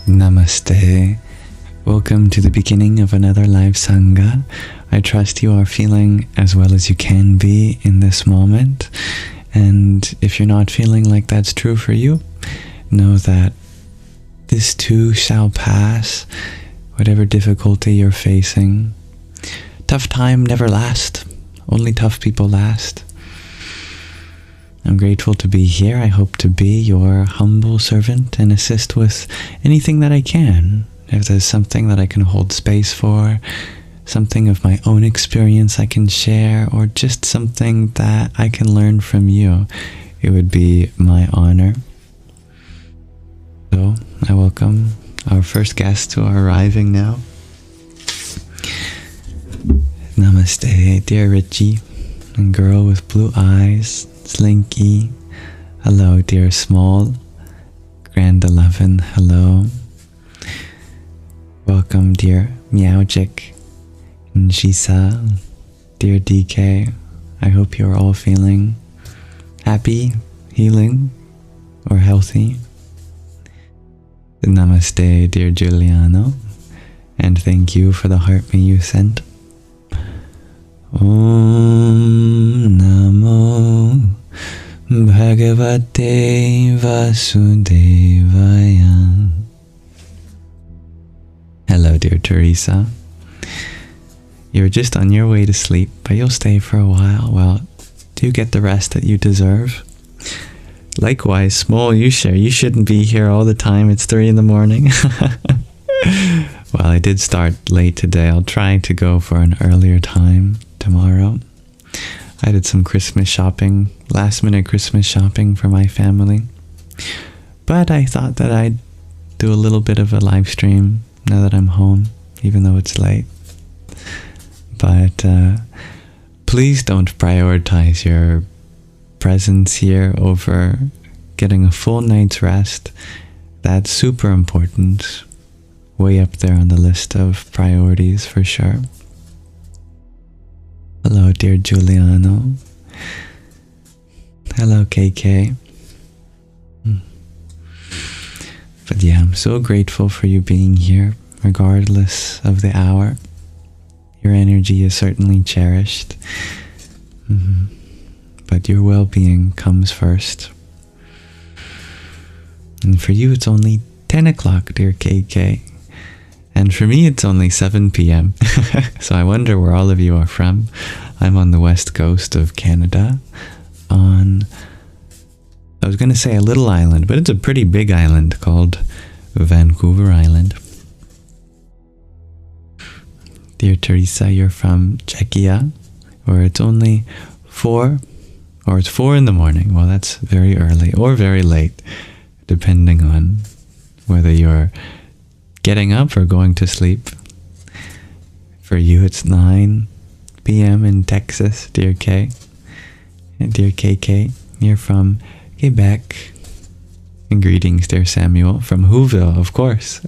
Namaste. Welcome to the beginning of another live Sangha. I trust you are feeling as well as you can be in this moment. And if you're not feeling like that's true for you, know that this too shall pass, whatever difficulty you're facing. Tough time never lasts. Only tough people last. I'm grateful to be here. I hope to be your humble servant and assist with anything that I can. If there's something that I can hold space for, something of my own experience I can share, or just something that I can learn from you, it would be my honor. So, I welcome our first guests who are arriving now. Namaste, dear Richie, and girl with blue eyes, Slinky. Hello, dear Small. Grand 11, hello. Welcome, dear Meowjic and Shisa, dear DK. I hope you're all feeling happy, healing, or healthy. Namaste, dear Giuliano, and thank you for the heart me you sent. Om Namo Bhagavate Vasudevaya. Hello, dear Teresa. You're just on your way to sleep, but you'll stay for a while. Well, do get the rest that you deserve. Likewise, Small, you shouldn't be here all the time. It's 3 in the morning. Well, I did start late today. I'll try to go for an earlier time tomorrow. I did some Christmas shopping, last minute Christmas shopping for my family. But I thought that I'd do a little bit of a live stream now that I'm home, even though it's late. But please don't prioritize your presence here over getting a full night's rest. That's super important. Way up there on the list of priorities for sure. Hello, dear Giuliano. Hello, KK. But yeah, I'm so grateful for you being here, regardless of the hour. Your energy is certainly cherished. But your well-being comes first. And for you, it's only 10 o'clock, dear KK. And for me, it's only 7 p.m. So I wonder where all of you are from. I'm on the west coast of Canada, I was going to say a little island, but it's a pretty big island called Vancouver Island. Dear Teresa, you're from Czechia, where it's only 4, or it's 4 in the morning. Well, that's very early or very late, depending on whether you're getting up or going to sleep. For you, it's 9 p.m. in Texas, dear K. And dear KK, you're from Quebec. And greetings, dear Samuel, from Whoville, of course.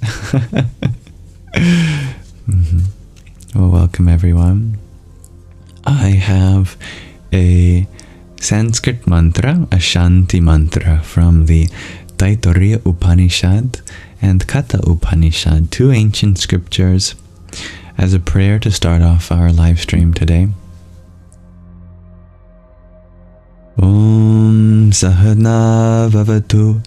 Well, welcome everyone. I have a Sanskrit mantra, a Shanti mantra from the Taittiriya Upanishad and Katha Upanishad, 2 ancient scriptures, as a prayer to start off our live stream today. Om Sahana Vavatu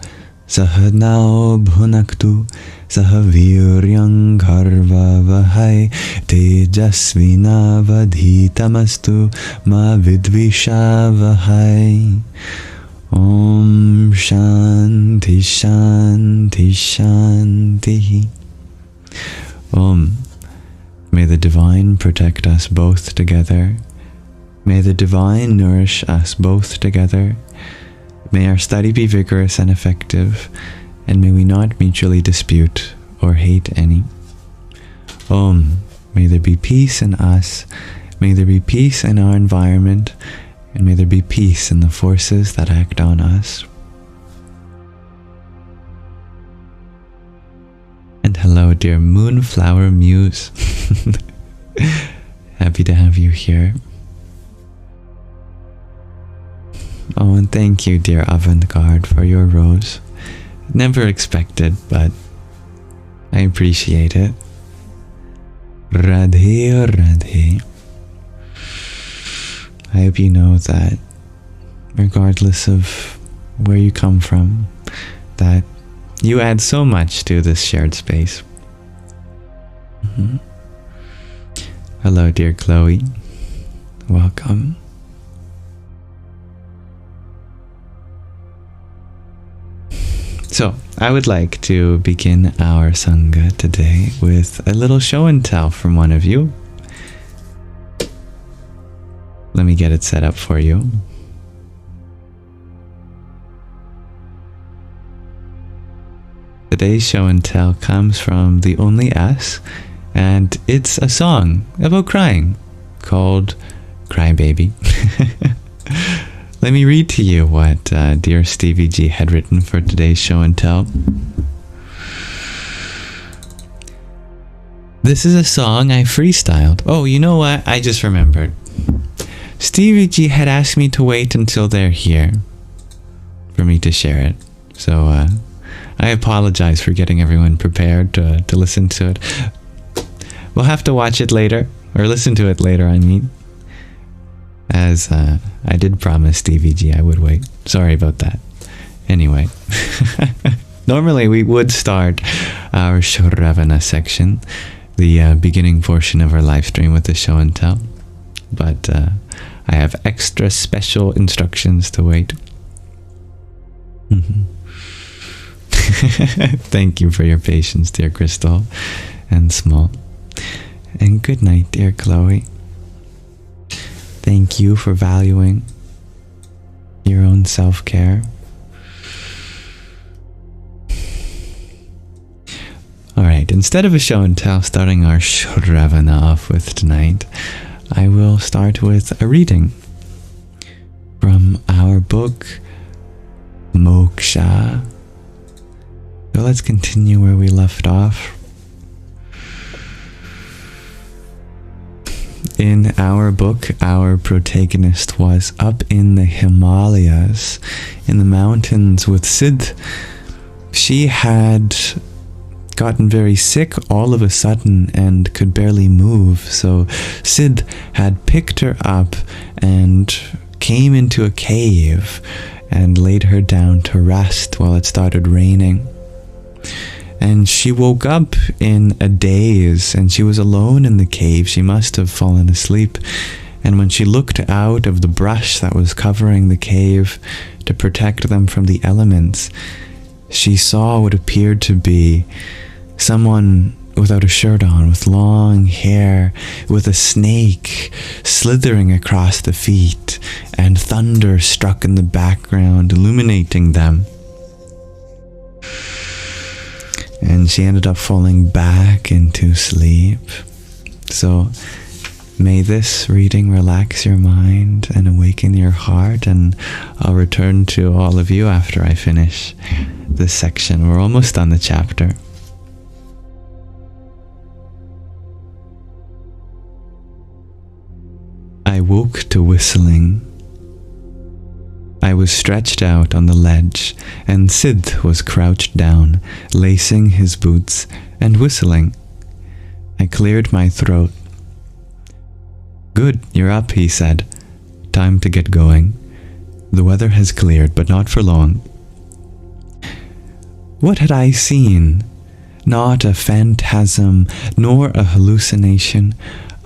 Sahanao Bhunaktu Sahaviryang Karva Vahai Tejasvina Vadhitamastu Ma Vidvisha Vahai. Om Shanti Shanti Shanti. Om. May the Divine protect us both together. May the Divine nourish us both together. May our study be vigorous and effective, and may we not mutually dispute or hate any. Om. May there be peace in us. May there be peace in our environment, and may there be peace in the forces that act on us. And hello, dear Moonflower Muse. Happy to have you here. Oh, and thank you, dear Avant-Garde, for your rose. Never expected, but I appreciate it. Radhe Radhe. I hope you know that regardless of where you come from, that you add so much to this shared space. Hello, dear Chloe. Welcome. So, I would like to begin our Sangha today with a little show and tell from one of you. Let me get it set up for you. Today's show and tell comes from The Only Us, and it's a song about crying called Cry Baby. Let me read to you what dear Stevie G had written for today's show and tell. This is a song I freestyled. Oh, you know what? I just remembered. Stevie G had asked me to wait until they're here for me to share it. So I apologize for getting everyone prepared to listen to it. We'll have to watch it later, or listen to it later, I mean. As I did promise Stevie G I would wait. Sorry about that. Anyway. Normally we would start our Shravana section, the beginning portion of our live stream, with the show and tell. But I have extra special instructions to wait. Thank you for your patience, dear Crystal and Small. And good night, dear Chloe. Thank you for valuing your own self-care. Alright, instead of a show and tell starting our Shravana off with tonight, I will start with a reading from our book, Moksha. So let's continue where we left off. In our book, our protagonist was up in the Himalayas, in the mountains with Sid. She had gotten very sick all of a sudden and could barely move, so Sid had picked her up and came into a cave and laid her down to rest while it started raining. And she woke up in a daze, and she was alone in the cave. She must have fallen asleep. And when she looked out of the brush that was covering the cave to protect them from the elements, she saw what appeared to be someone without a shirt on, with long hair, with a snake slithering across the feet, and thunder struck in the background, illuminating them. And she ended up falling back into sleep. So may this reading relax your mind and awaken your heart, and I'll return to all of you after I finish this section. We're almost on the chapter. I woke to whistling. I was stretched out on the ledge, and Sid was crouched down, lacing his boots and whistling. I cleared my throat. "Good, you're up," he said. "Time to get going. The weather has cleared, but not for long." What had I seen? Not a phantasm, nor a hallucination.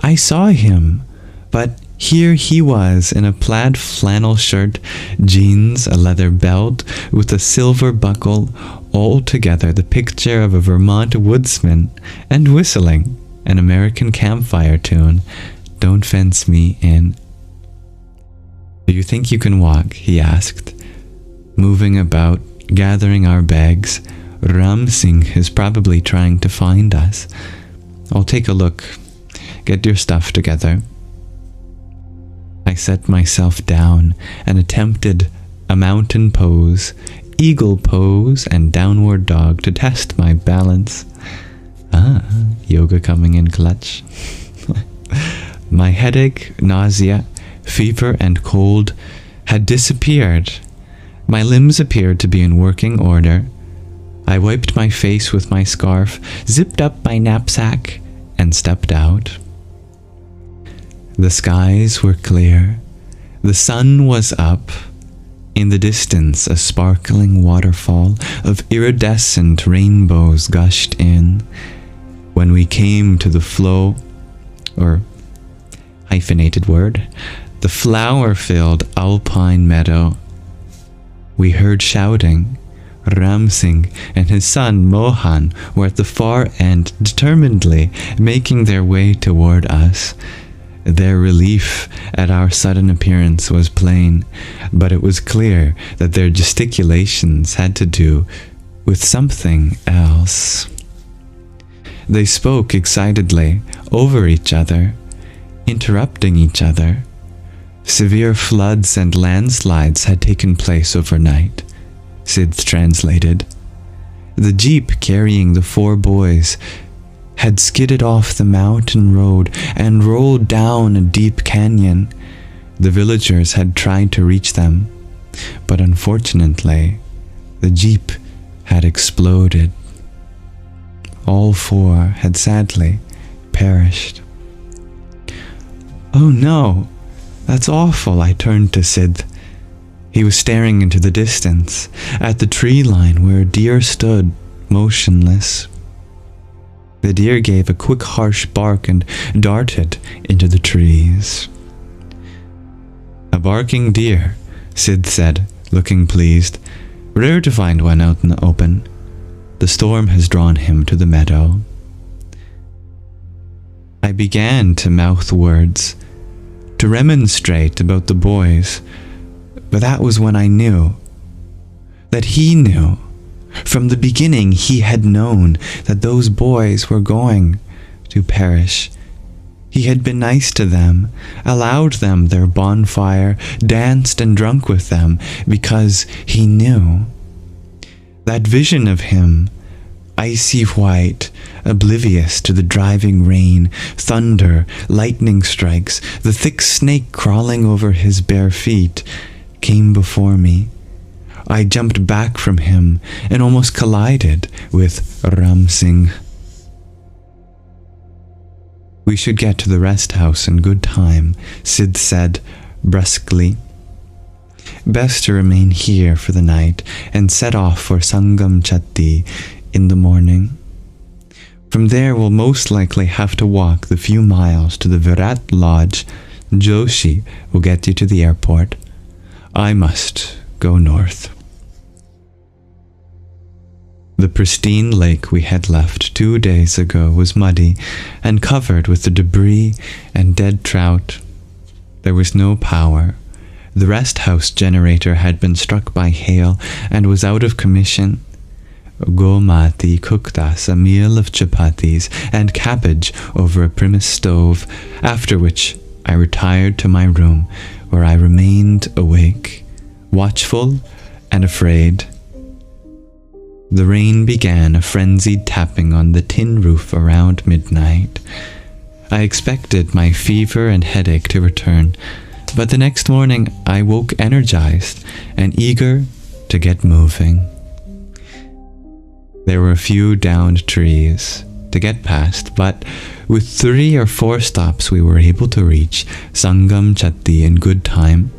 I saw him, but here he was in a plaid flannel shirt, jeans, a leather belt with a silver buckle, altogether the picture of a Vermont woodsman, and whistling an American campfire tune, "Don't Fence Me In." "Do you think you can walk?" he asked. Moving about, gathering our bags. Ram Singh is probably trying to find us. "I'll take a look. Get your stuff together." I set myself down and attempted a mountain pose, eagle pose, and downward dog to test my balance. Yoga coming in clutch. My headache, nausea, fever, and cold had disappeared. My limbs appeared to be in working order. I wiped my face with my scarf, zipped up my knapsack, and stepped out. The skies were clear. The sun was up. In the distance, a sparkling waterfall of iridescent rainbows gushed in. When we came to the flow, or hyphenated word, the flower-filled alpine meadow, we heard shouting. Ram Singh and his son Mohan were at the far end, determinedly making their way toward us. Their relief at our sudden appearance was plain, but it was clear that their gesticulations had to do with something else. They spoke excitedly over each other, interrupting each other. Severe floods and landslides had taken place overnight, Sid translated. The jeep carrying the 4 boys had skidded off the mountain road and rolled down a deep canyon. The villagers had tried to reach them, but unfortunately, the jeep had exploded. All 4 had sadly perished. "Oh no, that's awful," I turned to Sid. He was staring into the distance, at the tree line where a deer stood, motionless. The deer gave a quick harsh bark and darted into the trees. "A barking deer," Sid said, looking pleased. "Rare to find one out in the open. The storm has drawn him to the meadow." I began to mouth words, to remonstrate about the boys, but that was when I knew that he knew. From the beginning, he had known that those boys were going to perish. He had been nice to them, allowed them their bonfire, danced and drunk with them because he knew. That vision of him, icy white, oblivious to the driving rain, thunder, lightning strikes, the thick snake crawling over his bare feet, came before me. I jumped back from him and almost collided with Ram Singh. "We should get to the rest house in good time," Sid said brusquely. "Best to remain here for the night and set off for Saṅgha in the morning. From there we'll most likely have to walk the few miles to the Virat Lodge. Joshi will get you to the airport. I must go north." The pristine lake we had left 2 days ago was muddy and covered with the debris and dead trout. There was no power. The rest house generator had been struck by hail and was out of commission. Gomati cooked us a meal of chapatis and cabbage over a Primus stove, after which I retired to my room, where I remained awake, watchful and afraid. The rain began a frenzied tapping on the tin roof around midnight. I expected my fever and headache to return, but the next morning I woke energized and eager to get moving. There were a few downed trees to get past, but with 3 or 4 stops we were able to reach Saṅgha in good time.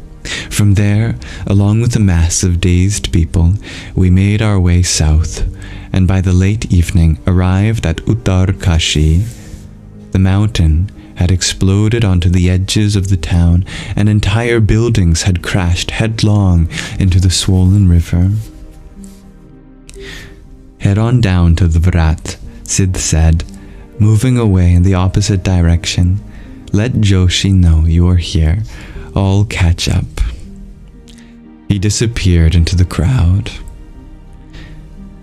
From there, along with a mass of dazed people, we made our way south, and by the late evening arrived at Uttarkashi. The mountain had exploded onto the edges of the town, and entire buildings had crashed headlong into the swollen river. "Head on down to the Virat," Sid said, moving away in the opposite direction. "Let Joshi know you are here. I'll catch up." He disappeared into the crowd.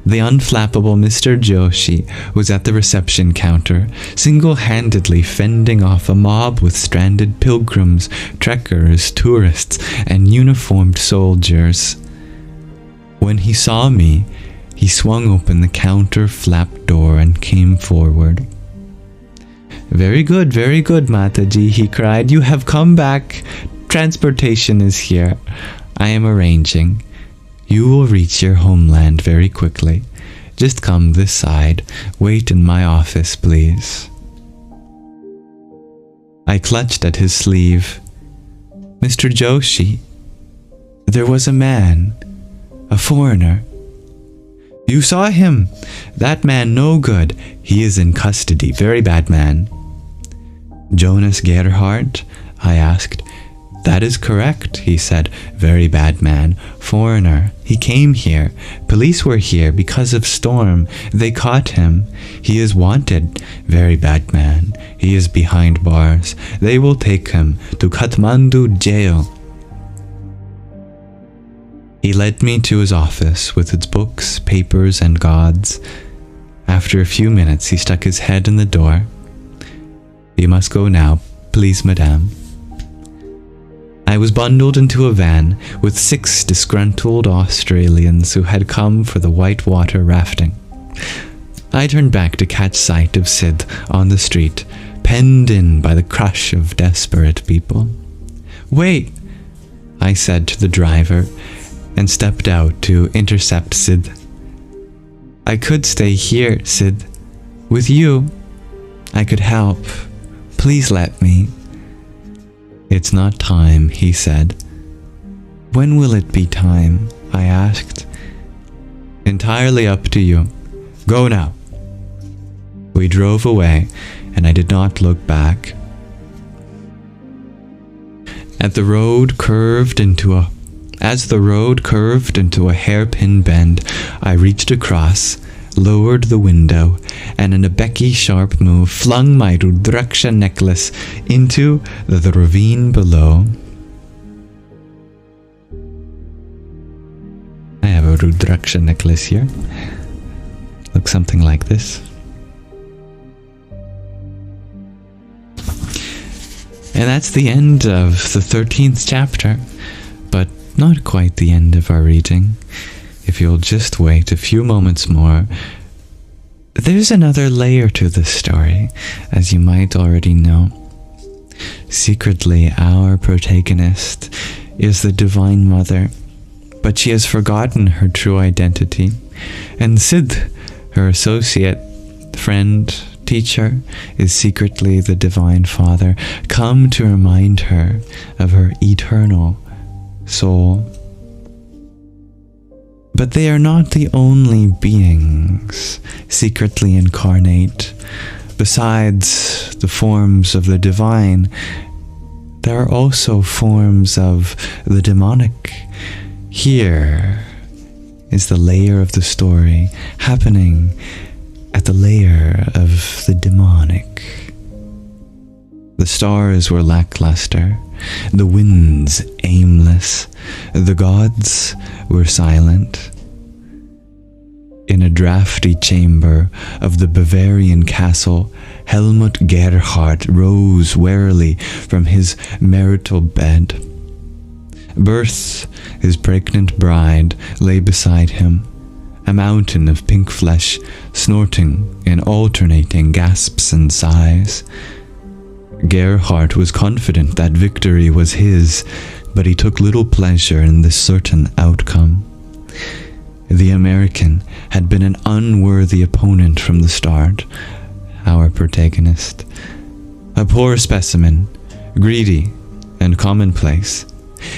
The unflappable Mr. Joshi was at the reception counter, single-handedly fending off a mob with stranded pilgrims, trekkers, tourists, and uniformed soldiers. When he saw me, he swung open the counter flap door and came forward. very good, Mataji," he cried. "You have come back. Transportation is here. I am arranging. You will reach your homeland very quickly. Just come this side. Wait in my office, please." I clutched at his sleeve. "Mr. Joshi, there was a man, a foreigner. You saw him. That man no good. He is in custody. Very bad man." "Jonas Gerhardt?" I asked. "That is correct," he said. "Very bad man. Foreigner. He came here. Police were here because of storm. They caught him. He is wanted. Very bad man. He is behind bars. They will take him to Kathmandu jail." He led me to his office with its books, papers, and gods. After a few minutes, he stuck his head in the door. "You must go now, please, madame." I was bundled into a van with 6 disgruntled Australians who had come for the whitewater rafting. I turned back to catch sight of Sid on the street, penned in by the crush of desperate people. "Wait," I said to the driver, and stepped out to intercept Sid. "I could stay here, Sid. With you. I could help. Please let me." "It's not time," he said. "When will it be time?" I asked. "Entirely up to you. Go now." We drove away, and I did not look back. As the road curved into a hairpin bend, I reached across, lowered the window, and in a Becky-sharp move flung my Rudraksha necklace into the ravine below. I have a Rudraksha necklace here. Looks something like this. And that's the end of the 13th chapter, but not quite the end of our reading. If you'll just wait a few moments more, there's another layer to this story, as you might already know. Secretly, our protagonist is the Divine Mother, but she has forgotten her true identity, and Sid, her associate, friend, teacher, is secretly the Divine Father, come to remind her of her eternal soul. But they are not the only beings secretly incarnate. Besides the forms of the divine, there are also forms of the demonic. Here is the layer of the story happening at the layer of the demonic. The stars were lackluster, the winds aimless, the gods were silent. In a drafty chamber of the Bavarian castle, Helmut Gerhardt rose warily from his marital bed. Birth, his pregnant bride, lay beside him, a mountain of pink flesh snorting in alternating gasps and sighs. Gerhardt was confident that victory was his, but he took little pleasure in this certain outcome. The American had been an unworthy opponent from the start, our protagonist. A poor specimen, greedy and commonplace.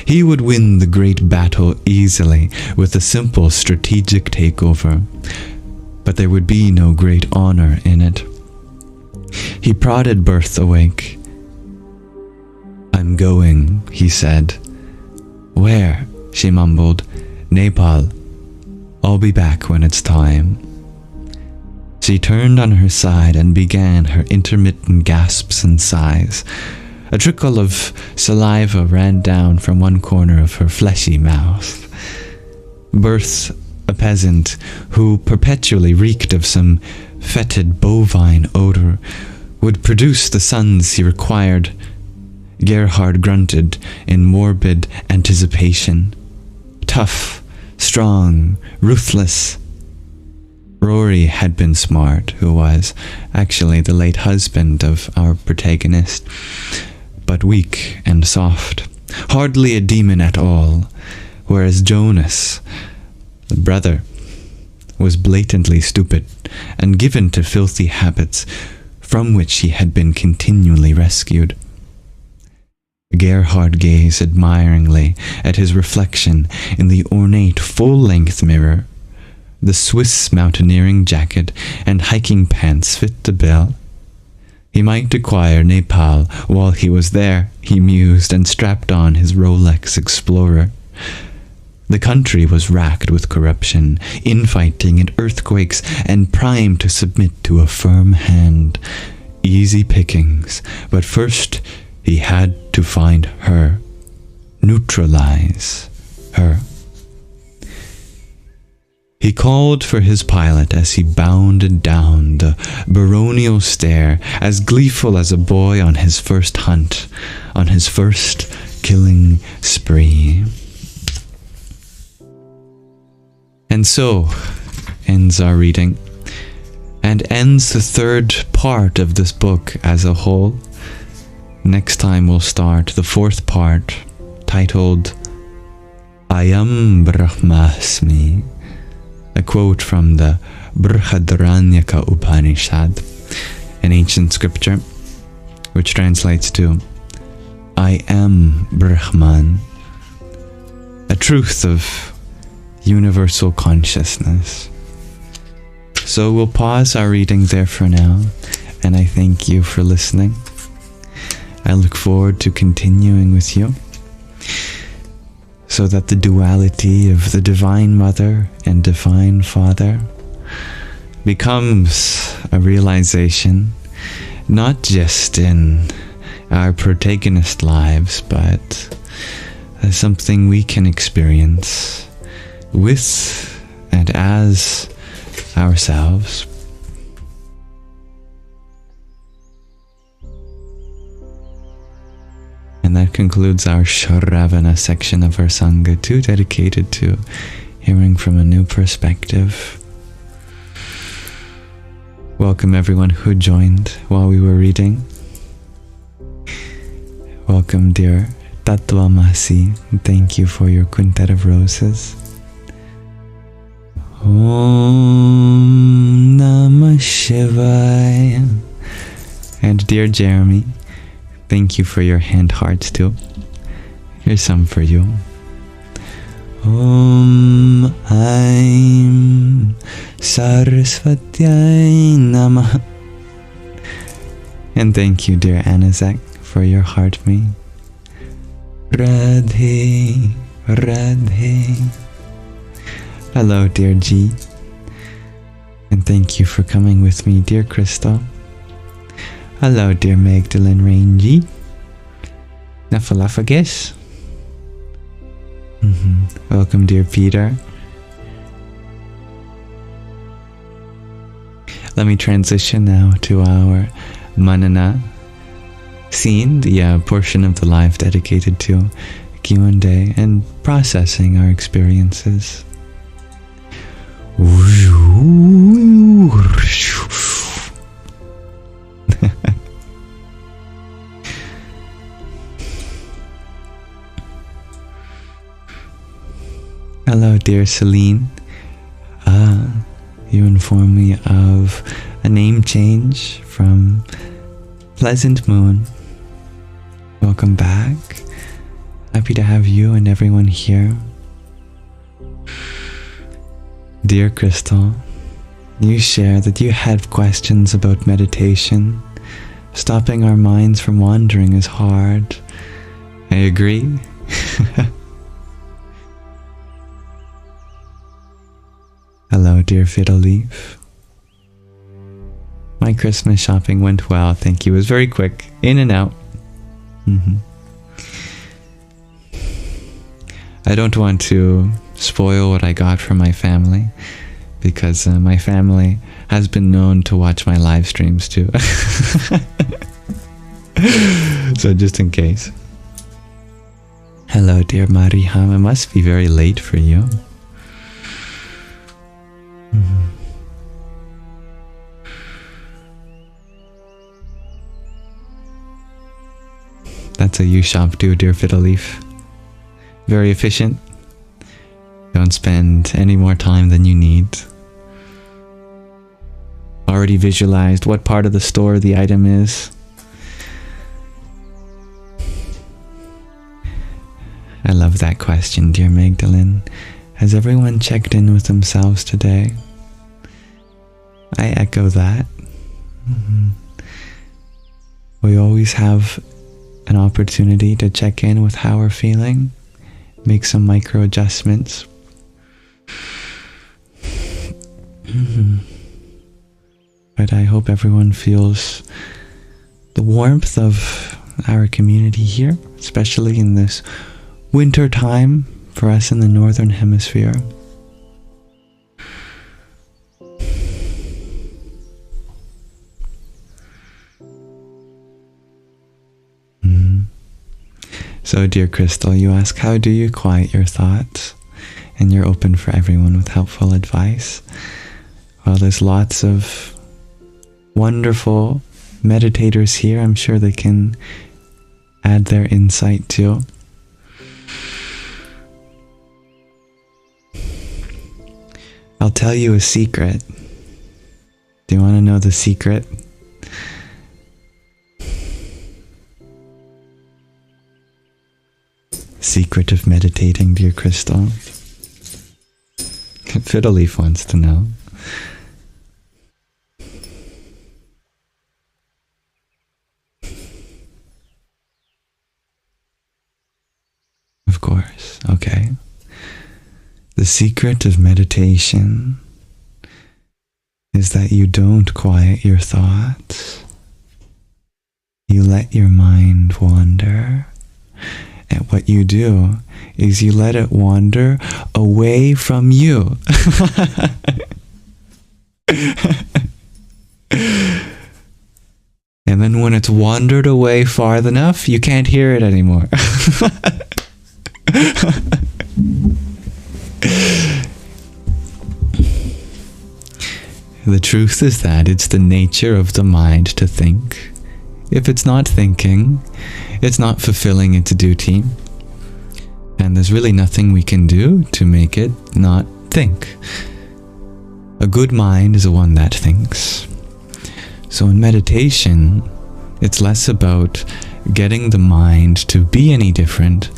He would win the great battle easily with a simple strategic takeover, but there would be no great honor in it. He prodded Birth awake. "I'm going," he said. "Where?" she mumbled. "Nepal. I'll be back when it's time." She turned on her side and began her intermittent gasps and sighs. A trickle of saliva ran down from one corner of her fleshy mouth. Birth, a peasant who perpetually reeked of some fetid bovine odor, would produce the sons he required. Gerhard grunted in morbid anticipation. Tough, strong, ruthless. Rory had been smart, who was actually the late husband of our protagonist, but weak and soft, hardly a demon at all, whereas Jonas, the brother, was blatantly stupid and given to filthy habits from which he had been continually rescued. Gerhard gazed admiringly at his reflection in the ornate full-length mirror. The Swiss mountaineering jacket and hiking pants fit the bill. He might acquire Nepal while he was there, he mused, and strapped on his Rolex Explorer. The country was racked with corruption, infighting, and earthquakes, and primed to submit to a firm hand. Easy pickings, but first he had to find her, neutralize her. He called for his pilot as he bounded down the baronial stair, as gleeful as a boy on his first hunt, on his first killing spree. And so ends our reading, and ends the third part of this book as a whole. Next time we'll start the fourth part, titled Ayam Brahmasmi, a quote from the Brihadaranyaka Upanishad, an ancient scripture, which translates to, I am Brahman, a truth of universal consciousness. So we'll pause our reading there for now, and I thank you for listening. I look forward to continuing with you, so that the duality of the Divine Mother and Divine Father becomes a realization, not just in our protagonist lives, but as something we can experience with and as ourselves. And that concludes our Shravana section of our Sangha 2, dedicated to hearing from a new perspective. Welcome everyone who joined while we were reading. Welcome dear Tattvamasi, thank you for your quintet of roses. Om Namah Shivaya. And dear Jeremy, thank you for your hand hearts too. Here's some for you. Om Aim Saraswatyai Namah. And thank you, dear Anazak, for your heart me. Radhe, Radhe. Hello, dear G. And thank you for coming with me, dear Crystal. Hello, dear Magdalene Rangy. Nafalafagus. Welcome, dear Peter. Let me transition now to our Manana scene, the portion of the life dedicated to Q&A and processing our experiences. Hello, dear Celine. You inform me of a name change from Pleasant Moon. Welcome back. Happy to have you and everyone here. Dear Crystal, you share that you had questions about meditation. Stopping our minds from wandering is hard. I agree. Hello, dear Fiddle Leaf. My Christmas shopping went well, thank you. It was very quick, in and out. I don't want to spoil what I got from my family, because my family has been known to watch my live streams too. So just in case. Hello, dear Mariham. It must be very late for you. That's how you shop too, dear Fiddle Leaf. Very efficient. Don't spend any more time than you need. Already visualized what part of the store the item is? I love that question, dear Magdalene. Has everyone checked in with themselves today? I echo that. We always have an opportunity to check in with how we're feeling, make some micro adjustments. But I hope everyone feels the warmth of our community here, especially in this winter time for us in the Northern Hemisphere. So, dear Crystal, you ask, how do you quiet your thoughts? And you're open for everyone with helpful advice. Well, there's lots of wonderful meditators here. I'm sure they can add their insight too. I'll tell you a secret. Do you want to know the secret? Secret of meditating, dear Crystal. Fiddleleaf wants to know. Of course, okay. The secret of meditation is that you don't quiet your thoughts. You let your mind wander. And what you do is you let it wander away from you. And then when it's wandered away far enough, you can't hear it anymore. The truth is that it's the nature of the mind to think. If it's not thinking, it's not fulfilling its duty. And there's really nothing we can do to make it not think. A good mind is the one that thinks. So in meditation, it's less about getting the mind to be any different,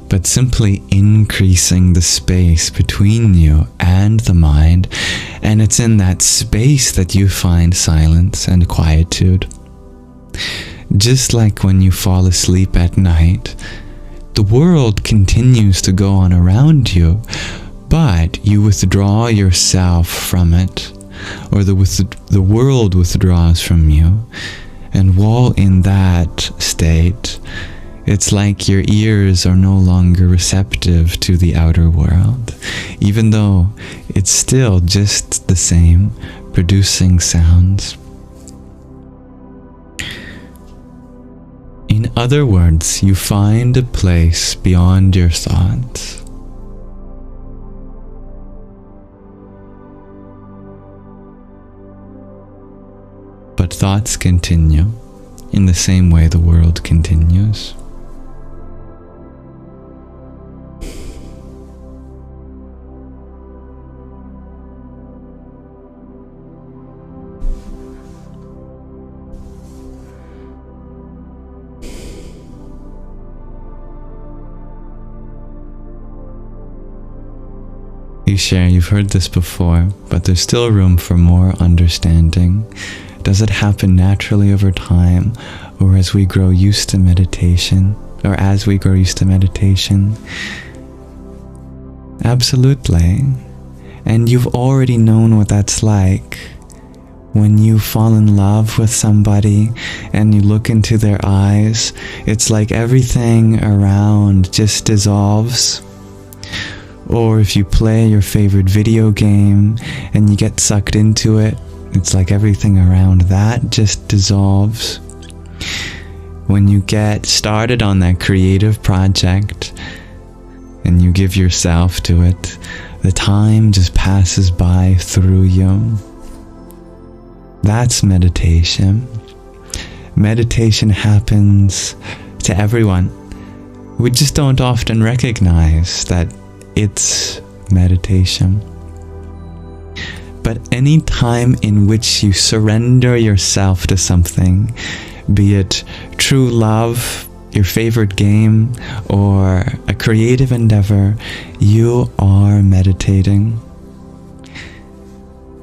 but simply increasing the space between you and the mind. And it's in that space that you find silence and quietude. Just like when you fall asleep at night, the world continues to go on around you, but you withdraw yourself from it, or the world withdraws from you. And while in that state, it's like your ears are no longer receptive to the outer world, even though it's still just the same, producing sounds. In other words, you find a place beyond your thoughts. But thoughts continue in the same way the world continues. You share, you've heard this before, but there's still room for more understanding. Does it happen naturally over time, or as we grow used to meditation, Absolutely. And you've already known what that's like. When you fall in love with somebody and you look into their eyes, it's like everything around just dissolves. Or if you play your favorite video game and you get sucked into it, it's like everything around that just dissolves. When you get started on that creative project and you give yourself to it, the time just passes by through you. That's meditation. Meditation happens to everyone. We just don't often recognize that it's meditation. but any time in which you surrender yourself to something, be it true love, your favorite game, or a creative endeavor, you are meditating.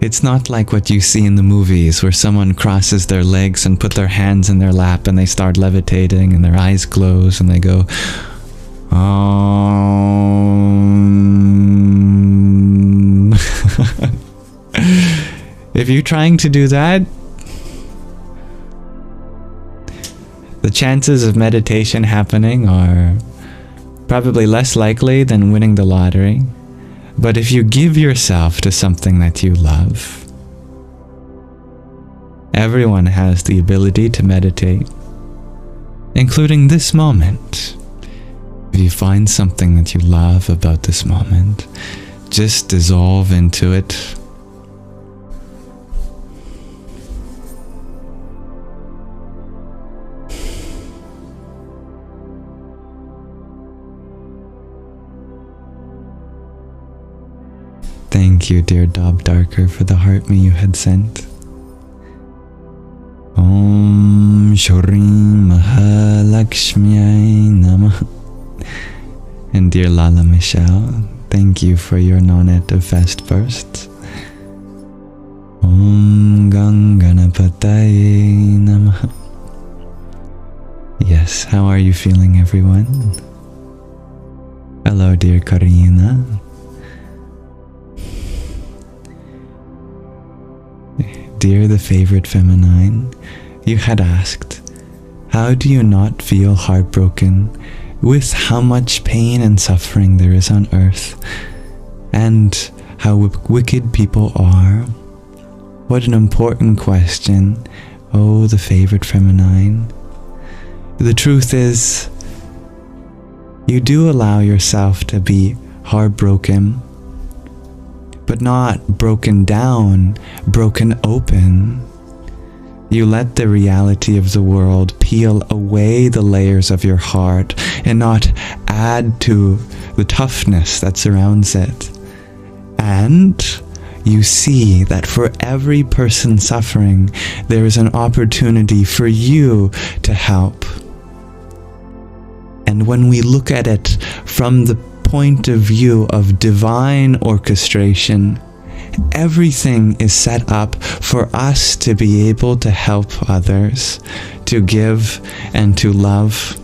It's not like what you see in the movies where someone crosses their legs and put their hands in their lap and they start levitating and their eyes close and they go, If you're trying to do that, the chances of meditation happening are probably less likely than winning the lottery. But if you give yourself to something that you love, everyone has the ability to meditate, including this moment. If you find something that you love about this moment, just dissolve into it. Thank you, dear Dob Darker, for the heart me you had sent. Om Shri Mahalakshmiyai Namah. And dear Lala Michelle, thank you for your nonet of fast bursts. Om Ganganapataye Namah. Yes, how are you feeling, everyone? Hello, dear Karina. Dear the favorite feminine, you had asked, how do you not feel heartbroken with how much pain and suffering there is on earth, and how wicked people are? What an important question, oh the favorite feminine. The truth is, you do allow yourself to be heartbroken, but not broken down, broken open. You let the reality of the world peel away the layers of your heart and not add to the toughness that surrounds it. And you see that for every person suffering, there is an opportunity for you to help. And when we look at it from the point of view of divine orchestration, everything is set up for us to be able to help others, to give and to love.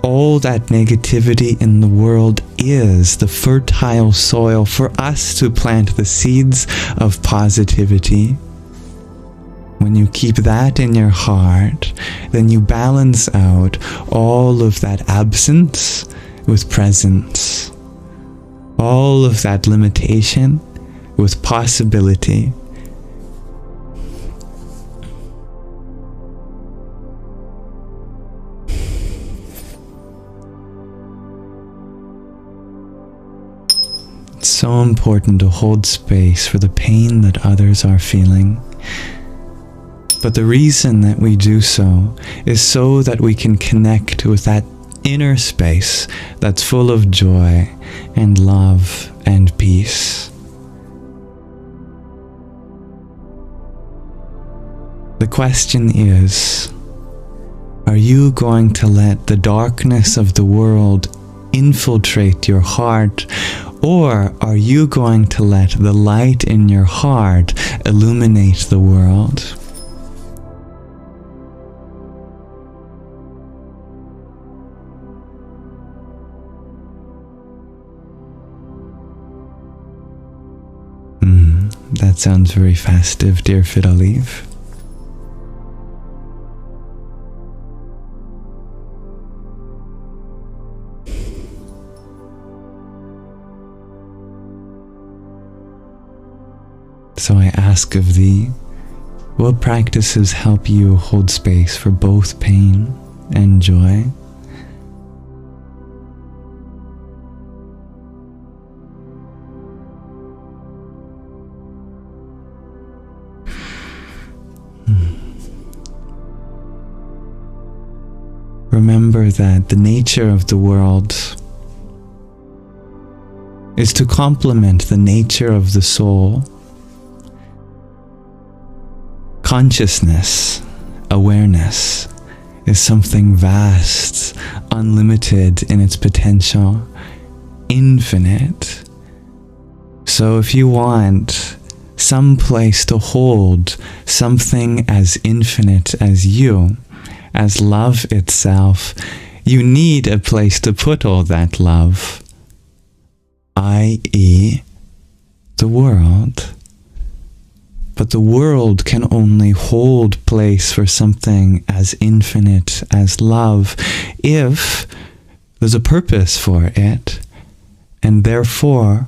All that negativity in the world is the fertile soil for us to plant the seeds of positivity. When you keep that in your heart, then you balance out all of that absence with presence, all of that limitation with possibility. It's so important to hold space for the pain that others are feeling. But the reason that we do so is so that we can connect with that inner space that's full of joy and love and peace. The question is, are you going to let the darkness of the world infiltrate your heart, or are you going to let the light in your heart illuminate the world? That sounds very festive, dear Fidaliv. So I ask of thee, what practices help you hold space for both pain and joy? Remember that the nature of the world is to complement the nature of the soul. Consciousness, awareness, is something vast, unlimited in its potential, infinite. So if you want some place to hold something as infinite as you, as love itself, you need a place to put all that love, i.e., the world. But the world can only hold place for something as infinite as love if there's a purpose for it, and therefore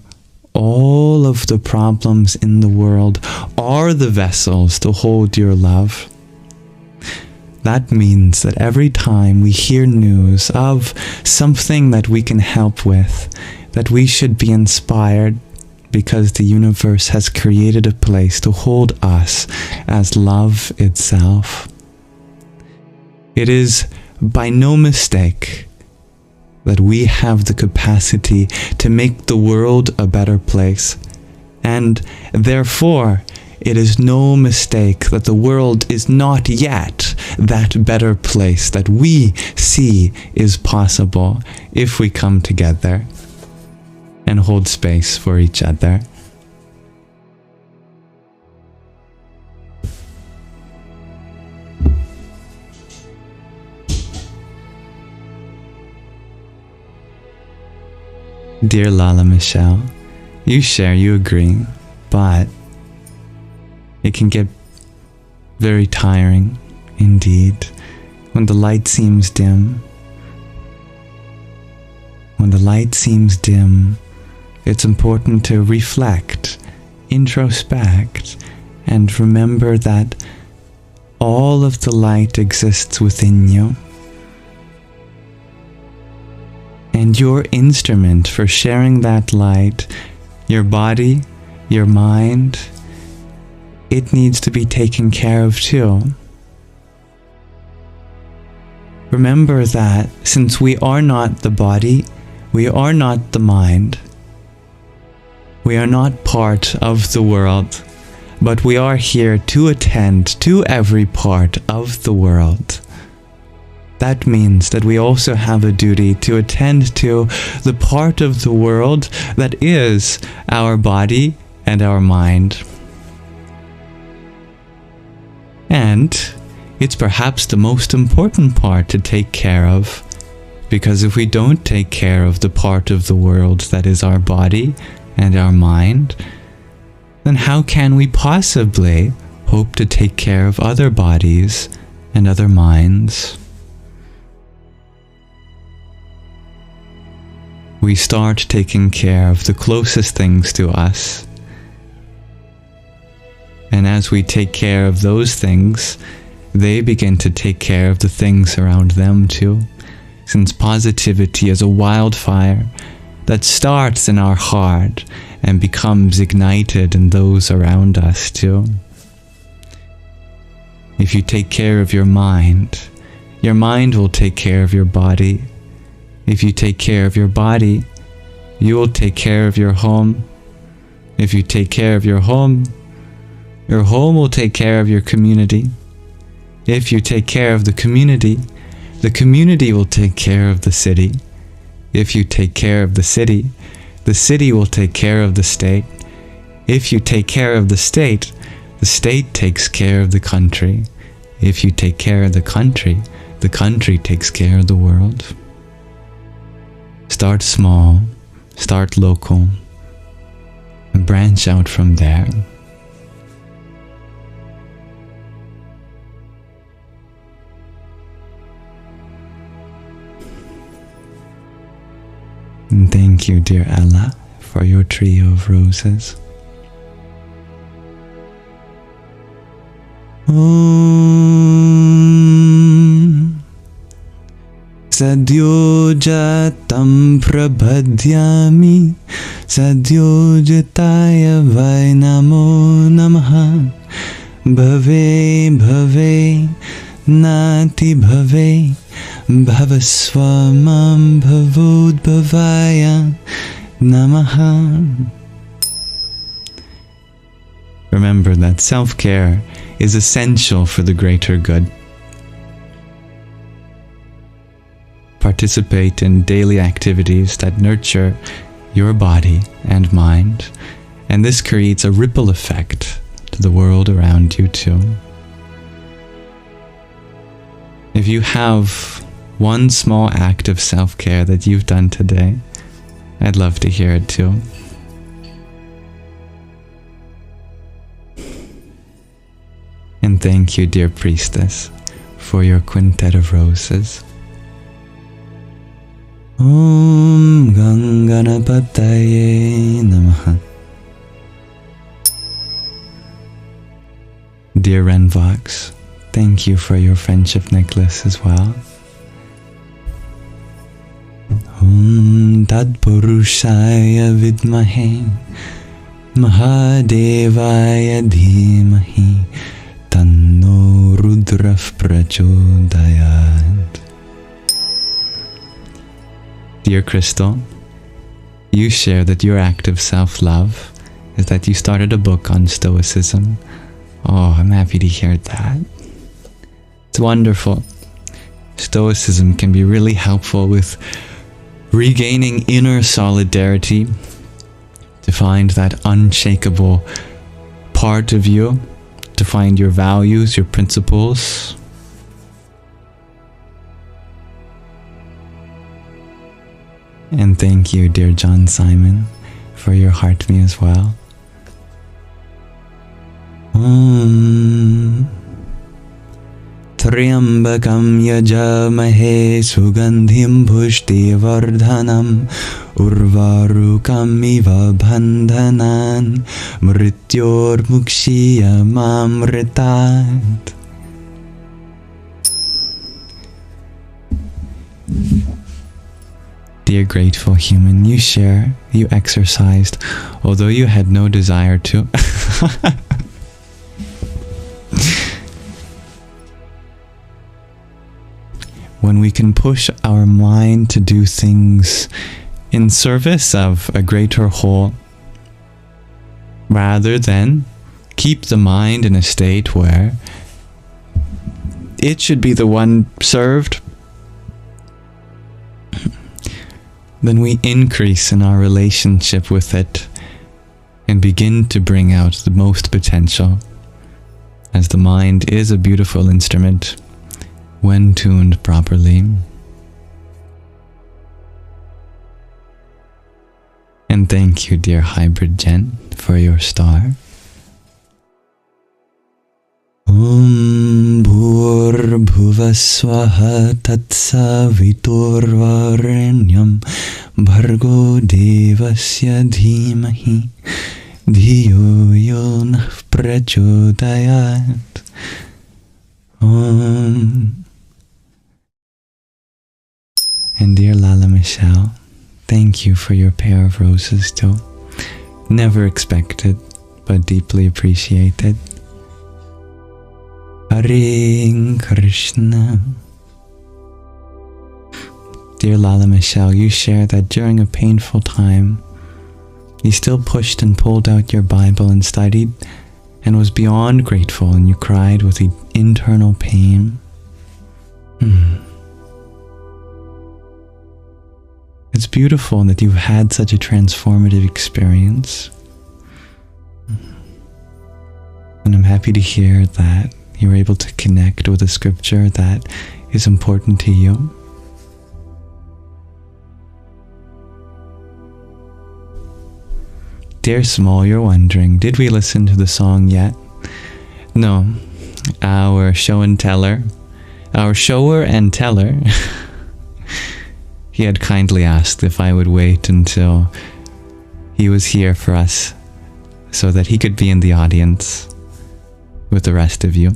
all of the problems in the world are the vessels to hold your love. That means that every time we hear news of something that we can help with, that we should be inspired because the universe has created a place to hold us as love itself. It is by no mistake that we have the capacity to make the world a better place, and therefore it is no mistake that the world is not yet that better place that we see is possible if we come together and hold space for each other. Dear Lala Michelle, you share, you agree, but it can get very tiring indeed when the light seems dim. When the light seems dim, it's important to reflect, introspect, and remember that all of the light exists within you. And your instrument for sharing that light, your body, your mind, it needs to be taken care of too. Remember that since we are not the body, we are not the mind, we are not part of the world, but we are here to attend to every part of the world. That means that we also have a duty to attend to the part of the world that is our body and our mind. And it's perhaps the most important part to take care of, because if we don't take care of the part of the world that is our body and our mind, then how can we possibly hope to take care of other bodies and other minds? We start taking care of the closest things to us. And as we take care of those things, they begin to take care of the things around them too. Since positivity is a wildfire that starts in our heart and becomes ignited in those around us too. If you take care of your mind will take care of your body. If you take care of your body, you will take care of your home. If you take care of your home will take care of your community. If you take care of the community will take care of the city. If you take care of the city will take care of the state. If you take care of the state takes care of the country. If you take care of the country takes care of the world. Start small, start local, and branch out from there. And thank you, dear Ella, for your trio of roses. Sadyojatam prabhadyami Sadyojataya vai namo namaha Bhave bhave nati bhave Bhavasvamam bhavodbhavaya Namah Namaha. Remember that self-care is essential for the greater good. Participate in daily activities that nurture your body and mind, and this creates a ripple effect to the world around you too. If you have one small act of self-care that you've done today, I'd love to hear it too. And thank you, dear priestess, for your quintet of roses. Om Ganganapataye Namaha. Dear Renvox, thank you for your friendship necklace as well. Om Tadpurushaya Vidmahe Mahadevaya Dhimahi Tanno Rudrah Prachodayat. Dear Crystal, you share that your act of self-love is that you started a book on Stoicism. Oh, I'm happy to hear that. It's wonderful. Stoicism can be really helpful with regaining inner solidarity, to find that unshakable part of you, to find your values, your principles. And thank you, dear John Simon, for your heart me as well. Om Triambakam yajamahe sugandhim pushti vardhanam urvarukam iva bandhanan mrityor mukshiya mamritat. Dear grateful human, you exercised, although you had no desire to. When we can push our mind to do things in service of a greater whole, rather than keep the mind in a state where it should be the one served, then we increase in our relationship with it and begin to bring out the most potential, as the mind is a beautiful instrument when tuned properly. And thank you, dear Hybrid Jen, for your star. Om Bhuvaswaha Tatsaviturvarenyam Bhargo Devasya Dhimahi Dhiyo Yonah Prachodayat. Om. And dear Lala Michelle, thank you for your pair of roses too. Never expected, but deeply appreciated. Hare Krishna. Dear Lala Michelle, you share that during a painful time, you still pushed and pulled out your Bible and studied, and was beyond grateful, and you cried with the internal pain. It's beautiful that you've had such a transformative experience. And I'm happy to hear that you're able to connect with a scripture that is important to you. Dear Small, you're wondering, did we listen to the song yet? No. Our shower and teller, he had kindly asked if I would wait until he was here for us so that he could be in the audience with the rest of you.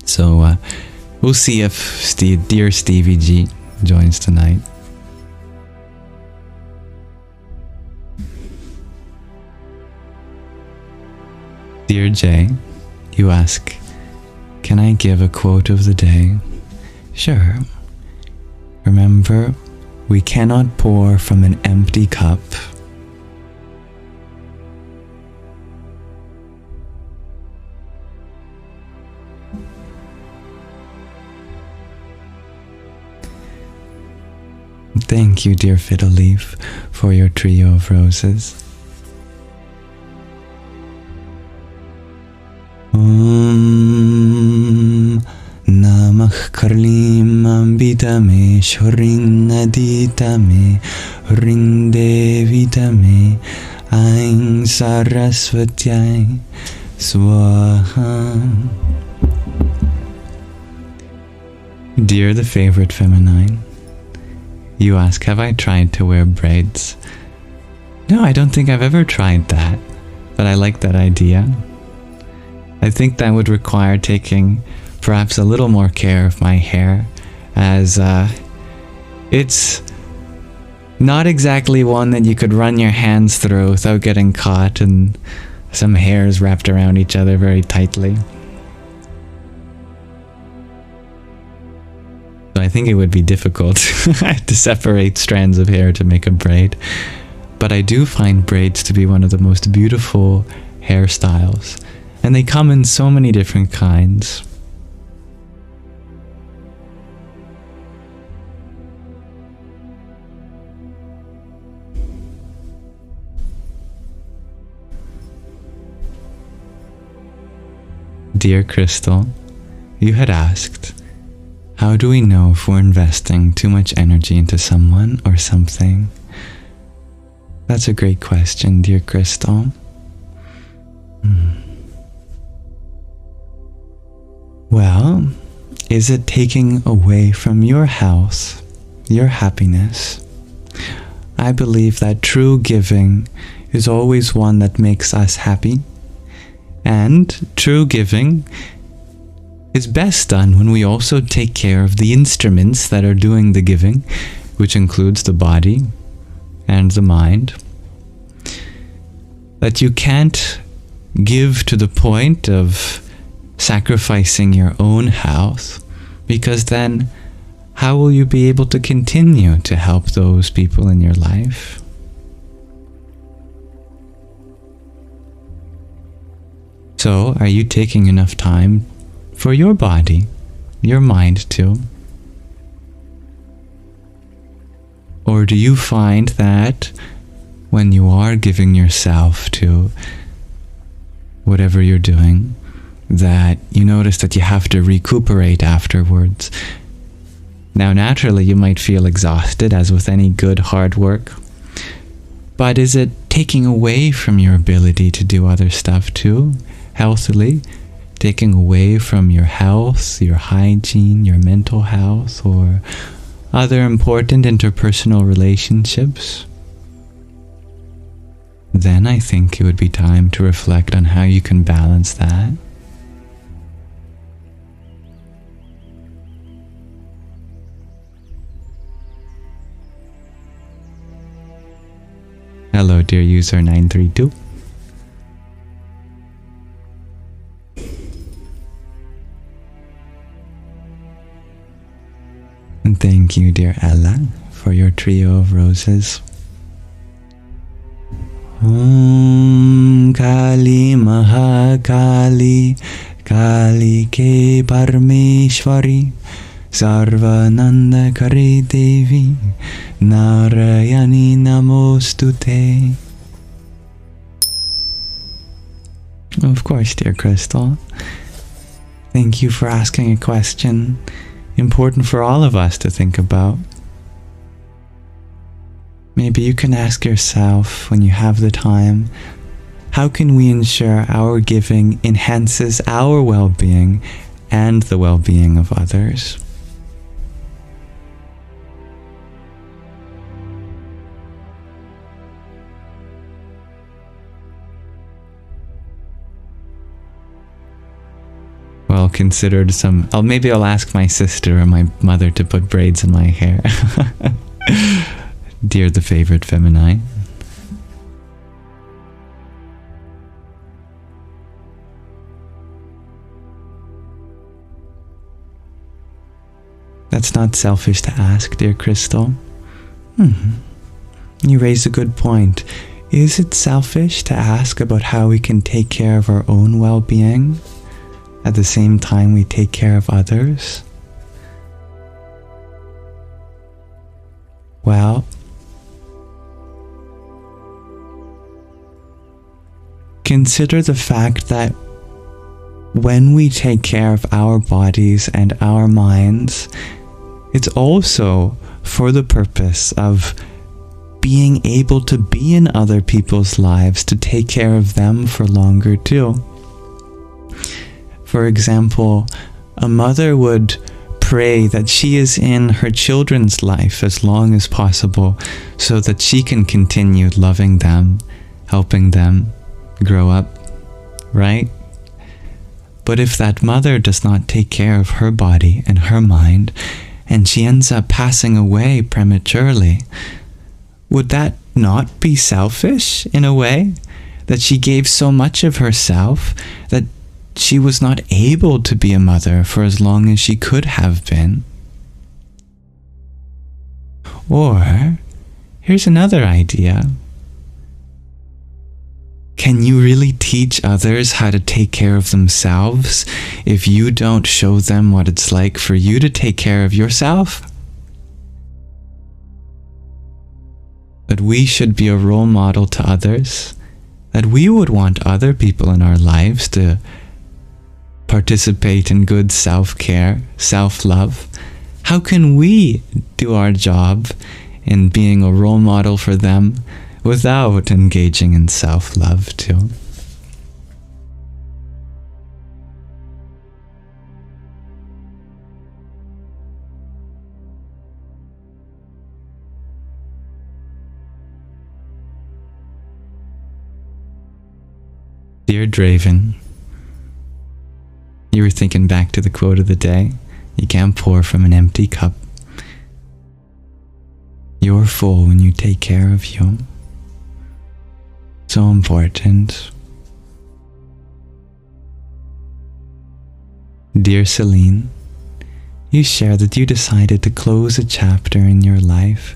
So we'll see if dear Stevie G joins tonight. Dear Jay, you ask, can I give a quote of the day? Sure. Remember, we cannot pour from an empty cup, Thank you, dear Fiddle Leaf, for your trio of roses. Om Namah Karlim Ambitame Shoring Aditame Ring Devitame Aing Saraswatyai Swaha. Dear the favorite feminine, you ask, have I tried to wear braids? No, I don't think I've ever tried that, but I like that idea. I think that would require taking perhaps a little more care of my hair, as it's not exactly one that you could run your hands through without getting caught and some hairs wrapped around each other very tightly. So I think it would be difficult to separate strands of hair to make a braid. But I do find braids to be one of the most beautiful hairstyles. And they come in so many different kinds. Dear Crystal, you had asked, how do we know if we're investing too much energy into someone or something? That's a great question, dear Crystal. Well, is it taking away from your health, your happiness? I believe that true giving is always one that makes us happy. And true giving is best done when we also take care of the instruments that are doing the giving, which includes the body and the mind. That you can't give to the point of sacrificing your own health, because then how will you be able to continue to help those people in your life? So, are you taking enough time for your body, your mind too? Or do you find that when you are giving yourself to whatever you're doing, that you notice that you have to recuperate afterwards? Now, naturally, you might feel exhausted, as with any good hard work. But is it taking away from your ability to do other stuff too, healthily? Taking away from your health, your hygiene, your mental health, or other important interpersonal relationships? Then I think it would be time to reflect on how you can balance that. Hello, dear user 932. And thank you, dear Ella, for your trio of roses. Om Kali Maha Kali Kali Ke Parmeshwari Sarvananda Kari Devi Narayani Namostute. Of course, dear Crystal. Thank you for asking a question important for all of us to think about. Maybe you can ask yourself, when you have the time, how can we ensure our giving enhances our well-being and the well-being of others? Well, considered some... maybe I'll ask my sister or my mother to put braids in my hair. Dear the favorite feminine. That's not selfish to ask, dear Crystal. You raise a good point. Is it selfish to ask about how we can take care of our own well-being at the same time we take care of others? Well, consider the fact that when we take care of our bodies and our minds, it's also for the purpose of being able to be in other people's lives, to take care of them for longer too. For example, a mother would pray that she is in her children's life as long as possible so that she can continue loving them, helping them grow up, right? But if that mother does not take care of her body and her mind, and she ends up passing away prematurely, would that not be selfish in a way? That she gave so much of herself that she was not able to be a mother for as long as she could have been? Or, here's another idea. Can you really teach others how to take care of themselves if you don't show them what it's like for you to take care of yourself? That we should be a role model to others, that we would want other people in our lives to participate in good self-care, self-love. How can we do our job in being a role model for them without engaging in self-love too? Dear Draven, you were thinking back to the quote of the day, you can't pour from an empty cup. You're full when you take care of you. So important. Dear Celine, you share that you decided to close a chapter in your life.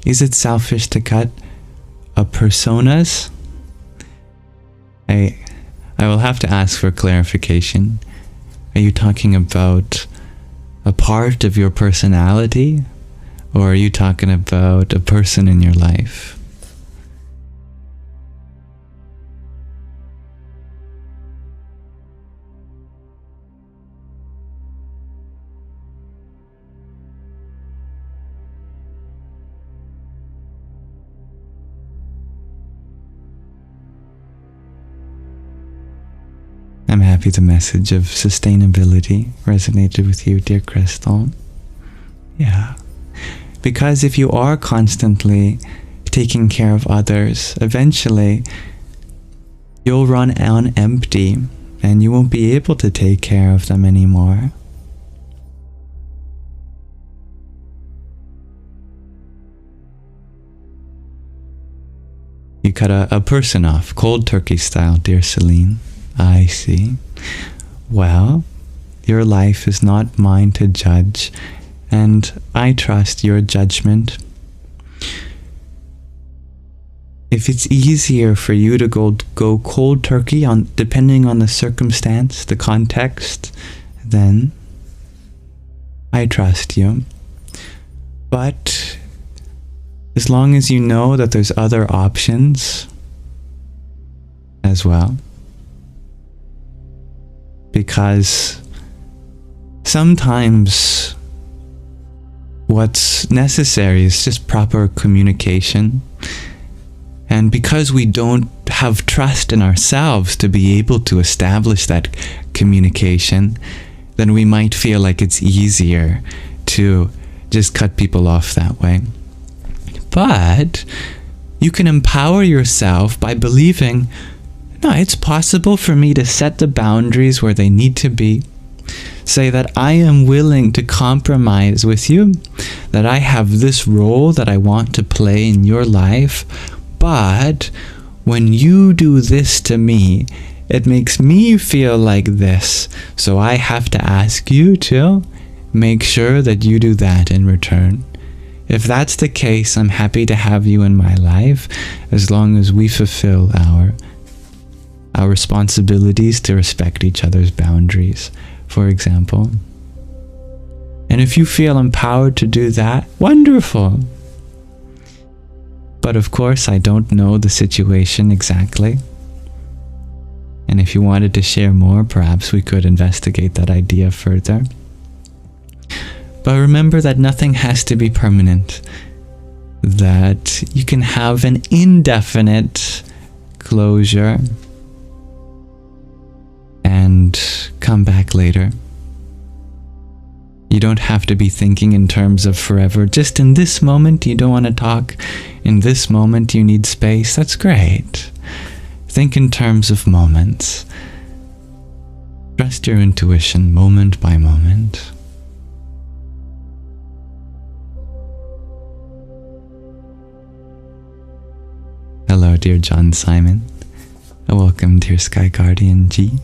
Is it selfish to cut a personas? I will have to ask for clarification. Are you talking about a part of your personality, or are you talking about a person in your life? I'm happy the message of sustainability resonated with you, dear Crystal. Yeah. Because if you are constantly taking care of others, eventually you'll run on empty and you won't be able to take care of them anymore. You cut a person off, cold turkey style, dear Celine. I see. Well, your life is not mine to judge, and I trust your judgment. If it's easier for you to go cold turkey depending on the circumstance, the context, then I trust you. But as long as you know that there's other options as well. Because sometimes what's necessary is just proper communication. And because we don't have trust in ourselves to be able to establish that communication, then we might feel like it's easier to just cut people off that way. But you can empower yourself by believing, no, it's possible for me to set the boundaries where they need to be. Say that I am willing to compromise with you, that I have this role that I want to play in your life, but when you do this to me, it makes me feel like this, so I have to ask you to make sure that you do that in return. If that's the case, I'm happy to have you in my life as long as we fulfill our responsibilities to respect each other's boundaries, for example. And if you feel empowered to do that, wonderful. But of course, I don't know the situation exactly. And if you wanted to share more, perhaps we could investigate that idea further. But remember that nothing has to be permanent. That you can have an indefinite closure and come back later. You don't have to be thinking in terms of forever. Just in this moment, you don't want to talk. In this moment, you need space. That's great. Think in terms of moments. Trust your intuition moment by moment. Hello, dear John Simon. Welcome, dear Sky Guardian G.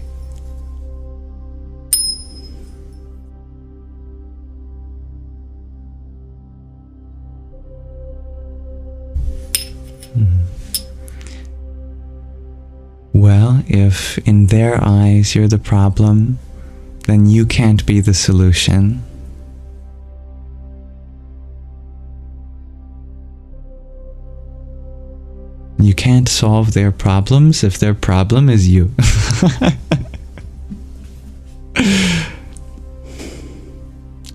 Well, if in their eyes you're the problem, then you can't be the solution. You can't solve their problems if their problem is you.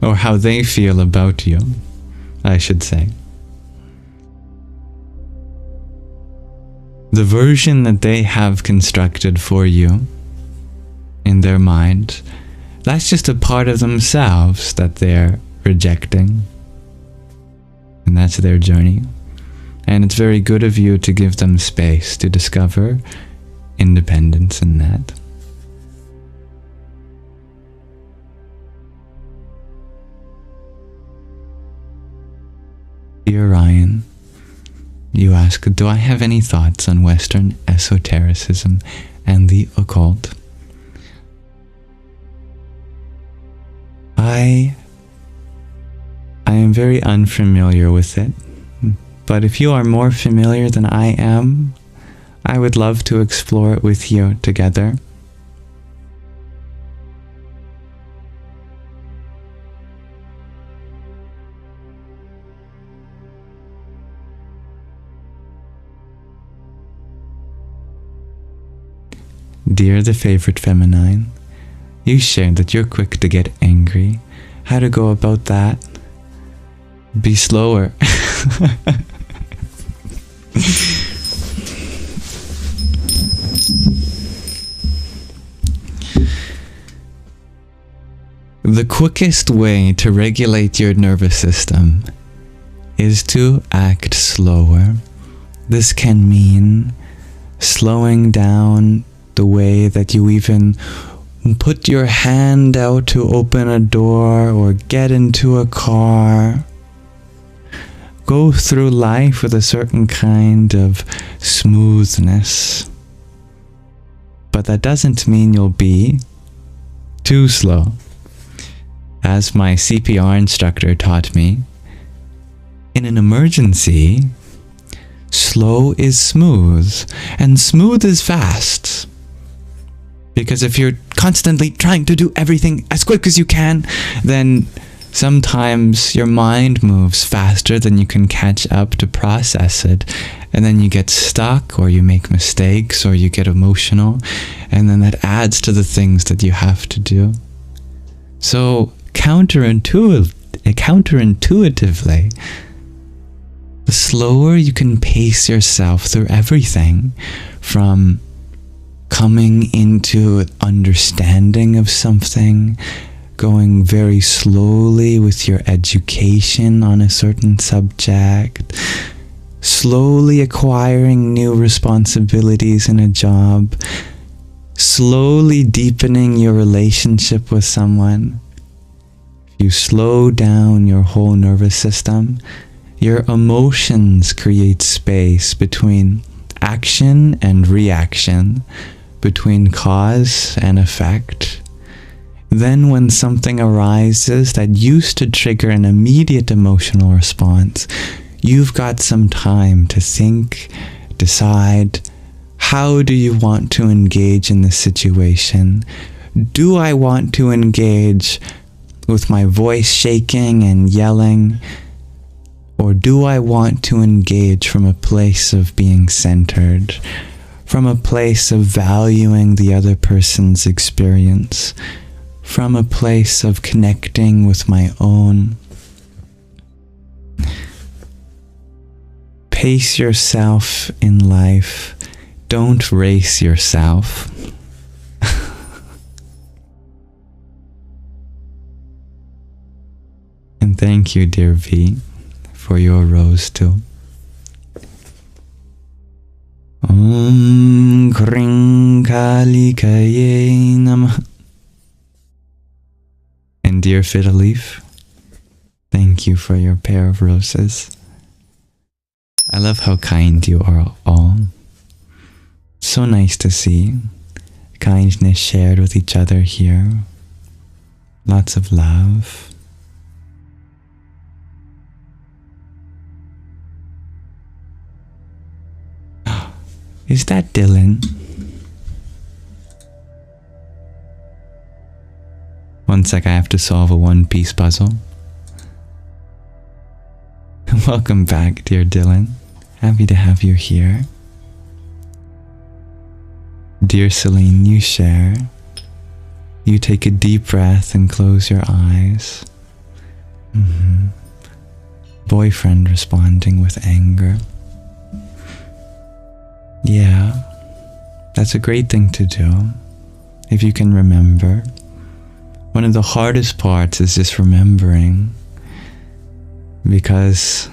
Or how they feel about you, I should say. The version that they have constructed for you in their mind, that's just a part of themselves that they're rejecting. And that's their journey. And it's very good of you to give them space to discover independence in that. Dear Ryan, you ask, do I have any thoughts on Western esotericism and the occult? I am very unfamiliar with it, but if you are more familiar than I am, I would love to explore it with you together. Dear the favorite feminine, you shared that you're quick to get angry. How to go about that? Be slower. The quickest way to regulate your nervous system is to act slower. This can mean slowing down the way that you even put your hand out to open a door or get into a car. Go through life with a certain kind of smoothness. But that doesn't mean you'll be too slow. As my CPR instructor taught me, in an emergency, slow is smooth, and smooth is fast. Because if you're constantly trying to do everything as quick as you can, then sometimes your mind moves faster than you can catch up to process it. And then you get stuck, or you make mistakes, or you get emotional. And then that adds to the things that you have to do. So counterintuitively, the slower you can pace yourself through everything, from coming into understanding of something, going very slowly with your education on a certain subject, slowly acquiring new responsibilities in a job, slowly deepening your relationship with someone. If you slow down your whole nervous system, your emotions create space between action and reaction, between cause and effect. Then when something arises that used to trigger an immediate emotional response, you've got some time to think, decide, how do you want to engage in this situation? Do I want to engage with my voice shaking and yelling? Or do I want to engage from a place of being centered, from a place of valuing the other person's experience, from a place of connecting with my own? Pace yourself in life. Don't race yourself. And thank you, dear V, for your rose too. Om Kring Kali Kaye Namaha. And dear Fiddle Leaf, thank you for your pair of roses. I love how kind you are all. So nice to see kindness shared with each other here. Lots of love. Is that Dylan? One sec, I have to solve a one-piece puzzle. Welcome back, dear Dylan. Happy to have you here. Dear Celine, you share. You take a deep breath and close your eyes. Boyfriend responding with anger. Yeah, that's a great thing to do, if you can remember. One of the hardest parts is just remembering, because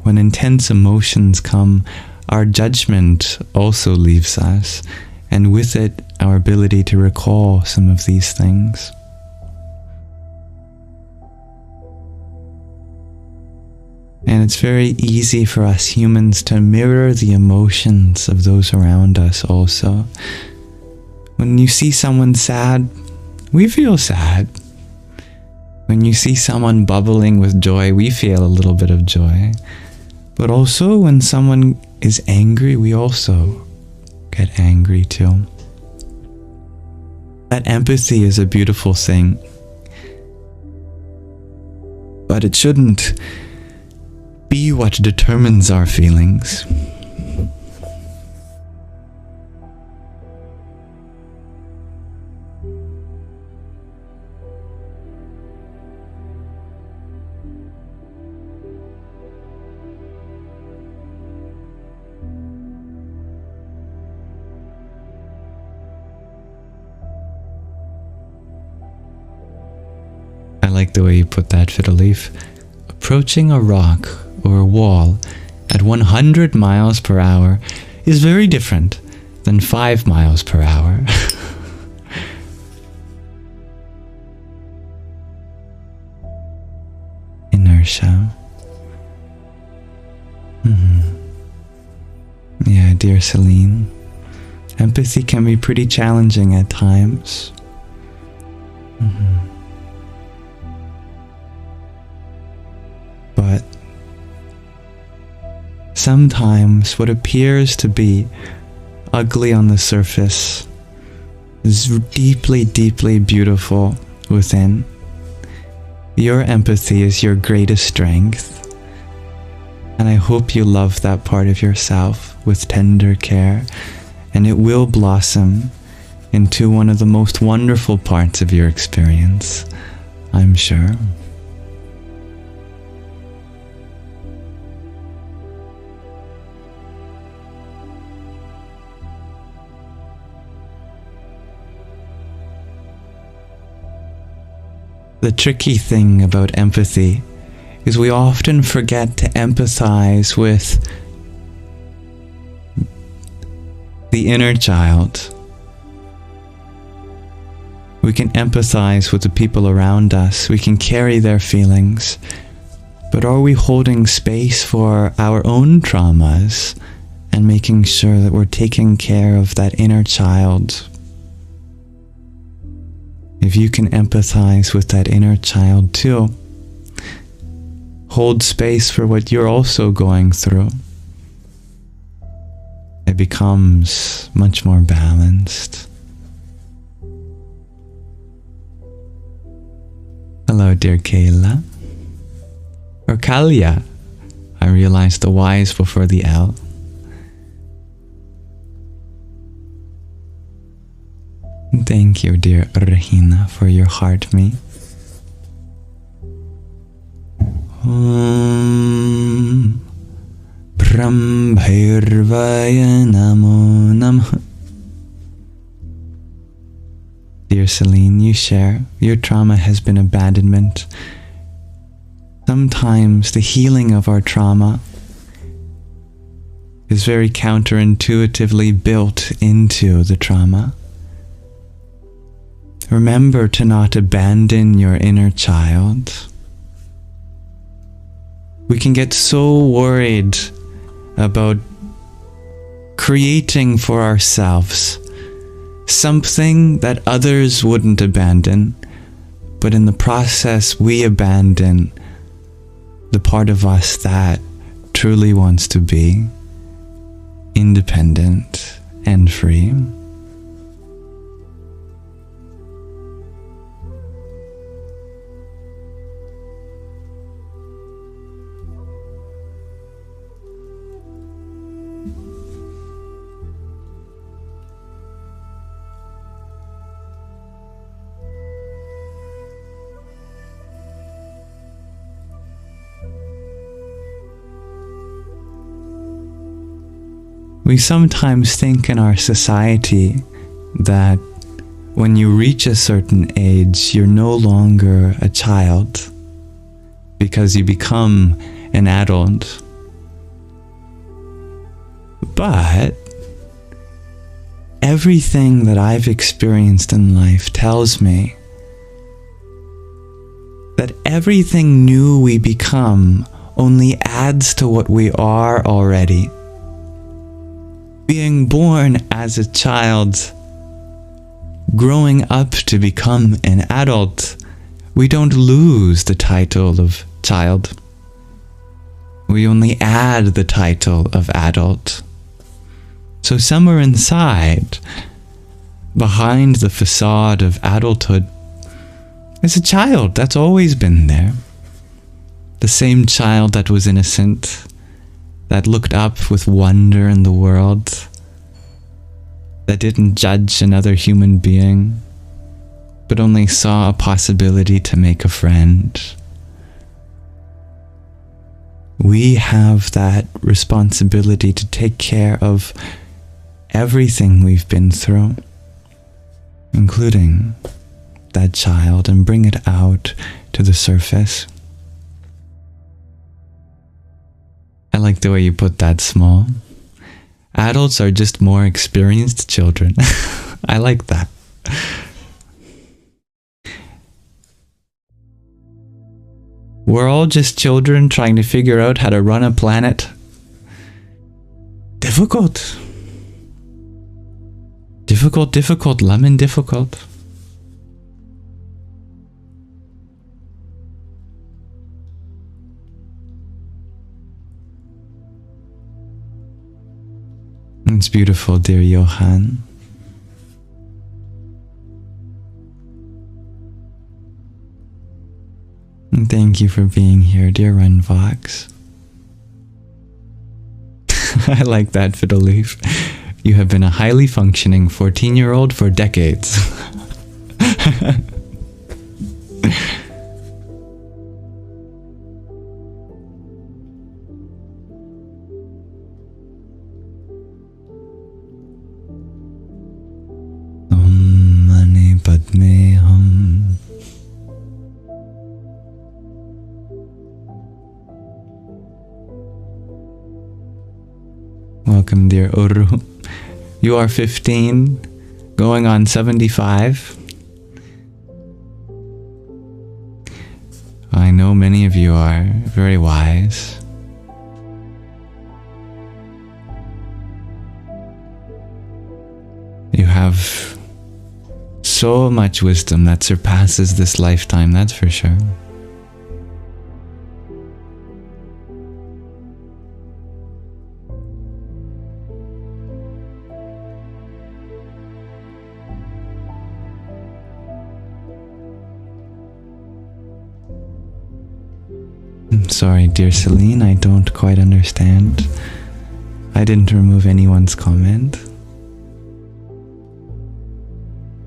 when intense emotions come, our judgment also leaves us, and with it, our ability to recall some of these things. And it's very easy for us humans to mirror the emotions of those around us also. When you see someone sad, we feel sad. When you see someone bubbling with joy, we feel a little bit of joy. But also when someone is angry, we also get angry too. That empathy is a beautiful thing. But it shouldn't be what determines our feelings. I like the way you put that, Fiddle Leaf. Approaching a rock or a wall at 100 miles per hour is very different than 5 miles per hour. Inertia. Yeah, dear Celine, empathy can be pretty challenging at times. But sometimes what appears to be ugly on the surface is deeply, deeply beautiful within. Your empathy is your greatest strength, and I hope you love that part of yourself with tender care, and it will blossom into one of the most wonderful parts of your experience, I'm sure. The tricky thing about empathy is we often forget to empathize with the inner child. We can empathize with the people around us. We can carry their feelings. But are we holding space for our own traumas and making sure that we're taking care of that inner child? If you can empathize with that inner child too, hold space for what you're also going through, it becomes much more balanced. Hello, dear Kayla. Or Kalia. I realized the Y is before the L. Thank you, dear Rahina, for your heart me. Om Brahmbhairvaya Namo Namah. Dear Celine, you share, your trauma has been abandonment. Sometimes the healing of our trauma is very counterintuitively built into the trauma. Remember to not abandon your inner child. We can get so worried about creating for ourselves something that others wouldn't abandon, but in the process we abandon the part of us that truly wants to be independent and free. We sometimes think in our society that when you reach a certain age, you're no longer a child because you become an adult. But everything that I've experienced in life tells me that everything new we become only adds to what we are already. Being born as a child, growing up to become an adult, we don't lose the title of child. We only add the title of adult. So somewhere inside, behind the facade of adulthood, is a child that's always been there. The same child that was innocent, that looked up with wonder in the world, that didn't judge another human being, but only saw a possibility to make a friend. We have that responsibility to take care of everything we've been through, including that child, and bring it out to the surface. I like the way you put that, Small. Adults are just more experienced children. I like that. We're all just children trying to figure out how to run a planet. Difficult. Difficult, lemon difficult. It's beautiful, dear Johan. And thank you for being here, dear Runvox. I like that, Fiddle Leaf. You have been a highly functioning 14-year-old for decades. Welcome, dear Uru. You are 15, going on 75. I know many of you are very wise. You have so much wisdom that surpasses this lifetime, that's for sure. Sorry, dear Celine, I don't quite understand. I didn't remove anyone's comment.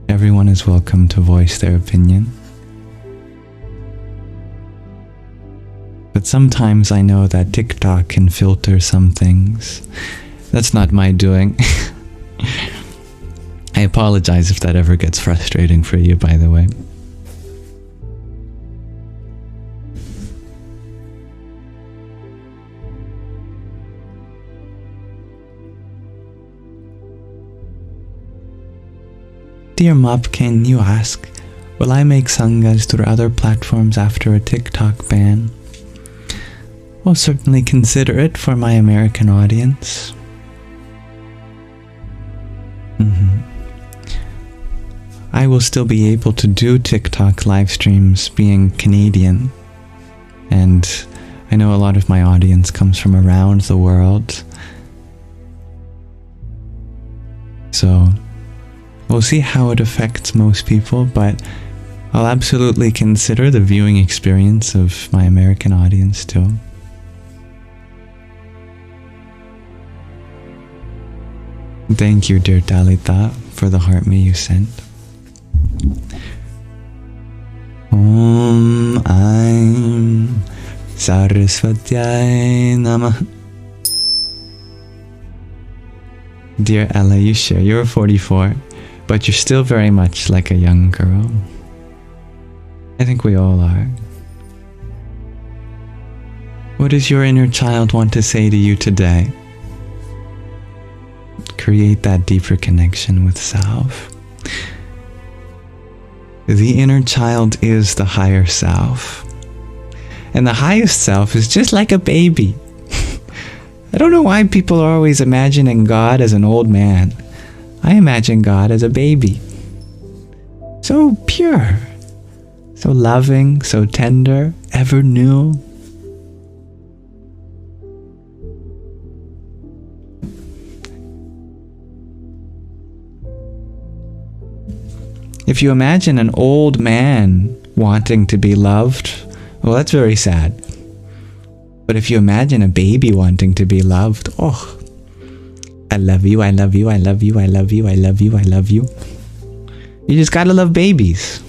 Everyone is welcome to voice their opinion. But sometimes I know that TikTok can filter some things. That's not my doing. I apologize if that ever gets frustrating for you, by the way. Dear Mopkin, you ask, will I make Sanghas through other platforms after a TikTok ban? I'll certainly consider it for my American audience. I will still be able to do TikTok live streams being Canadian, and I know a lot of my audience comes from around the world. So we'll see how it affects most people, but I'll absolutely consider the viewing experience of my American audience too. Thank you, dear Dalita, for the heart me you sent. Om Aim Saraswatyai Namah. Dear Ella, you share, you're 44, but you're still very much like a young girl. I think we all are. What does your inner child want to say to you today? Create that deeper connection with self. The inner child is the higher self. And the highest self is just like a baby. I don't know why people are always imagining God as an old man. I imagine God as a baby. So pure, so loving, so tender, ever new. If you imagine an old man wanting to be loved, well, that's very sad. But if you imagine a baby wanting to be loved, oh, I love you, I love you, I love you, I love you, I love you, I love you. You just gotta love babies.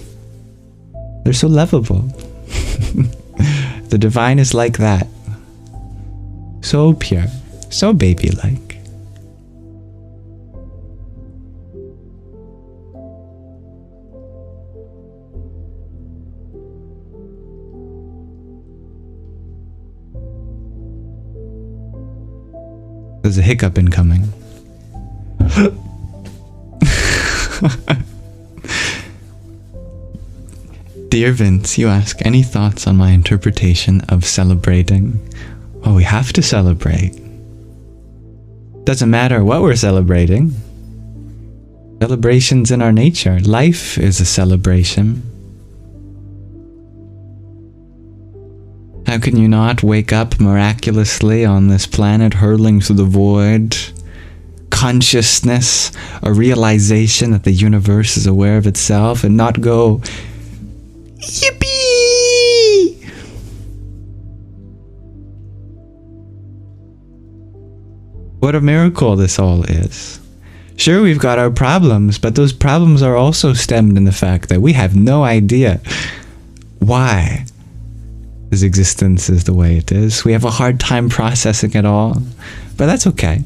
They're so lovable. The divine is like that. So pure, so baby-like. There's a hiccup incoming. Dear Vince, you ask, any thoughts on my interpretation of celebrating? Oh, we have to celebrate. Doesn't matter what we're celebrating. Celebration's in our nature. Life is a celebration. How can you not wake up miraculously on this planet hurtling through the void? Consciousness, a realization that the universe is aware of itself, and not go, yippee! What a miracle this all is. Sure, we've got our problems, but those problems are also stemmed in the fact that we have no idea why his existence is the way it is. We have a hard time processing it all, but that's okay.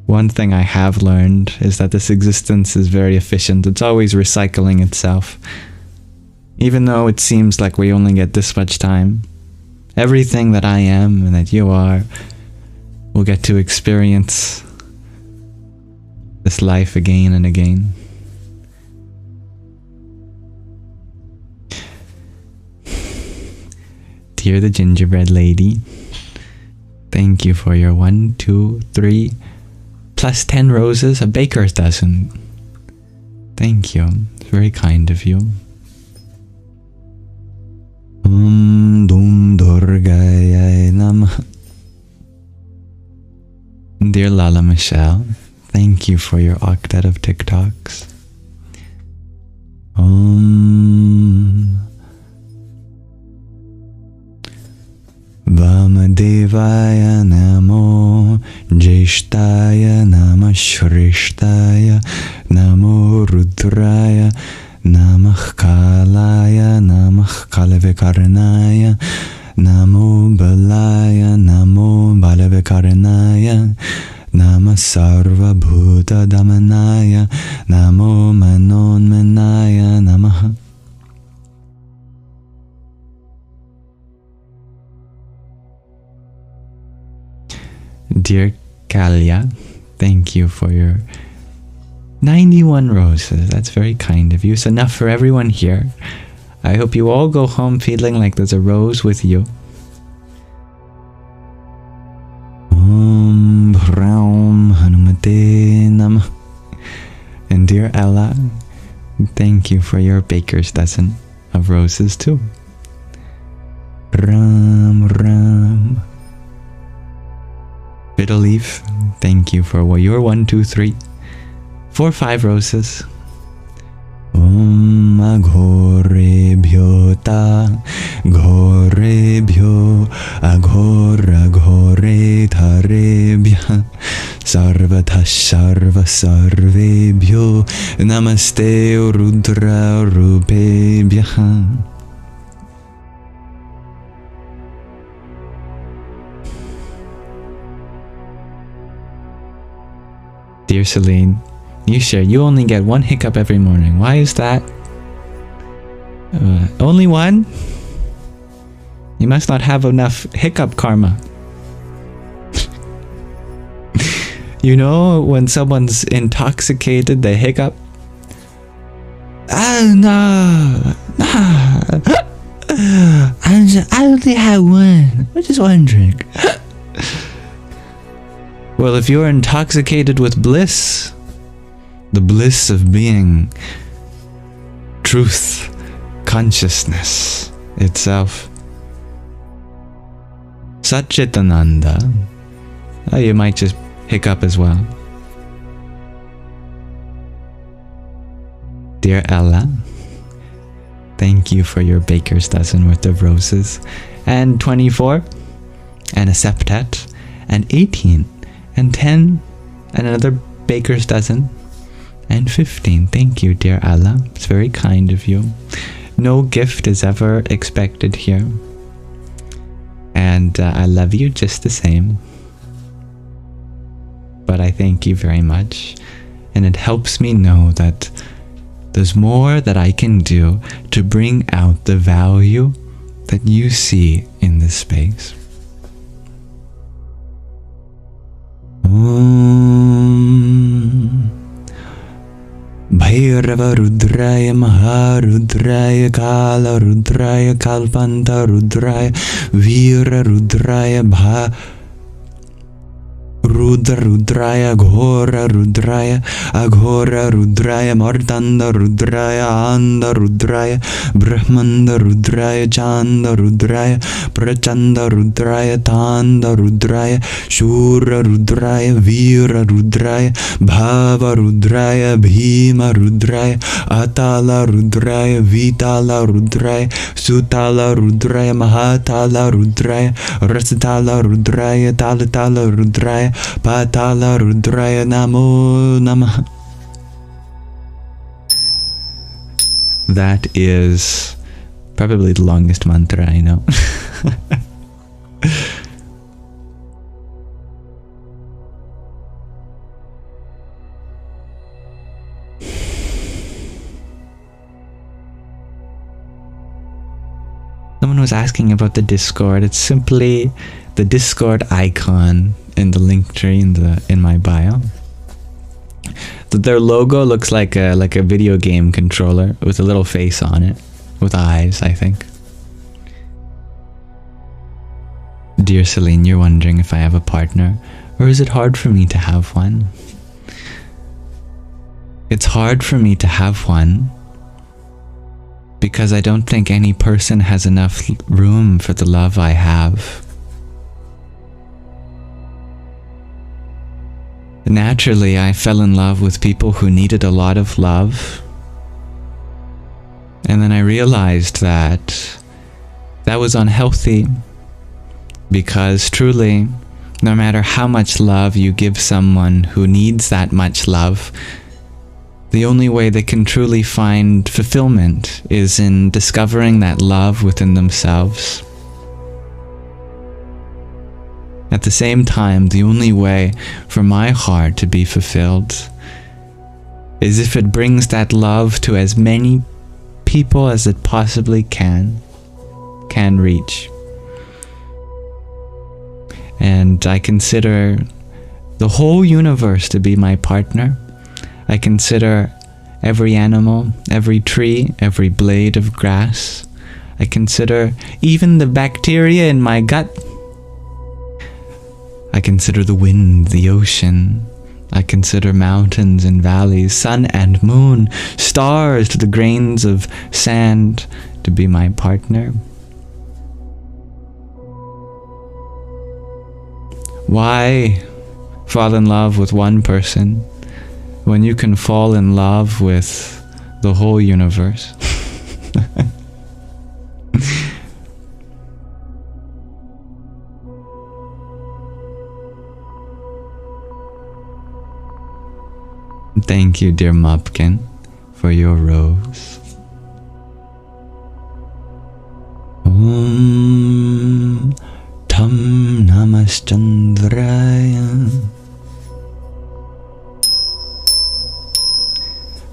One thing I have learned is that this existence is very efficient. It's always recycling itself. Even though it seems like we only get this much time, everything that I am and that you are will get to experience this life again and again. Dear the gingerbread lady, thank you for your 1, 2, 3 plus 10 roses, a baker's dozen. Thank you. It's very kind of you. Dum Durgaya Namah. Dear Lala Michelle, thank you for your octet of TikToks. Vamadevaya Namo Jeshtaya Namah Shrishtaya Namo Rudraya Namah Kalaya Namah Kalavikarnaya Namo Balaya Namo Balavikarnaya Nama Sarva Bhuta Damanaya Namo Manonmanaya Namaha. Dear Kalya, thank you for your 91 roses. That's very kind of you. It's enough for everyone here. I hope you all go home feeling like there's a rose with you. Om Braum Hanumate Namah. And dear Ella, thank you for your baker's dozen of roses too. Ram Ram. Fiddle Leaf, thank you for your 1, 2, 3, 4, 5 roses. Om Aghorebhyo Ta Ghorebhyo Aghora Ghore Dharebhya Sarvata Sarva Sarvebhyo Namaste Rudra Rupebhya. Dear Celine, you only get 1 hiccup every morning. Why is that? Only 1? You must not have enough hiccup karma. You know when someone's intoxicated, they hiccup? No. I only had 1. Just 1 drink. Well, if you're intoxicated with bliss, the bliss of being truth, consciousness itself, Satchitananda, you might just hiccup as well. Dear Ella, thank you for your baker's dozen worth of roses, and 24, and a septet, and 18, and 10, and another baker's dozen, and 15. Thank you, dear Allah. It's very kind of you. No gift is ever expected here. And I love you just the same. But I thank you very much. And it helps me know that there's more that I can do to bring out the value that you see in this space. Bhairava Rudraya Maha Rudraya Kala Rudraya Kalpanta Rudraya Veera Rudraya Rudra Rudraya Ghora Rudraya Aghora Rudraya Martanda Rudraya Anda Rudraya Brahmanda Rudraya Chanda Rudraya Prachanda Rudraya Tanda Rudraya Shura Rudraya Veera Rudraya Bhava Rudraya Bhima Rudraya Atala Rudraya Vitala Rudraya Sutala Rudraya Mahatala Rudraya Rasatala Rudraya Talatala Rudraya Patala Rudraya Namo Namaha. That is probably the longest mantra I know. Someone was asking about the Discord. It's simply the Discord icon in the link tree in my bio. Their logo looks like a video game controller with a little face on it, with eyes, I think. Dear Celine, you're wondering if I have a partner, or is it hard for me to have one? It's hard for me to have one because I don't think any person has enough room for the love I have. Naturally, I fell in love with people who needed a lot of love. And then I realized that that was unhealthy Because truly, no matter how much love you give someone who needs that much love, the only way they can truly find fulfillment is in discovering that love within themselves. At the same time, the only way for my heart to be fulfilled is if it brings that love to as many people as it possibly can reach. And I consider the whole universe to be my partner. I consider every animal, every tree, every blade of grass. I consider even the bacteria in my gut. I consider the wind, the ocean. I consider mountains and valleys, sun and moon, stars to the grains of sand to be my partner. Why fall in love with one person when you can fall in love with the whole universe? Thank you, dear Mopkin, for your rose. Om Tam Namaschandraya.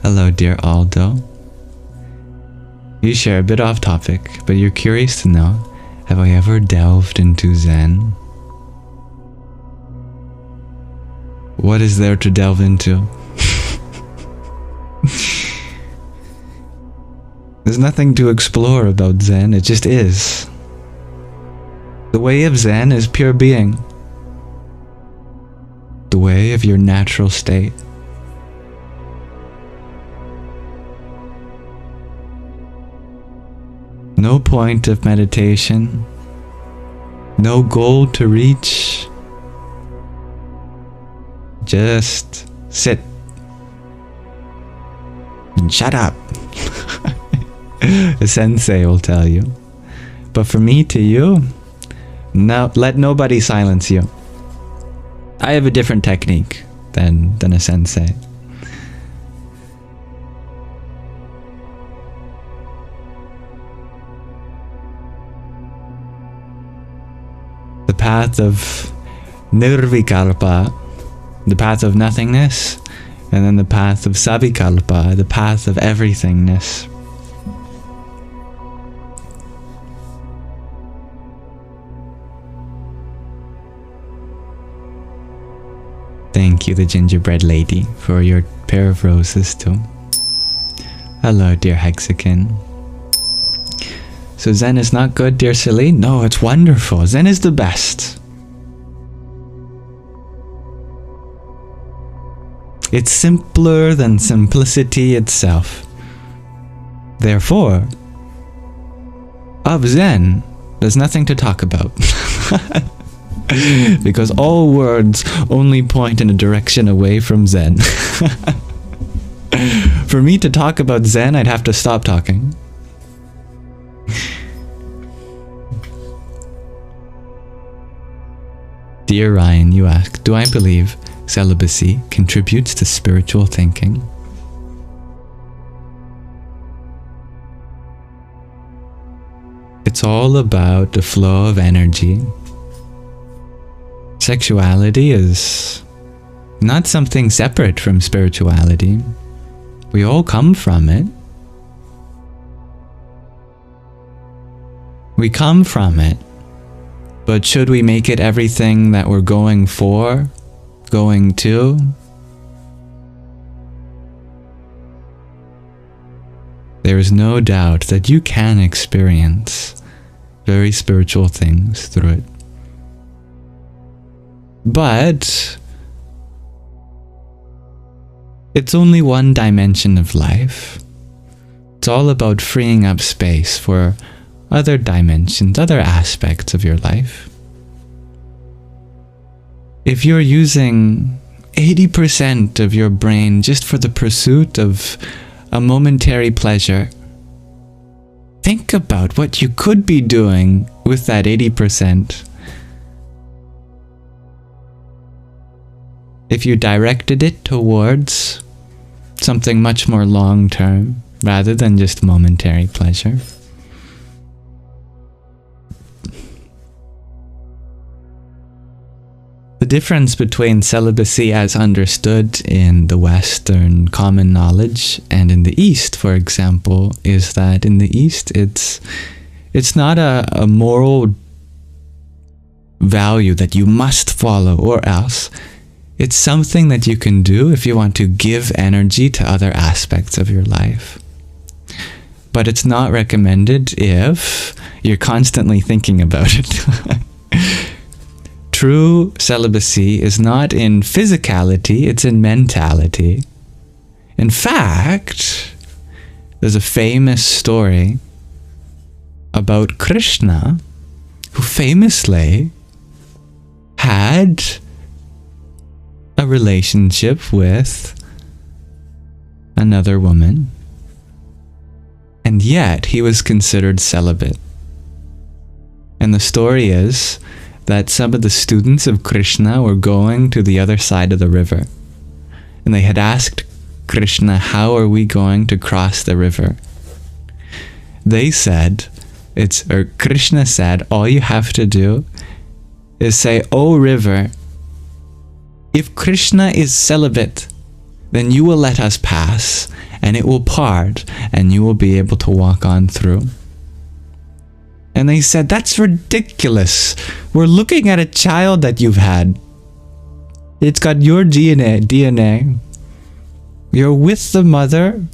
Hello, dear Aldo. You share a bit off topic, but you're curious to know, have I ever delved into Zen? What is there to delve into? There's nothing to explore about Zen, it just is. The way of Zen is pure being. The way of your natural state. No point of meditation, no goal to reach. Just sit and shut up. A sensei will tell you. But for me to you, no, let nobody silence you. I have a different technique than a sensei. The path of nirvikalpa, the path of nothingness, and then the path of savikalpa, the path of everythingness. Thank you, the gingerbread lady, for your pair of roses too. Hello, dear Hexagon. So Zen is not good, dear Silly? No, it's wonderful. Zen is the best. It's simpler than simplicity itself. Therefore, of Zen, there's nothing to talk about. Because all words only point in a direction away from Zen. For me to talk about Zen, I'd have to stop talking. Dear Ryan, you ask, do I believe celibacy contributes to spiritual thinking? It's all about the flow of energy. Sexuality is not something separate from spirituality. We all come from it. We come from it. But should we make it everything that we're going for, going to? There is no doubt that you can experience very spiritual things through it. But it's only one dimension of life. It's all about freeing up space for other dimensions, other aspects of your life. If you're using 80% of your brain just for the pursuit of a momentary pleasure, think about what you could be doing with that 80%. if you directed it towards something much more long-term rather than just momentary pleasure. The difference between celibacy as understood in the Western common knowledge and in the East, for example, is that in the East it's not a moral value that you must follow or else. It's something that you can do if you want to give energy to other aspects of your life. But it's not recommended if you're constantly thinking about it. True celibacy is not in physicality, it's in mentality. In fact, there's a famous story about Krishna, who famously had a relationship with another woman, and yet he was considered celibate. And the story is that some of the students of Krishna were going to the other side of the river, and they had asked Krishna, how are we going to cross the river? They said, Krishna said, all you have to do is say, "O river, if Krishna is celibate, then you will let us pass, and it will part, and you will be able to walk on through." And they said, "That's ridiculous. We're looking at a child that you've had. It's got your DNA. You're with the mother.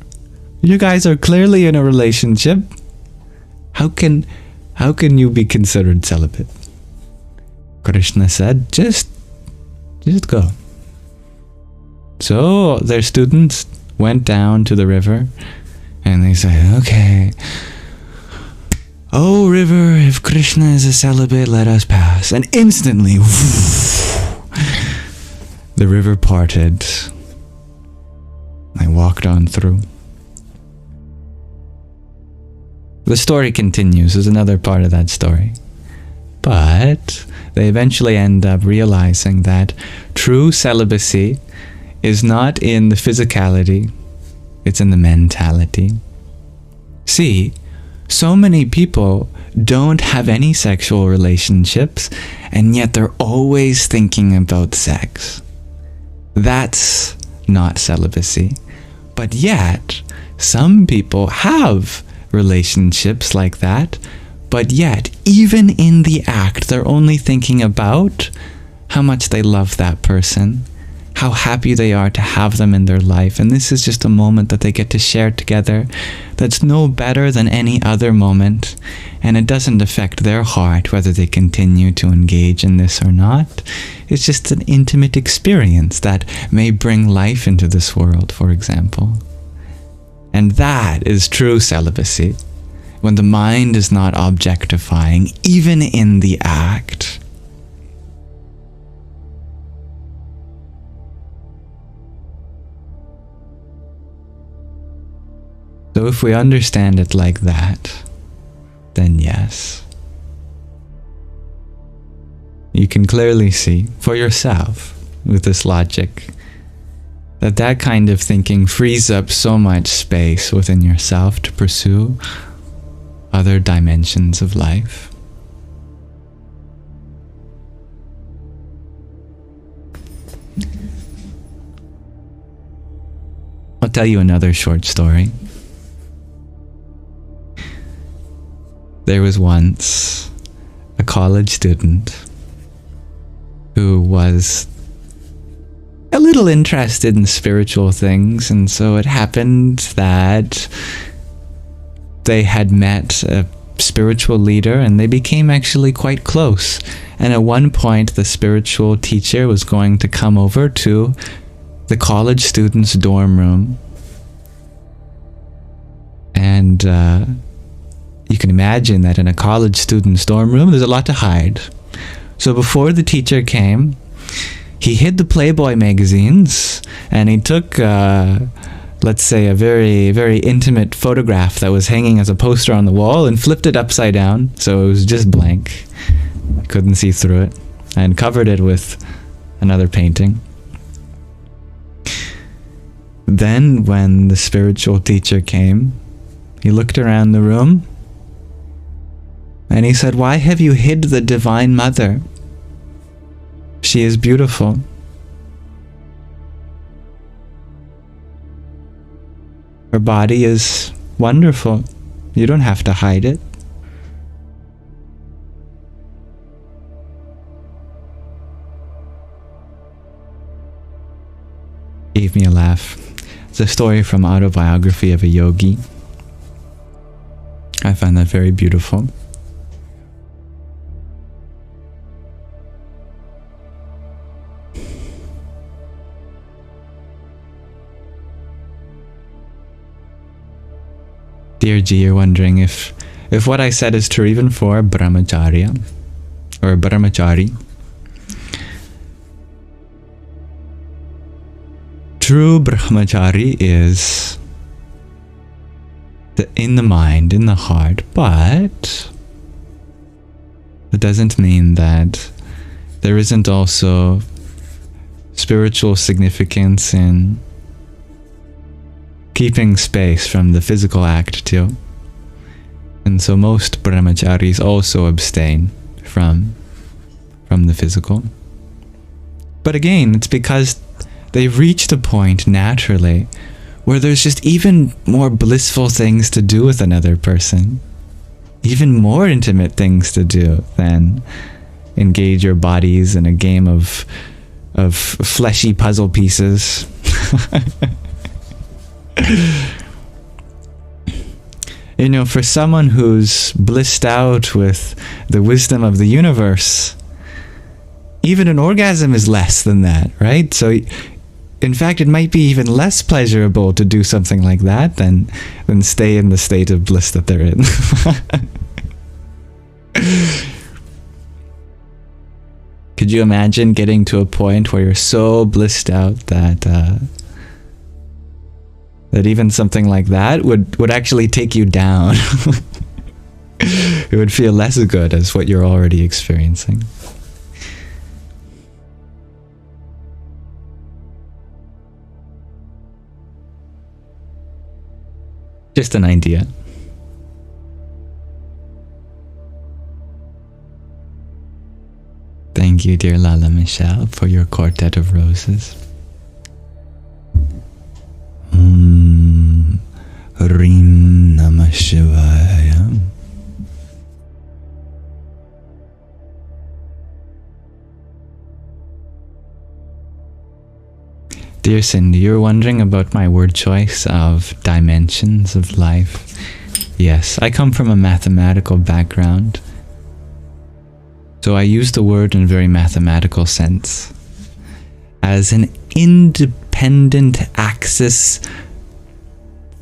You guys are clearly in a relationship. How can you be considered celibate?" Krishna said, just go. So their students went down to the river, and they said, "Okay, oh river, if Krishna is a celibate, let us pass." And instantly, the river parted. They walked on through. The story continues. There's another part of that story. But they eventually end up realizing that true celibacy is not in the physicality, it's in the mentality. See, so many people don't have any sexual relationships, and yet they're always thinking about sex. That's not celibacy. But yet, some people have relationships like that, but yet, even in the act, they're only thinking about how much they love that person, how happy they are to have them in their life, and this is just a moment that they get to share together that's no better than any other moment, and it doesn't affect their heart whether they continue to engage in this or not. It's just an intimate experience that may bring life into this world, for example. And that is true celibacy, when the mind is not objectifying, even in the act. So if we understand it like that, then yes. You can clearly see for yourself, with this logic, that kind of thinking frees up so much space within yourself to pursue other dimensions of life. I'll tell you another short story. There was once a college student who was a little interested in spiritual things, and so it happened that they had met a spiritual leader and they became actually quite close. And at one point, the spiritual teacher was going to come over to the college student's dorm room. And you can imagine that in a college student's dorm room, there's a lot to hide. So before the teacher came, he hid the Playboy magazines, and he took, let's say, a very, very intimate photograph that was hanging as a poster on the wall and flipped it upside down, so it was just blank. Couldn't see through it, and covered it with another painting. Then when the spiritual teacher came, he looked around the room and he said, "Why have you hid the Divine Mother? She is beautiful." Her body is wonderful. You don't have to hide it. Gave me a laugh. It's a story from Autobiography of a Yogi. I find that very beautiful. Dear G, you're wondering if what I said is true even for brahmacharya or brahmachari. True brahmachari is in the mind, in the heart, but it doesn't mean that there isn't also spiritual significance in keeping space from the physical act too. And so most brahmacharis also abstain from the physical. But again, it's because they've reached a point naturally where there's just even more blissful things to do with another person. Even more intimate things to do than engage your bodies in a game of fleshy puzzle pieces. You know, for someone who's blissed out with the wisdom of the universe, even an orgasm is less than that, right? So in fact, it might be even less pleasurable to do something like that than stay in the state of bliss that they're in. Could you imagine getting to a point where you're so blissed out that that even something like that would actually take you down? It would feel less good as what you're already experiencing. Just an idea. Thank you, dear Lala Michelle, for your quartet of roses. Rim Namah Shivaya. Dear Cindy, you're wondering about my word choice of dimensions of life. Yes, I come from a mathematical background, so I use the word in a very mathematical sense, as an independent axis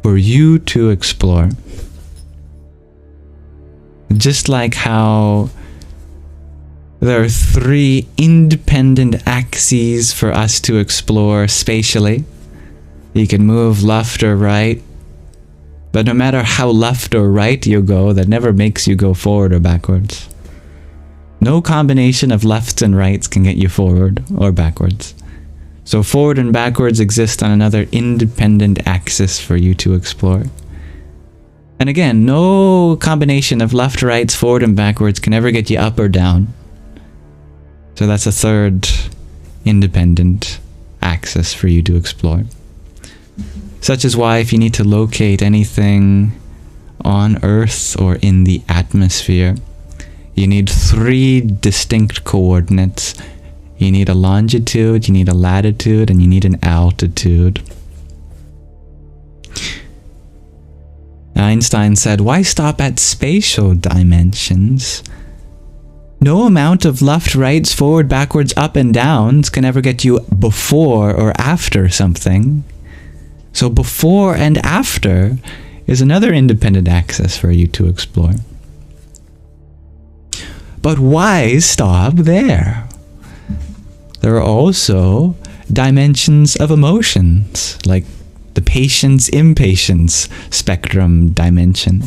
for you to explore. Just like how there are 3 independent axes for us to explore spatially. You can move left or right, but no matter how left or right you go, that never makes you go forward or backwards. No combination of lefts and rights can get you forward or backwards. So forward and backwards exist on another independent axis for you to explore. And again, no combination of left, rights, forward and backwards can ever get you up or down. So that's a third independent axis for you to explore. Such is why if you need to locate anything on Earth or in the atmosphere, you need 3 distinct coordinates. You need a longitude, you need a latitude, and you need an altitude. Einstein said, "Why stop at spatial dimensions? No amount of left, rights, forward, backwards, up, and downs can ever get you before or after something. So before and after is another independent axis for you to explore." But why stop there? There are also dimensions of emotions, like the patience-impatience spectrum dimension,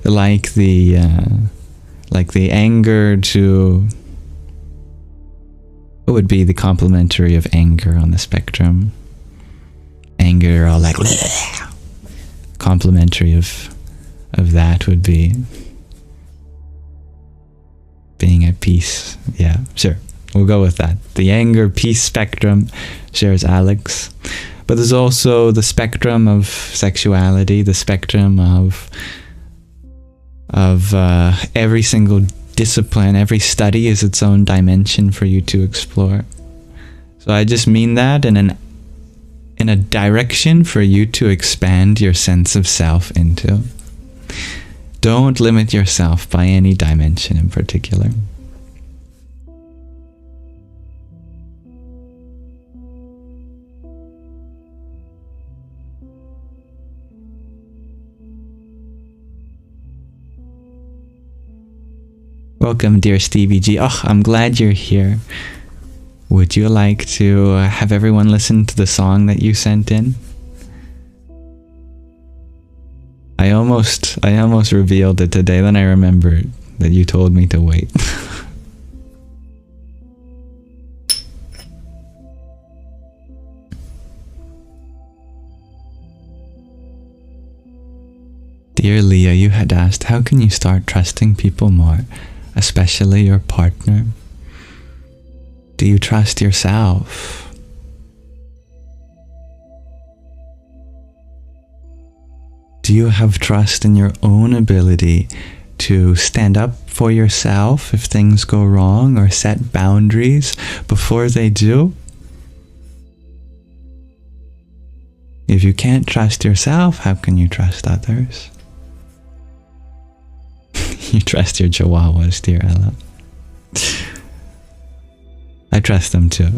like the anger to, what would be the complementary of anger on the spectrum? anger, all like bleh. Complementary of that would be being at peace. Yeah, sure. We'll go with that. The anger peace spectrum shares Alex. But there's also the spectrum of sexuality, the spectrum of every single discipline, every study is its own dimension for you to explore. So I just mean that in a direction for you to expand your sense of self into. Don't limit yourself by any dimension in particular. Welcome, dear Stevie G. Oh, I'm glad you're here. Would you like to have everyone listen to the song that you sent in? I almost revealed it today, then I remembered that you told me to wait. Dear Leah, you had asked, how can you start trusting people more, especially your partner? Do you trust yourself? Do you have trust in your own ability to stand up for yourself if things go wrong, or set boundaries before they do? If you can't trust yourself, how can you trust others? You trust your chihuahuas, dear Ella. I trust them too.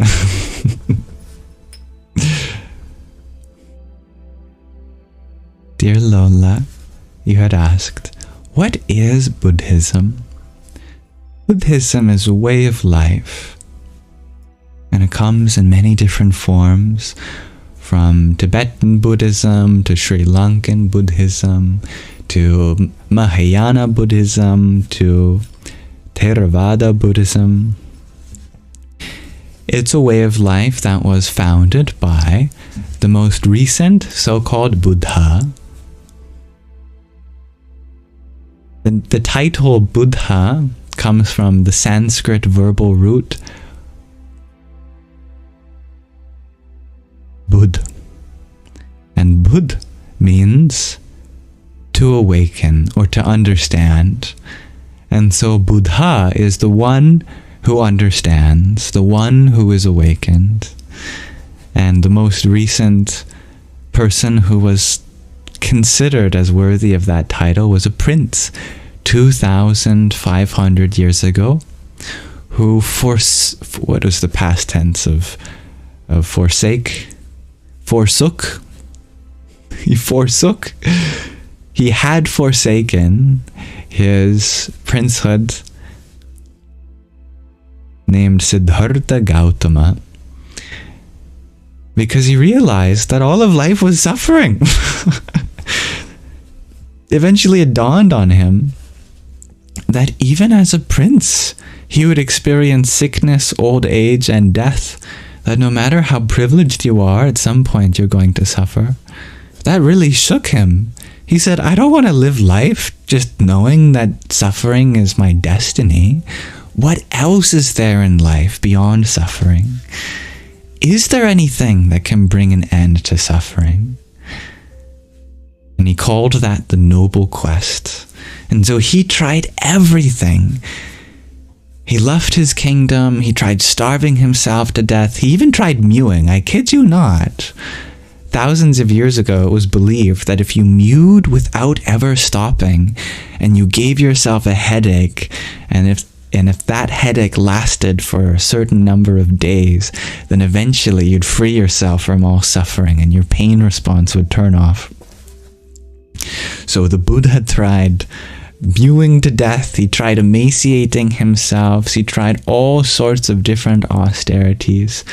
Dear Lola, you had asked, what is Buddhism? Buddhism is a way of life, and it comes in many different forms, from Tibetan Buddhism to Sri Lankan Buddhism to Mahayana Buddhism to Theravada Buddhism. It's a way of life that was founded by the most recent so-called Buddha. The title Buddha comes from the Sanskrit verbal root Bud. And Bud means to awaken or to understand. And so Buddha is the one who understands, the one who is awakened. And the most recent person who was considered as worthy of that title was a prince 2,500 years ago, who what is the past tense of forsake? Forsook? He forsook? He had forsaken his princehood, named Siddhartha Gautama, because he realized that all of life was suffering. Eventually it dawned on him that even as a prince, he would experience sickness, old age, and death, that no matter how privileged you are, at some point you're going to suffer. That really shook him. He said, I don't want to live life just knowing that suffering is my destiny. What else is there in life beyond suffering? Is there anything that can bring an end to suffering? And he called that the noble quest. And so he tried everything. He left his kingdom. He tried starving himself to death. He even tried mewing. I kid you not. Thousands of years ago, it was believed that if you mewed without ever stopping, and you gave yourself a headache, and if that headache lasted for a certain number of days, then eventually you'd free yourself from all suffering and your pain response would turn off. So the Buddha had tried mewing to death, he tried emaciating himself, he tried all sorts of different austerities.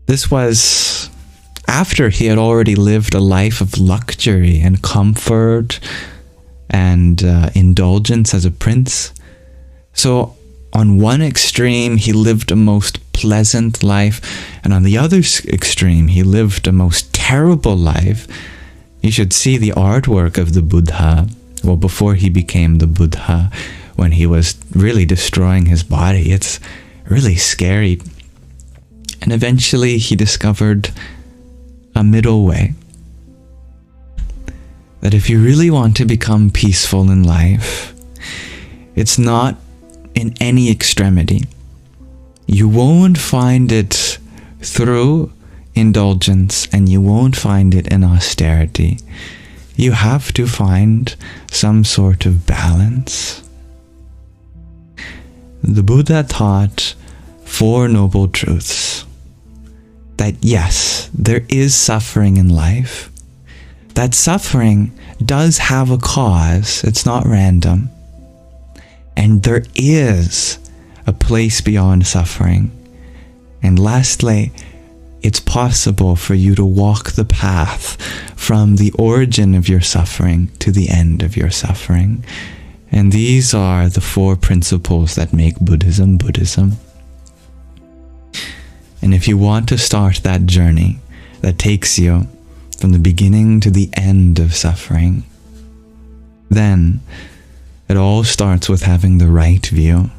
This was after he had already lived a life of luxury and comfort and indulgence as a prince. So on one extreme, he lived a most pleasant life, and on the other extreme, he lived a most terrible life. You should see the artwork of the Buddha, well, before he became the Buddha, when he was really destroying his body. It's really scary. And eventually he discovered a middle way. That if you really want to become peaceful in life, it's not in any extremity. You won't find it through indulgence, and you won't find it in austerity. You have to find some sort of balance. The Buddha taught 4 noble truths. That yes, there is suffering in life. That suffering does have a cause. It's not random. And there is a place beyond suffering. And lastly, it's possible for you to walk the path from the origin of your suffering to the end of your suffering. And these are the 4 principles that make Buddhism Buddhism. And if you want to start that journey that takes you from the beginning to the end of suffering, then it all starts with having the right view.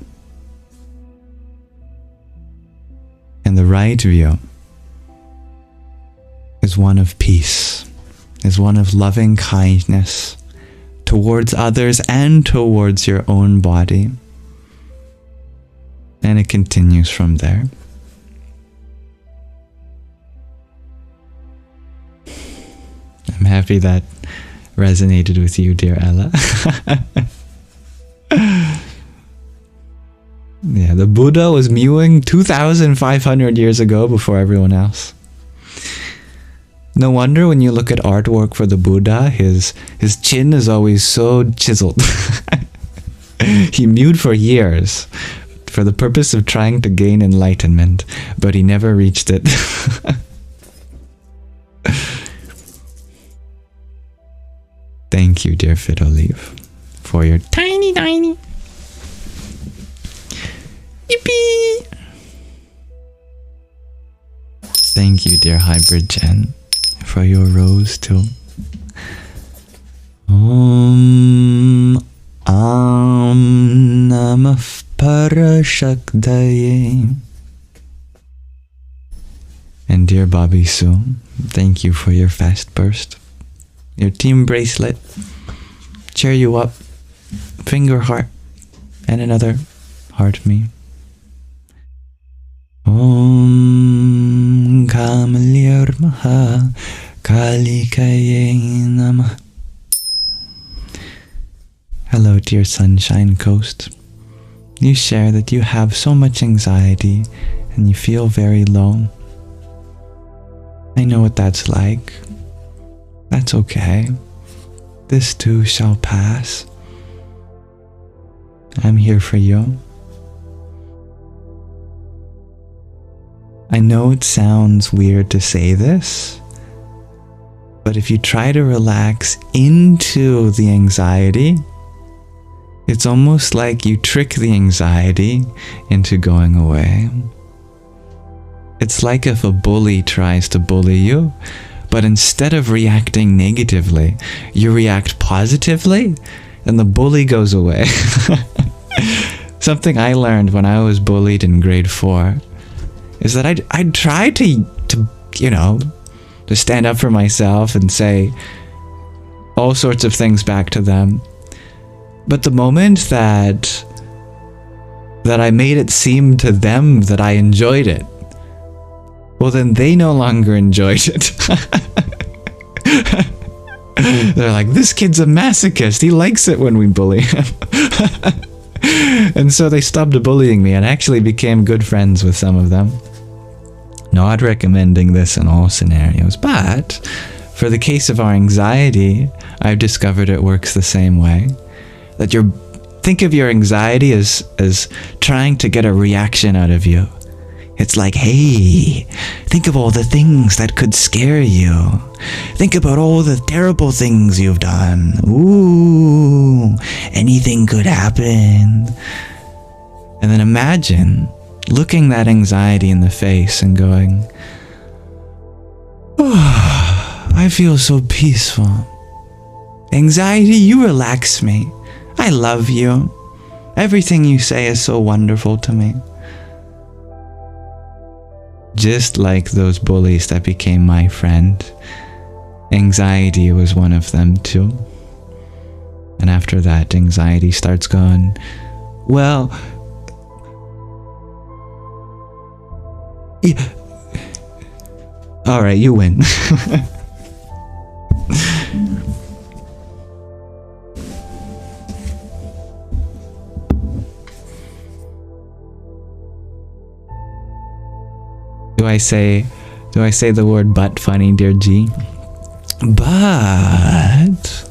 And the right view is one of peace, is one of loving kindness towards others and towards your own body. And it continues from there. I'm happy that resonated with you, dear Ella. Yeah, the Buddha was mewing 2,500 years ago before everyone else. No wonder when you look at artwork for the Buddha, his chin is always so chiseled. He mewed for years for the purpose of trying to gain enlightenment, but he never reached it. Thank you, dear Fiddle Leaf, for your tiny. Yippee! Thank you, dear Hybrid Jen, for your rose too. Om Namah Parashakdaye. And dear Bobby Sue, thank you for your fast burst. Your team bracelet, cheer you up, finger heart, and another heart me. Om Kamalir Maha Kalikaye Namah. Hello, dear Sunshine Coast. You share that you have so much anxiety and you feel very low. I know what that's like. That's okay. This too shall pass. I'm here for you. I know it sounds weird to say this, but if you try to relax into the anxiety, it's almost like you trick the anxiety into going away. It's like if a bully tries to bully you, but instead of reacting negatively, you react positively, and the bully goes away. Something I learned when I was bullied in grade 4 is that I'd try to stand up for myself and say all sorts of things back to them. But the moment that I made it seem to them that I enjoyed it, well, then they no longer enjoyed it. They're like, this kid's a masochist. He likes it when we bully him. And so they stopped bullying me and actually became good friends with some of them. Not recommending this in all scenarios, but for the case of our anxiety, I've discovered it works the same way. That think of your anxiety as trying to get a reaction out of you. It's like, hey, think of all the things that could scare you. Think about all the terrible things you've done. Ooh, anything could happen. And then imagine looking that anxiety in the face and going, oh, I feel so peaceful. Anxiety, you relax me. I love you. Everything you say is so wonderful to me. Just like those bullies that became my friend, anxiety was one of them too. And after that, anxiety starts going, well, yeah. All right, you win. Do I say the word but funny, dear G? But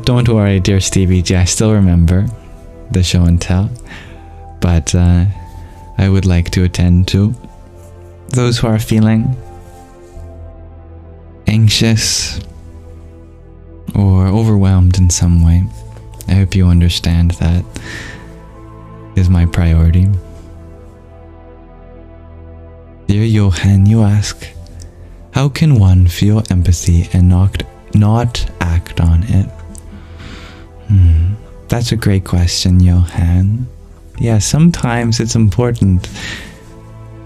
don't worry, dear Stevie G. I still remember the show and tell, but I would like to attend to those who are feeling anxious or overwhelmed in some way. I hope you understand that is my priority. Dear Johan, you ask, how can one feel empathy and not act on it? That's a great question, Johan. Yeah, sometimes it's important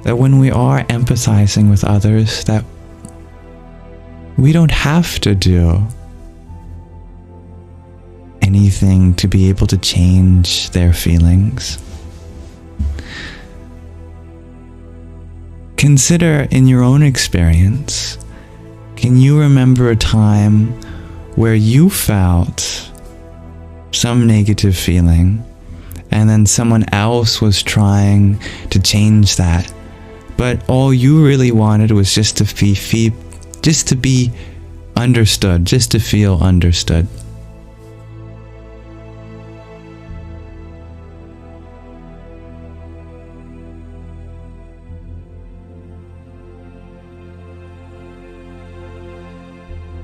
that when we are empathizing with others, that we don't have to do anything to be able to change their feelings. Consider in your own experience, can you remember a time where you felt some negative feeling and then someone else was trying to change that, but all you really wanted was just to be understood, just to feel understood?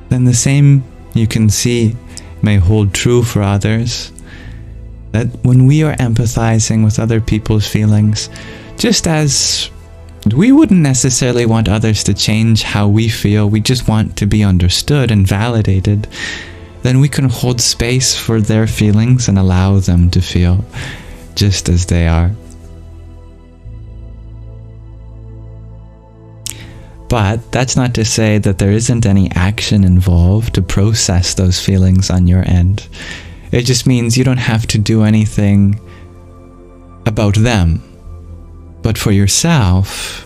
Then the same, you can see, may hold true for others. That when we are empathizing with other people's feelings, just as we wouldn't necessarily want others to change how we feel, we just want to be understood and validated, then we can hold space for their feelings and allow them to feel just as they are. But that's not to say that there isn't any action involved to process those feelings on your end. It just means you don't have to do anything about them. But for yourself,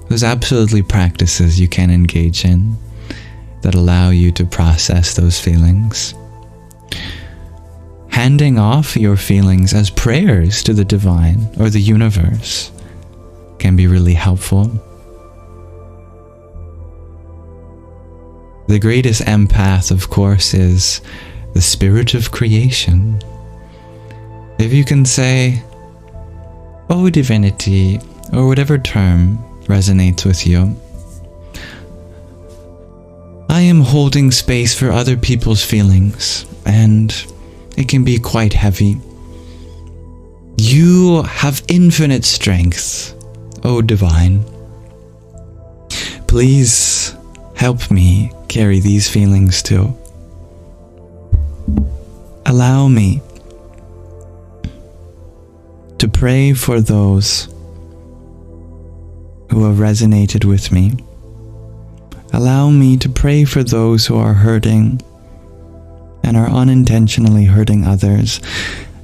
there's absolutely practices you can engage in that allow you to process those feelings. Handing off your feelings as prayers to the divine or the universe can be really helpful. The greatest empath, of course, is the spirit of creation. If you can say, "Oh, divinity," or whatever term resonates with you, I am holding space for other people's feelings, and it can be quite heavy. You have infinite strength, O divine. Please help me carry these feelings too. Allow me to pray for those who have resonated with me. Allow me to pray for those who are hurting and are unintentionally hurting others.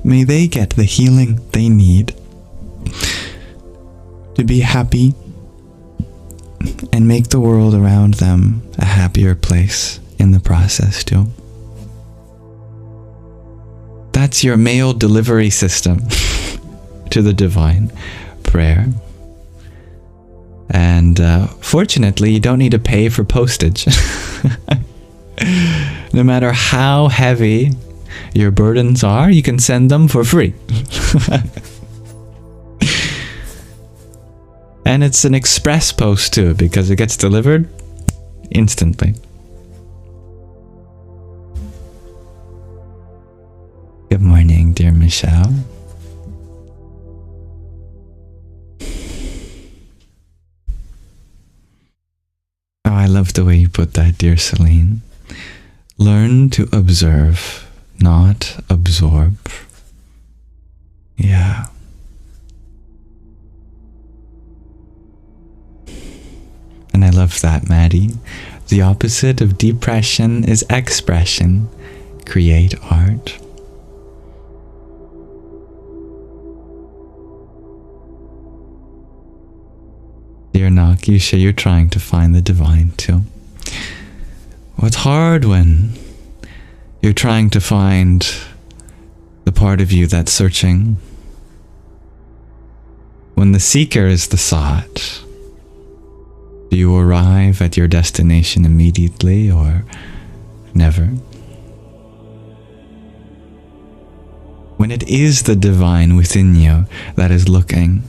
May they get the healing they need to be happy and make the world around them a happier place in the process too. That's your mail delivery system to the divine, prayer. And fortunately, you don't need to pay for postage. No matter how heavy your burdens are, you can send them for free. And it's an express post too, because it gets delivered instantly. Good morning, dear Michelle. Oh, I love the way you put that, dear Celine. Learn to observe, not absorb. Yeah. And I love that, Maddie. The opposite of depression is expression. Create art. Dear Nakisha, you're trying to find the divine too. Well, it's hard when you're trying to find the part of you that's searching. When the seeker is the sought, do you arrive at your destination immediately or never? When it is the divine within you that is looking,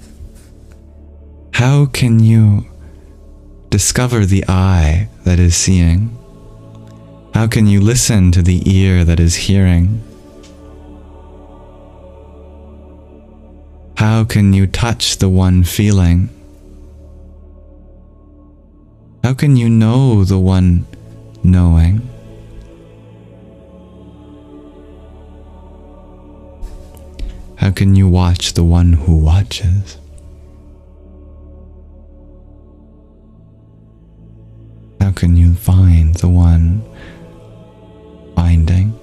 how can you discover the eye that is seeing? How can you listen to the ear that is hearing? How can you touch the one feeling? How can you know the one knowing? How can you watch the one who watches? How can you find the one finding?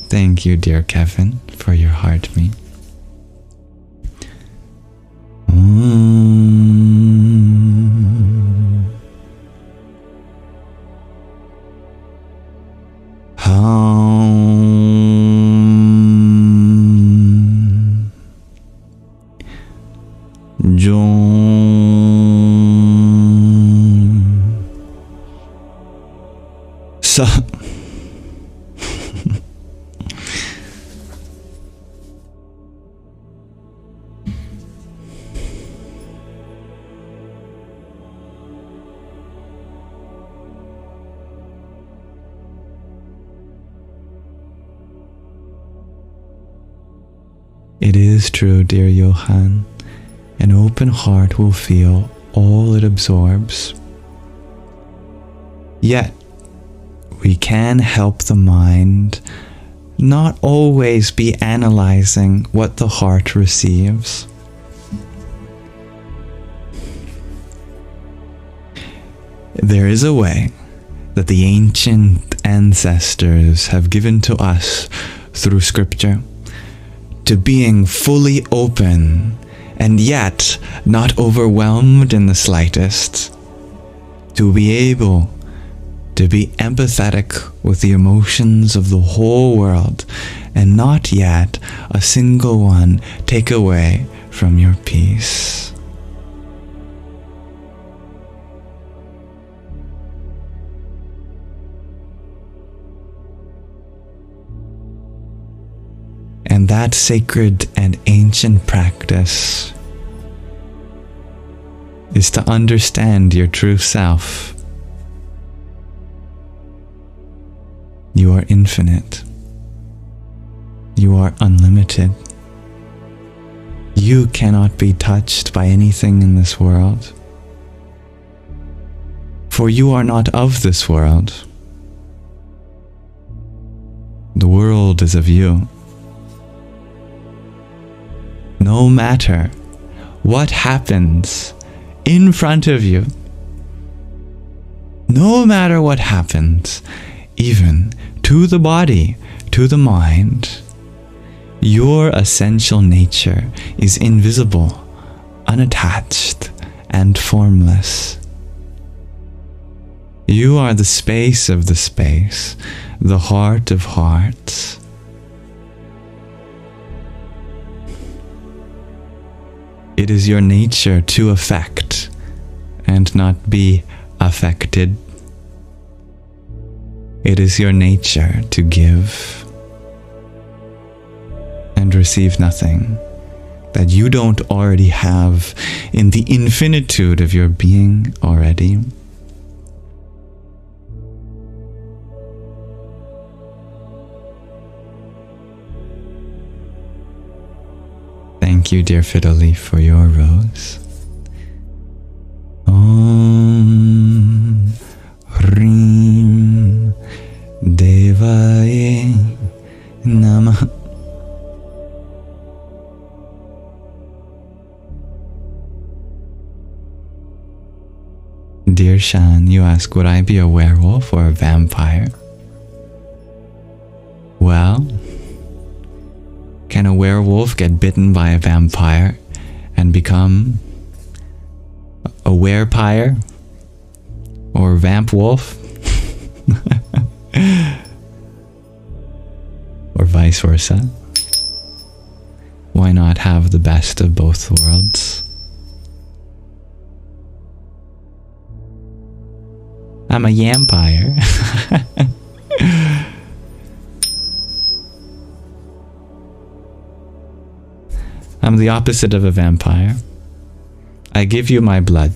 Thank you, dear Kevin, for your heart me. So it is true, dear Johann. An open heart will feel all it absorbs. Yet, we can help the mind not always be analyzing what the heart receives. There is a way that the ancient ancestors have given to us through scripture to being fully open and yet not overwhelmed in the slightest, to be able to be empathetic with the emotions of the whole world and not yet a single one take away from your peace. And that sacred and ancient practice is to understand your true self. You are infinite. You are unlimited. You cannot be touched by anything in this world. For you are not of this world. The world is of you. No matter what happens in front of you, no matter what happens, even to the body, to the mind, your essential nature is invisible, unattached, and formless. You are the space of the space, the heart of hearts. It is your nature to affect and not be affected. It is your nature to give and receive nothing. that you don't already have in the infinitude of your being already. Thank you, dear Fiddle Leaf, for your rose. Om Hrim Devaye Namah. Dear Shan, you ask, would I be a werewolf or a vampire? Well, can a werewolf get bitten by a vampire and become a werepire or vamp wolf? Or vice versa? Why not have the best of both worlds? I'm a yampire. I'm the opposite of a vampire. I give you my blood.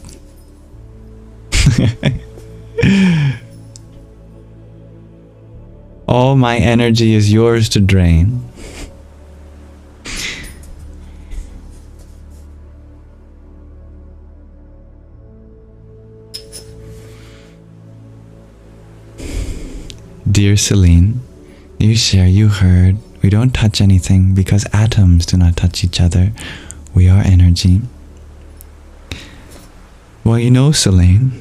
All my energy is yours to drain. Dear Celine, you share, you heard. We don't touch anything because atoms do not touch each other. We are energy. Well, you know, Celine,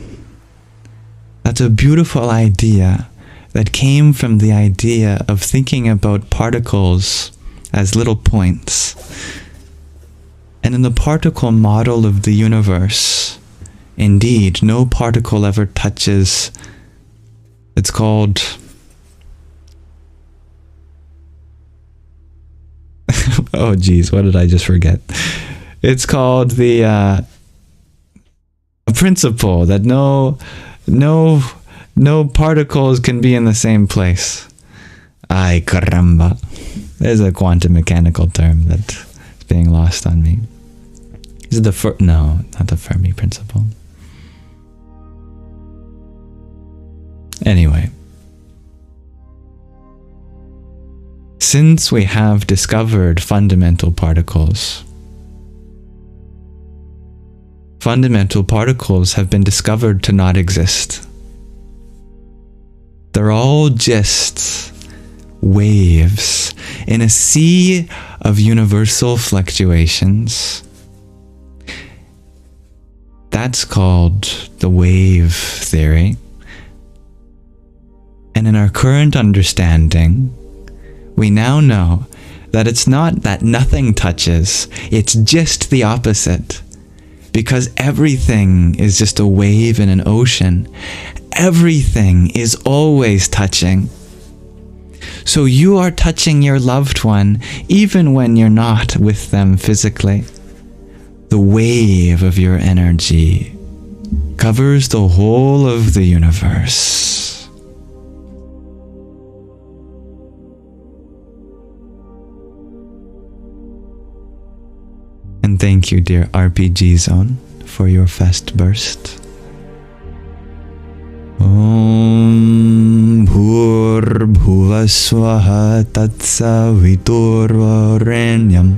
that's a beautiful idea that came from the idea of thinking about particles as little points. And in the particle model of the universe, indeed, no particle ever touches. It's called... oh geez, what did I just forget? It's called the a principle that no particles can be in the same place. Ay caramba. There's a quantum mechanical term that's being lost on me. Is it the no, not the Fermi principle. Anyway, since we have discovered fundamental particles have been discovered to not exist. They're all just waves in a sea of universal fluctuations. That's called the wave theory. And in our current understanding, we now know that it's not that nothing touches, it's just the opposite. Because everything is just a wave in an ocean. Everything is always touching. So you are touching your loved one even when you're not with them physically. The wave of your energy covers the whole of the universe. And thank you, dear RPG Zone, for your fest burst. Om Bhur Bhuvaswaha Tatsaviturvarenyam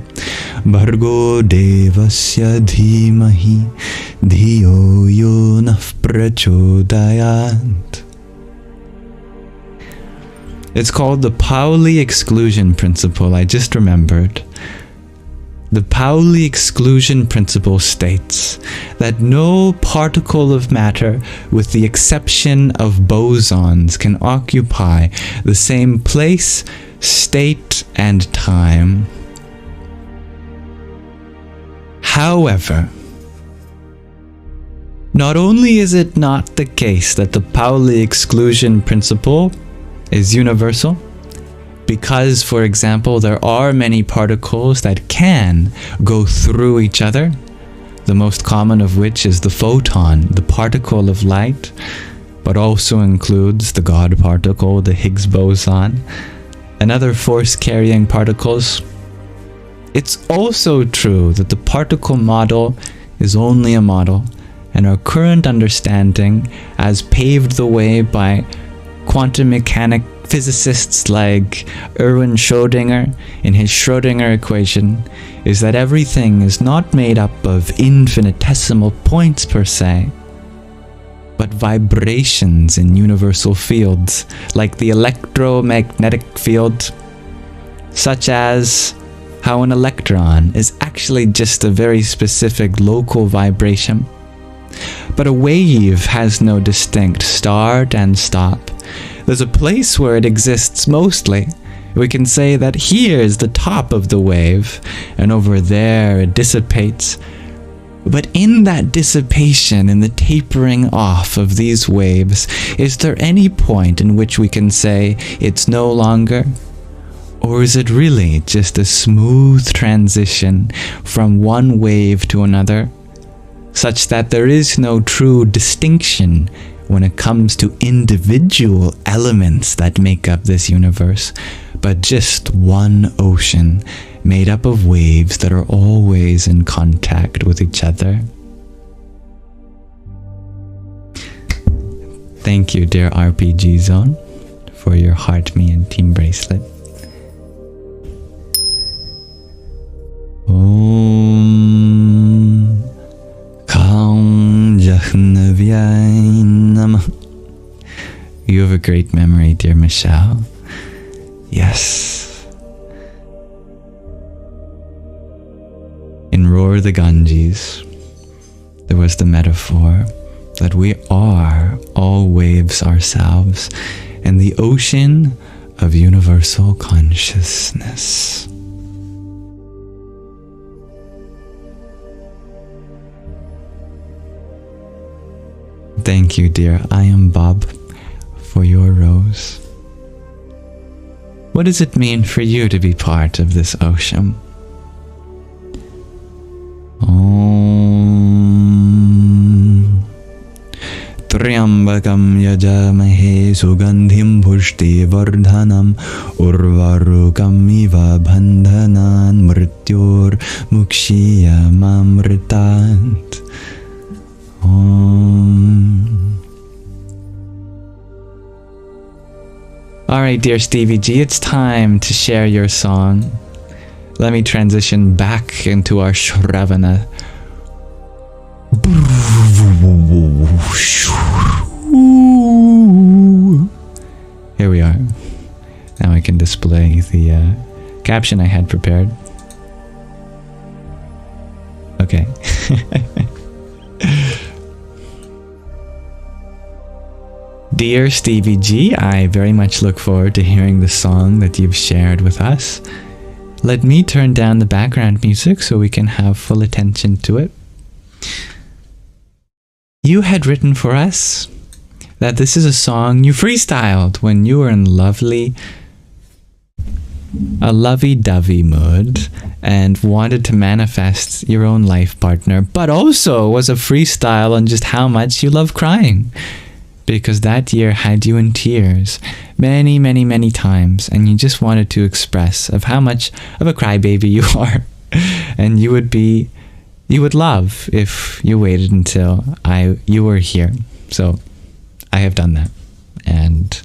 Bhargo Devasya Dhimahi Dhiyo Yonah Prachodayant. It's called the Pauli exclusion principle. I just remembered. The Pauli exclusion principle states that no particle of matter, with the exception of bosons, can occupy the same place, state, and time. However, not only is it not the case that the Pauli exclusion principle is universal, because, for example, there are many particles that can go through each other, the most common of which is the photon, the particle of light, but also includes the God particle, the Higgs boson, and other force-carrying particles. It's also true that the particle model is only a model, and our current understanding, as paved the way by quantum mechanic physicists like Erwin Schrödinger in his Schrödinger equation, is that everything is not made up of infinitesimal points per se, but vibrations in universal fields, like the electromagnetic field, such as how an electron is actually just a very specific local vibration. But a wave has no distinct start and stop. There's a place where it exists mostly. We can say that here is the top of the wave, and over there it dissipates. But in that dissipation, in the tapering off of these waves, is there any point in which we can say it's no longer? Or is it really just a smooth transition from one wave to another, such that there is no true distinction when it comes to individual elements that make up this universe, but just one ocean made up of waves that are always in contact with each other? Thank you, dear RPG Zone, for your Heart Me and Team Bracelet. Om Kam Jahnavyai Namah. You have a great memory, dear Michelle. Yes. In Roar the Ganges, there was the metaphor that we are all waves ourselves in the ocean of universal consciousness. Thank you, dear I am Bob, for your rose. What does it mean for you to be part of this ocean? Om Triambakam yajamahe sugandhim pushti vardhanam urvarukam iva bandhanan mrityor mukshiya mamritat. Alright, dear Stevie G, it's time to share your song. Let me transition back into our Shravana. Here we are. Now I can display the caption I had prepared. Okay. Dear Stevie G, I very much look forward to hearing the song that you've shared with us. Let me turn down the background music so we can have full attention to it. You had written for us that this is a song you freestyled when you were in a lovey-dovey mood and wanted to manifest your own life partner, but also was a freestyle on just how much you love crying. Because that year had you in tears many, many, many times, and you just wanted to express of how much of a crybaby you are. And you would love if you waited until you were here. So I have done that. And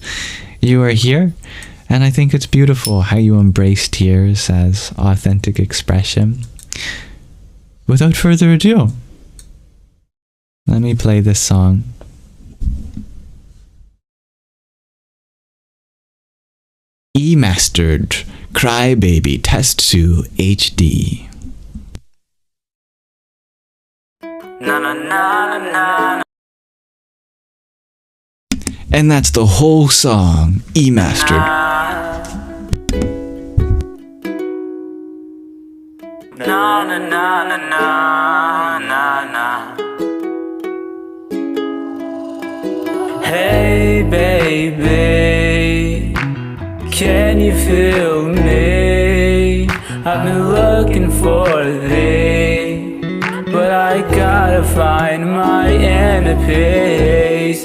you are here, and I think it's beautiful how you embrace tears as authentic expression. Without further ado, let me play this song. E-Mastered Crybaby Test 2 HD. Na, na, na, na. And that's the whole song, E-Mastered. Na, na, na, na, na, na. Hey baby, can you feel me? I've been looking for thee, but I gotta find my inner peace.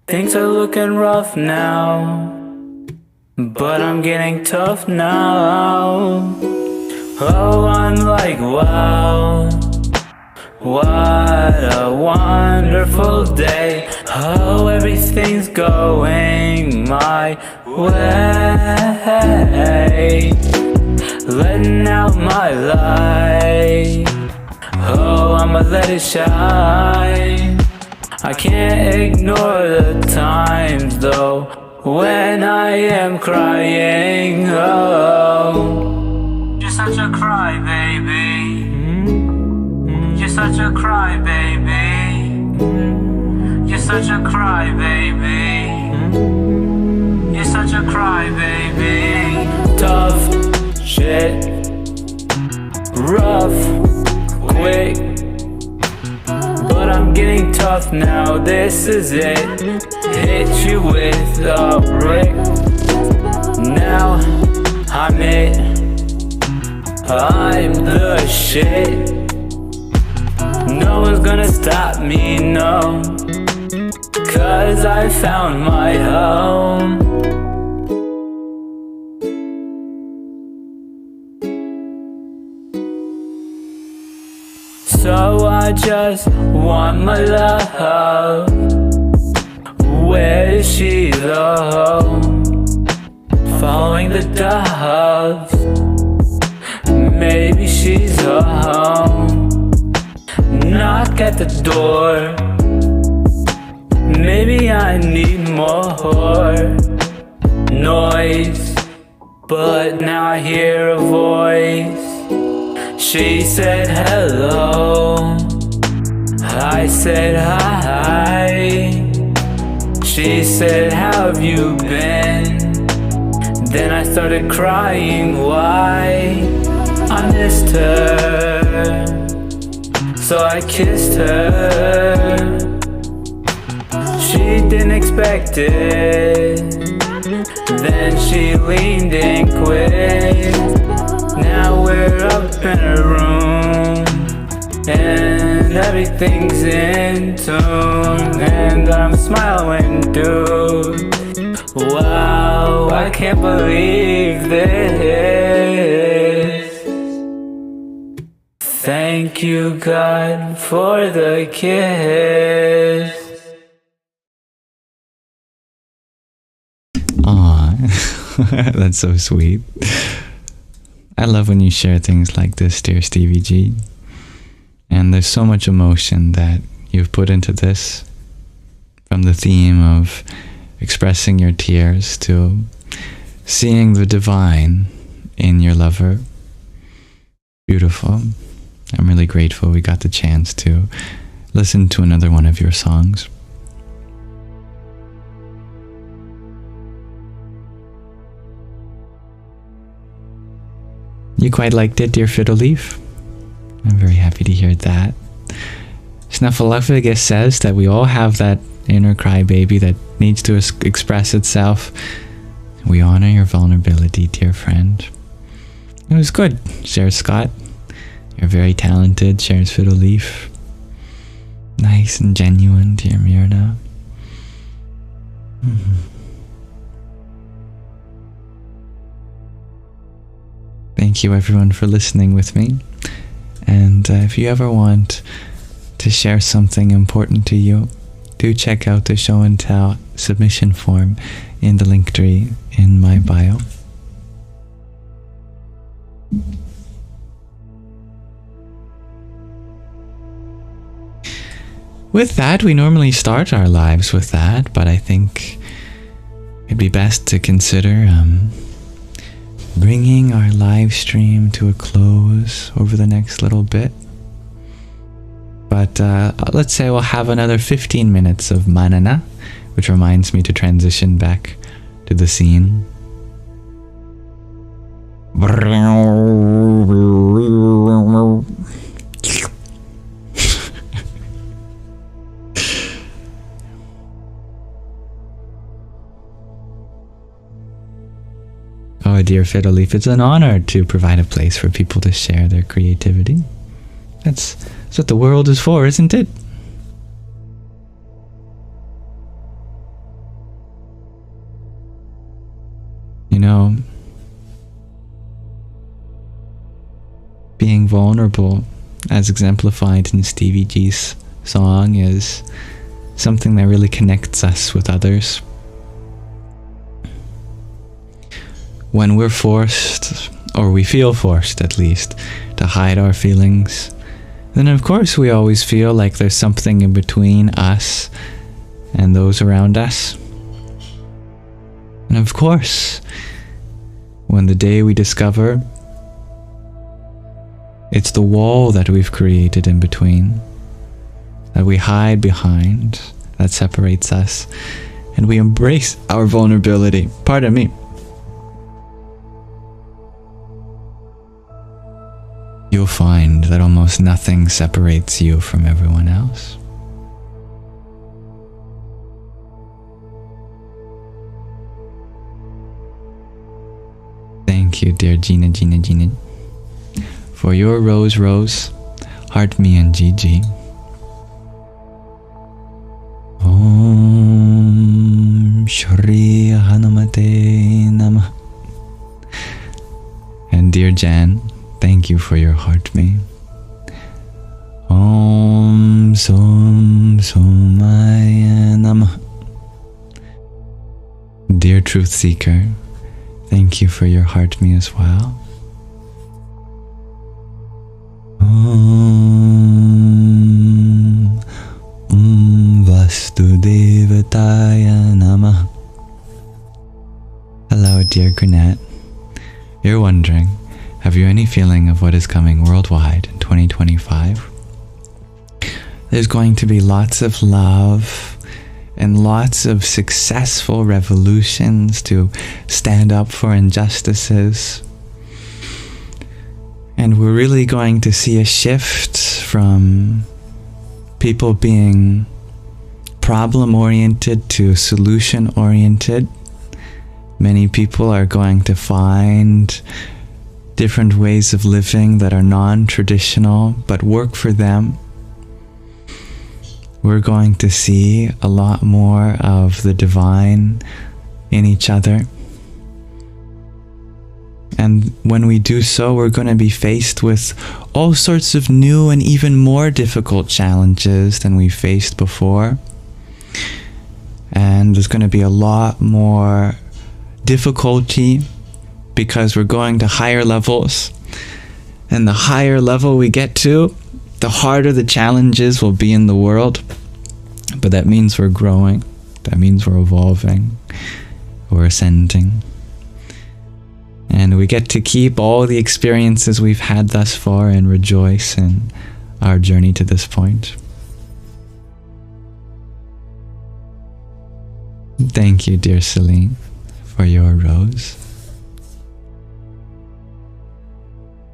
Things are looking rough now, but I'm getting tough now. Oh, I'm like, wow, what a wonderful day. Oh, everything's going my way, letting out my light. Oh, I'ma let it shine. I can't ignore the times though when I am crying. Oh, you're such a crybaby. You're such a crybaby. You're such a crybaby. You're such a crybaby. Tough shit, rough, quick, but I'm getting tough now. This is it. Hit you with a brick. Now I'm it. I'm the shit. No one's gonna stop me, no, 'cause I found my home. So I just want my love. Where is she though? Following the doves. Maybe she's home. Knock at the door. Maybe I need more noise, but now I hear a voice. She said hello, I said hi. She said how have you been? Then I started crying, why? I missed her, so I kissed her. She didn't expect it, then she leaned in quick. Now we're up in a room, and everything's in tune, and I'm smiling, dude. Wow, I can't believe this. Thank you, God, for the kiss. Aw, that's so sweet. I love when you share things like this, dear Stevie G. And there's so much emotion that you've put into this, from the theme of expressing your tears to seeing the divine in your lover. Beautiful. I'm really grateful we got the chance to listen to another one of your songs. You quite liked it, dear Fiddle Leaf? I'm very happy to hear that. Snuffleupagus says that we all have that inner crybaby that needs to express itself. We honor your vulnerability, dear friend. It was good, shares Scott. You're very talented, shares Fiddle Leaf. Nice and genuine, dear Myrna. Thank you everyone for listening with me. And if you ever want to share something important to you, do check out the show and tell submission form in the link tree in my bio. With that, we normally start our lives with that, but I think it'd be best to consider bringing our live stream to a close over the next little bit. But let's say we'll have another 15 minutes of manana, which reminds me to transition back to the scene. Oh, dear Fiddle Leaf, it's an honor to provide a place for people to share their creativity. That's what the world is for, isn't it? You know, being vulnerable, as exemplified in Stevie G's song, is something that really connects us with others. When we're forced, or we feel forced at least, to hide our feelings, then of course we always feel like there's something in between us and those around us. And of course, when the day we discover it's the wall that we've created in between, that we hide behind, that separates us, and we embrace our vulnerability, pardon me, you'll find that almost nothing separates you from everyone else. Thank you, dear Gina, for your Rose, Heart Me and Gigi. Om Shri Hanumate Namah. And dear Jan, thank you for your Heart Me. Om Som Somaya Namah. Dear Truth Seeker, thank you for your Heart Me as well. Om Vastudevataya Namah. Hello, dear Granette. You're wondering, have you any feeling of what is coming worldwide in 2025? There's going to be lots of love and lots of successful revolutions to stand up for injustices. And we're really going to see a shift from people being problem-oriented to solution-oriented. Many people are going to find different ways of living that are non-traditional but work for them. We're going to see a lot more of the divine in each other. And when we do so, we're going to be faced with all sorts of new and even more difficult challenges than we faced before. And there's going to be a lot more difficulty because we're going to higher levels. And the higher level we get to, the harder the challenges will be in the world. But that means we're growing. That means we're evolving. We're ascending. And we get to keep all the experiences we've had thus far and rejoice in our journey to this point. Thank you, dear Celine, for your rose.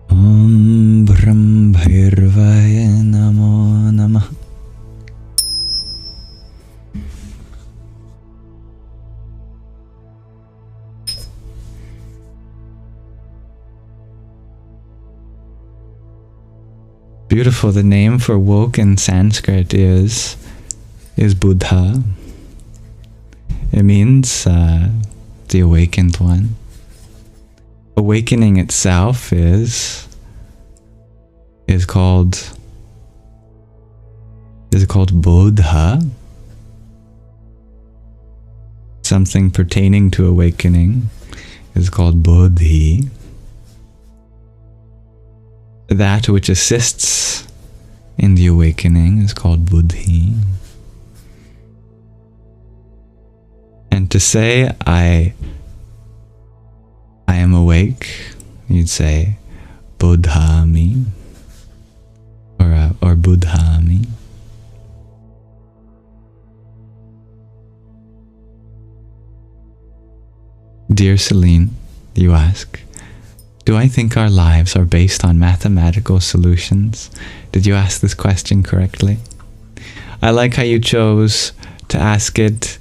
Om Brahmbhirvaya Namo Namah. Beautiful. The name for woke in Sanskrit is Buddha. It means the awakened one. Awakening itself is called Buddha. Something pertaining to awakening is called Bodhi. That which assists in the awakening is called Buddhi. And to say I am awake, you'd say Buddhami or Buddhami. Dear Celine, you ask, do I think our lives are based on mathematical solutions? Did you ask this question correctly? I like how you chose to ask it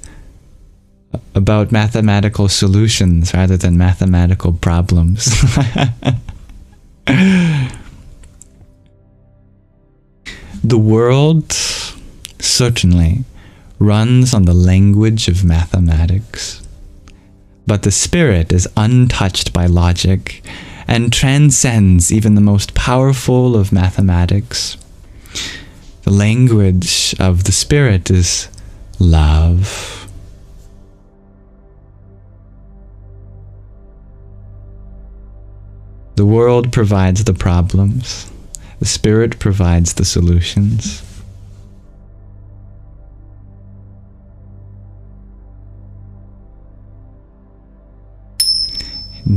about mathematical solutions rather than mathematical problems. The world certainly runs on the language of mathematics. But the spirit is untouched by logic and transcends even the most powerful of mathematics. The language of the spirit is love. The world provides the problems. The spirit provides the solutions.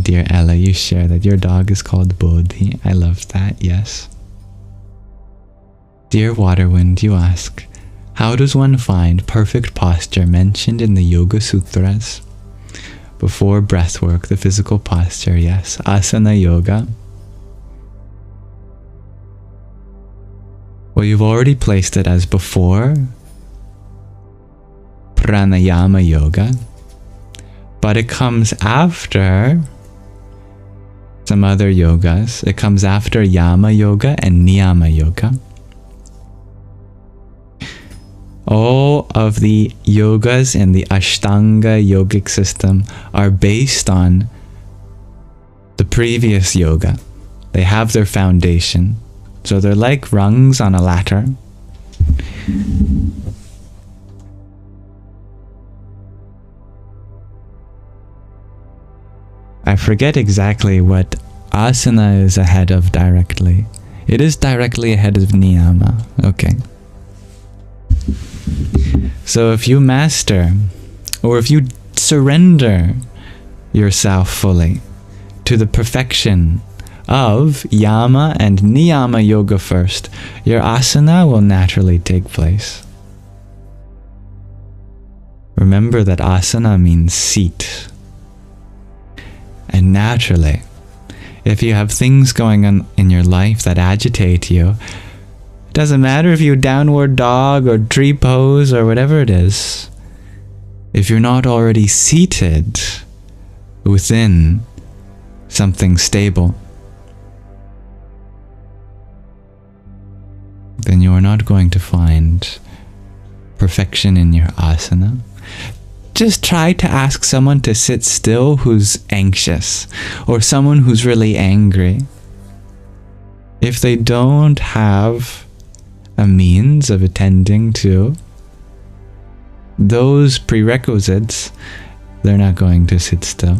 Dear Ella, you share that your dog is called Bodhi. I love that, yes. Dear Waterwind, you ask, how does one find perfect posture mentioned in the Yoga Sutras? Before breathwork, the physical posture, yes. Asana Yoga. Well, you've already placed it as before Pranayama Yoga, but it comes after some other yogas. It comes after Yama Yoga and Niyama Yoga. All of the yogas in the Ashtanga yogic system are based on the previous yoga. They have their foundation. So they're like rungs on a ladder. I forget exactly what asana is ahead of directly. It is directly ahead of niyama. Okay. So if you master, or if you surrender yourself fully to the perfection of yama and niyama yoga first, your asana will naturally take place. Remember that asana means seat. And naturally, if you have things going on in your life that agitate you, it doesn't matter if you downward dog or tree pose or whatever it is, if you're not already seated within something stable, then you are not going to find perfection in your asana. Just try to ask someone to sit still who's anxious, or someone who's really angry. If they don't have a means of attending to those prerequisites, they're not going to sit still.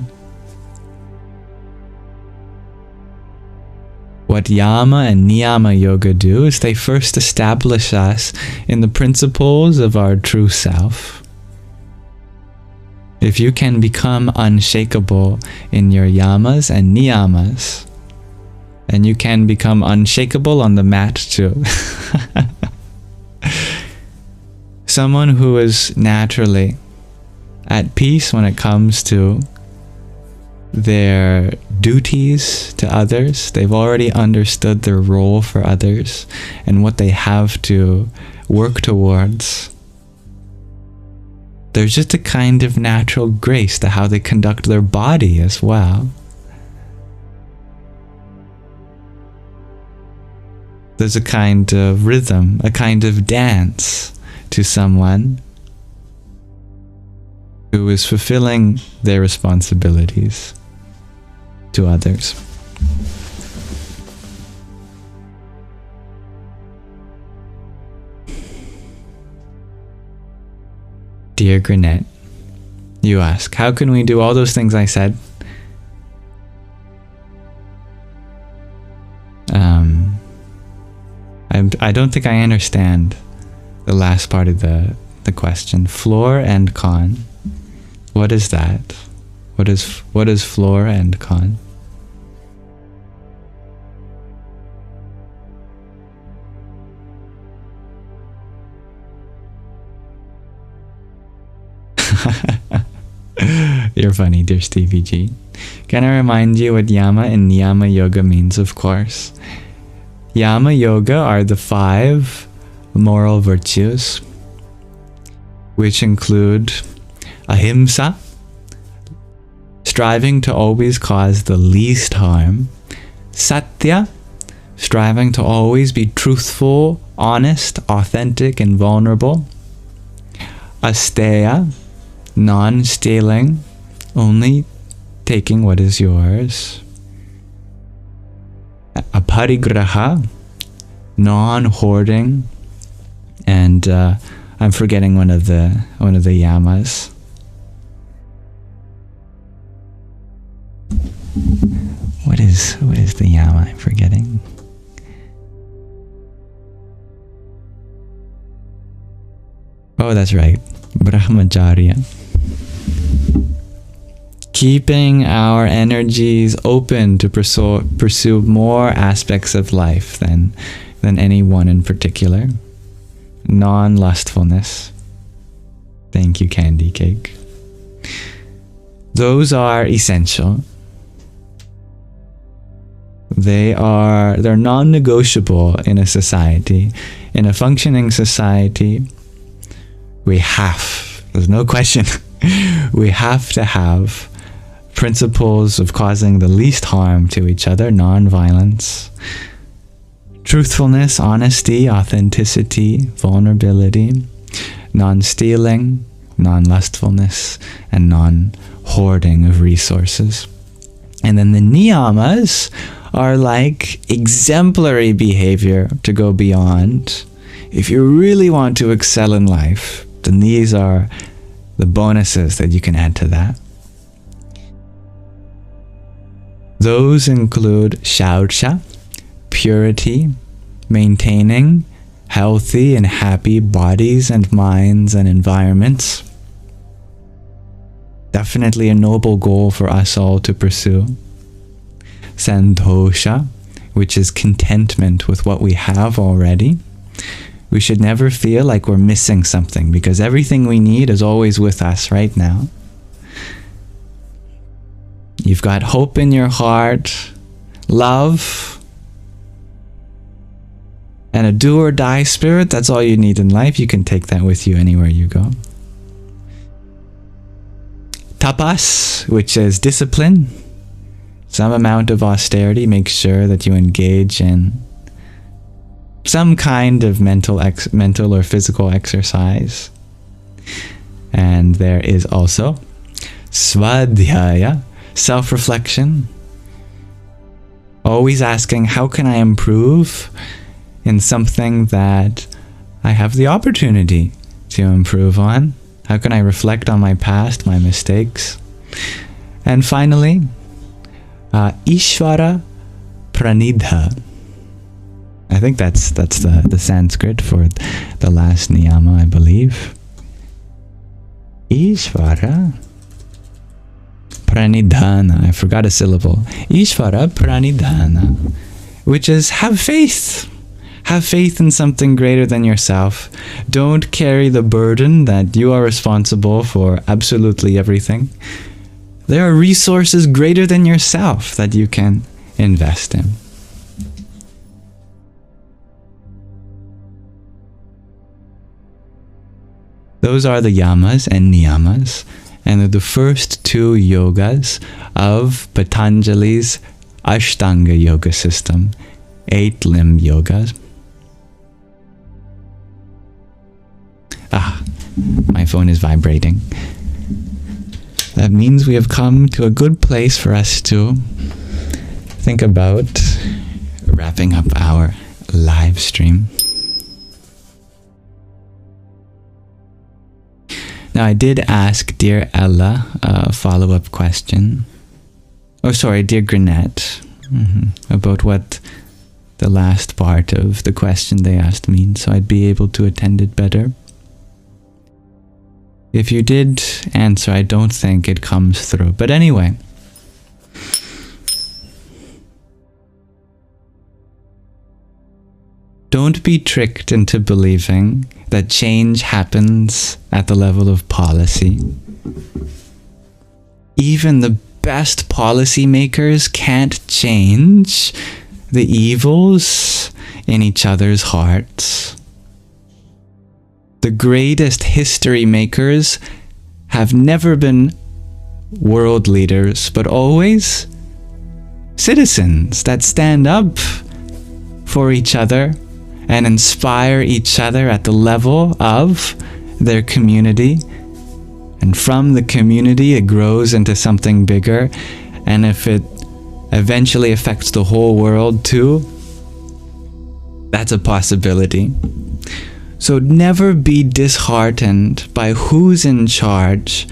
What Yama and Niyama Yoga do is they first establish us in the principles of our true self. If you can become unshakable in your yamas and niyamas, and you can become unshakable on the mat too. Someone who is naturally at peace when it comes to their duties to others, they've already understood their role for others and what they have to work towards. There's just a kind of natural grace to how they conduct their body as well. There's a kind of rhythm, a kind of dance to someone who is fulfilling their responsibilities to others. Dear Granette, you ask, how can we do all those things I said? I don't think I understand the last part of the question. Floor and con. What is that? What is floor and con? You're funny, dear Stevie G. Can I remind you what Yama and Niyama Yoga means, of course? Yama Yoga are the 5 moral virtues, which include ahimsa, striving to always cause the least harm, satya, striving to always be truthful, honest, authentic, and vulnerable, asteya, non-stealing, only taking what is yours. Aparigraha, non-hoarding, and I'm forgetting one of the yamas. What is the yama? I'm forgetting. Oh, that's right. Brahmacharya. Keeping our energies open to pursue more aspects of life than any one in particular. Non-lustfulness. Thank you, Candy Cake. Those are essential. They're non-negotiable in a society. In a functioning society, there's no question, we have to have principles of causing the least harm to each other, non-violence, truthfulness, honesty, authenticity, vulnerability, non-stealing, non-lustfulness, and non-hoarding of resources. And then the niyamas are like exemplary behavior to go beyond. If you really want to excel in life, then these are the bonuses that you can add to that. Those include shaucha, purity, maintaining healthy and happy bodies and minds and environments. Definitely a noble goal for us all to pursue. Santosha, which is contentment with what we have already. We should never feel like we're missing something, because everything we need is always with us right now. You've got hope in your heart, love, and a do or die spirit. That's all you need in life. You can take that with you anywhere you go. Tapas, which is discipline. Some amount of austerity. Make sure that you engage in some kind of mental or physical exercise. And there is also svadhyaya, self-reflection. Always asking, how can I improve in something that I have the opportunity to improve on? How can I reflect on my past, my mistakes? And finally, Ishvara Pranidha. I think that's the Sanskrit for the last niyama, I believe. Ishvara Pranidhana. I forgot a syllable. Ishvara Pranidhana, which is have faith. Have faith in something greater than yourself. Don't carry the burden that you are responsible for absolutely everything. There are resources greater than yourself that you can invest in. Those are the yamas and niyamas, and they're the first two yogas of Patanjali's Ashtanga yoga system, 8-limb yogas. My phone is vibrating. That means we have come to a good place for us to think about wrapping up our live stream. Now, I did ask dear Ella a follow-up question. Oh, sorry, dear Granette, about what the last part of the question they asked means, so I'd be able to attend it better. If you did answer, I don't think it comes through. But anyway, don't be tricked into believing that change happens at the level of policy. Even the best policymakers can't change the evils in each other's hearts. The greatest history makers have never been world leaders, but always citizens that stand up for each other and inspire each other at the level of their community And from the community, it grows into something bigger. And if it eventually affects the whole world too, that's a possibility. So never be disheartened by who's in charge,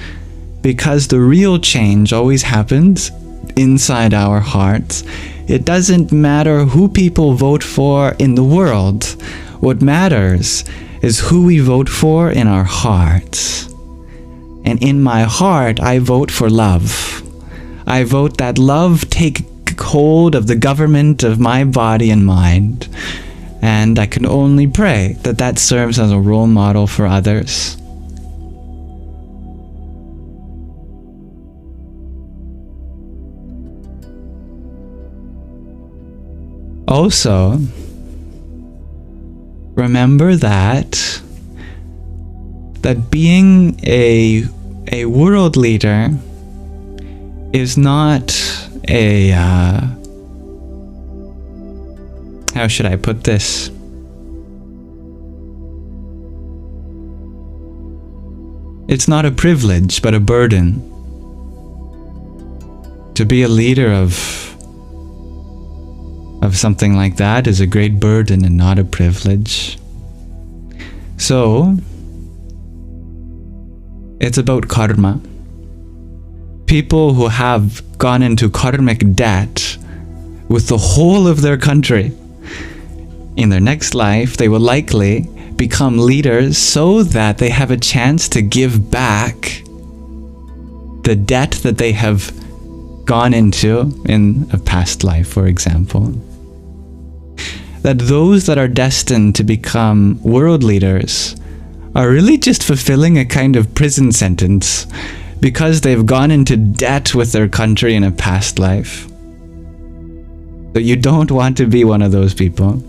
because the real change always happens inside our hearts. It doesn't matter who people vote for in the world. What matters is who we vote for in our hearts. And in my heart, I vote for love. I vote that love take hold of the government of my body and mind. And I can only pray that that serves as a role model for others. Also, remember that being a world leader is not a how should I put this? It's not a privilege, but a burden. To be a leader of something like that is a great burden and not a privilege. So, it's about karma. People who have gone into karmic debt with the whole of their country, in their next life, they will likely become leaders so that they have a chance to give back the debt that they have gone into in a past life, for example. That those that are destined to become world leaders are really just fulfilling a kind of prison sentence because they've gone into debt with their country in a past life. So you don't want to be one of those people.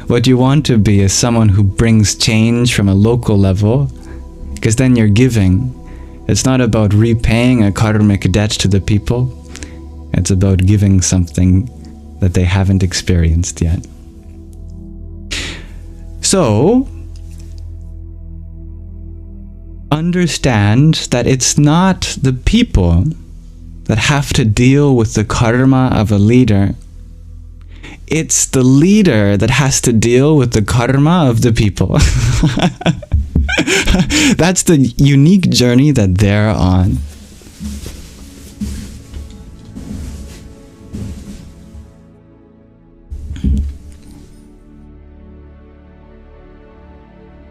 What you want to be is someone who brings change from a local level, because then you're giving. It's not about repaying a karmic debt to the people. It's about giving something that they haven't experienced yet. So, understand that it's not the people that have to deal with the karma of a leader. It's the leader that has to deal with the karma of the people. That's the unique journey that they're on.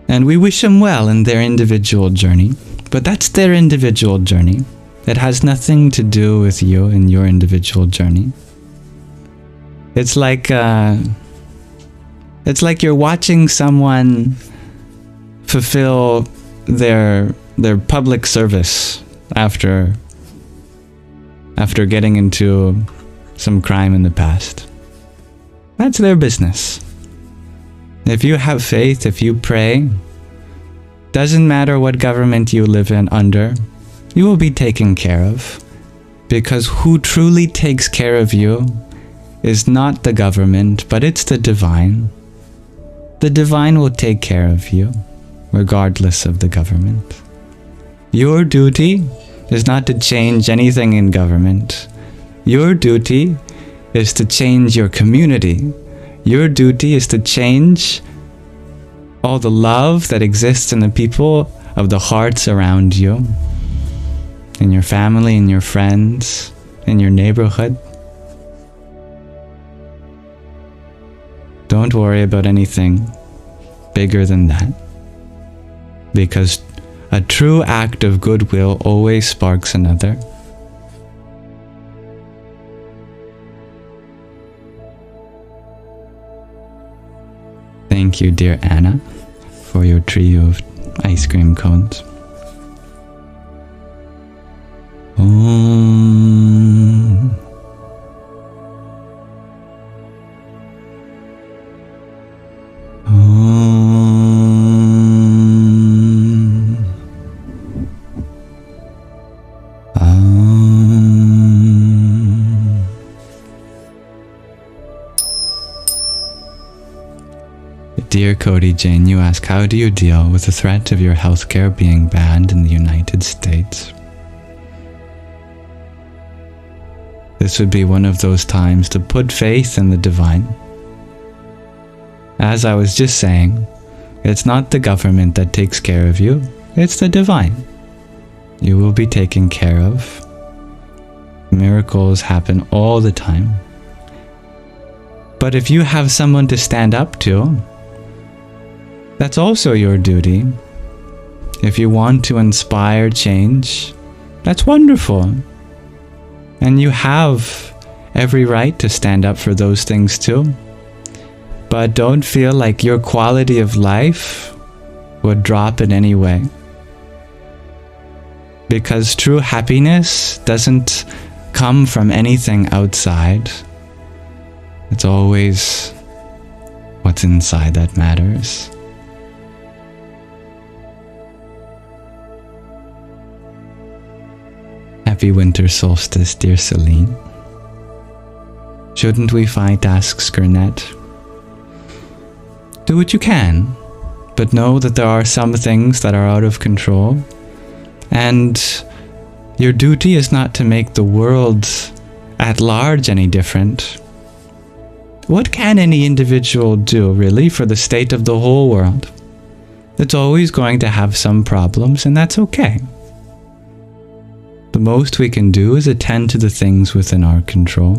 And we wish them well in their individual journey. But that's their individual journey. It has nothing to do with you and your individual journey. It's like you're watching someone fulfill their public service after getting into some crime in the past. That's their business. If you have faith, if you pray, doesn't matter what government you live in under, you will be taken care of. Because who truly takes care of you is not the government, but it's the divine. The divine will take care of you, regardless of the government. Your duty is not to change anything in government. Your duty is to change your community. Your duty is to change all the love that exists in the people of the hearts around you, in your family, in your friends, in your neighborhood. Don't worry about anything bigger than that, because a true act of goodwill always sparks another. Thank you, dear Anna, for your trio of ice cream cones. Om. Dear Cody Jane, you ask, how do you deal with the threat of your healthcare being banned in the United States? This would be one of those times to put faith in the divine. As I was just saying, it's not the government that takes care of you, it's the divine. You will be taken care of. Miracles happen all the time. But if you have someone to stand up to, that's also your duty. If you want to inspire change, that's wonderful. And you have every right to stand up for those things too. But don't feel like your quality of life would drop in any way. Because true happiness doesn't come from anything outside. It's always what's inside that matters. Happy winter solstice, dear Celine. Shouldn't we fight? Asks Gurnett. Do what you can, but know that there are some things that are out of control, and your duty is not to make the world at large any different. What can any individual do, really, for the state of the whole world? It's always going to have some problems, and that's okay. The most we can do is attend to the things within our control.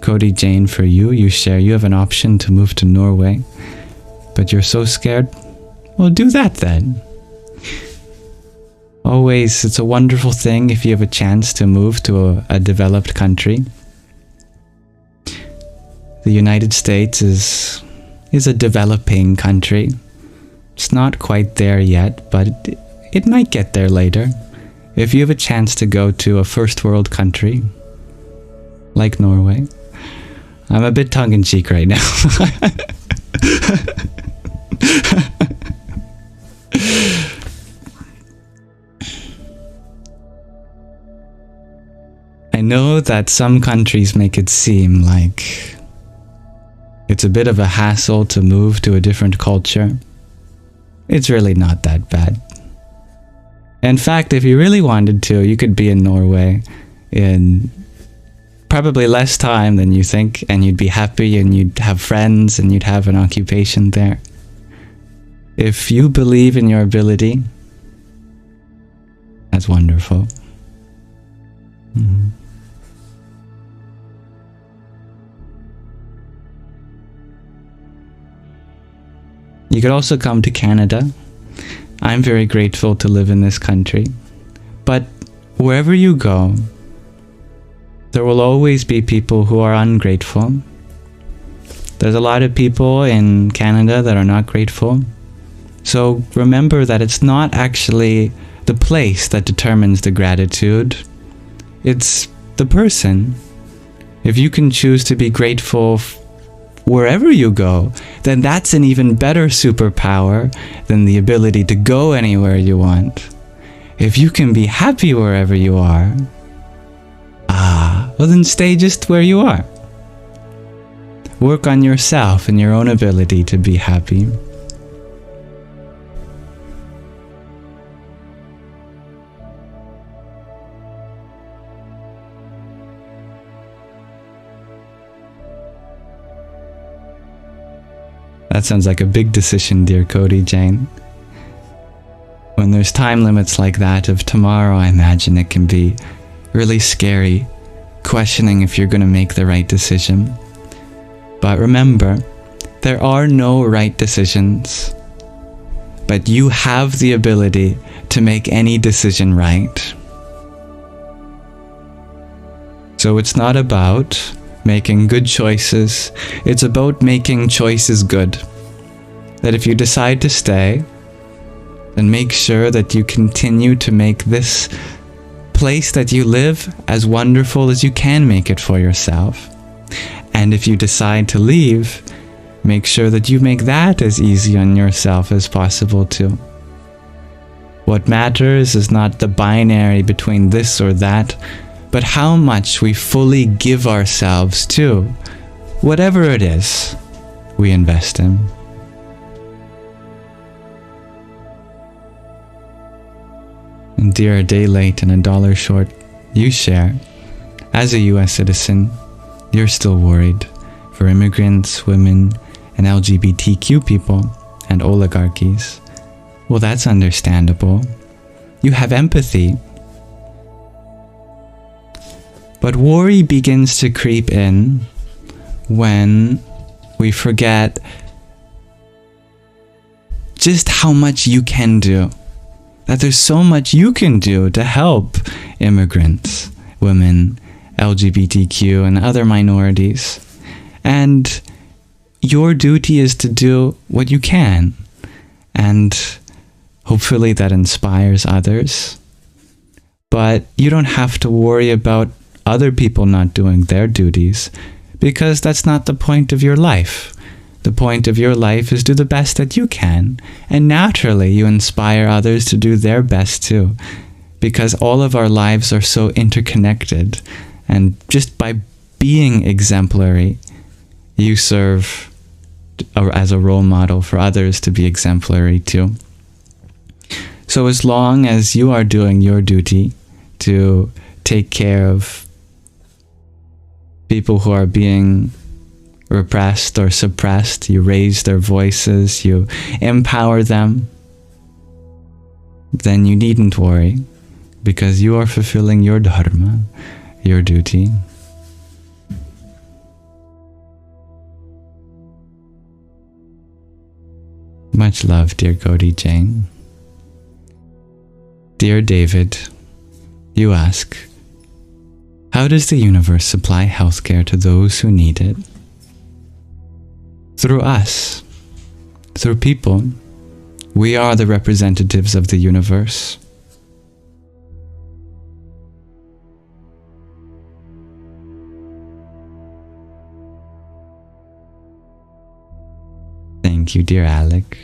Cody Jane, for you, you share you have an option to move to Norway, but you're so scared. Well, do that then. Always, it's a wonderful thing if you have a chance to move to a developed country. The United States is a developing country. It's not quite there yet, but it might get there later. If you have a chance to go to a first world country, like Norway. I'm a bit tongue-in-cheek right now. I know that some countries make it seem like it's a bit of a hassle to move to a different culture. It's really not that bad. In fact, if you really wanted to, you could be in Norway in probably less time than you think, and you'd be happy, and you'd have friends, and you'd have an occupation there. If you believe in your ability, that's wonderful. You could also come to Canada. I'm very grateful to live in this country. But wherever you go, there will always be people who are ungrateful. There's a lot of people in Canada that are not grateful. So remember that it's not actually the place that determines the gratitude. It's the person. If you can choose to be grateful wherever you go, then that's an even better superpower than the ability to go anywhere you want. If you can be happy wherever you are, well then stay just where you are. Work on yourself and your own ability to be happy. That sounds like a big decision, dear Cody Jane. When there's time limits like that of tomorrow, I imagine it can be really scary, questioning if you're going to make the right decision. But remember, there are no right decisions, but you have the ability to make any decision right. So it's not about making good choices, it's about making choices good. That if you decide to stay, then make sure that you continue to make this place that you live as wonderful as you can make it for yourself. And if you decide to leave, make sure that you make that as easy on yourself as possible too. What matters is not the binary between this or that, but how much we fully give ourselves to whatever it is. we invest in. And dear, a day late and $1 short, you share. As a US citizen, you're still worried for immigrants, women, and LGBTQ people, and oligarchies. Well, that's understandable. You have empathy. But worry begins to creep in when we forget just how much you can do. That there's so much you can do to help immigrants, women, LGBTQ, and other minorities. And your duty is to do what you can. And hopefully that inspires others. But you don't have to worry about other people not doing their duties, because that's not the point of your life. The point of your life is do the best that you can. And naturally, you inspire others to do their best too, because all of our lives are so interconnected. And just by being exemplary, you serve as a role model for others to be exemplary too. So as long as you are doing your duty to take care of people who are being repressed or suppressed, you raise their voices, you empower them, then you needn't worry, because you are fulfilling your dharma, your duty. Much love, dear Gaudi Jane. Dear David, you ask, how does the universe supply healthcare to those who need it? Through us, through people. We are the representatives of the universe. Thank you, dear Alec.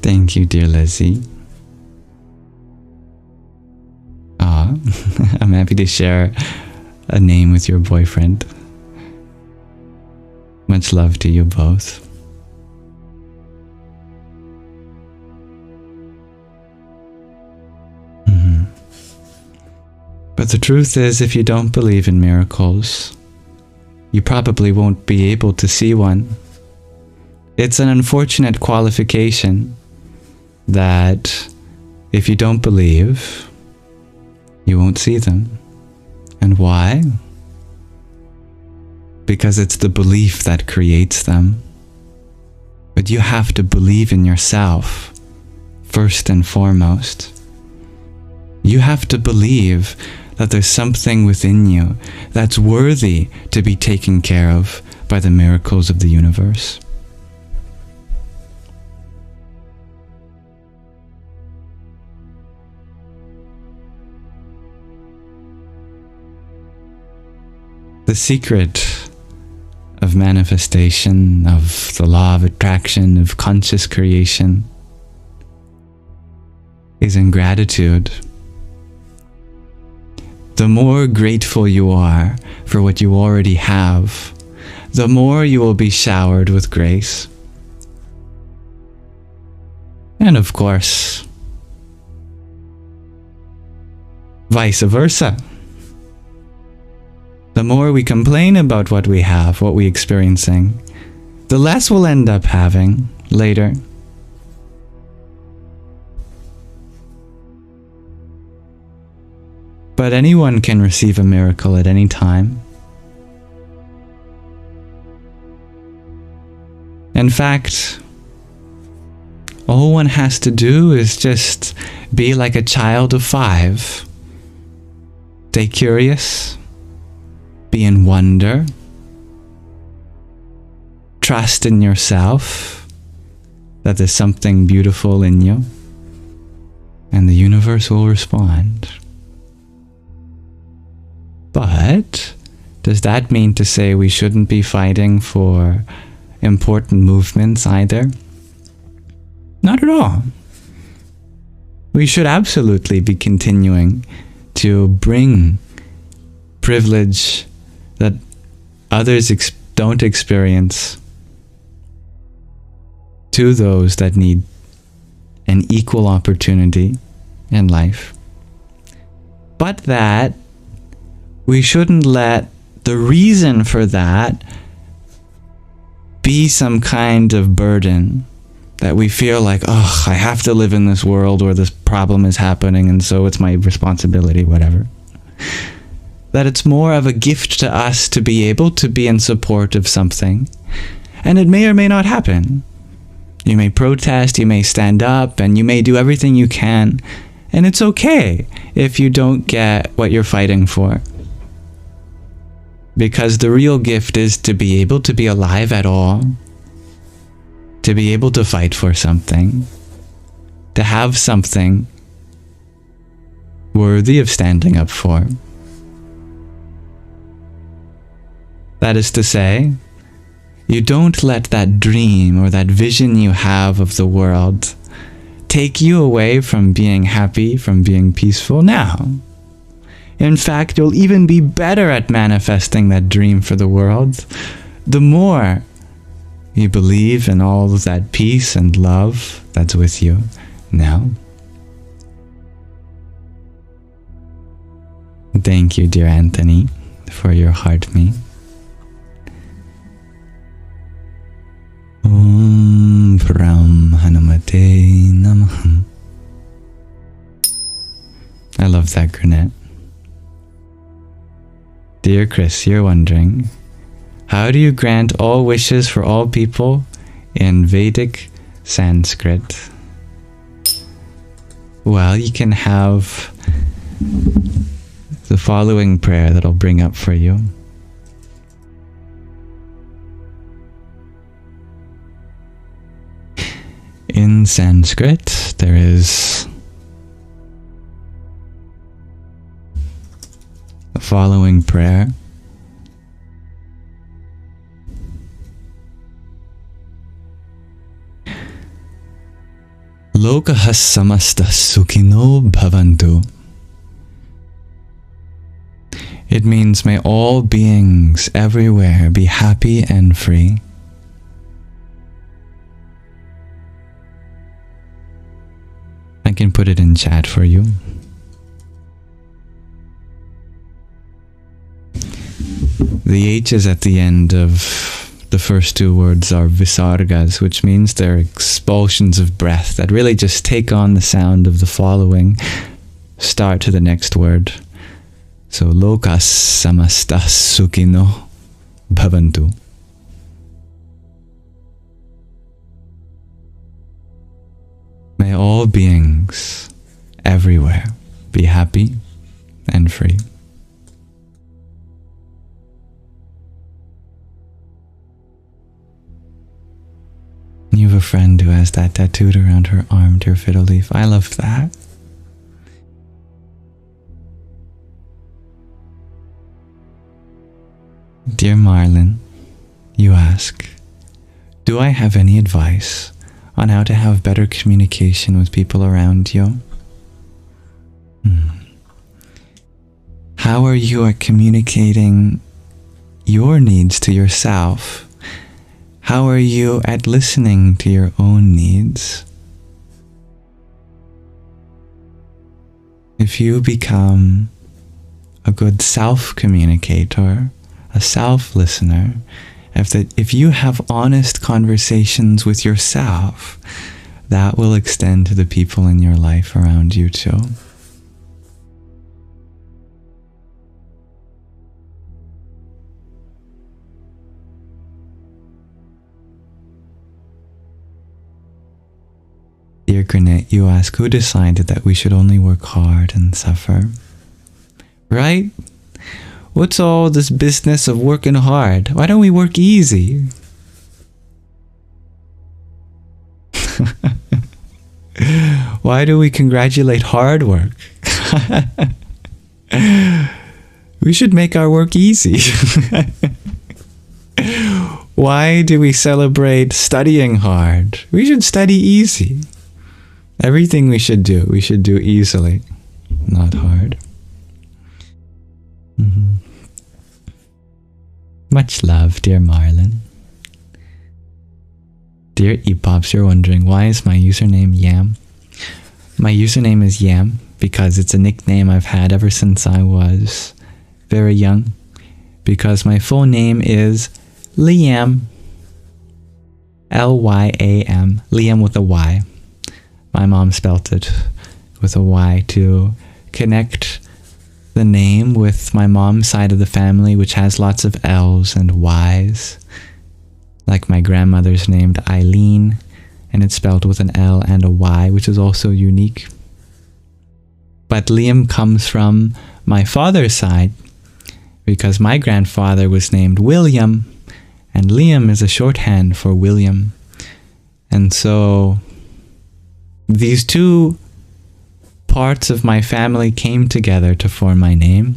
Thank you, dear Lizzie. I'm happy to share a name with your boyfriend. Much love to you both. But the truth is, if you don't believe in miracles, you probably won't be able to see one. It's an unfortunate qualification that if you don't believe, you won't see them. And why? Because it's the belief that creates them. But you have to believe in yourself, first and foremost. You have to believe that there's something within you that's worthy to be taken care of by the miracles of the universe. The secret of manifestation, of the law of attraction, of conscious creation, is in gratitude. The more grateful you are for what you already have, the more you will be showered with grace. And of course, vice versa. The more we complain about what we have, what we're experiencing, the less we'll end up having later. But anyone can receive a miracle at any time. In fact, all one has to do is just be like a child of 5. Stay curious. Be in wonder. Trust in yourself that there's something beautiful in you, and the universe will respond. But does that mean to say we shouldn't be fighting for important movements either? Not at all. We should absolutely be continuing to bring privilege that others don't experience to those that need an equal opportunity in life. But that we shouldn't let the reason for that be some kind of burden that we feel like, oh, I have to live in this world where this problem is happening and so it's my responsibility, whatever. That it's more of a gift to us to be able to be in support of something. And it may or may not happen. You may protest, you may stand up, and you may do everything you can. And it's okay if you don't get what you're fighting for. Because the real gift is to be able to be alive at all. To be able to fight for something. To have something worthy of standing up for. That is to say, you don't let that dream or that vision you have of the world take you away from being happy, from being peaceful now. In fact, you'll even be better at manifesting that dream for the world the more you believe in all of that peace and love that's with you now. Thank you, dear Anthony, for your heart me. Om Pram Hanumate Namah. I love that grenade. Dear Chris, you're wondering, how do you grant all wishes for all people in Vedic Sanskrit? Well, you can have the following prayer that I'll bring up for you. In Sanskrit, there is the following prayer. Lokah samasta sukhino bhavantu. It means, may all beings everywhere be happy and free. I can put it in chat for you. The H's at the end of the first two words are visargas, which means they're expulsions of breath that really just take on the sound of the following start to the next word. So, lokas samasta sukhino bhavantu. May all beings everywhere be happy and free. You have a friend who has that tattooed around her arm to her fiddle leaf. I love that. Dear Marlon, you ask, do I have any advice on how to have better communication with people around you? How are you at communicating your needs to yourself? How are you at listening to your own needs? If you become a good self-communicator, a self-listener, if you have honest conversations with yourself, that will extend to the people in your life around you too. Dear Grenette, you ask, who decided that we should only work hard and suffer? Right? What's all this business of working hard? Why don't we work easy? Why do we congratulate hard work? We should make our work easy. Why do we celebrate studying hard? We should study easy. Everything we should do easily, not hard. Much love, dear Marlon. Dear Epops, you're wondering, why is my username Yam? My username is Yam because it's a nickname I've had ever since I was very young. Because my full name is Liam. Lyam. Liam with a Y. My mom spelt it with a Y to connect the name with my mom's side of the family, which has lots of L's and Y's. Like my grandmother's named Eileen, and it's spelled with an L and a Y, which is also unique. But Liam comes from my father's side, because my grandfather was named William, and Liam is a shorthand for William. And so these two parts of my family came together to form my name.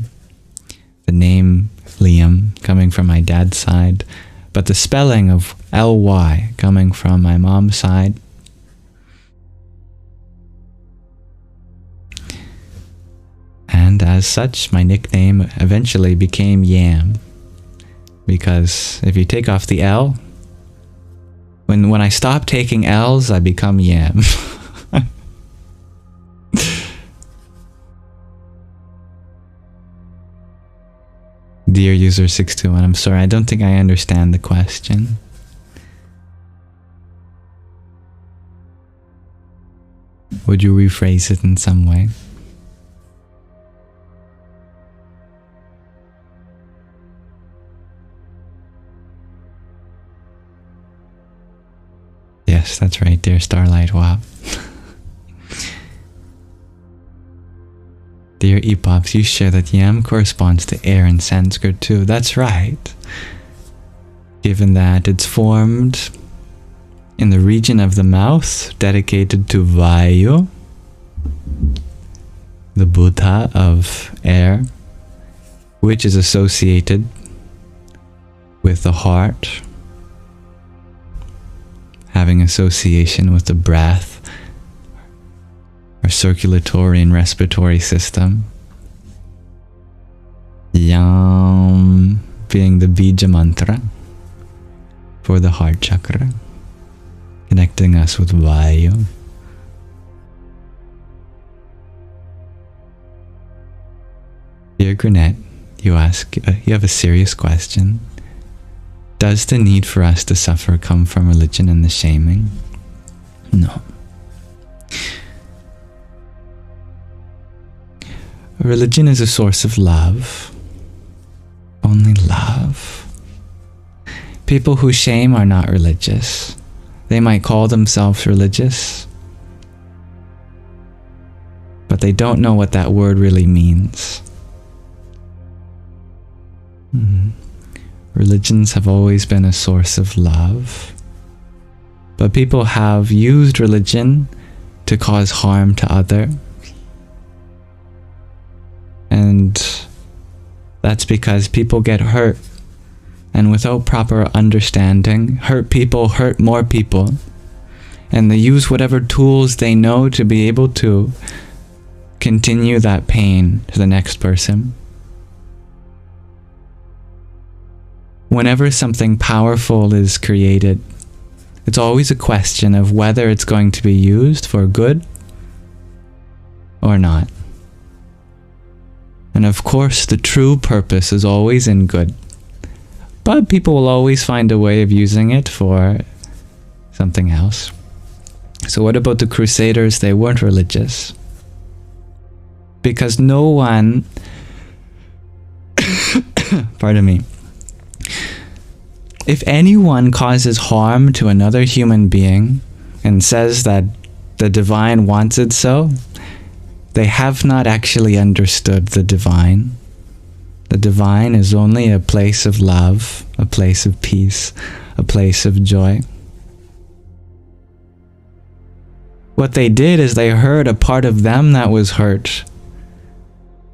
The name Liam coming from my dad's side, but the spelling of L-Y coming from my mom's side. And as such, my nickname eventually became Yam. Because if you take off the L, when I stop taking L's, I become Yam. Dear user 621, I'm sorry, I don't think I understand the question. Would you rephrase it in some way? Yes, that's right, dear Starlight. Wow. Dear Epops, you share that Yam corresponds to air in Sanskrit too. That's right. Given that it's formed in the region of the mouth dedicated to Vayu, the Buddha of air, which is associated with the heart, having association with the breath, our circulatory and respiratory system. Yam being the bija mantra for the heart chakra, connecting us with Vayu. Dear Granette, you ask, you have a serious question. Does the need for us to suffer come from religion and the shaming? No. Religion is a source of love. Only love. People who shame are not religious. They might call themselves religious, but they don't know what that word really means. Religions have always been a source of love, but people have used religion to cause harm to others. And that's because people get hurt, and without proper understanding, hurt people hurt more people, and they use whatever tools they know to be able to continue that pain to the next person. Whenever something powerful is created, it's always a question of whether it's going to be used for good or not. And of course, the true purpose is always in good. But people will always find a way of using it for something else. So what about the Crusaders? They weren't religious. Because no one... pardon me. If anyone causes harm to another human being and says that the divine wants it so, they have not actually understood the divine. The divine is only a place of love, a place of peace, a place of joy. What they did is they heard a part of them that was hurt.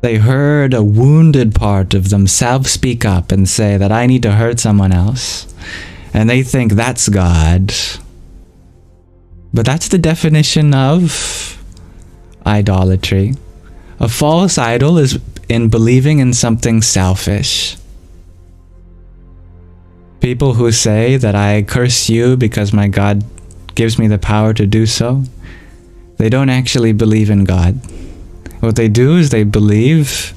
They heard a wounded part of themselves speak up and say that I need to hurt someone else. And they think that's God. But that's the definition of idolatry. A false idol is in believing in something selfish. People who say that I curse you because my God gives me the power to do so, they don't actually believe in God. What they do is they believe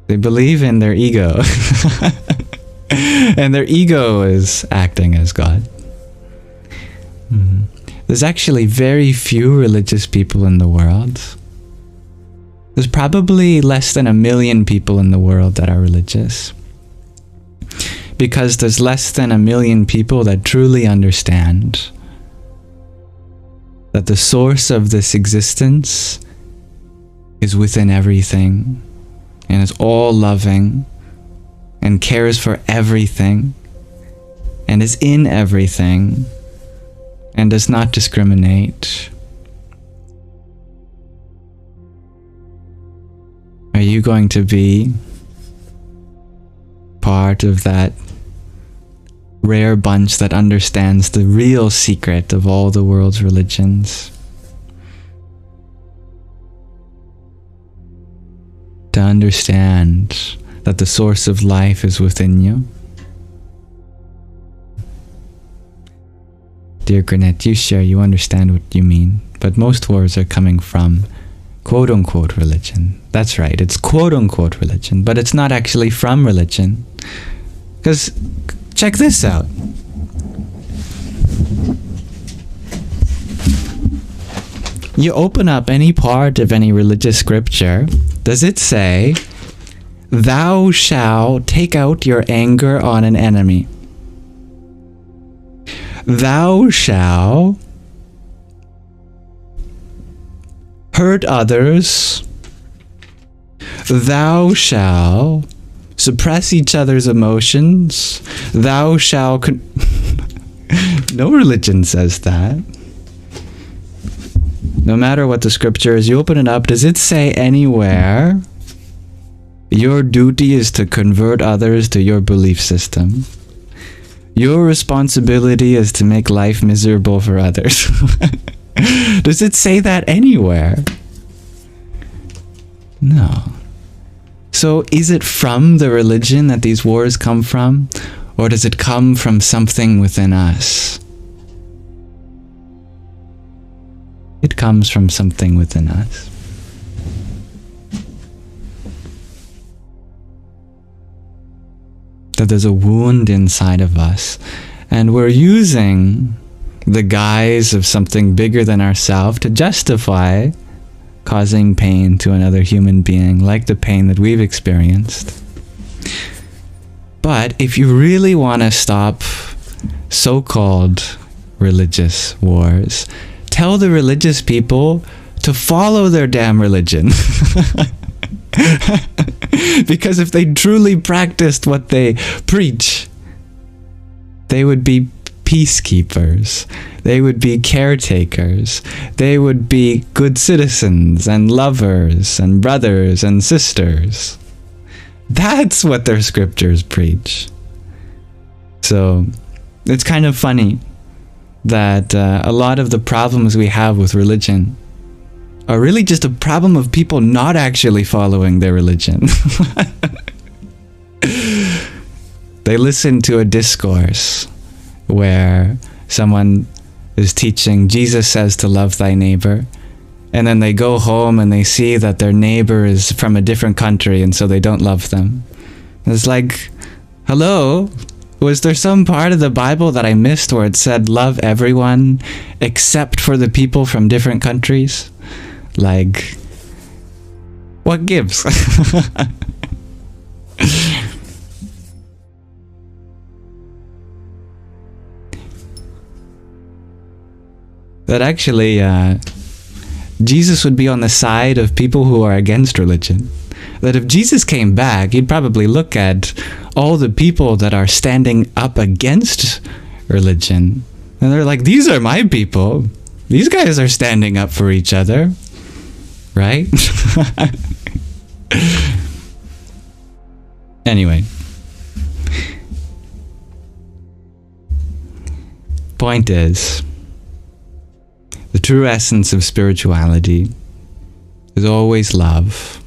in their ego. And their ego is acting as God. There's actually very few religious people in the world. There's probably less than 1 million people in the world that are religious. Because there's less than 1 million people that truly understand that the source of this existence is within everything and is all loving and cares for everything and is in everything and does not discriminate. Are you going to be part of that rare bunch that understands the real secret of all the world's religions? To understand that the source of life is within you? Dear Granette, you share, you understand what you mean, but most words are coming from quote-unquote religion. That's right, it's quote-unquote religion, but it's not actually from religion. Because, check this out. You open up any part of any religious scripture, does it say, "Thou shalt take out your anger on an enemy"? Thou shalt hurt others. Thou shalt suppress each other's emotions. Thou shalt... No religion says that. No matter what the scripture is, you open it up, does it say anywhere, your duty is to convert others to your belief system? Your responsibility is to make life miserable for others. Does it say that anywhere? No. So is it from the religion that these wars come from? Or does it come from something within us? It comes from something within us. That there's a wound inside of us, and we're using the guise of something bigger than ourselves to justify causing pain to another human being, like the pain that we've experienced. But if you really want to stop so-called religious wars, tell the religious people to follow their damn religion. Because if they truly practiced what they preach, they would be peacekeepers. They would be caretakers. They would be good citizens and lovers and brothers and sisters. That's what their scriptures preach. So it's kind of funny that a lot of the problems we have with religion are really just a problem of people not actually following their religion. They listen to a discourse where someone is teaching Jesus says to love thy neighbor, and then they go home and they see that their neighbor is from a different country and so they don't love them. It's like, hello? Was there some part of the Bible that I missed where it said love everyone except for the people from different countries? Like, what gives? That actually, Jesus would be on the side of people who are against religion. That if Jesus came back, he'd probably look at all the people that are standing up against religion. And they're like, these are my people. These guys are standing up for each other. Right? Anyway. Point is, The true essence of spirituality is always love.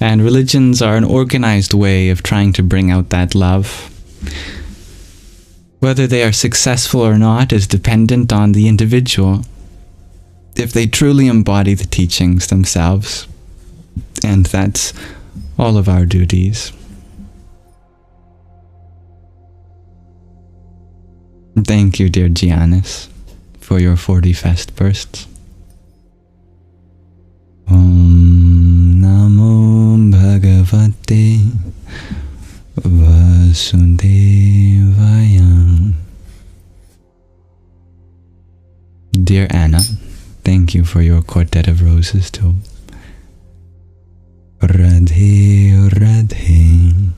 And religions are an organized way of trying to bring out that love. Whether they are successful or not is dependent on the individual, if they truly embody the teachings themselves. And that's all of our duties. Thank you, dear Giannis, for your 40 fest bursts. Om Namo Bhagavate Vasudevaya. Dear Anna, thank you for your quartet of roses too. Radhe, Radhe.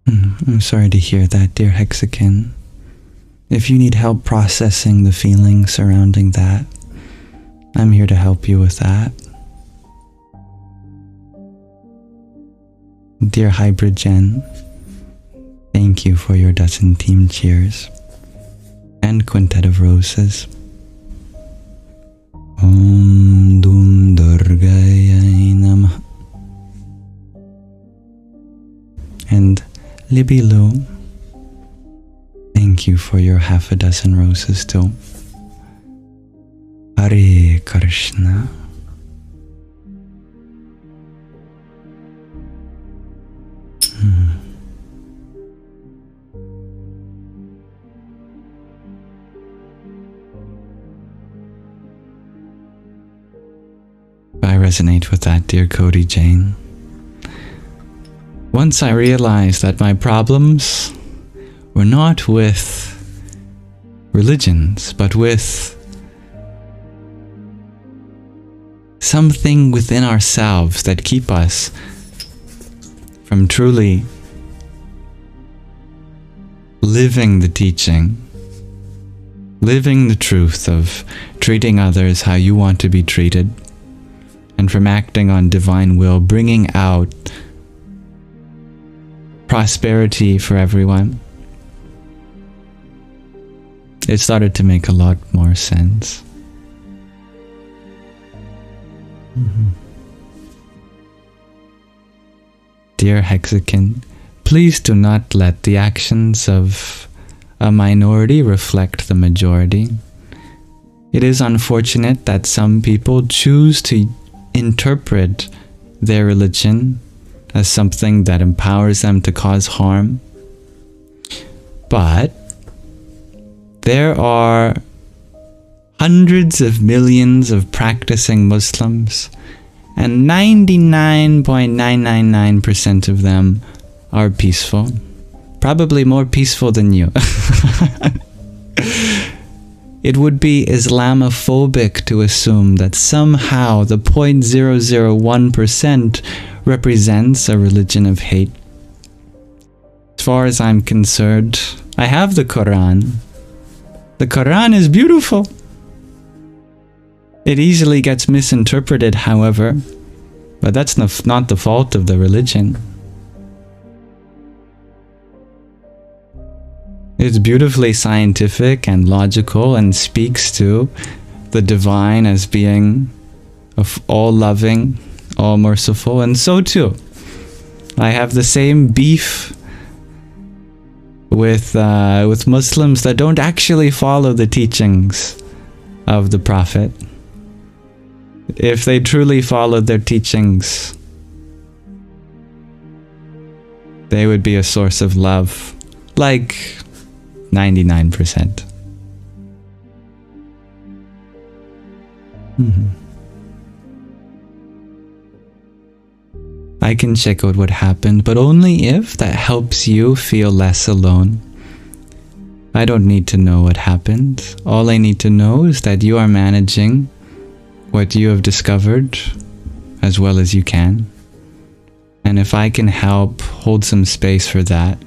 I'm sorry to hear that, dear Hexakin. If you need help processing the feelings surrounding that, I'm here to help you with that. Dear Hybrid Jen, thank you for your dozen team cheers and quintet of roses. Om Dum Durgaya Namah. And Libby Lou, thank you for your half a dozen roses too. Hare Krishna. I resonate with that, dear Cody Jane. Once I realized that my problems were not with religions, but with something within ourselves that keep us from truly living the teaching, living the truth of treating others how you want to be treated, and from acting on divine will, bringing out prosperity for everyone. It started to make a lot more sense. Dear Hexakin, please do not let the actions of a minority reflect the majority. It is unfortunate that some people choose to interpret their religion as something that empowers them to cause harm. But there are hundreds of millions of practicing Muslims, and 99.999% of them are peaceful. Probably more peaceful than you. It would be Islamophobic to assume that somehow the 0.001% represents a religion of hate. As far as I'm concerned, I have the Quran. The Quran is beautiful. It easily gets misinterpreted, however, but that's not the fault of the religion. It's beautifully scientific and logical and speaks to the divine as being all-loving, all-merciful, and so too. I have the same beef with Muslims that don't actually follow the teachings of the Prophet. If they truly followed their teachings, they would be a source of love, like 99%. I can check out what happened, but only if that helps you feel less alone. I don't need to know what happened. All I need to know is that you are managing what you have discovered as well as you can. And if I can help hold some space for that,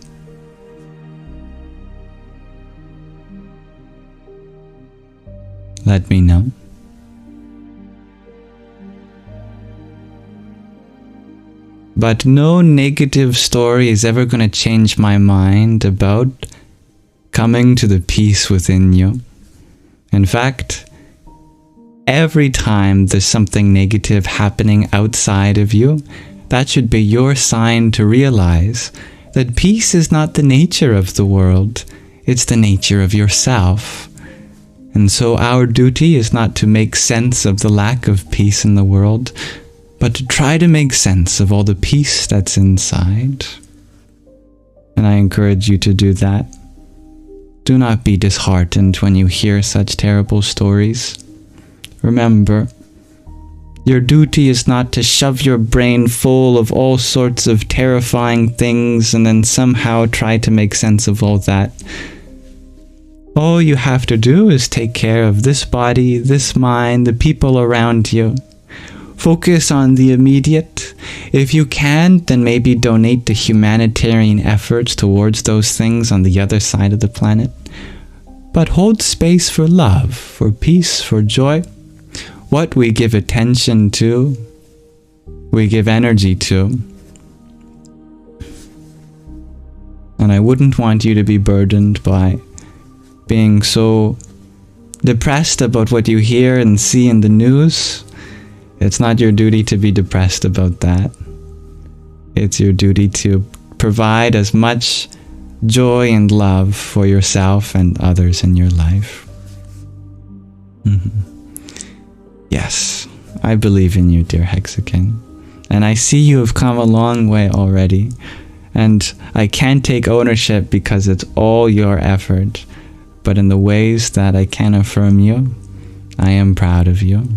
let me know. But no negative story is ever going to change my mind about coming to the peace within you. In fact, every time there's something negative happening outside of you, that should be your sign to realize that peace is not the nature of the world, it's the nature of yourself. And so our duty is not to make sense of the lack of peace in the world, but to try to make sense of all the peace that's inside. And I encourage you to do that. Do not be disheartened when you hear such terrible stories. Remember, your duty is not to shove your brain full of all sorts of terrifying things and then somehow try to make sense of all that. All you have to do is take care of this body, this mind, the people around you. Focus on the immediate. If you can, then maybe donate to humanitarian efforts towards those things on the other side of the planet. But hold space for love, for peace, for joy. What we give attention to, we give energy to. And I wouldn't want you to be burdened by being so depressed about what you hear and see in the news. It's not your duty to be depressed about that. It's your duty to provide as much joy and love for yourself and others in your life. Yes, I believe in you, dear Hexagon. And I see you have come a long way already. And I can't take ownership because it's all your effort. But in the ways that I can affirm you, I am proud of you.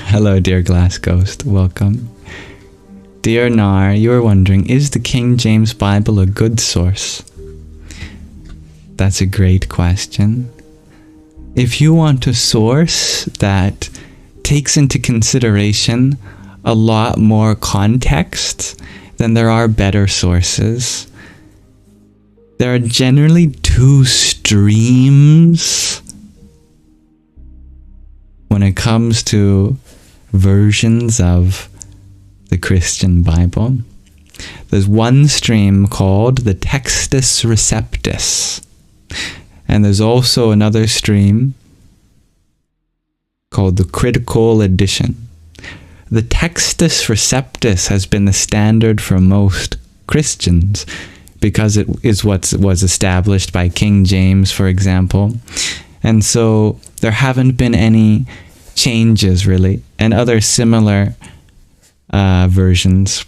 Hello, dear Glass Ghost. Welcome. Dear Nar, you are wondering, is the King James Bible a good source? That's a great question. If you want a source that takes into consideration a lot more context, then there are better sources. There are generally two streams when it comes to versions of the Christian Bible. There's one stream called the Textus Receptus, and there's also another stream called the Critical Edition. The Textus Receptus has been the standard for most Christians because it is what was established by King James, for example. And so there haven't been any changes really, and other similar versions.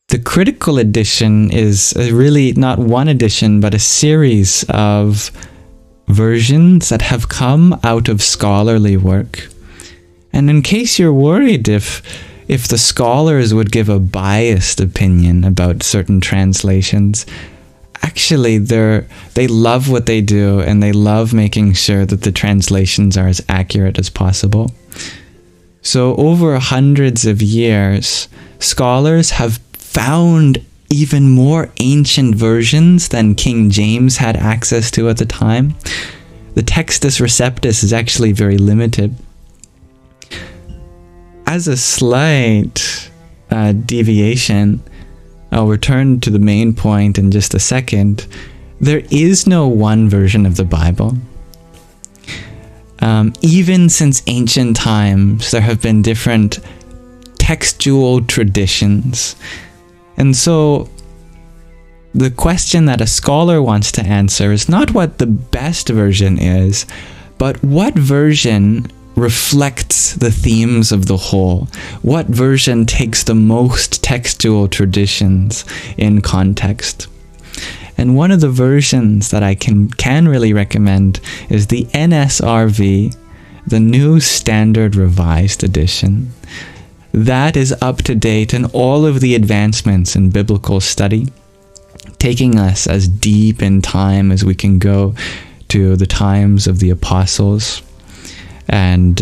The Critical Edition is really not one edition, but a series of versions that have come out of scholarly work. And in case you're worried if the scholars would give a biased opinion about certain translations, actually they love what they do, and they love making sure that the translations are as accurate as possible. So over hundreds of years, scholars have found even more ancient versions than King James had access to at the time. The Textus Receptus is actually very limited. As a slight deviation, I'll return to the main point in just a second. There is no one version of the Bible. Even since ancient times, there have been different textual traditions. And so the question that a scholar wants to answer is not what the best version is, but what version reflects the themes of the whole. What version takes the most textual traditions in context? And one of the versions that I can really recommend is the NSRV, the New Standard Revised Edition. That is up to date in all of the advancements in biblical study, taking us as deep in time as we can go to the times of the apostles and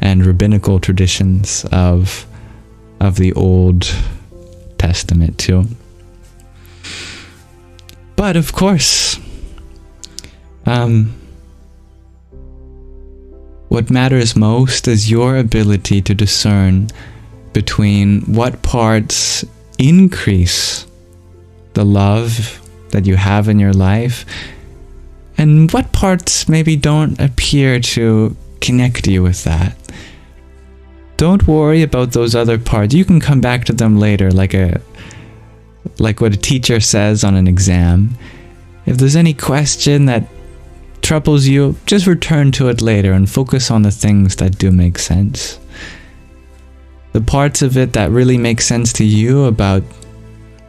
rabbinical traditions of the Old Testament too. But of course, What matters most is your ability to discern between what parts increase the love that you have in your life and what parts maybe don't appear to connect you with that. Don't worry about those other parts. You can come back to them later, like what a teacher says on an exam. If there's any question that troubles you, just return to it later and focus on the things that do make sense. The parts of it that really make sense to you about,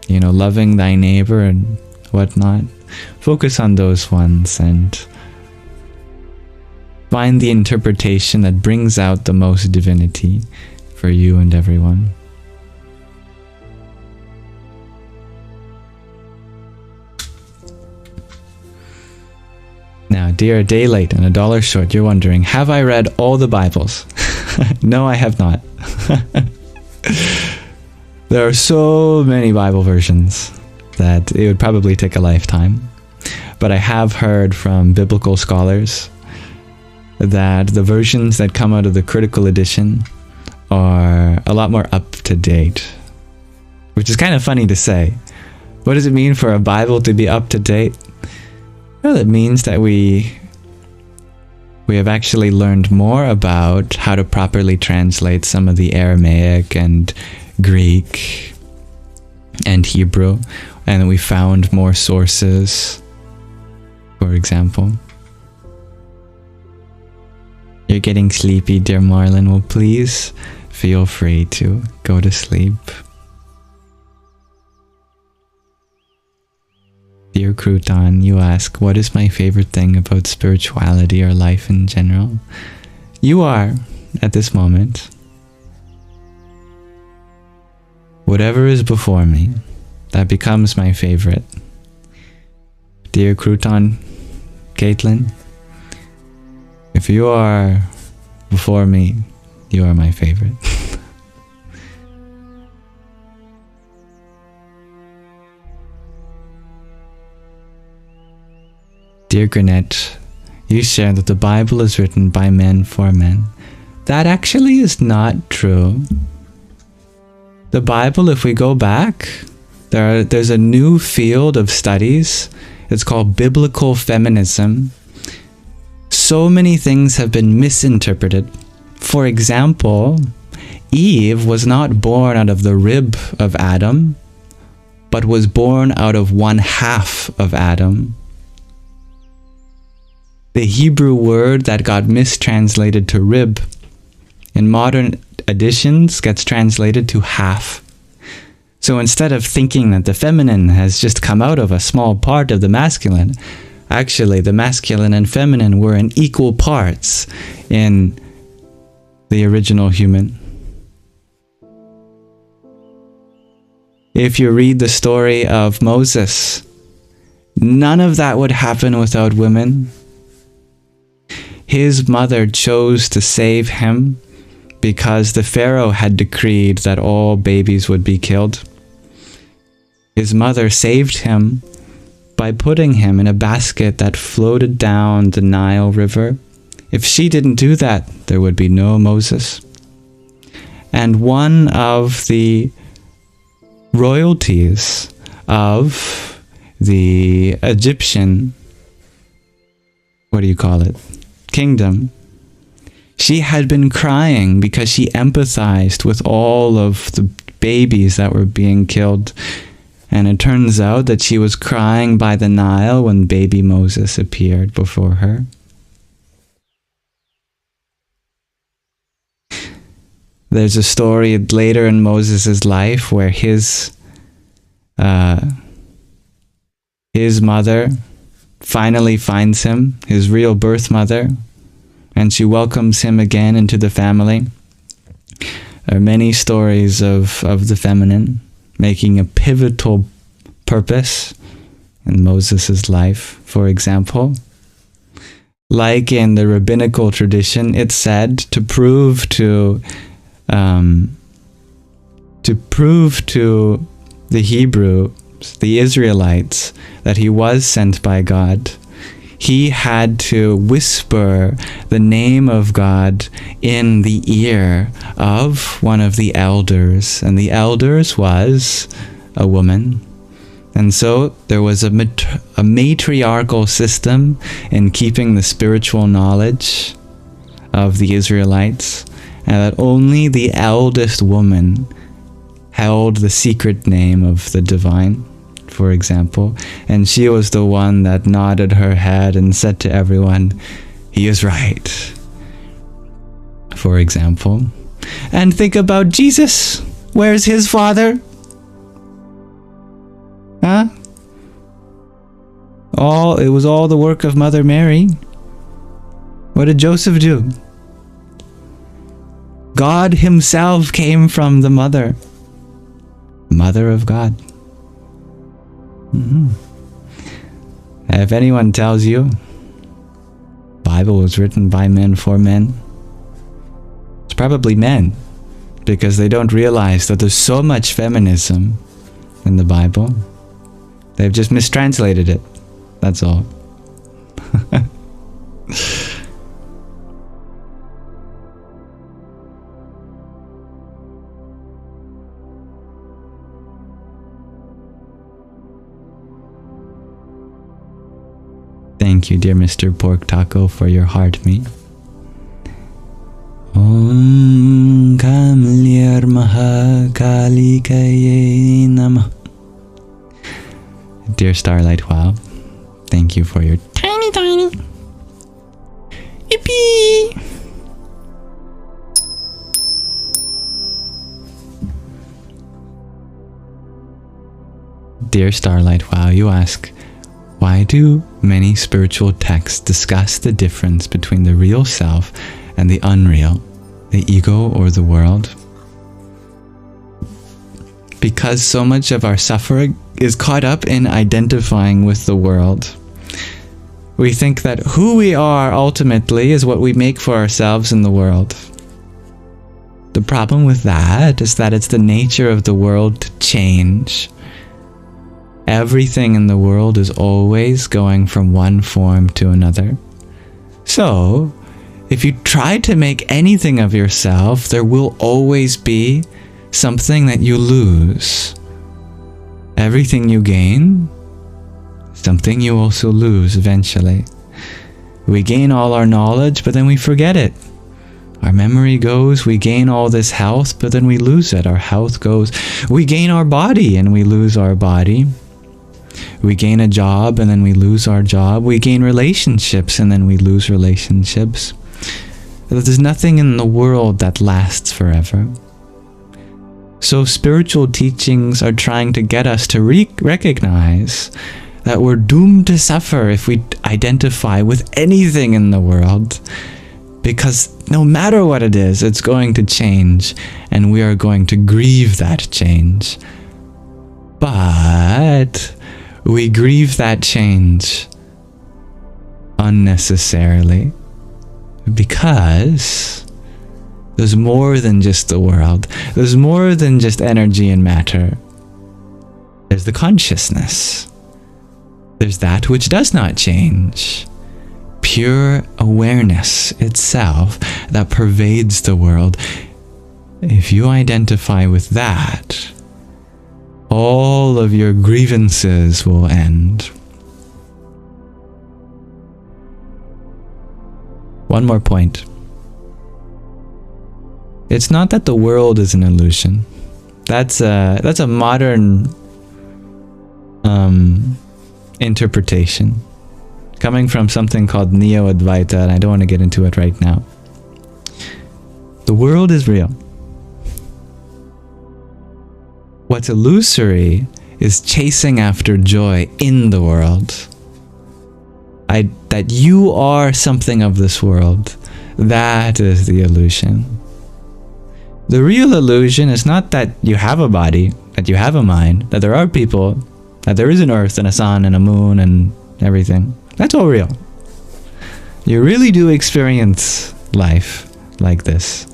loving thy neighbor and whatnot, focus on those ones and find the interpretation that brings out the most divinity for you and everyone. Now, dear, a day late and $1 short, you're wondering, have I read all the Bibles? No, I have not. There are so many Bible versions that it would probably take a lifetime. But I have heard from biblical scholars that the versions that come out of the critical edition are a lot more up to date. Which is kind of funny to say. What does it mean for a Bible to be up to date? Well, it means that we have actually learned more about how to properly translate some of the Aramaic and Greek and Hebrew, and we found more sources, for example. You're getting sleepy, dear Marlon. Well, please feel free to go to sleep. Dear Crouton, you ask, what is my favorite thing about spirituality or life in general? You are, at this moment. Whatever is before me, that becomes my favorite. Dear Crouton, Caitlin, if you are before me, you are my favorite. Dear Granette, you share that the Bible is written by men for men. That actually is not true. The Bible, if we go back, there's a new field of studies. It's called biblical feminism. So many things have been misinterpreted. For example, Eve was not born out of the rib of Adam, but was born out of one half of Adam. The Hebrew word that got mistranslated to rib in modern editions gets translated to half. So instead of thinking that the feminine has just come out of a small part of the masculine, actually the masculine and feminine were in equal parts in the original human. If you read the story of Moses, none of that would happen without women. His mother chose to save him because the Pharaoh had decreed that all babies would be killed. His mother saved him by putting him in a basket that floated down the Nile River. If she didn't do that, there would be no Moses. And one of the royalties of the Egyptian, kingdom, she had been crying because she empathized with all of the babies that were being killed. And it turns out that she was crying by the Nile when baby Moses appeared before her. There's a story later in Moses' life where his mother finally finds him, his real birth mother, and she welcomes him again into the family. There are many stories of the feminine making a pivotal purpose in Moses' life, for example. Like in the rabbinical tradition, it's said to prove to the Hebrews, the Israelites, that he was sent by God, he had to whisper the name of God in the ear of one of the elders, and the elders was a woman. And so there was a matriarchal system in keeping the spiritual knowledge of the Israelites, and that only the eldest woman held the secret name of the divine, for example, and she was the one that nodded her head and said to everyone, "He is right," for example. And think about Jesus. Where's his father? Huh? It was all the work of Mother Mary. What did Joseph do? God himself came from the mother of God. If anyone tells you Bible was written by men for men, it's probably men, because they don't realize that there's so much feminism in the Bible. They've just mistranslated it. That's all. Thank you, dear Mr. Pork Taco, for your heart meat. Om Kamlir Maha Kalikaye Namah. Dear Starlight Wow, thank you for your tiny yippee. Dear Starlight Wow, you ask, why do many spiritual texts discuss the difference between the real self and the unreal, the ego or the world? Because so much of our suffering is caught up in identifying with the world. We think that who we are ultimately is what we make for ourselves in the world. The problem with that is that it's the nature of the world to change. Everything in the world is always going from one form to another. So, if you try to make anything of yourself, there will always be something that you lose. Everything you gain, something you also lose eventually. We gain all our knowledge, but then we forget it. Our memory goes, we gain all this health, but then we lose it. Our health goes. We gain our body and we lose our body. We gain a job and then we lose our job. We gain relationships and then we lose relationships. There's nothing in the world that lasts forever. So spiritual teachings are trying to get us to recognize that we're doomed to suffer if we identify with anything in the world, because no matter what it is, it's going to change, and we are going to grieve that change. But we grieve that change unnecessarily, because there's more than just the world. There's more than just energy and matter. There's the consciousness. There's that which does not change. Pure awareness itself that pervades the world. If you identify with that, all of your grievances will end. One more point. It's not that the world is an illusion. That's a modern interpretation coming from something called Neo-Advaita, and I don't want to get into it right now. The world is real. What's illusory is chasing after joy in the world. That you are something of this world. That is the illusion. The real illusion is not that you have a body, that you have a mind, that there are people, that there is an earth and a sun and a moon and everything. That's all real. You really do experience life like this.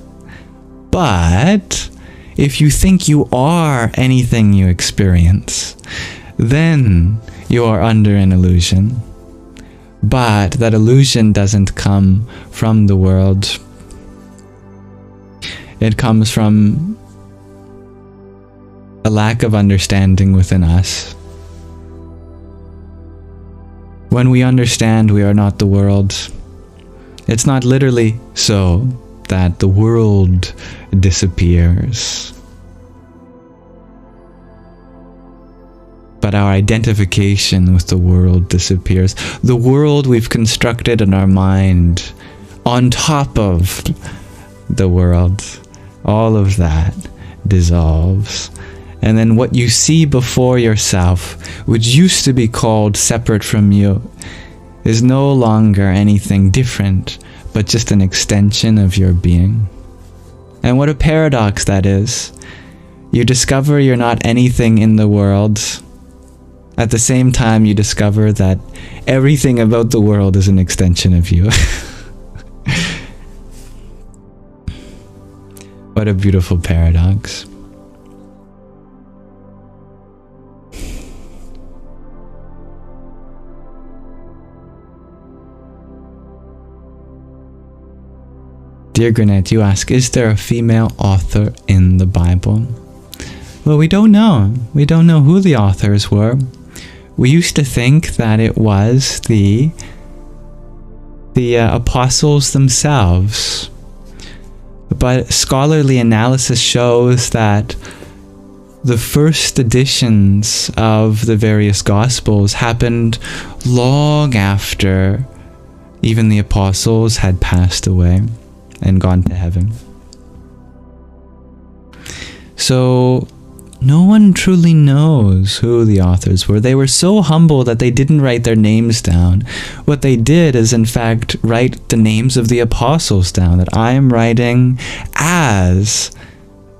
But if you think you are anything you experience, then you are under an illusion. But that illusion doesn't come from the world. It comes from a lack of understanding within us. When we understand we are not the world, it's not literally so that the world disappears, but our identification with the world disappears. The world we've constructed in our mind on top of the world, all of that dissolves. And then what you see before yourself, which used to be called separate from you, is no longer anything different, but just an extension of your being. And what a paradox that is. You discover you're not anything in the world. At the same time, you discover that everything about the world is an extension of you. What a beautiful paradox. Dear Granette, you ask, is there a female author in the Bible? Well, we don't know. We don't know who the authors were. We used to think that it was the apostles themselves. But scholarly analysis shows that the first editions of the various Gospels happened long after even the apostles had passed away and gone to heaven. So no one truly knows who the authors were. They were so humble that they didn't write their names down. What they did is, in fact, write the names of the apostles down, that I am writing as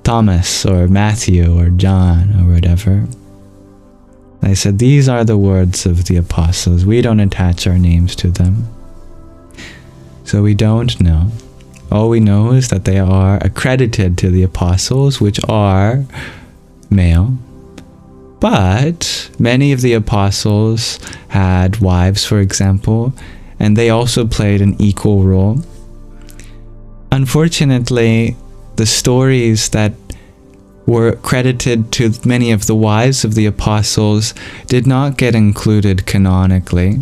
Thomas or Matthew or John or whatever. They said, these are the words of the apostles. We don't attach our names to them. So we don't know. All we know is that they are accredited to the apostles, which are male. But many of the apostles had wives, for example, and they also played an equal role. Unfortunately, the stories that were credited to many of the wives of the apostles did not get included canonically.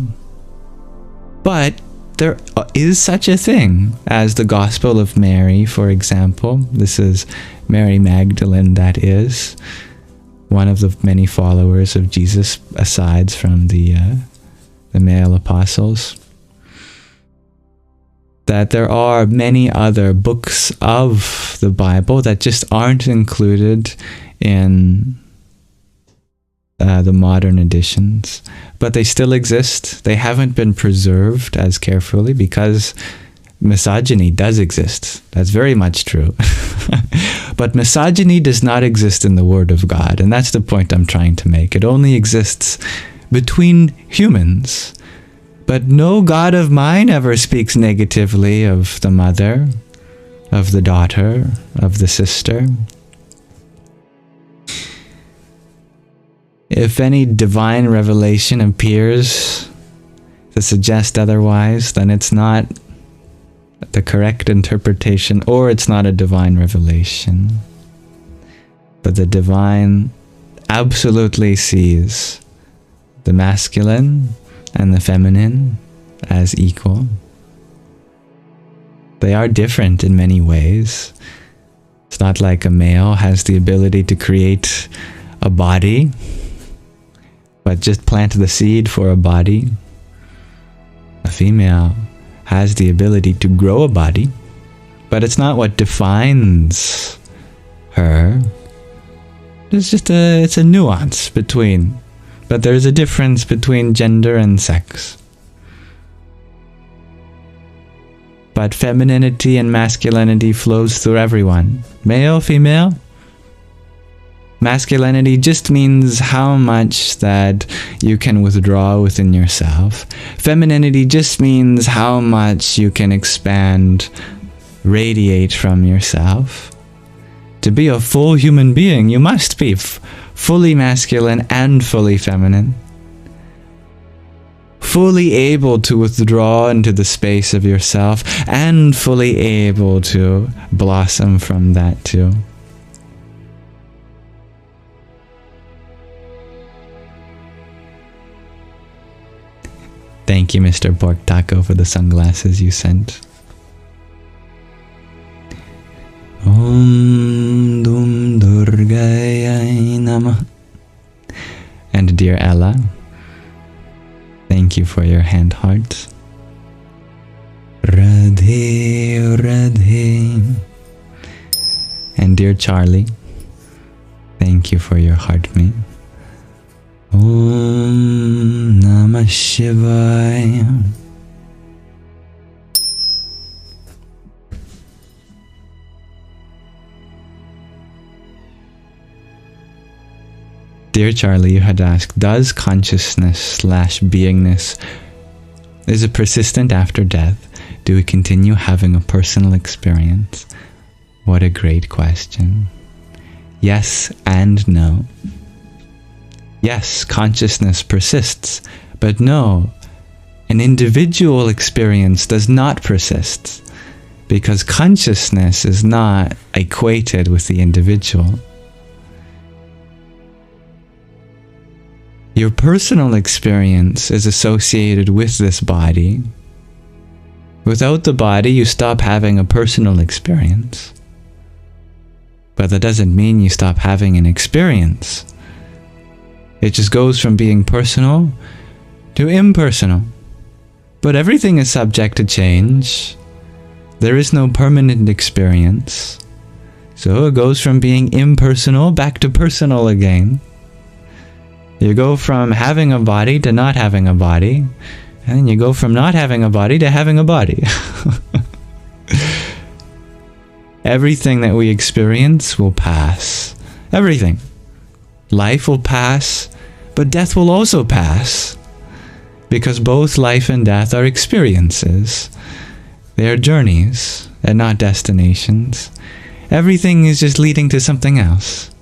But there is such a thing as the Gospel of Mary, for example. This is Mary Magdalene, that is, one of the many followers of Jesus, aside from the male apostles. That there are many other books of the Bible that just aren't included in the modern editions, but they still exist. They haven't been preserved as carefully because misogyny does exist. That's very much true. But misogyny does not exist in the Word of God, and that's the point I'm trying to make. It only exists between humans. But no God of mine ever speaks negatively of the mother, of the daughter, of the sister. If any divine revelation appears to suggest otherwise, then it's not the correct interpretation, or it's not a divine revelation. But the divine absolutely sees the masculine and the feminine as equal. They are different in many ways. It's not like a male has the ability to create a body, but just plant the seed for a body. A female has the ability to grow a body, but it's not what defines her. It's a nuance between, but there's a difference between gender and sex. But femininity and masculinity flows through everyone. Male, female. Masculinity just means how much that you can withdraw within yourself. Femininity just means how much you can expand, radiate from yourself. To be a full human being, you must be fully masculine and fully feminine. fully able to withdraw into the space of yourself and fully able to blossom from that too. Thank you, Mr. Pork Taco, for the sunglasses you sent. Om Dum Durgaya Namah. And dear Ella, thank you for your hand hearts. Radhe Radhe. And dear Charlie, thank you for your heart mate. Om Namah Shivaya. Dear Charlie, you had asked, does consciousness/beingness, is it persistent after death? Do we continue having a personal experience? What a great question. Yes and no. Yes, consciousness persists, but no, an individual experience does not persist, because consciousness is not equated with the individual. Your personal experience is associated with this body. Without the body, you stop having a personal experience. But that doesn't mean you stop having an experience. It just goes from being personal to impersonal. But everything is subject to change. There is no permanent experience. So it goes from being impersonal back to personal again. You go from having a body to not having a body, and then you go from not having a body to having a body. Everything that we experience will pass. Everything. Life will pass, but death will also pass. Because both life and death are experiences. They are journeys and not destinations. Everything is just leading to something else.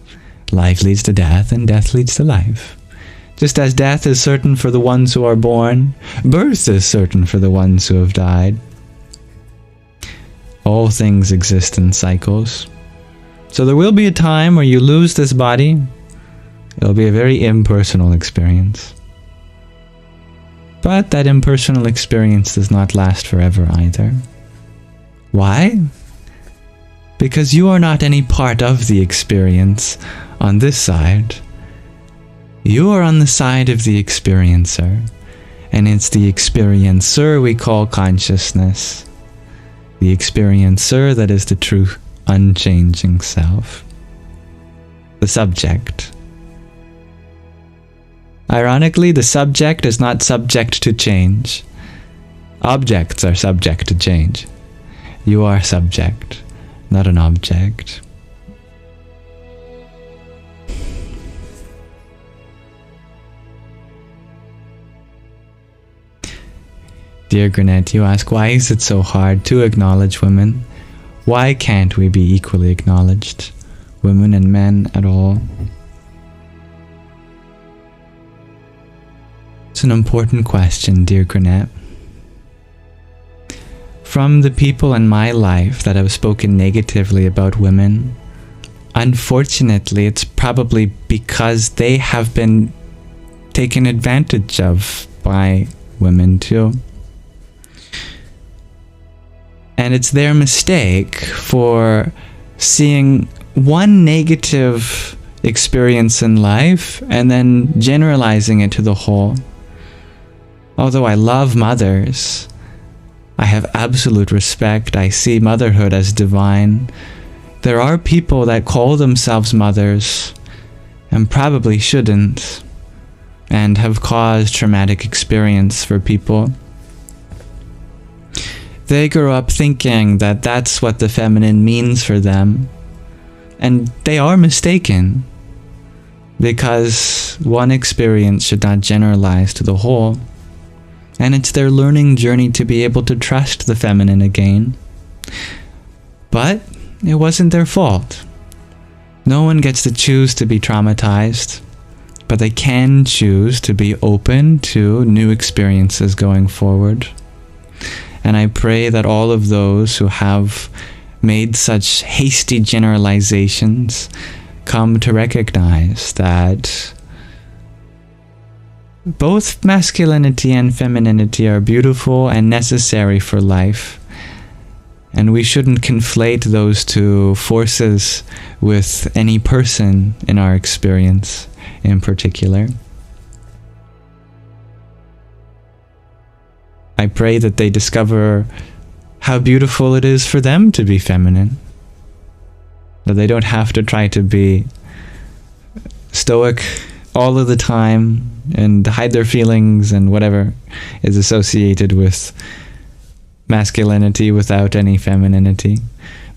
Life leads to death and death leads to life. Just as death is certain for the ones who are born, birth is certain for the ones who have died. All things exist in cycles. So there will be a time where you lose this body. It'll be a very impersonal experience. But that impersonal experience does not last forever either. Why? Because you are not any part of the experience on this side. You are on the side of the experiencer, and it's the experiencer we call consciousness. The experiencer that is the true, unchanging self. The subject. Ironically, the subject is not subject to change. Objects are subject to change. You are subject, not an object. Dear Granette, you ask, why is it so hard to acknowledge women? Why can't we be equally acknowledged? Women and men at all? It's an important question, dear Granette. From the people in my life that have spoken negatively about women, unfortunately, it's probably because they have been taken advantage of by women too. And it's their mistake for seeing one negative experience in life and then generalizing it to the whole. Although I love mothers, I have absolute respect. I see motherhood as divine. There are people that call themselves mothers and probably shouldn't, and have caused traumatic experience for people. They grew up thinking that that's what the feminine means for them, and they are mistaken, because one experience should not generalize to the whole, and it's their learning journey to be able to trust the feminine again. But it wasn't their fault. No one gets to choose to be traumatized. but they can choose to be open to new experiences going forward. And I pray that all of those who have made such hasty generalizations come to recognize that both masculinity and femininity are beautiful and necessary for life. And we shouldn't conflate those two forces with any person in our experience in particular. I pray that they discover how beautiful it is for them to be feminine. That they don't have to try to be stoic all of the time and hide their feelings and whatever is associated with masculinity without any femininity.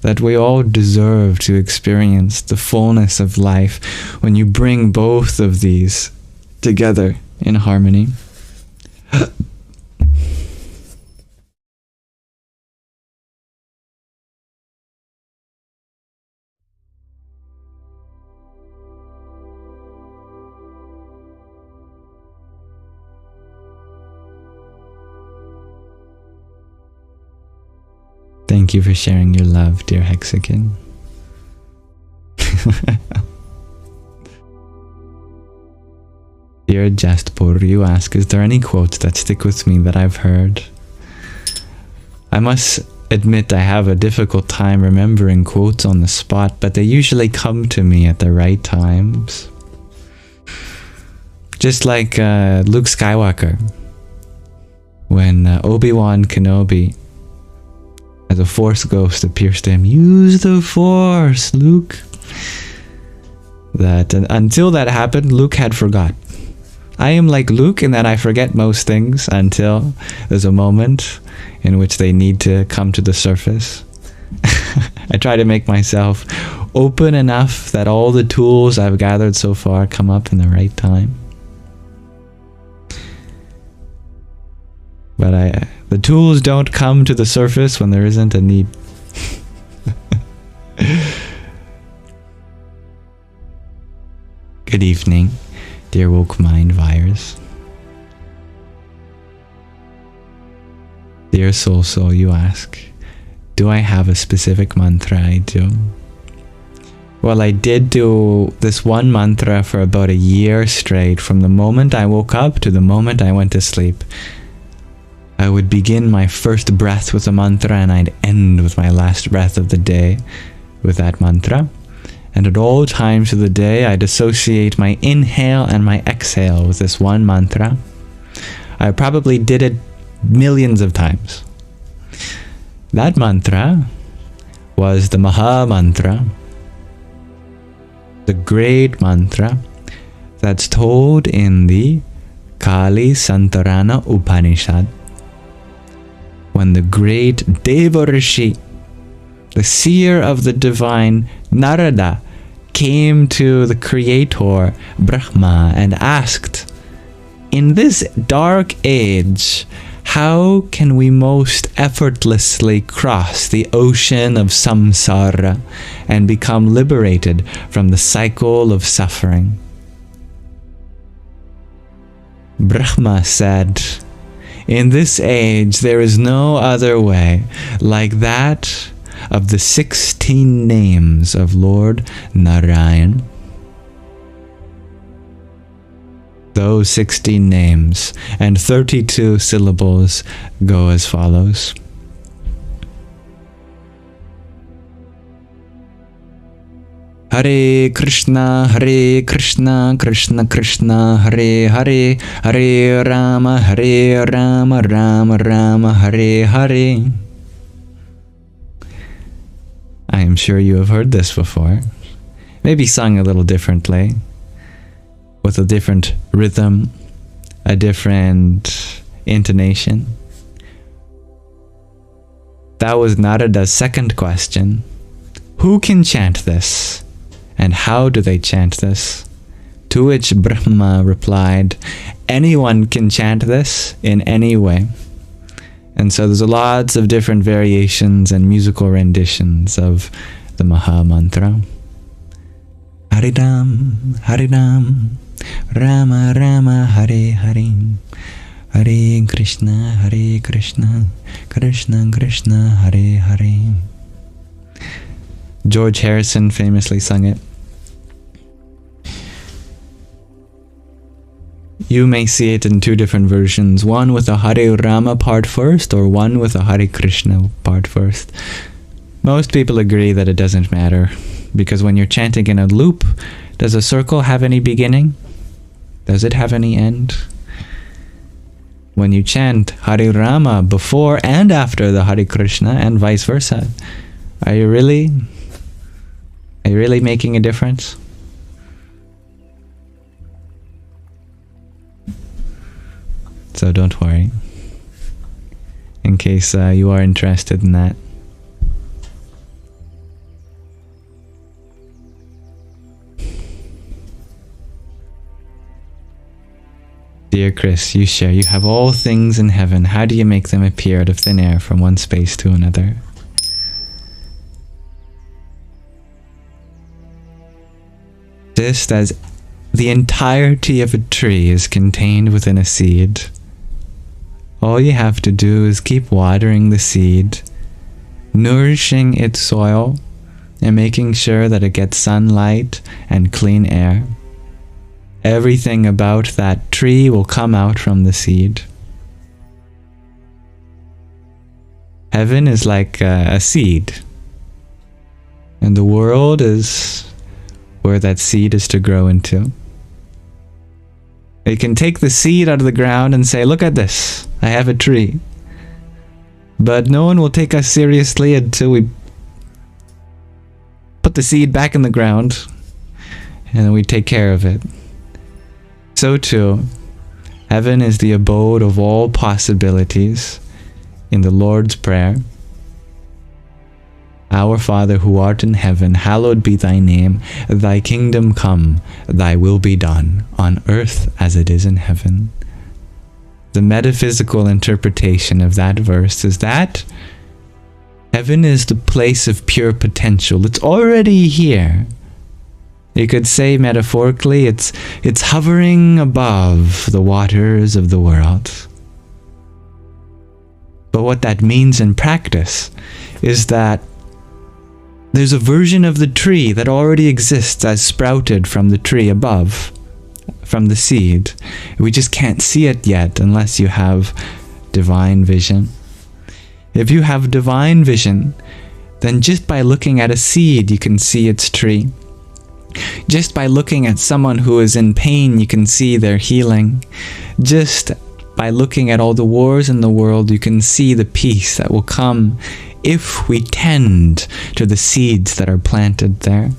That we all deserve to experience the fullness of life when you bring both of these together in harmony. Thank you for sharing your love, dear Hexagon. Dear Jastpur, you ask, is there any quotes that stick with me that I've heard? I must admit I have a difficult time remembering quotes on the spot, but they usually come to me at the right times. Just like Luke Skywalker, when Obi-Wan Kenobi, as a Force ghost, appears to him, use the Force, Luke. That until that happened, Luke had forgot. I am like Luke in that I forget most things until there's a moment in which they need to come to the surface. I try to make myself open enough that all the tools I've gathered so far come up in the right time. But the tools don't come to the surface when there isn't a need. Good evening, dear woke mind virus. Dear soul, you ask, do I have a specific mantra I do? Well, I did do this one mantra for about a year straight, from the moment I woke up to the moment I went to sleep. I would begin my first breath with a mantra and I'd end with my last breath of the day with that mantra. And at all times of the day, I'd associate my inhale and my exhale with this one mantra. I probably did it millions of times. That mantra was the Maha mantra, the great mantra that's told in the Kali Santarana Upanishad. When the great Devarishi, the seer of the divine Narada, came to the creator Brahma and asked, in this dark age, how can we most effortlessly cross the ocean of samsara and become liberated from the cycle of suffering? Brahma said, in this age, there is no other way like that of the 16 names of Lord Narayan. Those 16 names and 32 syllables go as follows. Hare Krishna, Krishna Krishna, Hare Hare, Hare Rama, Rama Rama, Hare Hare. I am sure you have heard this before, maybe sung a little differently, with a different rhythm, a different intonation. That was Narada's second question. Who can chant this? And how do they chant this? To which Brahma replied, anyone can chant this in any way. And so there's lots of different variations and musical renditions of the Maha Mantra. Haridam, Haridam, Rama Rama Hare Hare, Hare Krishna, Krishna Krishna, Hare Hare. George Harrison famously sung it. You may see it in two different versions, one with a Hare Rama part first, or one with a Hare Krishna part first. Most people agree that it doesn't matter, because when you're chanting in a loop, does a circle have any beginning? Does it have any end? When you chant Hare Rama before and after the Hare Krishna, and vice versa, are you really making a difference? So don't worry, in case you are interested in that. Dear Chris, you share, you have all things in heaven. How do you make them appear out of thin air from one space to another? Just as the entirety of a tree is contained within a seed, all you have to do is keep watering the seed, nourishing its soil, and making sure that it gets sunlight and clean air. Everything about that tree will come out from the seed. Heaven is like a seed, and the world is where that seed is to grow into. You can take the seed out of the ground and say, look at this, I have a tree. But no one will take us seriously until we put the seed back in the ground and we take care of it. So too, heaven is the abode of all possibilities. In the Lord's Prayer, Our Father who art in heaven, hallowed be thy name. Thy kingdom come, thy will be done, on earth as it is in heaven. The metaphysical interpretation of that verse is that heaven is the place of pure potential. It's already here. You could say metaphorically, it's hovering above the waters of the world. But what that means in practice is that there's a version of the tree that already exists as sprouted from the tree above, from the seed. We just can't see it yet unless you have divine vision. If you have divine vision, then just by looking at a seed, you can see its tree. Just by looking at someone who is in pain, you can see their healing. Just by looking at all the wars in the world, you can see the peace that will come if we tend to the seeds that are planted there.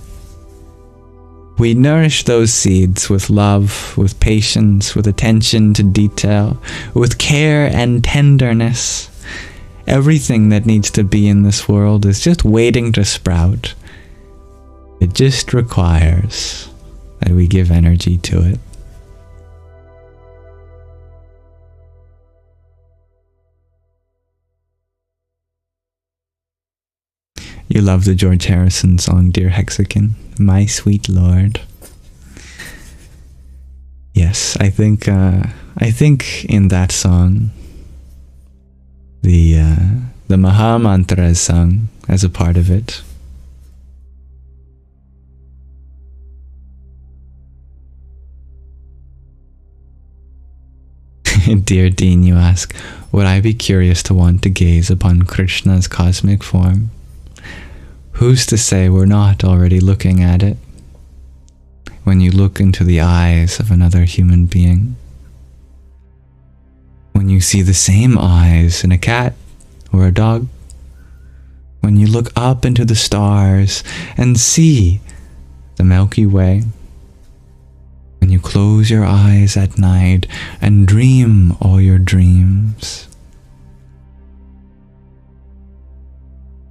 We nourish those seeds with love, with patience, with attention to detail, with care and tenderness. Everything that needs to be in this world is just waiting to sprout. It just requires that we give energy to it. You love the George Harrison song, Dear Hexagon, My Sweet Lord. Yes, I think in that song, the Maha mantra is sung as a part of it. Dear Dean, you ask, would I be curious to want to gaze upon Krishna's cosmic form? Who's to say we're not already looking at it? When you look into the eyes of another human being, when you see the same eyes in a cat or a dog, when you look up into the stars and see the Milky Way, when you close your eyes at night and dream all your dreams.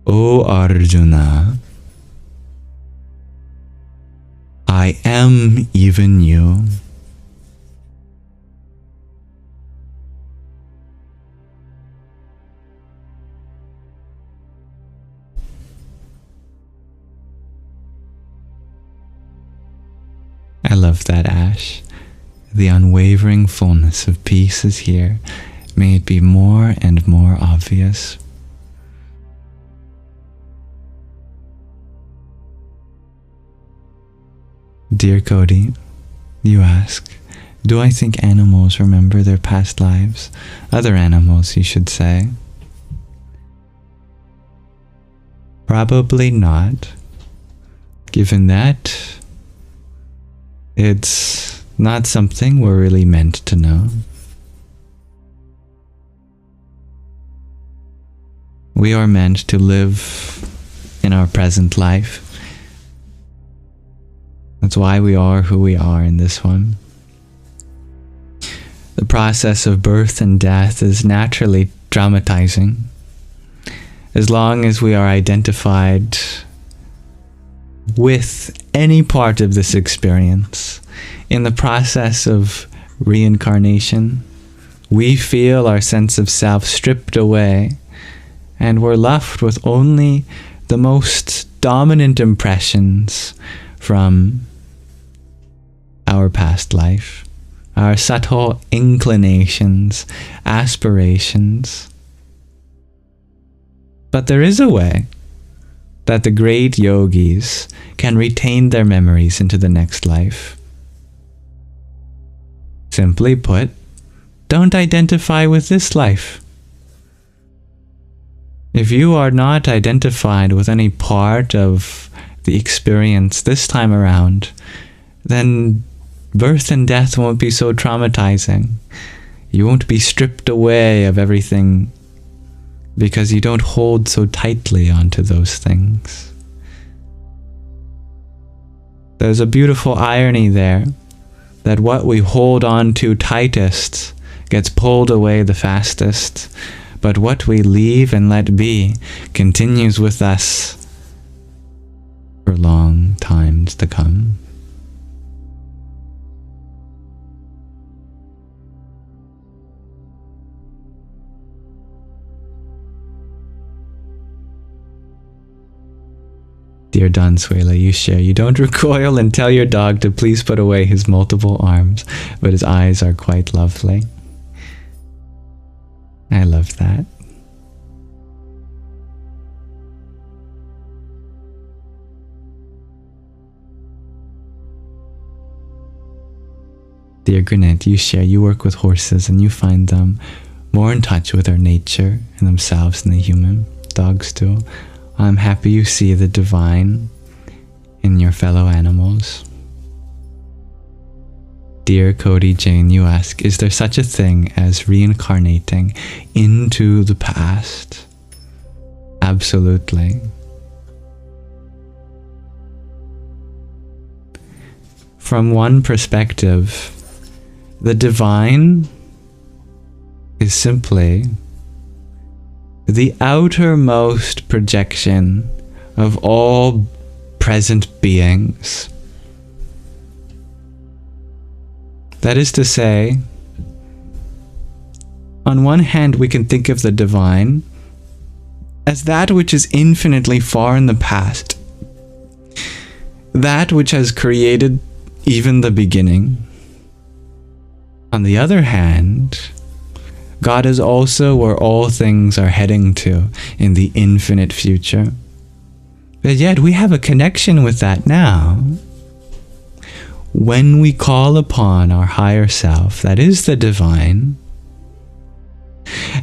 O Arjuna, I am even you. I love that, Ash. The unwavering fullness of peace is here. May it be more and more obvious. Dear Cody, you ask, do I think animals remember their past lives? Other animals, you should say. Probably not, given that it's not something we're really meant to know. We are meant to live in our present life. That's why we are who we are in this one. The process of birth and death is naturally traumatizing. As long as we are identified with any part of this experience, in the process of reincarnation, we feel our sense of self stripped away, and we're left with only the most dominant impressions from our past life, our subtle inclinations, aspirations. But there is a way that the great yogis can retain their memories into the next life. Simply put, don't identify with this life. If you are not identified with any part of the experience this time around, then birth and death won't be so traumatizing. You won't be stripped away of everything because you don't hold so tightly onto those things. There's a beautiful irony there, that what we hold on to tightest gets pulled away the fastest, but what we leave and let be continues with us for long times to come. Dear Don Suela, you share, you don't recoil and tell your dog to please put away his multiple arms, but his eyes are quite lovely. I love that. Dear Granette, you share, you work with horses and you find them more in touch with their nature and themselves than the human. Dogs do. I'm happy you see the divine in your fellow animals. Dear Cody Jane, you ask, is there such a thing as reincarnating into the past? Absolutely. From one perspective, the divine is simply the outermost projection of all present beings. That is to say, on one hand, we can think of the divine as that which is infinitely far in the past, that which has created even the beginning. On the other hand, God is also where all things are heading to in the infinite future. But yet we have a connection with that now. When we call upon our higher self, that is the divine,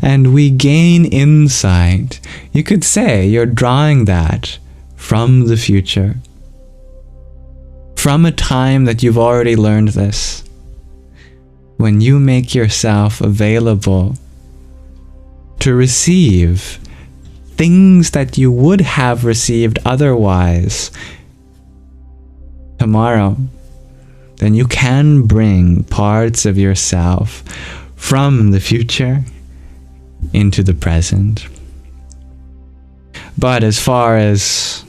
and we gain insight, you could say you're drawing that from the future, from a time that you've already learned this. When you make yourself available to receive things that you would have received otherwise tomorrow, then you can bring parts of yourself from the future into the present. But as far as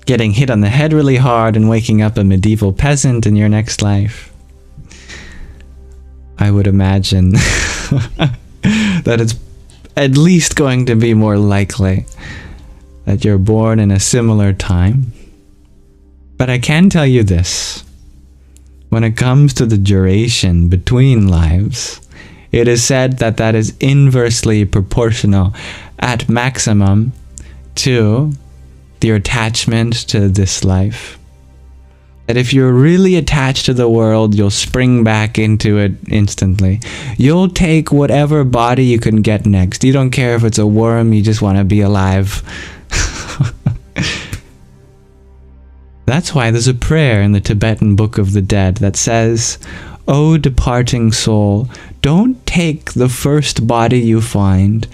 getting hit on the head really hard and waking up a medieval peasant in your next life, I would imagine that it's at least going to be more likely that you're born in a similar time. But I can tell you this. when it comes to the duration between lives, it is said that that is inversely proportional at maximum to your attachment to this life. That if you're really attached to the world, you'll spring back into it instantly. You'll take whatever body you can get next. You don't care if it's a worm, you just want to be alive. That's why there's a prayer in the Tibetan Book of the Dead that says, "O departing soul, don't take the first body you find.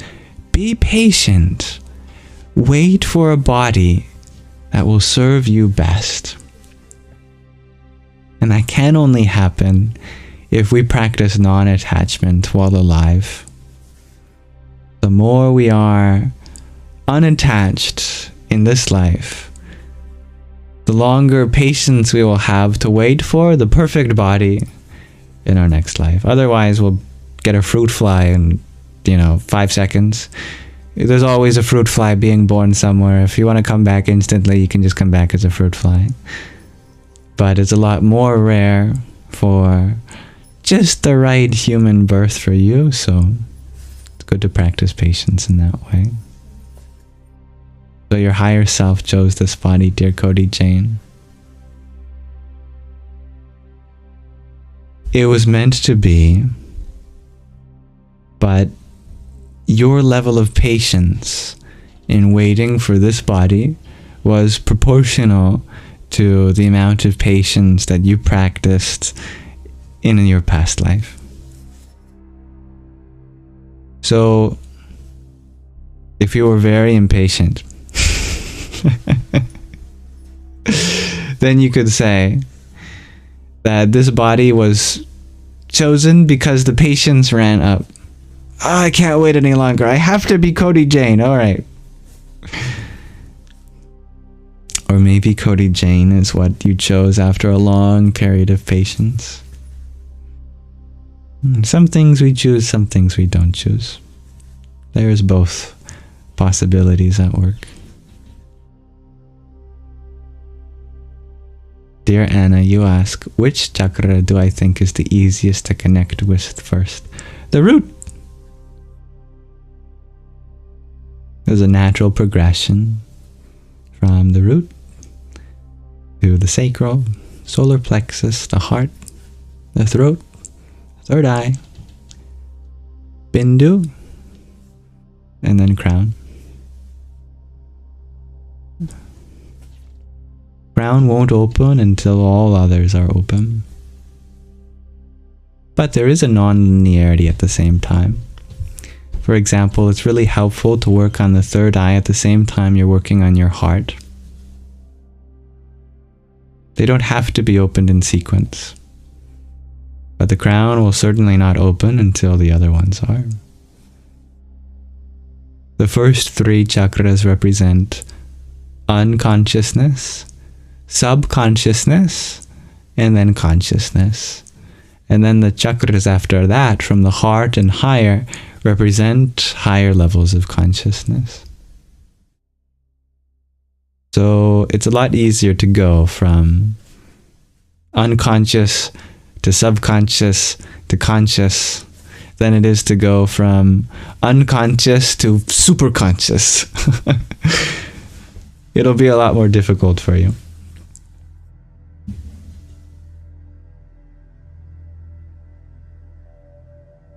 Be patient. Wait for a body that will serve you best." And that can only happen if we practice non-attachment while alive. The more we are unattached in this life, the longer patience we will have to wait for the perfect body in our next life. Otherwise, we'll get a fruit fly in, 5 seconds. There's always a fruit fly being born somewhere. If you want to come back instantly, you can just come back as a fruit fly. But it's a lot more rare for just the right human birth for you, so it's good to practice patience in that way. So your higher self chose this body, dear Cody Jane. It was meant to be, but your level of patience in waiting for this body was proportional to the amount of patience that you practiced in your past life. So, if you were very impatient, then you could say that this body was chosen because the patience ran up. Oh, I can't wait any longer. I have to be Cody Jane. All right. Or maybe Cody Jane is what you chose after a long period of patience. Some things we choose, some things we don't choose. There's both possibilities at work. Dear Anna, you ask, which chakra do I think is the easiest to connect with first? The root. There's a natural progression from the root to the sacral, solar plexus, the heart, the throat, third eye, bindu, and then crown. Crown won't open until all others are open. But there is a non-linearity at the same time. For example, it's really helpful to work on the third eye at the same time you're working on your heart. They don't have to be opened in sequence. But the crown will certainly not open until the other ones are. The first 3 chakras represent unconsciousness, subconsciousness, and then consciousness. And then the chakras after that, from the heart and higher, represent higher levels of consciousness. So it's a lot easier to go from unconscious to subconscious to conscious than it is to go from unconscious to superconscious. It'll be a lot more difficult for you.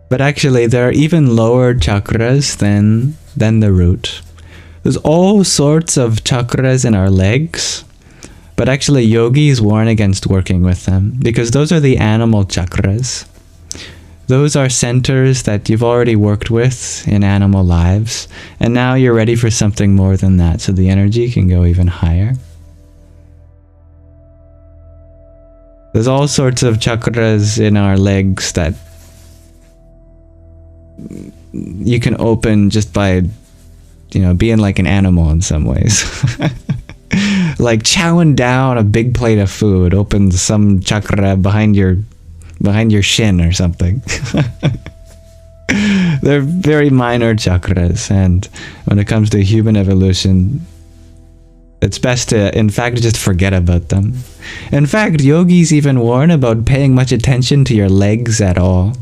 But actually, there are even lower chakras than the root. There's all sorts of chakras in our legs, but actually yogis warn against working with them because those are the animal chakras. Those are centers that you've already worked with in animal lives, and now you're ready for something more than that, so the energy can go even higher. There's all sorts of chakras in our legs that you can open just by, being like an animal in some ways. Like chowing down a big plate of food opens some chakra behind your shin or something. They're very minor chakras, and when it comes to human evolution, It's best to, in fact, just forget about them. In fact, yogis even warn about paying much attention to your legs at all.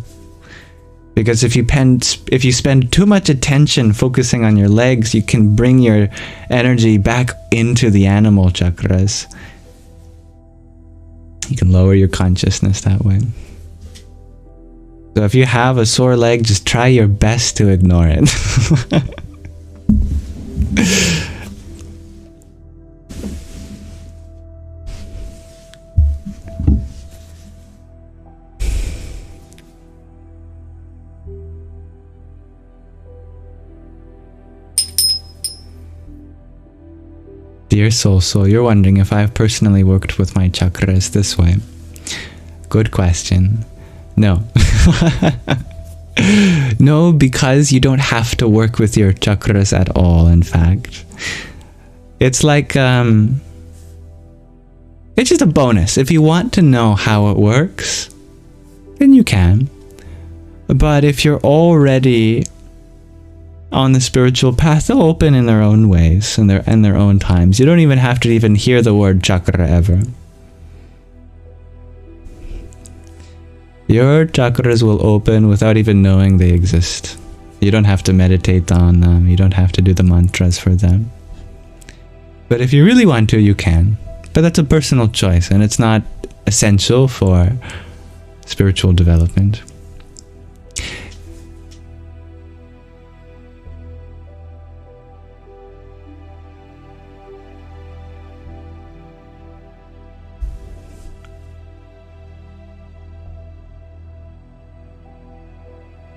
Because if you spend too much attention focusing on your legs, you can bring your energy back into the animal chakras. You can lower your consciousness that way. So if you have a sore leg, just try your best to ignore it. Dear Soul, you're wondering if I've personally worked with my chakras this way. Good question. No. No, because you don't have to work with your chakras at all, in fact. It's like, it's just a bonus. If you want to know how it works, then you can. But if you're already on the spiritual path, they'll open in their own ways and their own times. You don't even have to even hear the word chakra ever. Your chakras will open without even knowing they exist. You don't have to meditate on them. You don't have to do the mantras for them. But if you really want to, you can. But that's a personal choice, and it's not essential for spiritual development.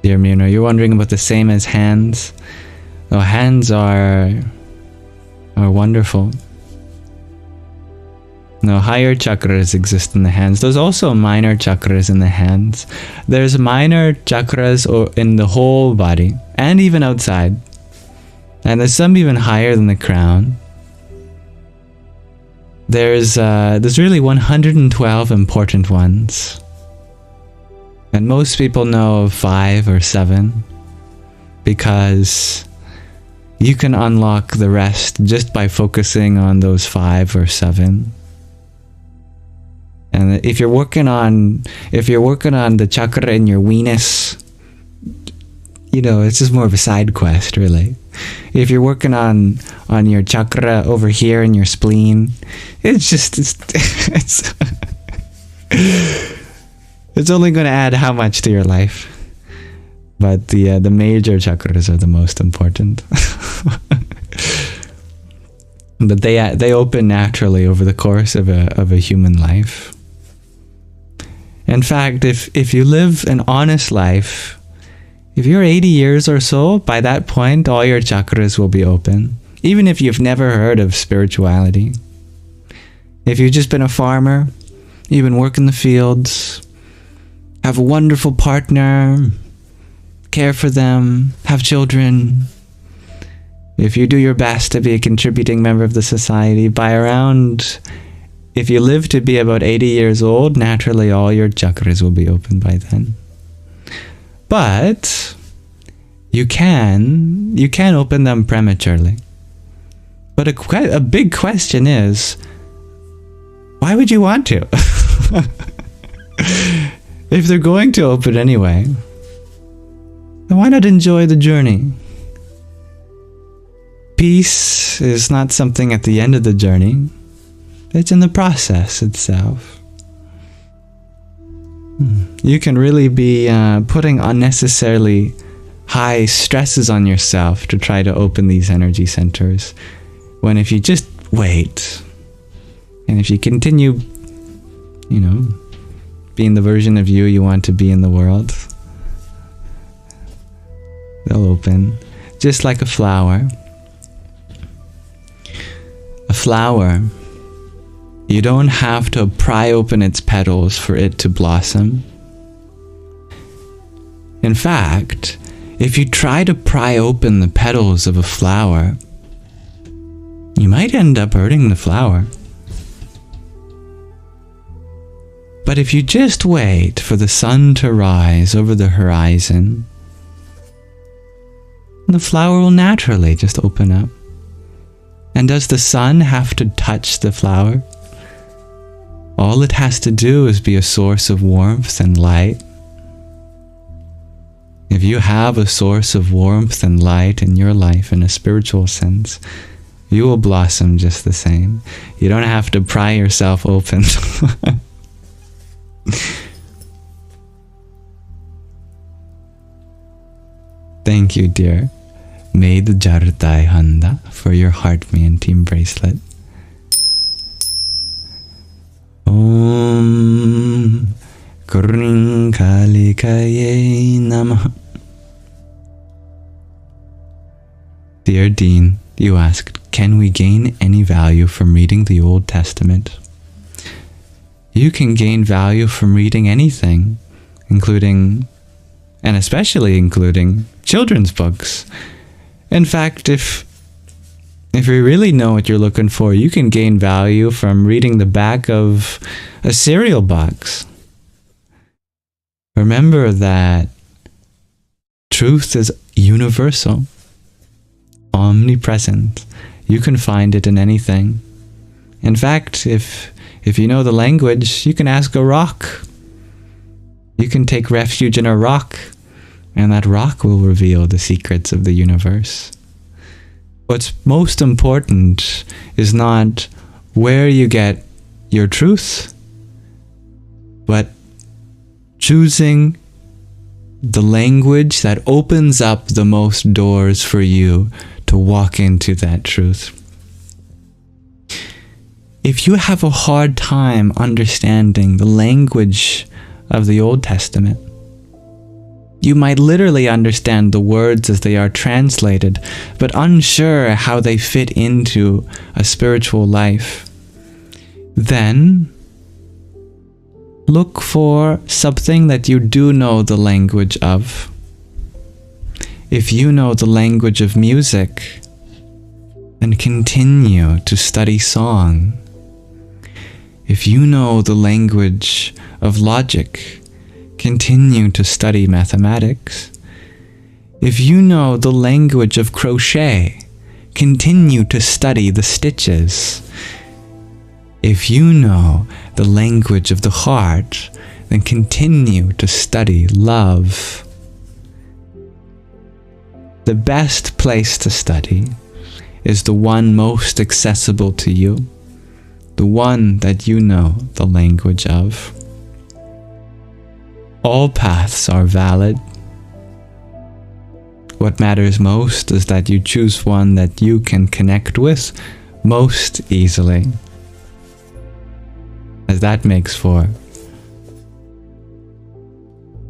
Dear Muna, you're wondering about the same as hands. Oh, hands are wonderful. No, higher chakras exist in the hands. There's also minor chakras in the hands. There's minor chakras in the whole body and even outside. And there's some even higher than the crown. There's really 112 important ones. And most people know of 5 or 7 because you can unlock the rest just by focusing on those 5 or 7. And if you're working on the chakra in your weenus, you know, it's just more of a side quest, really. If you're working on your chakra over here in your spleen, it's only going to add how much to your life. But the major chakras are the most important. But they open naturally over the course of a human life. In fact, if you live an honest life, if you're 80 years or so, by that point all your chakras will be open. Even if you've never heard of spirituality. If you've just been a farmer, you've been working the fields, have a wonderful partner, care for them, have children. If you do your best to be a contributing member of the society, if you live to be about 80 years old, naturally all your chakras will be open by then. But you can open them prematurely. But a big question is, why would you want to? If they're going to open anyway, then why not enjoy the journey? Peace is not something at the end of the journey. It's in the process itself. You can really be putting unnecessarily high stresses on yourself to try to open these energy centers, when if you just wait, and if you continue, being the version of you want to be in the world, they'll open. Just like a flower. A flower, you don't have to pry open its petals for it to blossom. In fact, if you try to pry open the petals of a flower, you might end up hurting the flower. But if you just wait for the sun to rise over the horizon, the flower will naturally just open up. And does the sun have to touch the flower? All it has to do is be a source of warmth and light. If you have a source of warmth and light in your life in a spiritual sense, you will blossom just the same. You don't have to pry yourself open. Thank you, dear. May the Jartai Handa for your heart me and team bracelet. Om Kring Kalikaye Namaha. Dear Dean, you asked, can we gain any value from reading the Old Testament? You can gain value from reading anything, including, and especially including, children's books. In fact, if you really know what you're looking for, you can gain value from reading the back of a cereal box. Remember that truth is universal, omnipresent. You can find it in anything. In fact, if you know the language, you can ask a rock. You can take refuge in a rock, and that rock will reveal the secrets of the universe. What's most important is not where you get your truth, but choosing the language that opens up the most doors for you to walk into that truth. If you have a hard time understanding the language of the Old Testament, you might literally understand the words as they are translated, but unsure how they fit into a spiritual life. Then, look for something that you do know the language of. If you know the language of music, then continue to study song. If you know the language of logic, continue to study mathematics. If you know the language of crochet, continue to study the stitches. If you know the language of the heart, then continue to study love. The best place to study is the one most accessible to you, the one that you know the language of. All paths are valid. What matters most is that you choose one that you can connect with most easily, as that makes for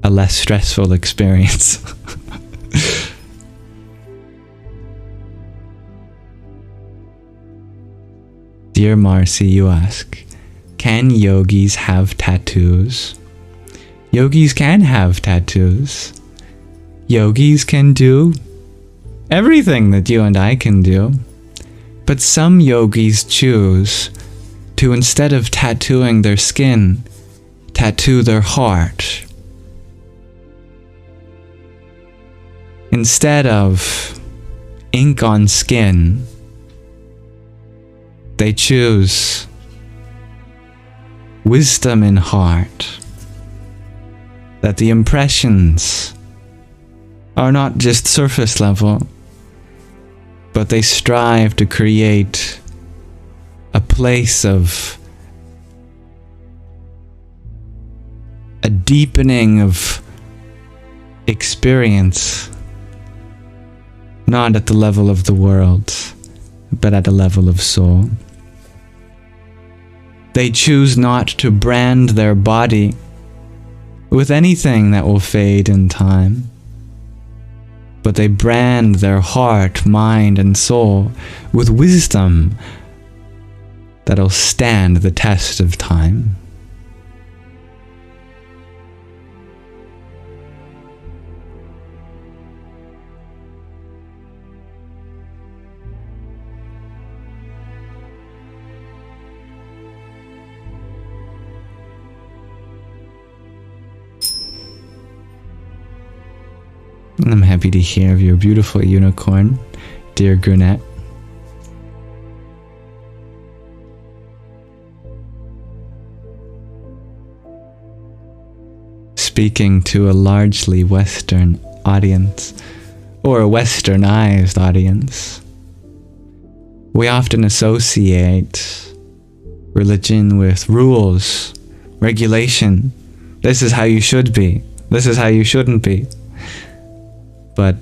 a less stressful experience. Dear Marcy, you ask, can yogis have tattoos? Yogis can have tattoos. Yogis can do everything that you and I can do. But some yogis choose to, instead of tattooing their skin, tattoo their heart. Instead of ink on skin, they choose wisdom in heart. That the impressions are not just surface level, but they strive to create a place of a deepening of experience, not at the level of the world, but at a level of soul. They choose not to brand their body with anything that will fade in time, but they brand their heart, mind, and soul with wisdom that'll stand the test of time. And I'm happy to hear of your beautiful unicorn, dear Brunette. speaking to a largely Western audience, or a westernized audience. We often associate religion with rules, regulation. This is how you should be. This is how you shouldn't be. But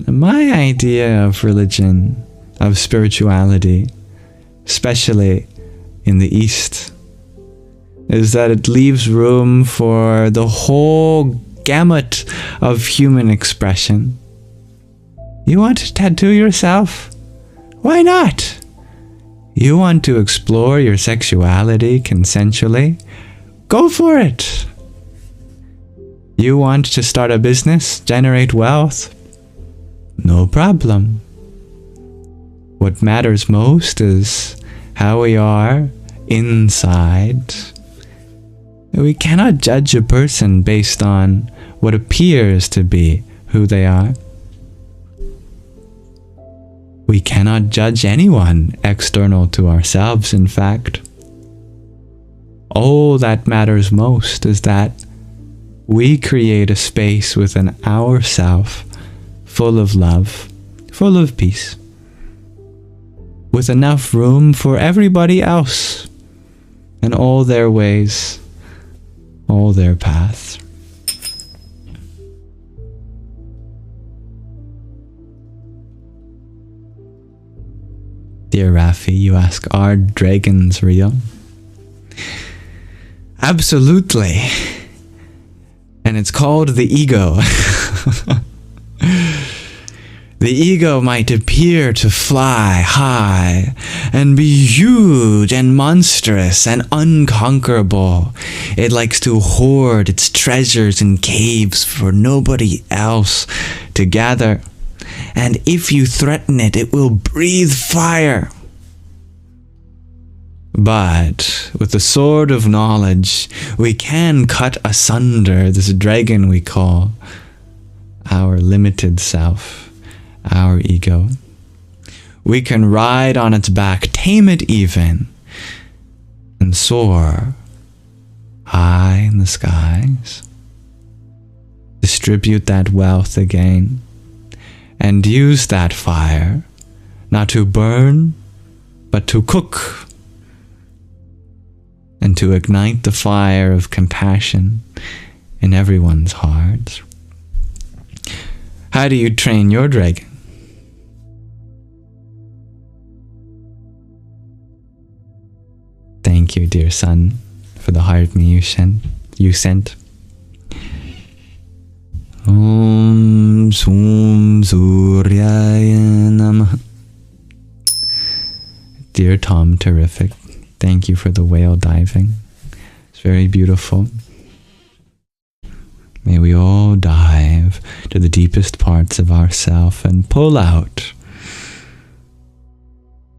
my idea of religion, of spirituality, especially in the East, is that it leaves room for the whole gamut of human expression. You want to tattoo yourself? Why not? You want to explore your sexuality consensually? Go for it. You want to start a business, generate wealth? No problem. What matters most is how we are inside. We cannot judge a person based on what appears to be who they are. We cannot judge anyone external to ourselves, in fact. All that matters most is that we create a space within ourself full of love, full of peace, with enough room for everybody else and all their ways, all their paths. Dear Rafi, you ask, are dragons real? Absolutely. And it's called the ego. The ego might appear to fly high and be huge and monstrous and unconquerable. It likes to hoard its treasures in caves for nobody else to gather. And if you threaten it, it will breathe fire. But with the sword of knowledge, we can cut asunder this dragon we call our limited self, our ego. We can ride on its back, tame it even, and soar high in the skies. Distribute that wealth again, and use that fire not to burn, but to cook, and to ignite the fire of compassion in everyone's heart. How do you train your dragon? Thank you, dear son, for the heart me you sent. Om Sum Suryaya Namaha. Dear Tom, terrific. Thank you for the whale diving. It's very beautiful. May we all dive to the deepest parts of ourself and pull out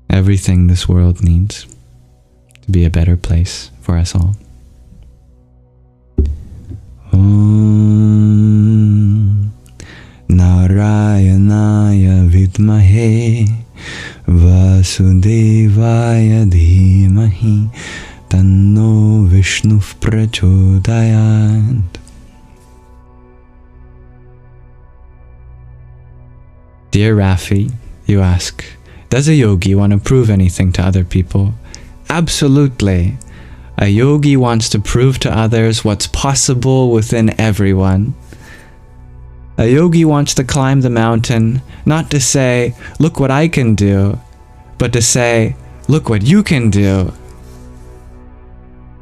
everything this world needs to be a better place for us all. Om Narayanaya Vidmahe Vasudevaya Dhimahi Tanno Vishnu Prachodayat. Dear Rafi, you ask, does a yogi want to prove anything to other people? Absolutely. A yogi wants to prove to others what's possible within everyone. A yogi wants to climb the mountain, not to say, look what I can do, but to say, look what you can do.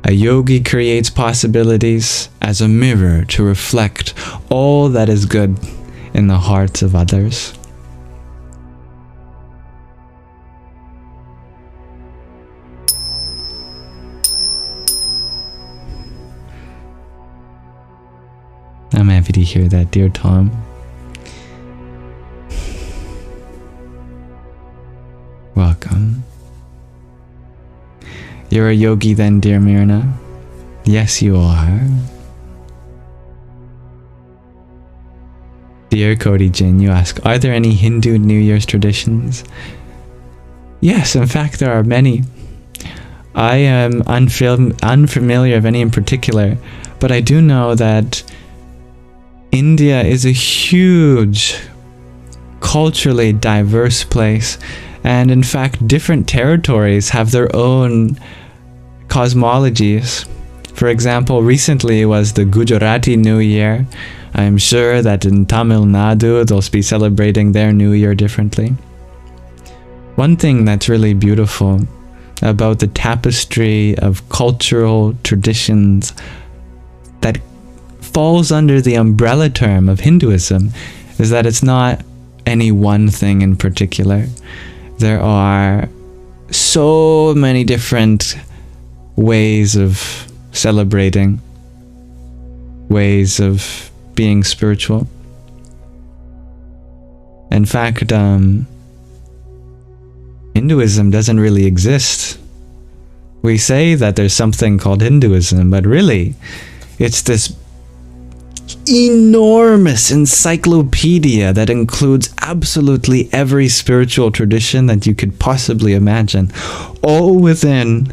A yogi creates possibilities as a mirror to reflect all that is good in the hearts of others. I'm happy to hear that, dear Tom. Welcome. You're a yogi then, dear Myrna? Yes, you are. Dear Cody Jin, you ask, are there any Hindu New Year's traditions? Yes, in fact, there are many. I am unfamiliar of any in particular, but I do know that India is a huge, culturally diverse place, and in fact different territories have their own cosmologies. For example, recently was the Gujarati New Year. I'm sure that in Tamil Nadu they'll be celebrating their New Year differently. One thing that's really beautiful about the tapestry of cultural traditions that falls under the umbrella term of Hinduism is that it's not any one thing in particular. There are so many different ways of celebrating, ways of being spiritual. In fact, Hinduism doesn't really exist. We say that there's something called Hinduism, but really, it's this enormous encyclopedia that includes absolutely every spiritual tradition that you could possibly imagine, all within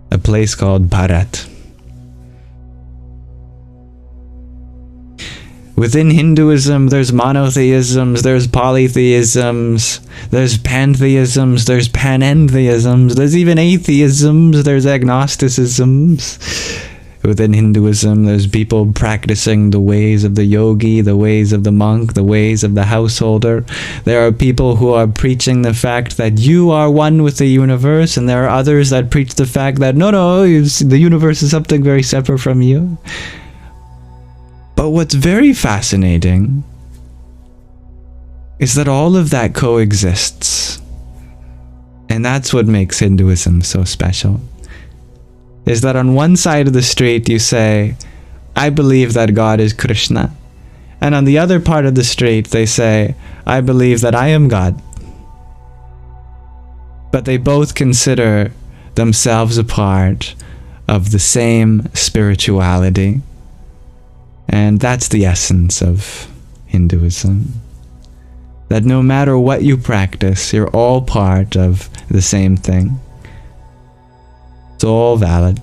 a place called Bharat. Within Hinduism, there's monotheisms, there's polytheisms, there's pantheisms, there's panentheisms, there's even atheisms, there's agnosticisms. Within Hinduism, there's people practicing the ways of the yogi, the ways of the monk, the ways of the householder. There are people who are preaching the fact that you are one with the universe, and there are others that preach the fact that no, the universe is something very separate from you. But what's very fascinating is that all of that coexists. And that's what makes Hinduism so special. Is that on one side of the street you say, I believe that God is Krishna. And on the other part of the street they say, I believe that I am God. But they both consider themselves a part of the same spirituality. And that's the essence of Hinduism. That no matter what you practice, you're all part of the same thing. It's all valid.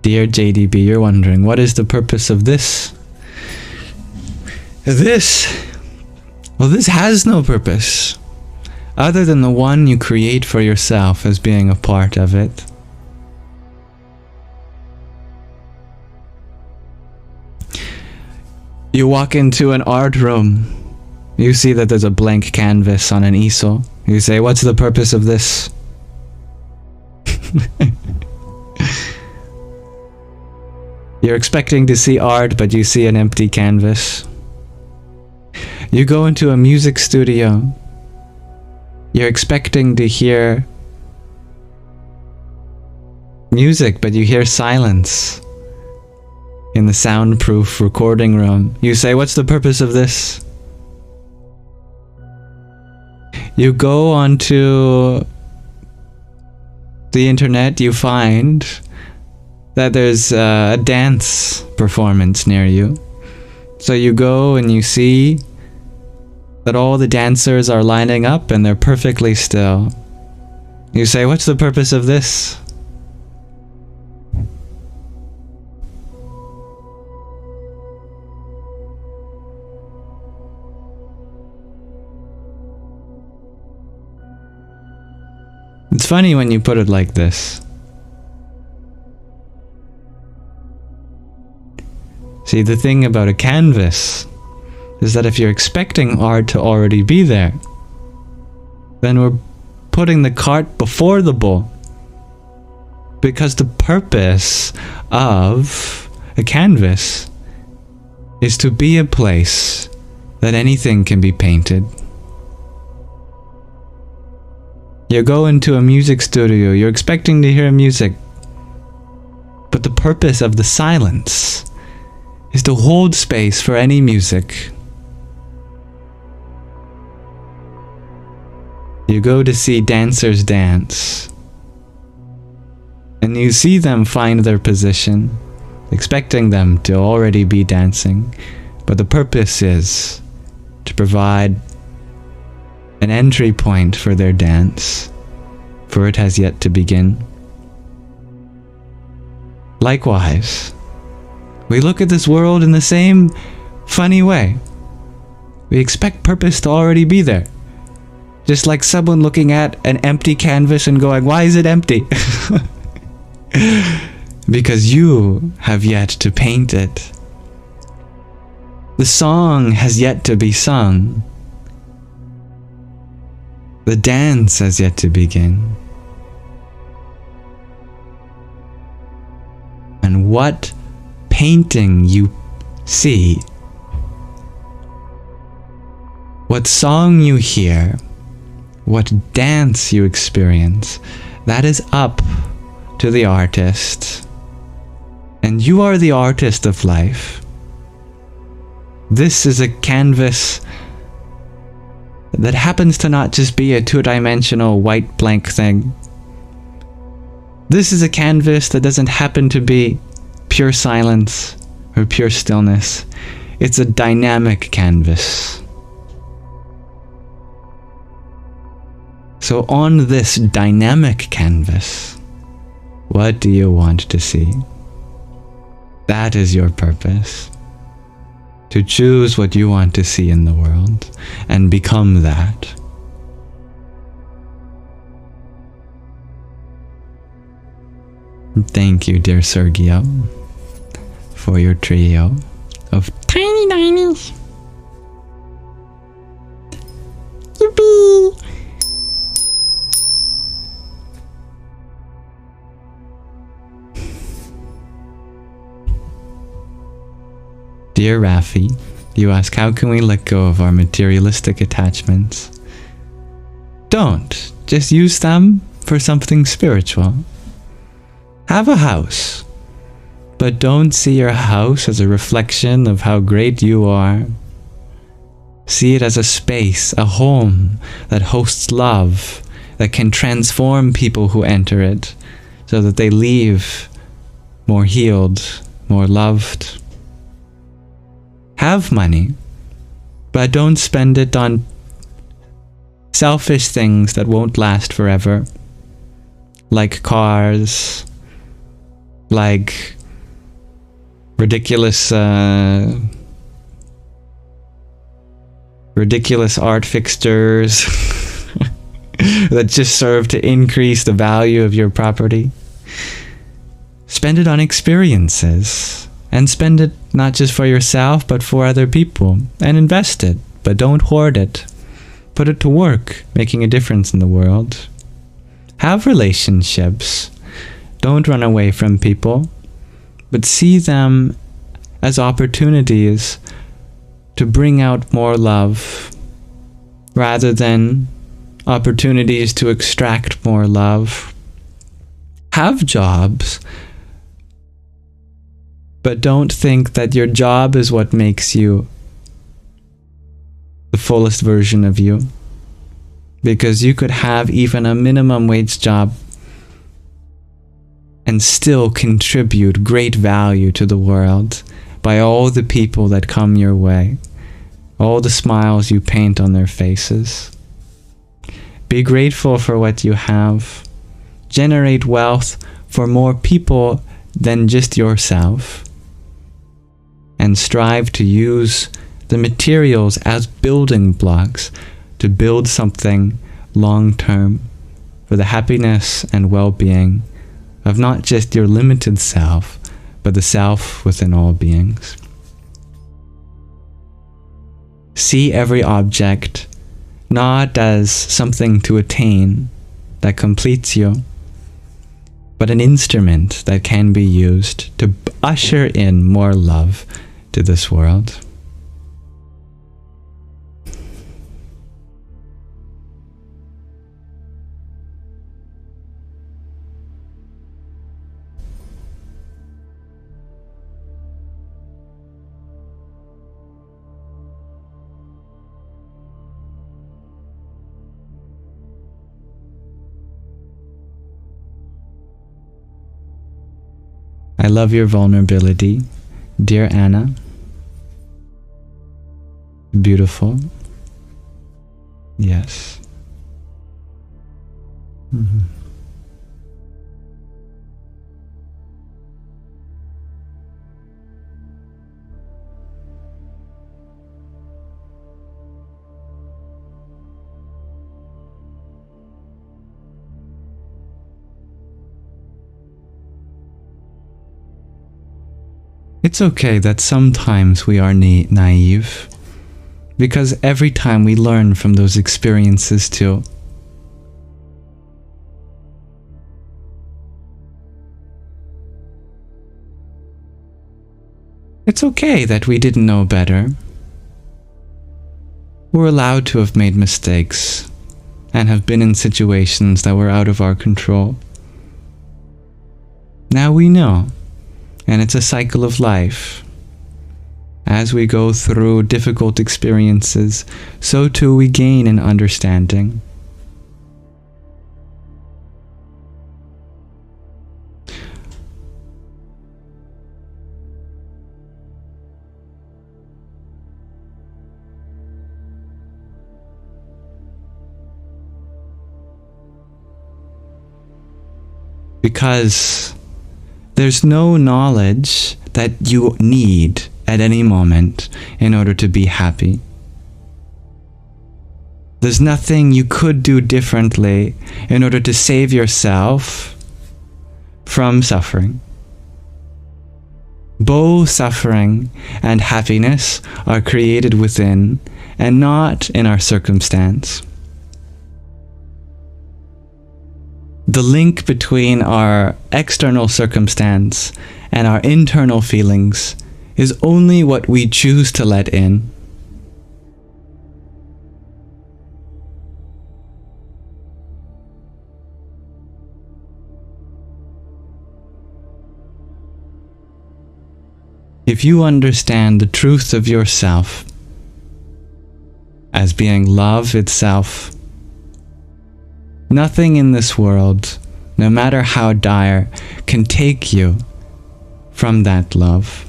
Dear JDB, you're wondering, what is the purpose of this? Well, this has no purpose, other than the one you create for yourself as being a part of it. You walk into an art room. You see that there's a blank canvas on an easel. You say, what's the purpose of this? You're expecting to see art, but you see an empty canvas. You go into a music studio. You're expecting to hear music, but you hear silence. In the soundproof recording room, you say, what's the purpose of this? You go onto the internet, you find that there's a dance performance near you. So you go and you see that all the dancers are lining up and they're perfectly still. You say, what's the purpose of this? It's funny when you put it like this. See, the thing about a canvas is that if you're expecting art to already be there, then we're putting the cart before the bull. Because the purpose of a canvas is to be a place that anything can be painted. You go into a music studio, you're expecting to hear music, but the purpose of the silence is to hold space for any music. You go to see dancers dance, and you see them find their position, expecting them to already be dancing, but the purpose is to provide an entry point for their dance, for it has yet to begin. Likewise, we look at this world in the same funny way. We expect purpose to already be there. Just like someone looking at an empty canvas and going, why is it empty? Because you have yet to paint it. The song has yet to be sung. The dance has yet to begin. And what painting you see, what song you hear, what dance you experience, that is up to the artist. And you are the artist of life. This is a canvas that happens to not just be a two-dimensional white blank thing. This is a canvas that doesn't happen to be pure silence or pure stillness. It's a dynamic canvas. So on this dynamic canvas, what do you want to see? That is your purpose. To choose what you want to see in the world and become that. Thank you, dear Sergio, for your trio of tiny tinies. Yippee! Dear Rafi, you ask, how can we let go of our materialistic attachments? Don't. Just use them for something spiritual. Have a house, but don't see your house as a reflection of how great you are. See it as a space, a home that hosts love, that can transform people who enter it, so that they leave more healed, more loved. Have money, but don't spend it on selfish things that won't last forever, like cars, like ridiculous art fixtures that just serve to increase the value of your property. Spend it on experiences. And spend it not just for yourself, but for other people. And invest it, but don't hoard it. Put it to work, making a difference in the world. Have relationships. Don't run away from people, but see them as opportunities to bring out more love, rather than opportunities to extract more love. Have jobs, but don't think that your job is what makes you the fullest version of you. Because you could have even a minimum wage job and still contribute great value to the world by all the people that come your way, all the smiles you paint on their faces. Be grateful for what you have. Generate wealth for more people than just yourself. And strive to use the materials as building blocks to build something long-term for the happiness and well-being of not just your limited self, but the self within all beings. See every object not as something to attain that completes you, but an instrument that can be used to usher in more love to this world. I love your vulnerability, dear Anna. Beautiful. Yes. Mm-hmm. It's okay that sometimes we are naive, because every time we learn from those experiences too. It's okay that we didn't know better. We're allowed to have made mistakes and have been in situations that were out of our control. Now we know. And it's a cycle of life. As we go through difficult experiences, so too we gain in understanding. Because there's no knowledge that you need at any moment in order to be happy. There's nothing you could do differently in order to save yourself from suffering. Both suffering and happiness are created within and not in our circumstance. The link between our external circumstance and our internal feelings is only what we choose to let in. If you understand the truth of yourself as being love itself, nothing in this world, no matter how dire, can take you from that love.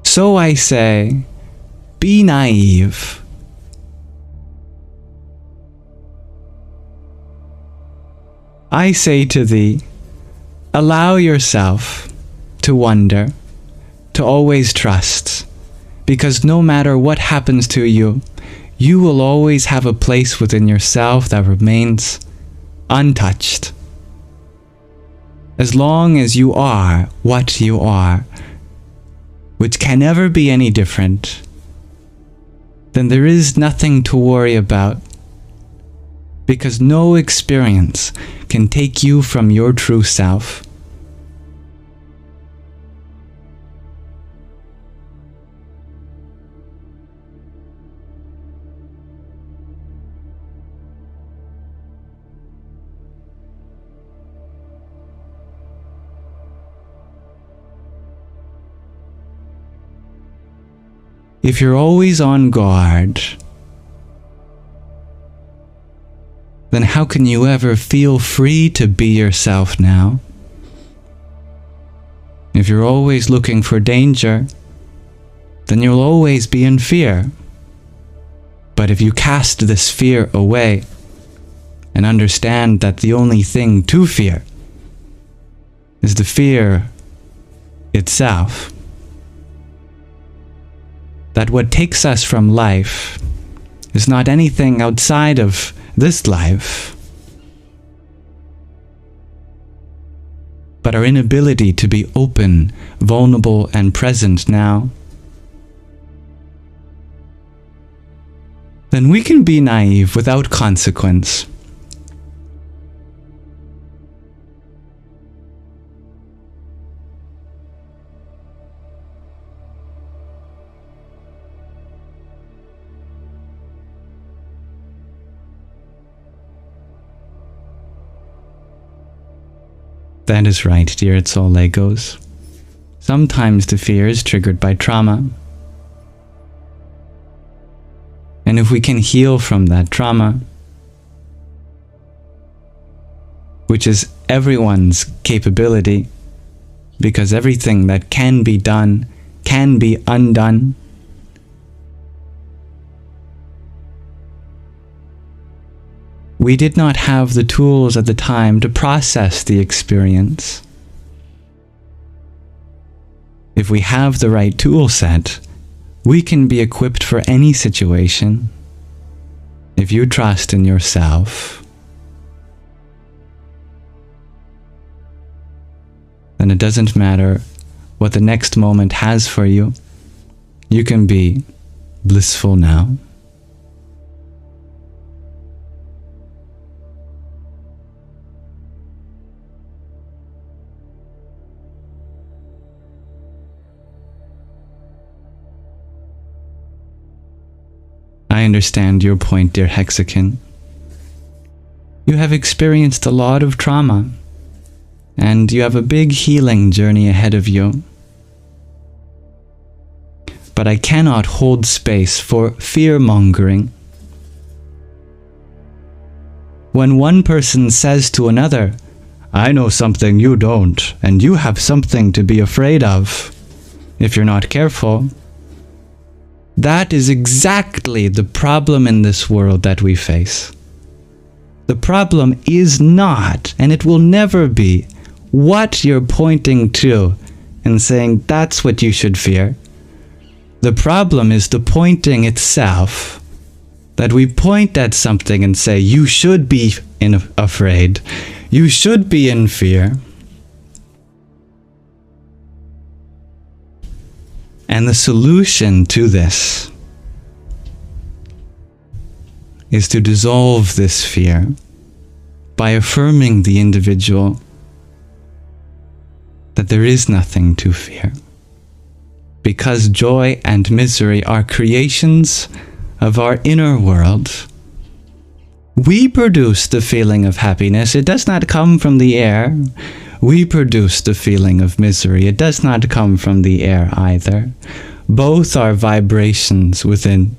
So I say, be naive. I say to thee, allow yourself to wonder, to always trust. Because no matter what happens to you, you will always have a place within yourself that remains untouched. As long as you are what you are, which can never be any different, then there is nothing to worry about. Because no experience can take you from your true self. If you're always on guard, then how can you ever feel free to be yourself now? If you're always looking for danger, then you'll always be in fear. But if you cast this fear away and understand that the only thing to fear is the fear itself, that what takes us from life is not anything outside of this life, but our inability to be open, vulnerable, and present now, then we can be naive without consequence. That is right, dear soul Legos. Sometimes the fear is triggered by trauma. And if we can heal from that trauma, which is everyone's capability, because everything that can be done can be undone. We did not have the tools at the time to process the experience. If we have the right tool set, we can be equipped for any situation. If you trust in yourself, then it doesn't matter what the next moment has for you. You can be blissful now. I understand your point, dear Hexakin. You have experienced a lot of trauma, and you have a big healing journey ahead of you. But I cannot hold space for fear-mongering. When one person says to another, "I know something you don't, and you have something to be afraid of, if you're not careful," that is exactly the problem in this world that we face. The problem is not, and it will never be, what you're pointing to and saying that's what you should fear. The problem is the pointing itself, that we point at something and say you should be afraid, you should be in fear. And the solution to this is to dissolve this fear by affirming the individual that there is nothing to fear. Because joy and misery are creations of our inner world. We produce the feeling of happiness. It does not come from the air. We produce the feeling of misery. It does not come from the air either. Both are vibrations within.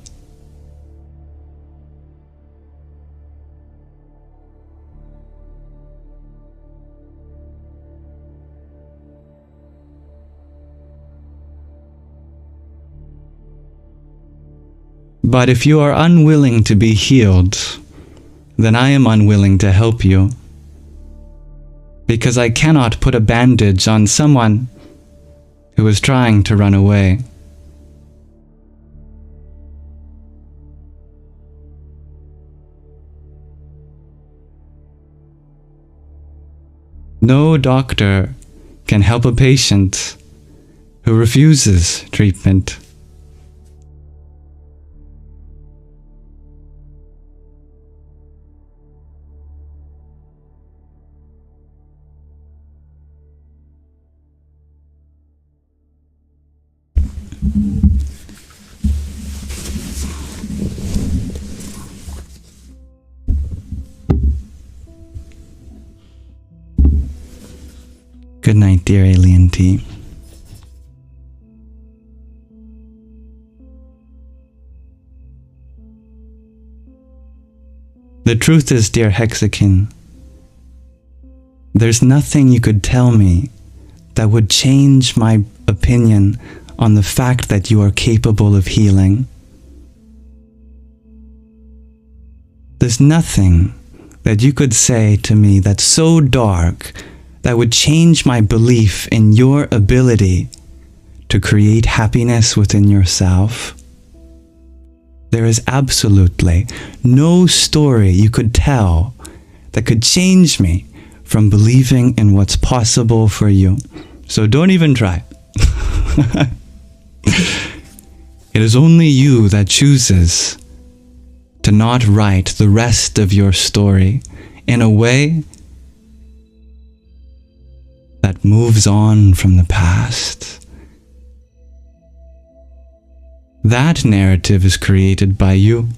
But if you are unwilling to be healed, then I am unwilling to help you. Because I cannot put a bandage on someone who is trying to run away. No doctor can help a patient who refuses treatment. Good night, dear Alien T. The truth is, dear Hexakin, there's nothing you could tell me that would change my opinion on the fact that you are capable of healing. There's nothing that you could say to me that's so dark that would change my belief in your ability to create happiness within yourself. There is absolutely no story you could tell that could change me from believing in what's possible for you. So don't even try. It is only you that chooses to not write the rest of your story in a way that moves on from the past. That narrative is created by you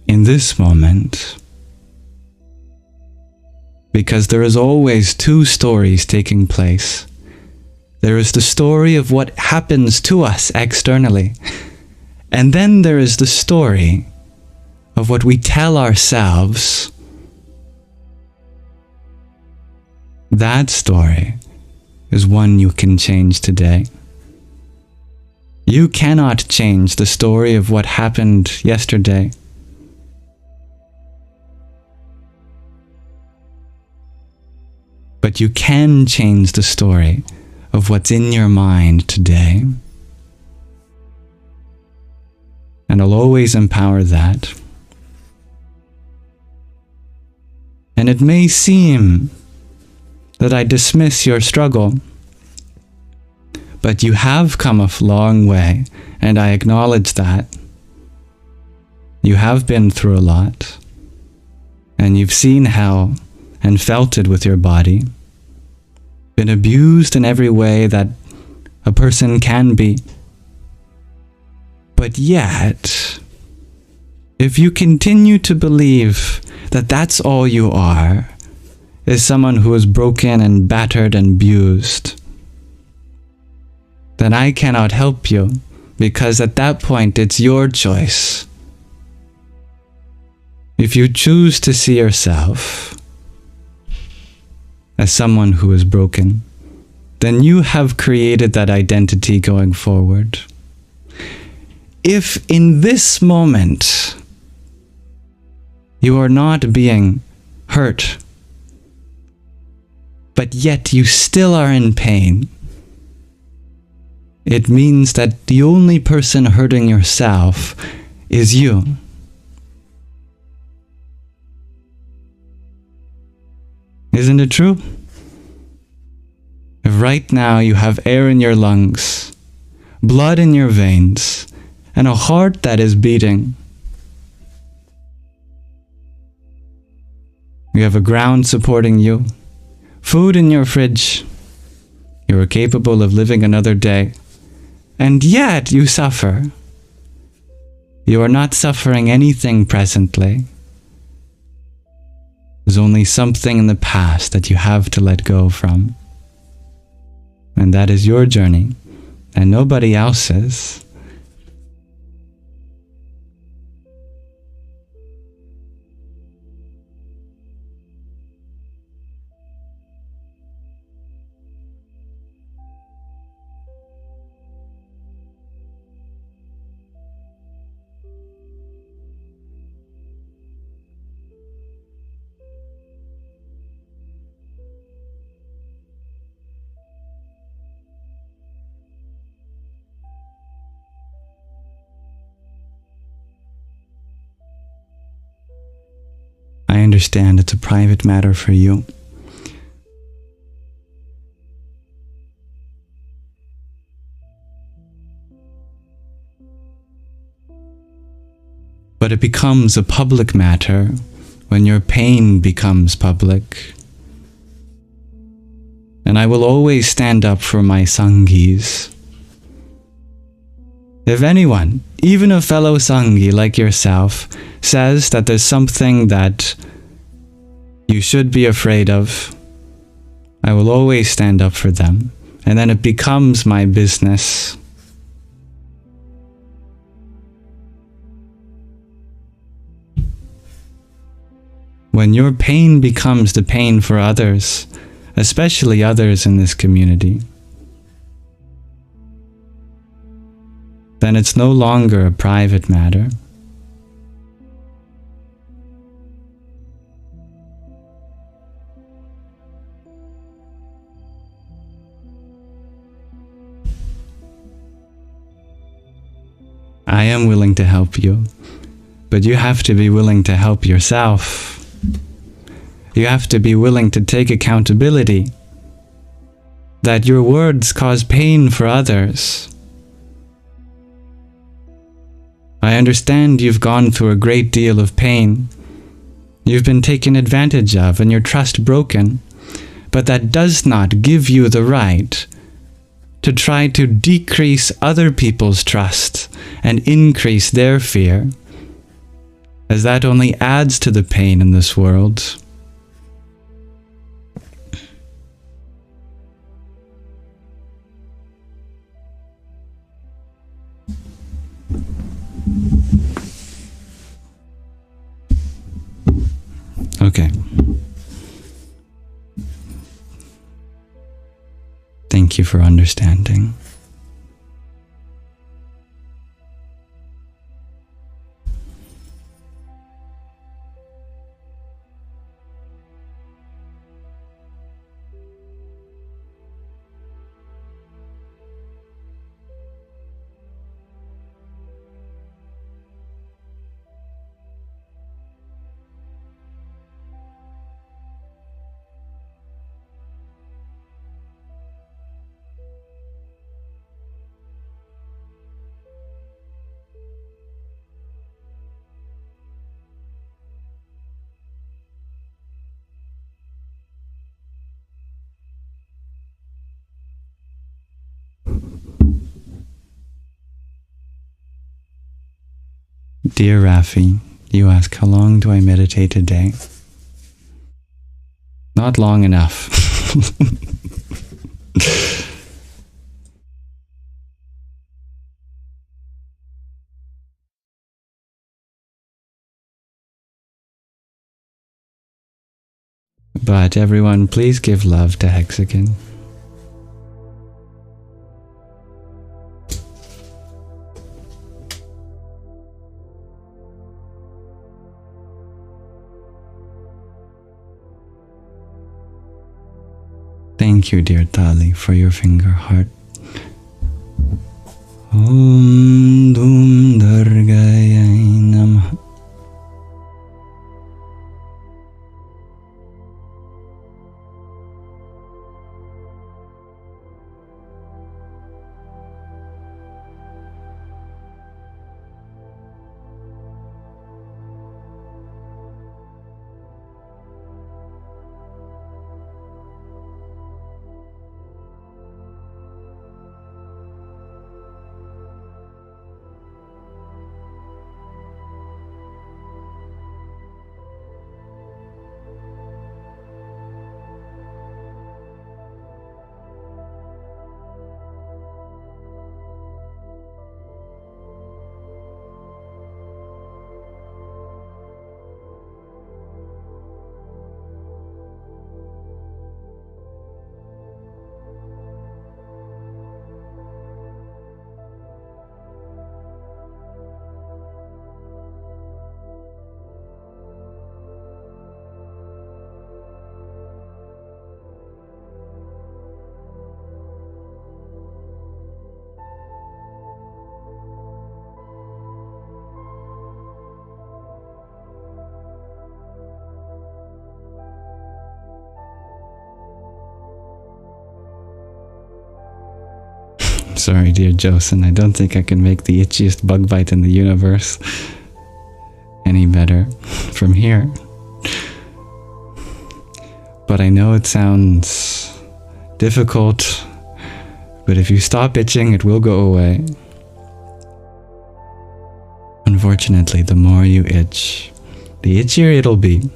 in this moment. Because there is always two stories taking place. There is the story of what happens to us externally, and then there is the story of what we tell ourselves. That story is one you can change today. You cannot change the story of what happened yesterday. But you can change the story of what's in your mind today. And I'll always empower that. And it may seem that I dismiss your struggle, but you have come a long way, and I acknowledge that. You have been through a lot, and you've seen hell and felt it with your body, been abused in every way that a person can be. But yet, if you continue to believe that that's all you are, is someone who is broken and battered and abused, then I cannot help you, because at that point it's your choice. If you choose to see yourself as someone who is broken, then you have created that identity going forward. If in this moment you are not being hurt, but yet you still are in pain, it means that the only person hurting yourself is you. Isn't it true? If right now you have air in your lungs, blood in your veins, and a heart that is beating, you have a ground supporting you, food in your fridge, you are capable of living another day, and yet you suffer. You are not suffering anything presently. There's only something in the past that you have to let go from. And that is your journey, and nobody else's. I understand it's a private matter for you. But it becomes a public matter when your pain becomes public. And I will always stand up for my Sanghis. If anyone, even a fellow Sanghi like yourself, says that there's something that you should be afraid of, I will always stand up for them, and then it becomes my business. When your pain becomes the pain for others, especially others in this community, then it's no longer a private matter. I am willing to help you, but you have to be willing to help yourself. You have to be willing to take accountability that your words cause pain for others. I understand you've gone through a great deal of pain. You've been taken advantage of and your trust broken, but that does not give you the right to try to decrease other people's trust and increase their fear, as that only adds to the pain in this world. Okay. Thank you for understanding. Dear Rafi, you ask, how long do I meditate a day? Not long enough. But everyone, please give love to Hexagon. Thank you, dear Tali, for your finger heart. Om Dum Durgayai Namah. Sorry, dear Josen, I don't think I can make the itchiest bug bite in the universe any better from here. But I know it sounds difficult, but if you stop itching, it will go away. Unfortunately, the more you itch, the itchier it'll be.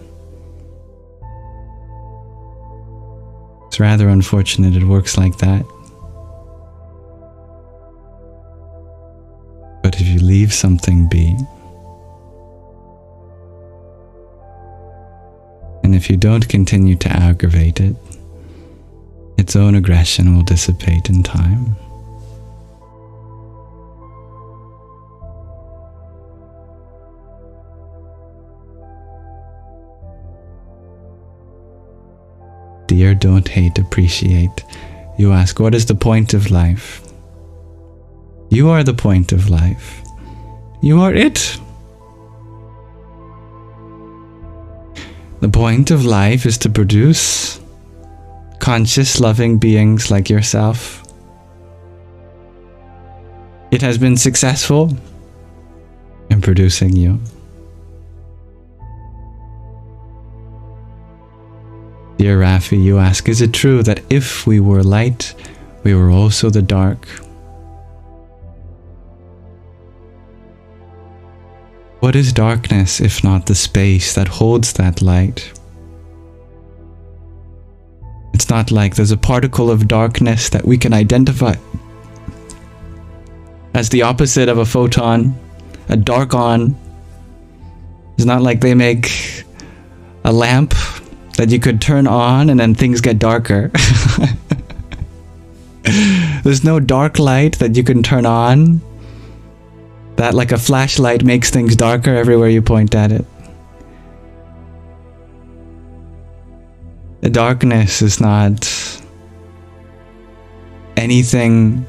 It's rather unfortunate it works like that. But if you leave something be, and if you don't continue to aggravate it, its own aggression will dissipate in time. Dear Don't Hate, Appreciate, you ask, what is the point of life? You are the point of life. You are it. The point of life is to produce conscious, loving beings like yourself. It has been successful in producing you. Dear Rafi, you ask, is it true that if we were light, we were also the dark? What is darkness if not the space that holds that light? It's not like there's a particle of darkness that we can identify as the opposite of a photon, a dark-on. It's not like they make a lamp that you could turn on and then things get darker. There's no dark light that you can turn on that, like a flashlight, makes things darker everywhere you point at it. The darkness is not anything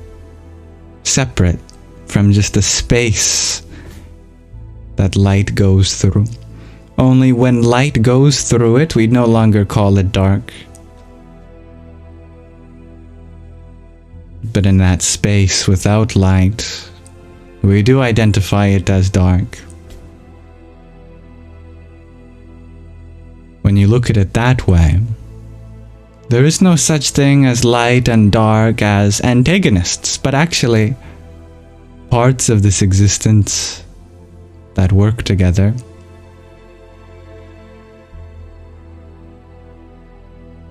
separate from just the space that light goes through. Only when light goes through it, we no longer call it dark. But in that space without light, we do identify it as dark. When you look at it that way, there is no such thing as light and dark as antagonists, but actually parts of this existence that work together.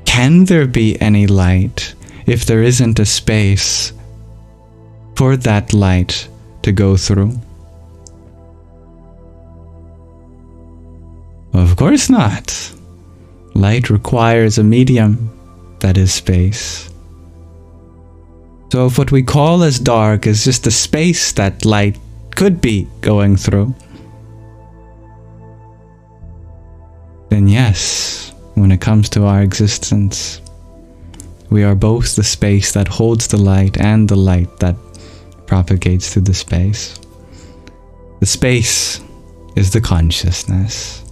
Can there be any light if there isn't a space for that light to go through? Of course not. Light requires a medium that is space. So if what we call as dark is just a space that light could be going through, then yes, when it comes to our existence, we are both the space that holds the light and the light that propagates through the space. The space is the consciousness,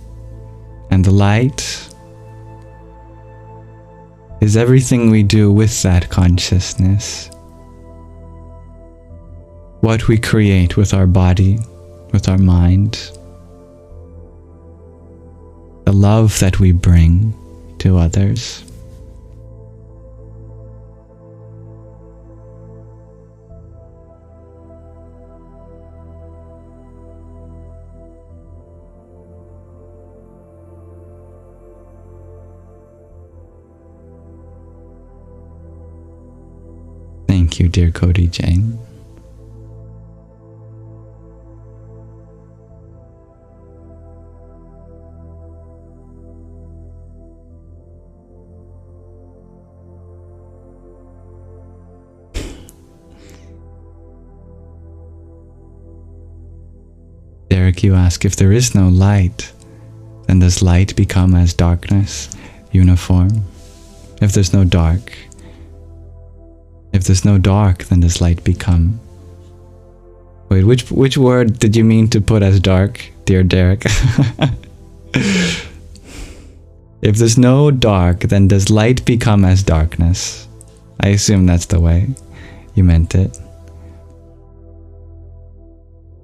and the light is everything we do with that consciousness. What we create with our body, with our mind, the love that we bring to others. Thank you, dear Cody Jane. Derek, you ask, if there is no light, then does light become as darkness, uniform? If there's no dark, then does light become? Wait, which word did you mean to put as dark, dear Derek? If there's no dark, then does light become as darkness? I assume that's the way you meant it.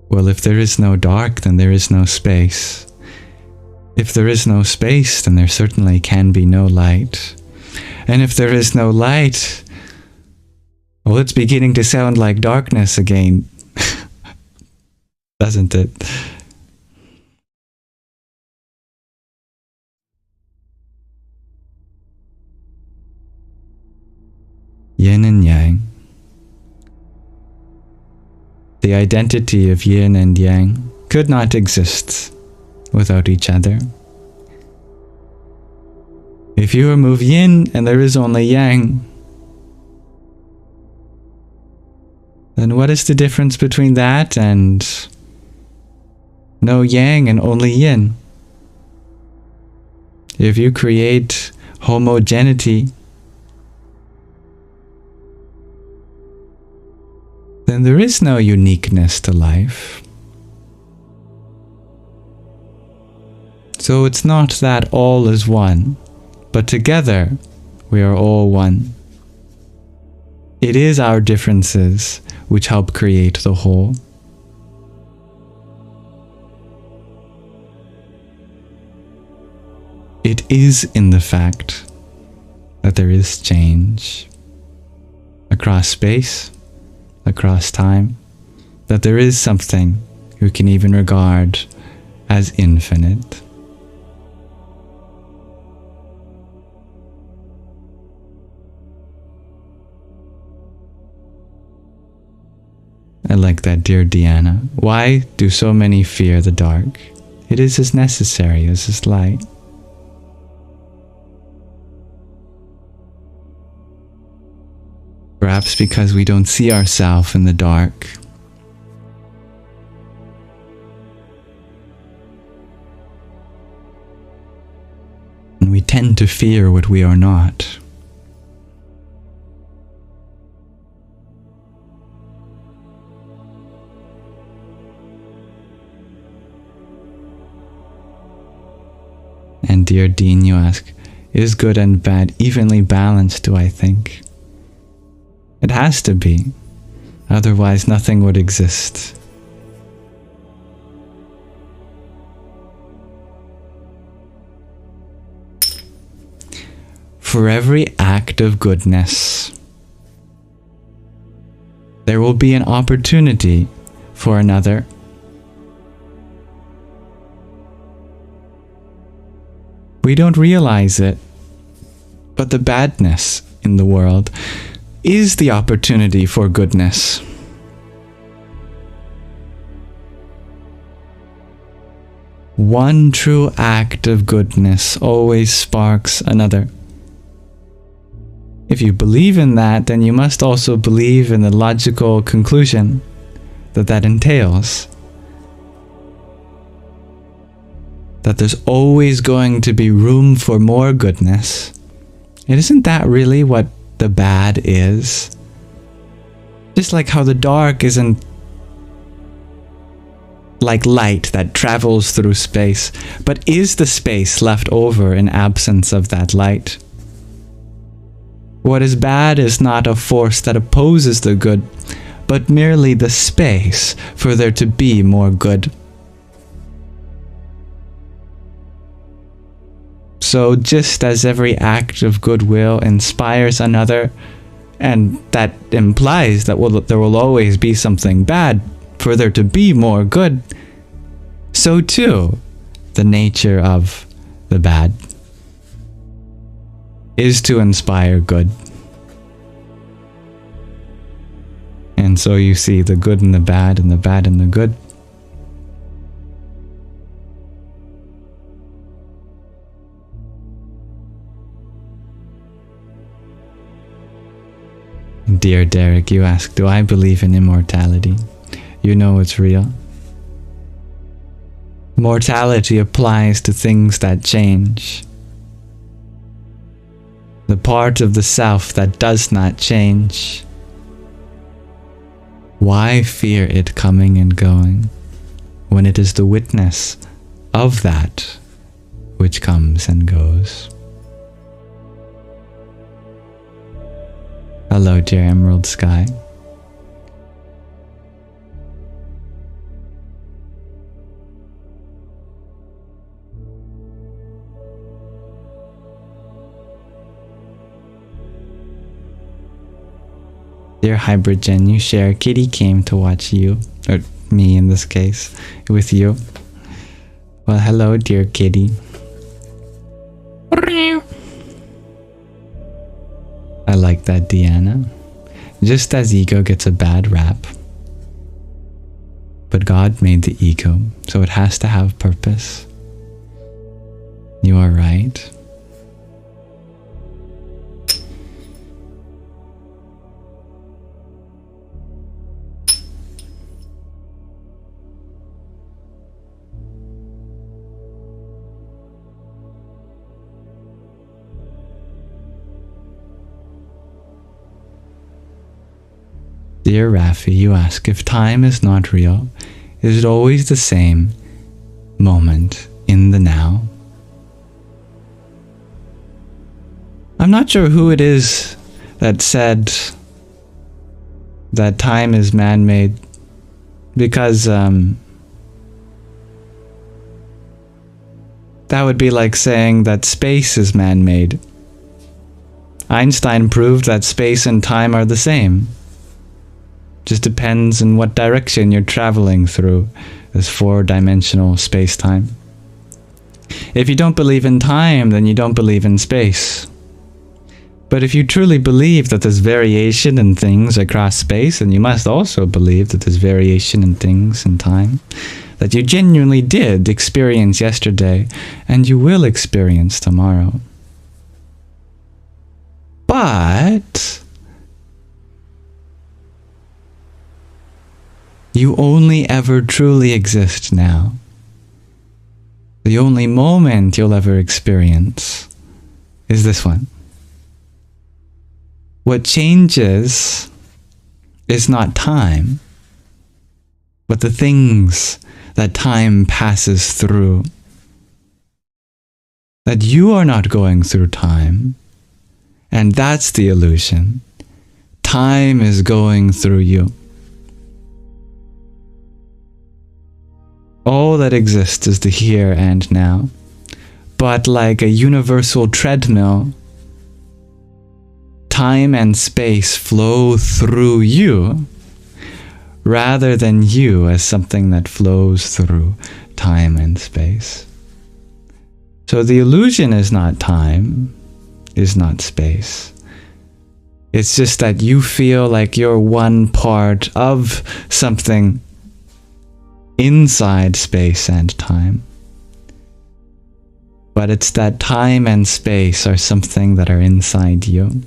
Well, if there is no dark, then there is no space. If there is no space, then there certainly can be no light. And if there is no light, well, it's beginning to sound like darkness again. Doesn't it? Yin and Yang. The identity of yin and yang could not exist without each other. If you remove yin and there is only yang, then what is the difference between that and no yang and only yin? If you create homogeneity, then there is no uniqueness to life. So it's not that all is one, but together we are all one. It is our differences which help create the whole. It is in the fact that there is change across space, across time, that there is something you can even regard as infinite. I like that, dear Deanna. Why do so many fear the dark? It is as necessary as is light. Perhaps because we don't see ourselves in the dark. And we tend to fear what we are not. And dear Dean, you ask, is good and bad evenly balanced, do I think? It has to be, otherwise nothing would exist. For every act of goodness, there will be an opportunity for another. We don't realize it, but the badness in the world is the opportunity for goodness. One true act of goodness always sparks another. If you believe in that, then you must also believe in the logical conclusion that that entails. That there's always going to be room for more goodness. And isn't that really what the bad is? Just like how the dark isn't like light that travels through space, but is the space left over in absence of that light. What is bad is not a force that opposes the good, but merely the space for there to be more good. So just as every act of goodwill inspires another, and that implies that there will always be something bad for there to be more good, so too the nature of the bad is to inspire good. And so you see the good in the bad and the bad in the good. Dear Derek, you ask, do I believe in immortality? You know it's real. Mortality applies to things that change. The part of the self that does not change. Why fear it coming and going, when it is the witness of that which comes and goes? Hello, dear Emerald Sky. Dear Hybrid Gen, you share. Kitty came to watch you, or me in this case, with you. Well, hello, dear Kitty. I like that, Deanna. Just as ego gets a bad rap, but God made the ego, so it has to have purpose. You are right. Dear Rafi, you ask, if time is not real, is it always the same moment in the now? I'm not sure who it is that said that time is man-made, because that would be like saying that space is man-made. Einstein proved that space and time are the same. Just depends on what direction you're traveling through this four-dimensional space-time. If you don't believe in time, then you don't believe in space. But if you truly believe that there's variation in things across space, then you must also believe that there's variation in things in time, that you genuinely did experience yesterday, and you will experience tomorrow. But you only ever truly exist now. The only moment you'll ever experience is this one. What changes is not time, but the things that time passes through. That you are not going through time, and that's the illusion. Time is going through you. All that exists is the here and now. But like a universal treadmill, time and space flow through you, rather than you as something that flows through time and space. So the illusion is not time, is not space. It's just that you feel like you're one part of something inside space and time. But it's that time and space are something that are inside you.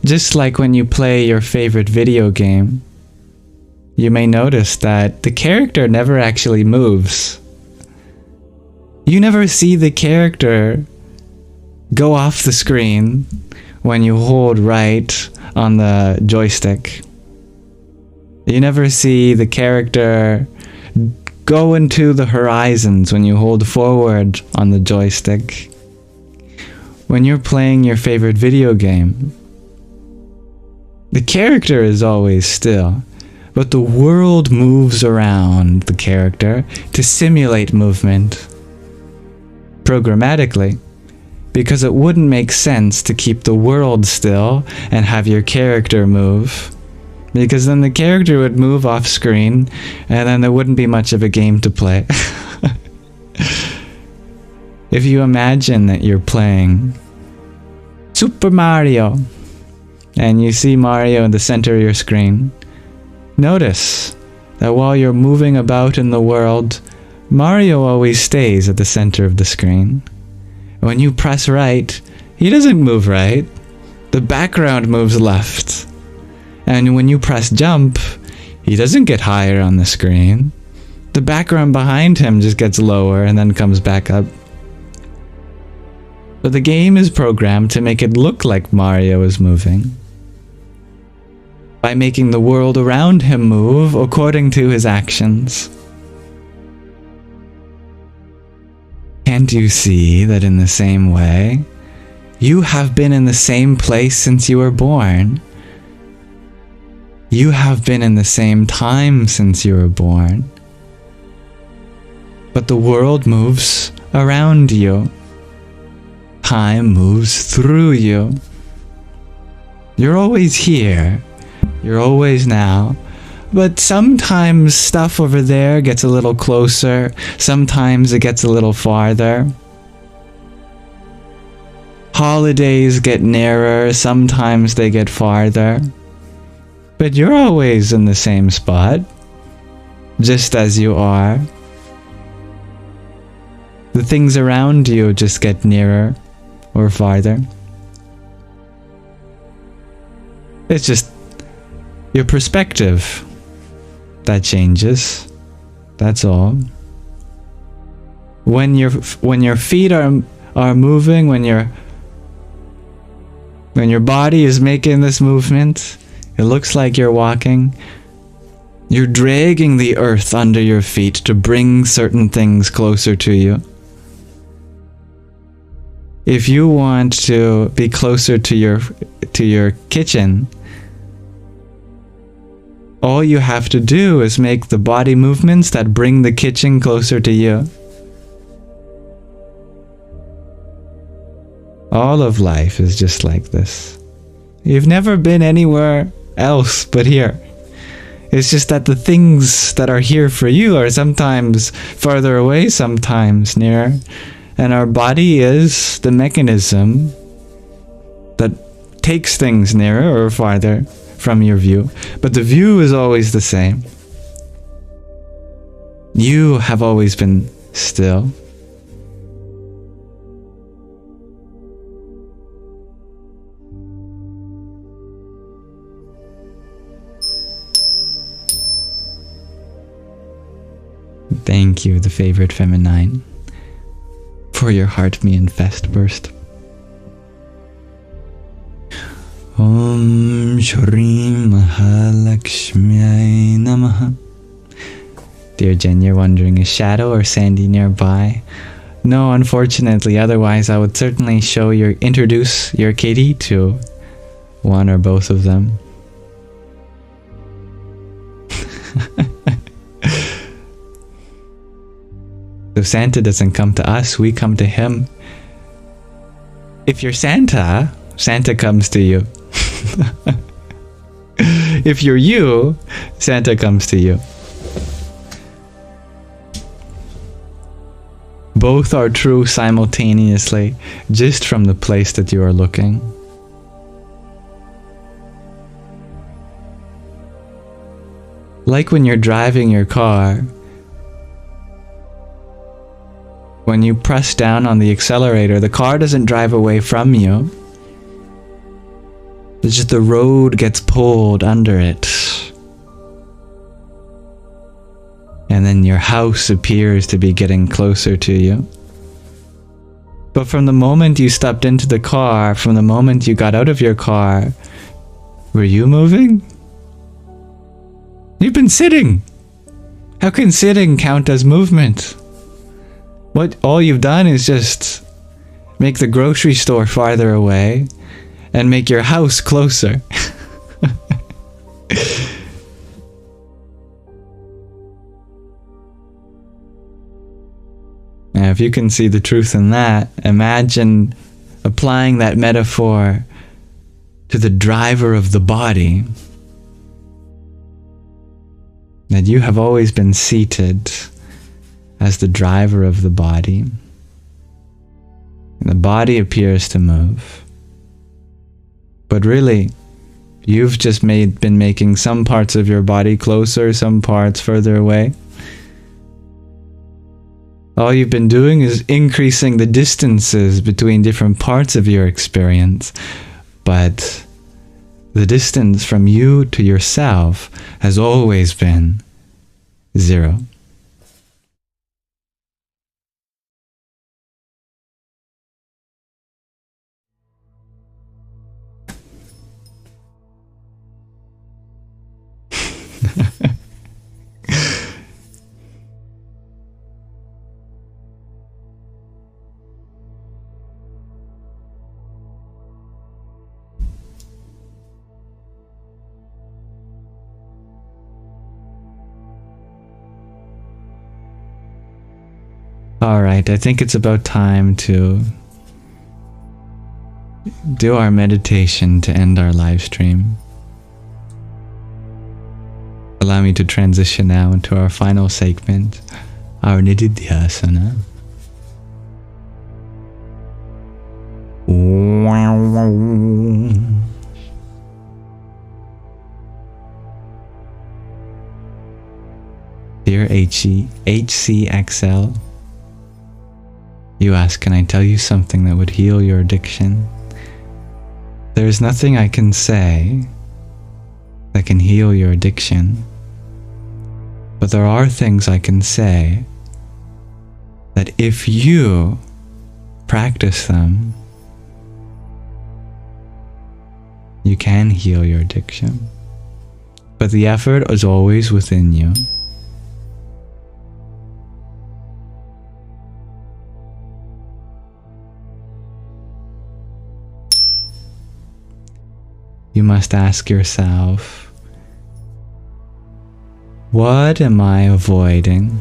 Just like when you play your favorite video game, you may notice that the character never actually moves. You never see the character go off the screen when you hold right on the joystick. You never see the character go into the horizons when you hold forward on the joystick. When you're playing your favorite video game, the character is always still, but the world moves around the character to simulate movement programmatically, because it wouldn't make sense to keep the world still and have your character move, because then the character would move off screen and then there wouldn't be much of a game to play. If you imagine that you're playing Super Mario and you see Mario in the center of your screen, notice that while you're moving about in the world, Mario always stays at the center of the screen. When you press right, he doesn't move right. The background moves left. And when you press jump, he doesn't get higher on the screen. The background behind him just gets lower and then comes back up. But the game is programmed to make it look like Mario is moving, by making the world around him move according to his actions. Can't you see that in the same way, you have been in the same place since you were born? You have been in the same time since you were born. But the world moves around you. Time moves through you. You're always here. You're always now. But sometimes stuff over there gets a little closer. Sometimes it gets a little farther. Holidays get nearer. Sometimes they get farther. But you're always in the same spot, just as you are. The things around you just get nearer or farther. It's just your perspective that changes. That's all. When your feet are moving, when your body is making this movement, it looks like you're walking. You're dragging the earth under your feet to bring certain things closer to you. If you want to be closer to your kitchen, all you have to do is make the body movements that bring the kitchen closer to you. All of life is just like this. You've never been anywhere else but here. It's just that the things that are here for you are sometimes farther away, sometimes nearer. And our body is the mechanism that takes things nearer or farther from your view. But the view is always the same. You have always been still. Thank you, the favorite feminine, for your heart me infest burst. Om Shri Mahalakshmi Namaha. Dear Jen, you're wondering, is Shadow or Sandy nearby? No, unfortunately, otherwise I would certainly introduce your kitty to one or both of them. So Santa doesn't come to us, we come to him. If you're Santa, Santa comes to you. If you're you, Santa comes to you. Both are true simultaneously, just from the place that you are looking. Like when you're driving your car, when you press down on the accelerator, the car doesn't drive away from you. It's just the road gets pulled under it. And then your house appears to be getting closer to you. But from the moment you stepped into the car, from the moment you got out of your car, were you moving? You've been sitting. How can sitting count as movement? What all you've done is just make the grocery store farther away and make your house closer. Now, if you can see the truth in that, imagine applying that metaphor to the driver of the body. That you have always been seated as the driver of the body. And the body appears to move. But really, you've just been making some parts of your body closer, some parts further away. All you've been doing is increasing the distances between different parts of your experience. But the distance from you to yourself has always been 0. Alright, I think it's about time to do our meditation to end our live stream. Allow me to transition now into our final segment, our Nididhyasana. Dear HCXL, you ask, can I tell you something that would heal your addiction? There is nothing I can say that can heal your addiction, but there are things I can say that if you practice them, you can heal your addiction. But the effort is always within you. You must ask yourself, what am I avoiding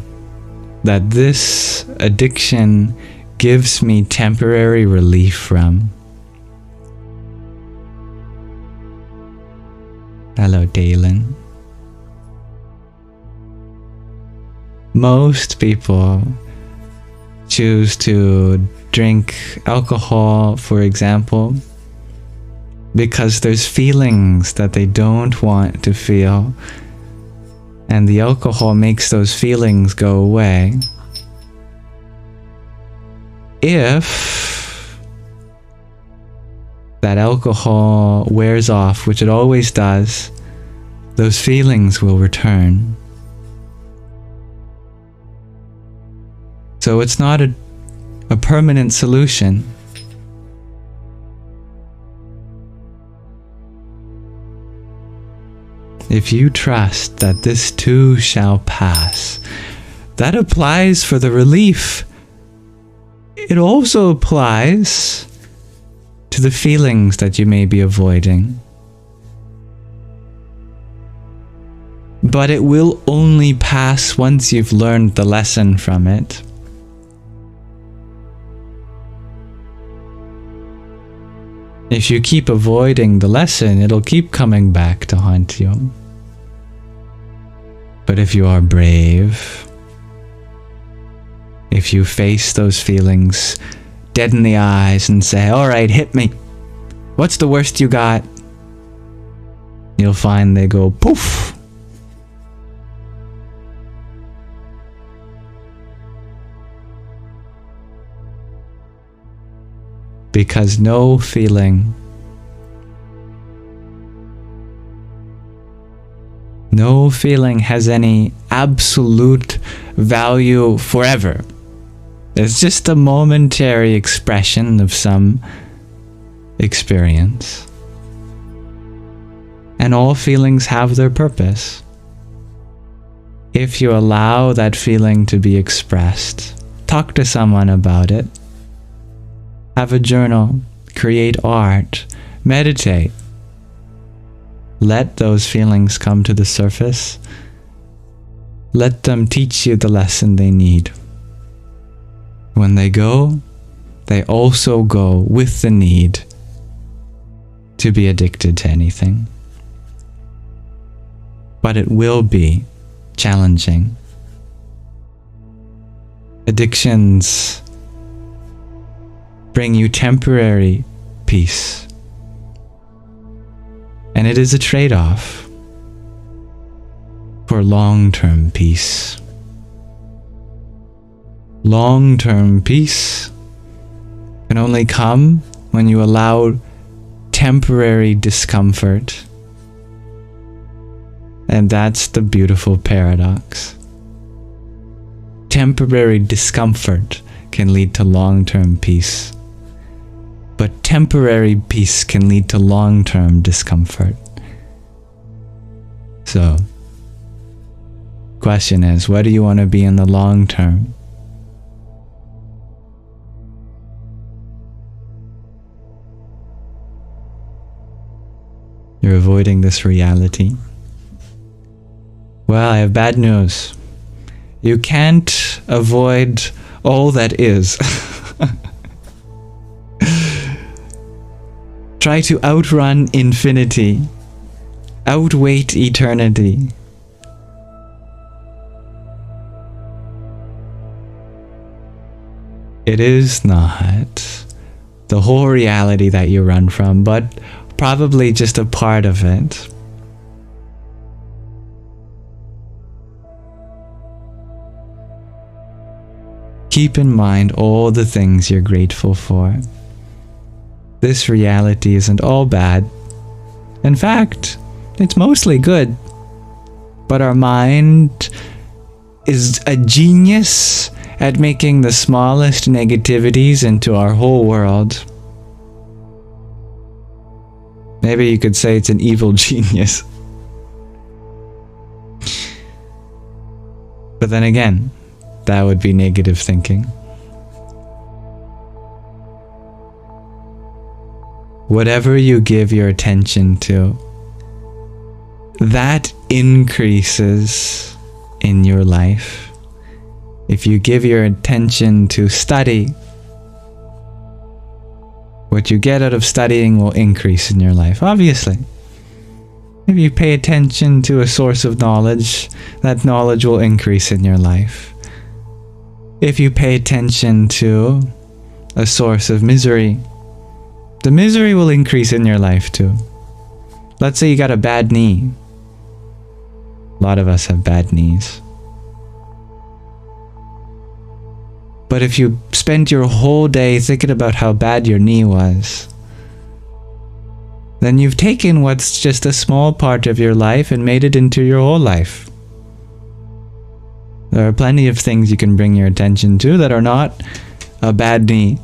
that this addiction gives me temporary relief from? Hello, Dalen. Most people choose to drink alcohol, for example, because there's feelings that they don't want to feel, and the alcohol makes those feelings go away. If that alcohol wears off, which it always does, those feelings will return. So it's not a permanent solution. If you trust that this too shall pass, that applies for the relief. It also applies to the feelings that you may be avoiding. But it will only pass once you've learned the lesson from it. If you keep avoiding the lesson, it'll keep coming back to haunt you. But if you are brave, If you face those feelings dead in the eyes and say, all right, hit me. What's the worst you got? You'll find they go poof. Because no feeling has any absolute value forever. It's just a momentary expression of some experience. And all feelings have their purpose. If you allow that feeling to be expressed, talk to someone about it, have a journal, create art, meditate. Let those feelings come to the surface. Let them teach you the lesson they need. When they go, they also go with the need to be addicted to anything. But it will be challenging. Addictions bring you temporary peace. And it is a trade-off for long-term peace. Long-term peace can only come when you allow temporary discomfort. And that's the beautiful paradox. Temporary discomfort can lead to long-term peace. But temporary peace can lead to long-term discomfort. So, question is, what do you want to be in the long term? You're avoiding this reality. Well, I have bad news. You can't avoid all that is. Try to outrun infinity, outweight eternity. It is not the whole reality that you run from, but probably just a part of it. Keep in mind all the things you're grateful for. This reality isn't all bad. In fact, it's mostly good. But our mind is a genius at making the smallest negativities into our whole world. Maybe you could say it's an evil genius. But then again, that would be negative thinking. Whatever you give your attention to, that increases in your life. If you give your attention to study, what you get out of studying will increase in your life, obviously. If you pay attention to a source of knowledge, that knowledge will increase in your life. If you pay attention to a source of misery, the misery will increase in your life too. Let's say you got a bad knee. A lot of us have bad knees. But if you spend your whole day thinking about how bad your knee was, then you've taken what's just a small part of your life and made it into your whole life. There are plenty of things you can bring your attention to that are not a bad knee.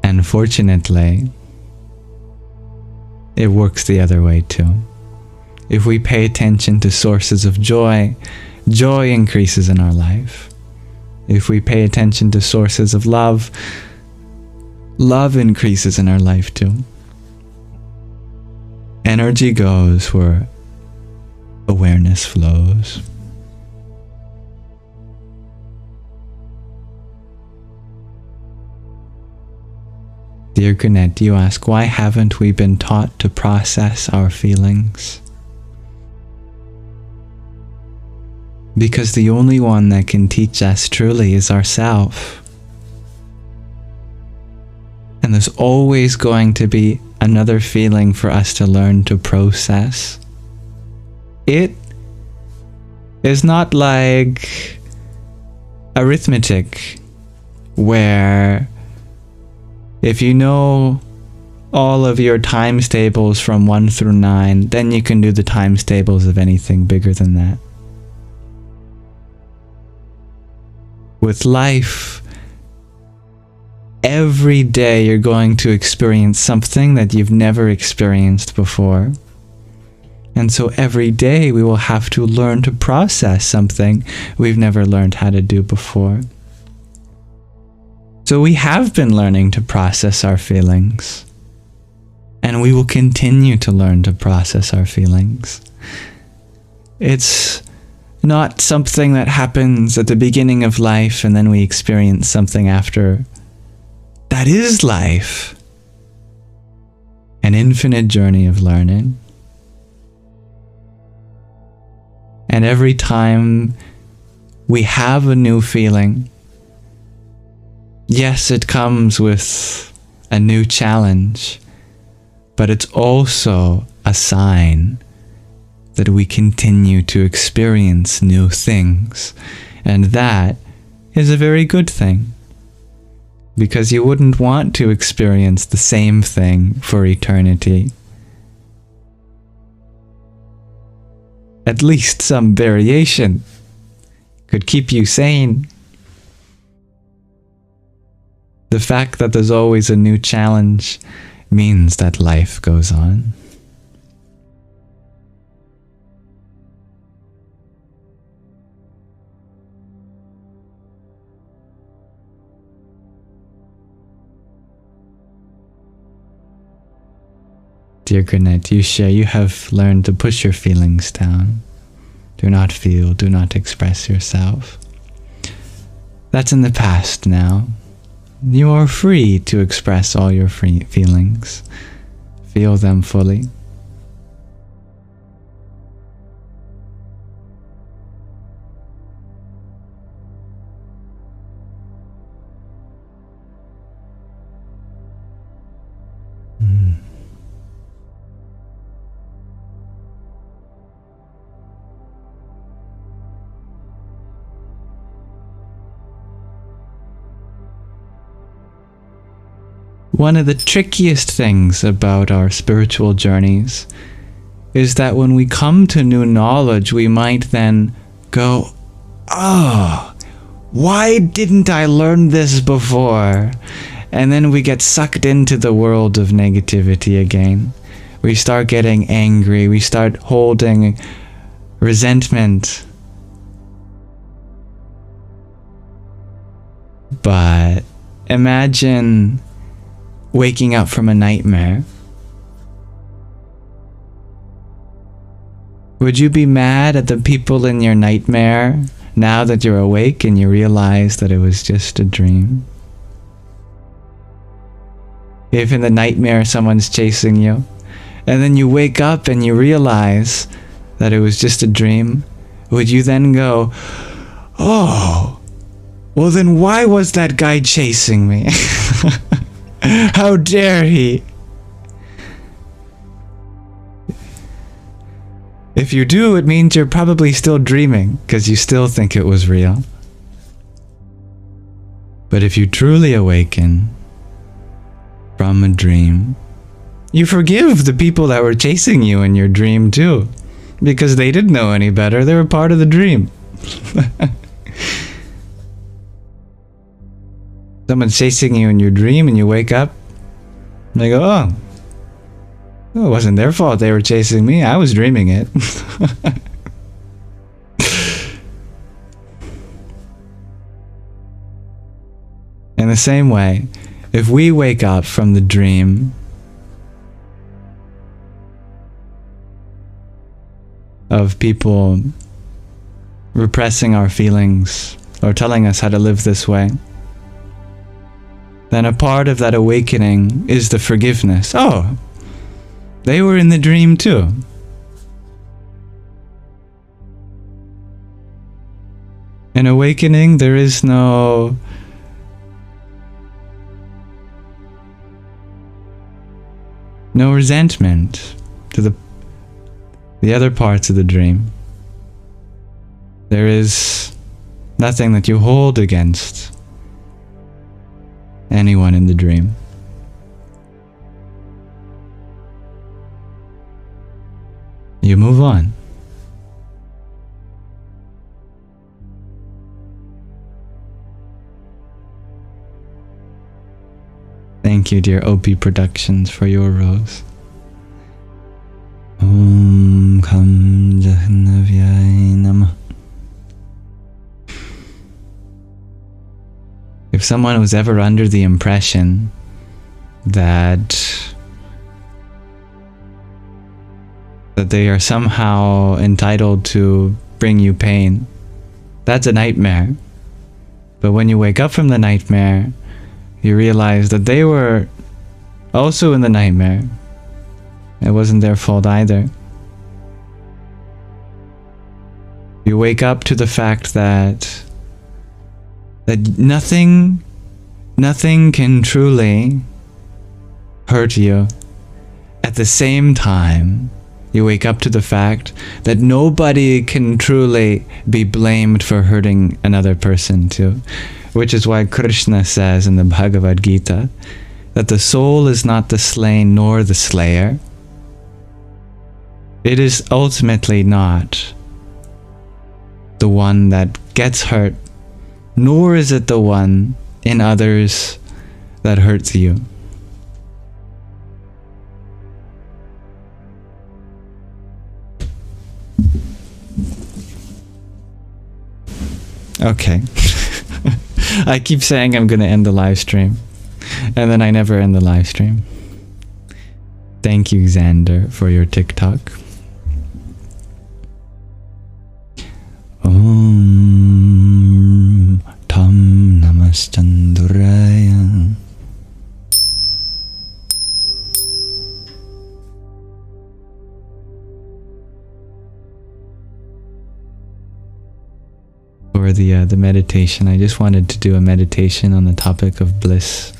Unfortunately, it works the other way too. If we pay attention to sources of joy, joy increases in our life. If we pay attention to sources of love, love increases in our life too. Energy goes where awareness flows. Dear Gunette, you ask, why haven't we been taught to process our feelings? Because the only one that can teach us truly is ourself. And there's always going to be another feeling for us to learn to process. It is not like arithmetic, where if you know all of your times tables from 1 through 9, then you can do the times tables of anything bigger than that. With life, every day you're going to experience something that you've never experienced before. And so every day we will have to learn to process something we've never learned how to do before. So we have been learning to process our feelings. And we will continue to learn to process our feelings. It's not something that happens at the beginning of life and then we experience something after. That is life. An infinite journey of learning. And every time we have a new feeling, yes, it comes with a new challenge, but it's also a sign that we continue to experience new things. And that is a very good thing, because you wouldn't want to experience the same thing for eternity. At least some variation could keep you sane. The fact that there's always a new challenge means that life goes on. Dear Goodnight, you have learned to push your feelings down. Do not feel, do not express yourself. That's in the past now. You are free to express all your feelings. Feel them fully. One of the trickiest things about our spiritual journeys is that when we come to new knowledge, we might then go, oh, why didn't I learn this before? And then we get sucked into the world of negativity again. We start getting angry. We start holding resentment. But imagine waking up from a nightmare. Would you be mad at the people in your nightmare now that you're awake and you realize that it was just a dream? If in the nightmare someone's chasing you, and then you wake up and you realize that it was just a dream, would you then go, oh, well then why was that guy chasing me? How dare he? If you do, it means you're probably still dreaming, because you still think it was real. But if you truly awaken from a dream, you forgive the people that were chasing you in your dream too, because they didn't know any better. They were part of the dream. Someone's chasing you in your dream and you wake up and they go, oh, it wasn't their fault they were chasing me. I was dreaming it. In the same way, if we wake up from the dream of people repressing our feelings or telling us how to live this way, then a part of that awakening is the forgiveness. Oh, they were in the dream too. In awakening, there is no resentment to the other parts of the dream. There is nothing that you hold against anyone in the dream. You move on. Thank you, dear OP Productions, for your rose. Om Kham Jahnavyai Namah. If someone was ever under the impression that they are somehow entitled to bring you pain, that's a nightmare. But when you wake up from the nightmare, you realize that they were also in the nightmare. It wasn't their fault either. You wake up to the fact that nothing can truly hurt you. At the same time, you wake up to the fact that nobody can truly be blamed for hurting another person too. Which is why Krishna says in the Bhagavad Gita that the soul is not the slain nor the slayer. It is ultimately not the one that gets hurt, nor is it the one in others that hurts you. Okay. I keep saying I'm going to end the live stream, and then I never end the live stream. Thank you, Xander, for your TikTok. Om Tam Namaschanduraya. For the meditation, I just wanted to do a meditation on the topic of bliss.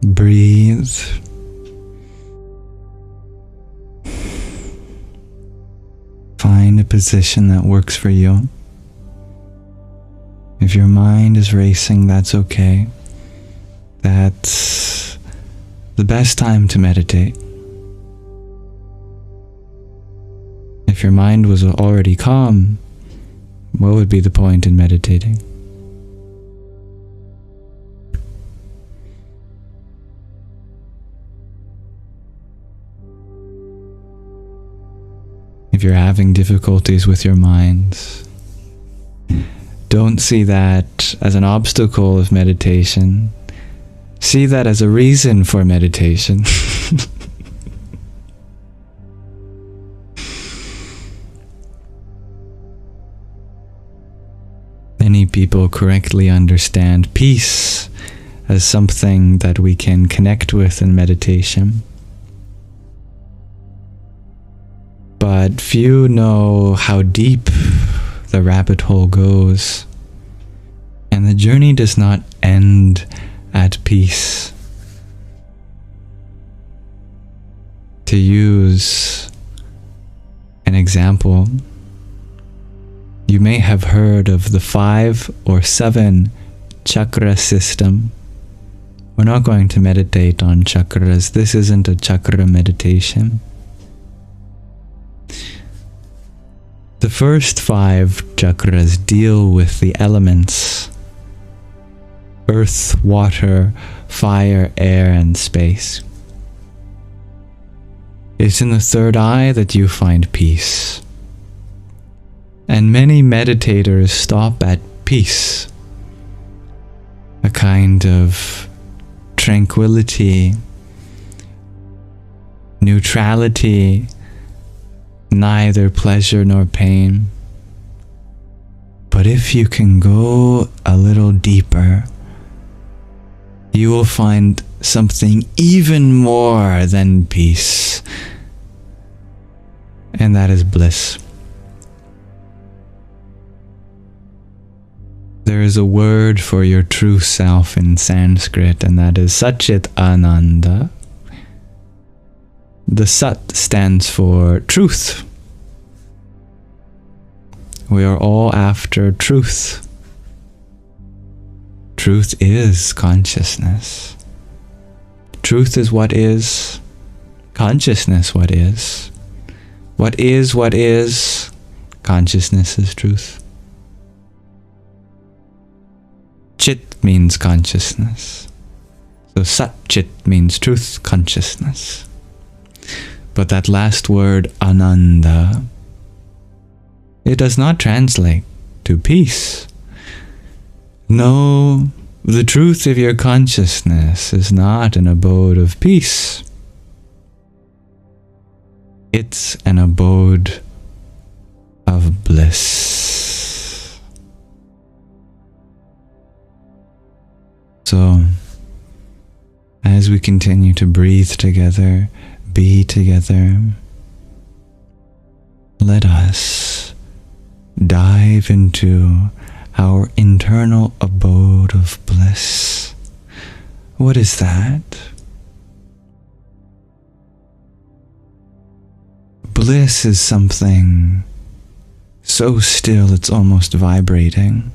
Breathe. Find a position that works for you. If your mind is racing, that's okay. That's the best time to meditate. If your mind was already calm, what would be the point in meditating? If you're having difficulties with your mind, don't see that as an obstacle of meditation. See that as a reason for meditation. Many people correctly understand peace as something that we can connect with in meditation. But few know how deep the rabbit hole goes, and the journey does not end at peace. To use an example, you may have heard of the 5 or 7 chakra system. We're not going to meditate on chakras. This isn't a chakra meditation. The first 5 chakras deal with the elements: earth, water, fire, air, and space. It's in the third eye that you find peace. And many meditators stop at peace, a kind of tranquility, neutrality, neither pleasure nor pain. But if you can go a little deeper, you will find something even more than peace, and that is bliss. There is a word for your true self in Sanskrit, and that is Satchit Ananda. The Sat stands for truth. We are all after truth. Truth is consciousness. Truth is what is. Consciousness what is. What is. Consciousness is truth. Chit means consciousness. So Sat Chit means truth, consciousness. But that last word, Ananda, it does not translate to peace. No, the truth of your consciousness is not an abode of peace. It's an abode of bliss. So, as we continue to breathe together, be together, let us dive into our internal abode of bliss. What is that? Bliss is something so still it's almost vibrating.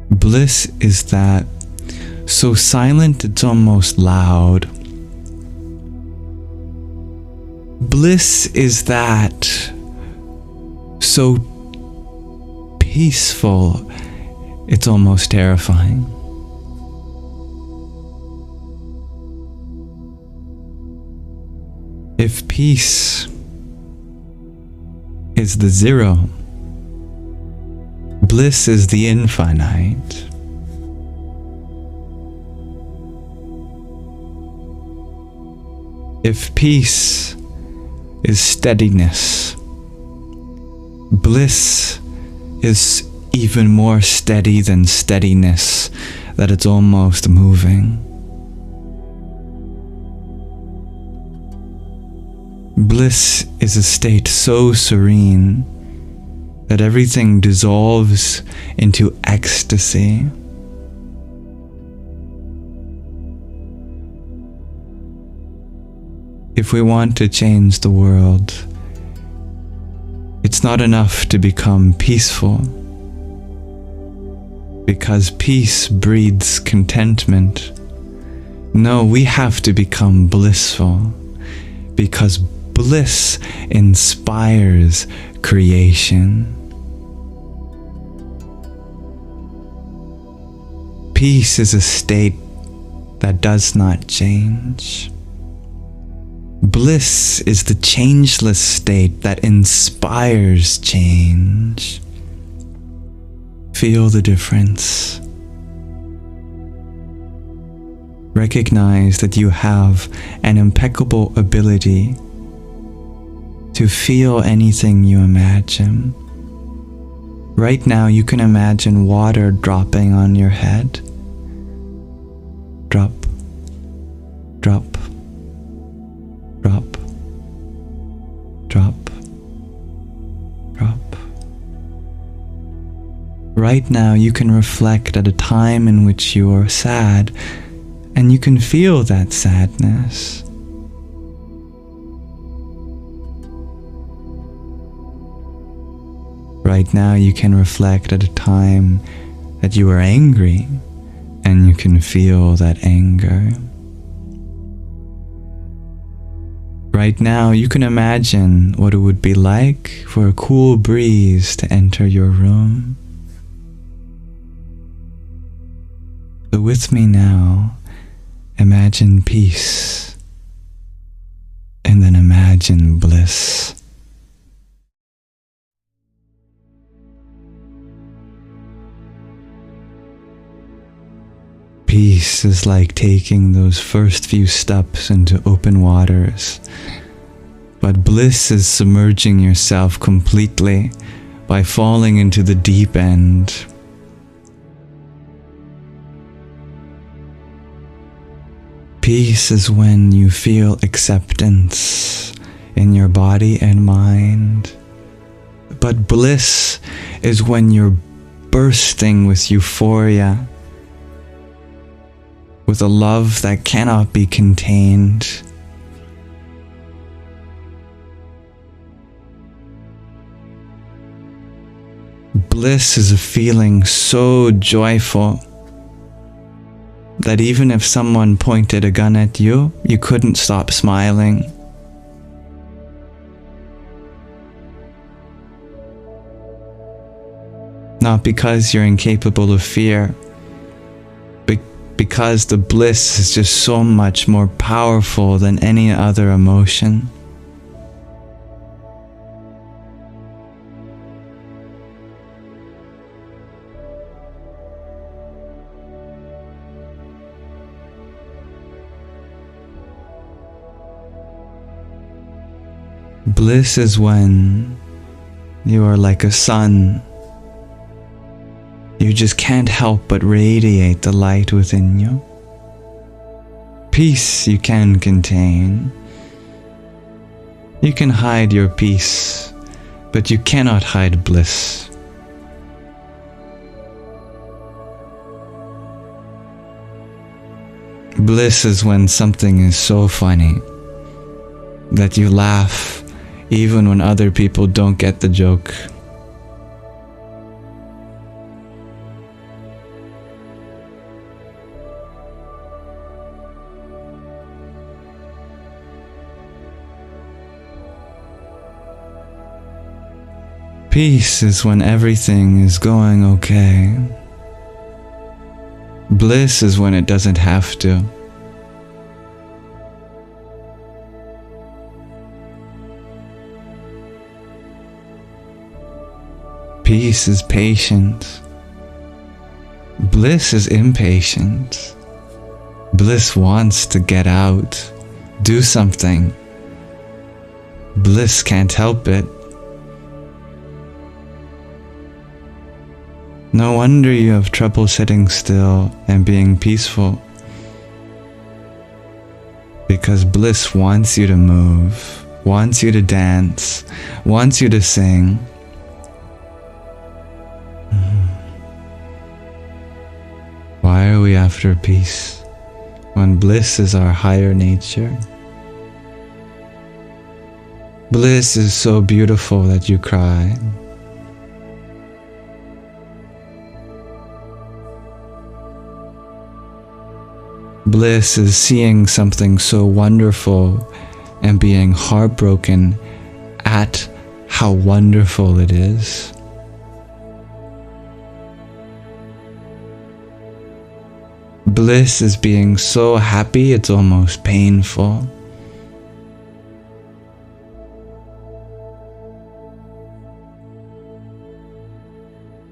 Bliss is that so silent it's almost loud. Bliss is that so peaceful it's almost terrifying. If peace is the zero, bliss is the infinite. If peace is steadiness, bliss is even more steady than steadiness, that it's almost moving. Bliss is a state so serene that everything dissolves into ecstasy. If we want to change the world, it's not enough to become peaceful, because peace breeds contentment. No, we have to become blissful, because bliss inspires creation. Peace is a state that does not change. Bliss is the changeless state that inspires change. Feel the difference. Recognize that you have an impeccable ability to feel anything you imagine. Right now you can imagine water dropping on your head. Drop, drop, drop, drop, drop. Right now you can reflect at a time in which you are sad, and you can feel that sadness. Right now you can reflect at a time that you are angry, and you can feel that anger. Right now you can imagine what it would be like for a cool breeze to enter your room. So with me now, imagine peace, and then imagine bliss. Peace is like taking those first few steps into open waters, But bliss is submerging yourself completely by falling into the deep end. Peace is when you feel acceptance in your body and mind. But bliss is when you're bursting with euphoria, with a love that cannot be contained. Bliss is a feeling so joyful that even if someone pointed a gun at you, you couldn't stop smiling. Not because you're incapable of fear, but because the bliss is just so much more powerful than any other emotion. Bliss is when you are like a sun. You just can't help but radiate the light within you. Peace you can contain. You can hide your peace, but you cannot hide bliss. Bliss is when something is so funny that you laugh even when other people don't get the joke. Peace is when everything is going okay. Bliss is when it doesn't have to. Peace is patient. Bliss is impatient. Bliss wants to get out, do something. Bliss can't help it. No wonder you have trouble sitting still and being peaceful. Because bliss wants you to move, wants you to dance, wants you to sing. Why are we after peace when bliss is our higher nature? Bliss is so beautiful that you cry. Bliss is seeing something so wonderful and being heartbroken at how wonderful it is. Bliss is being so happy it's almost painful.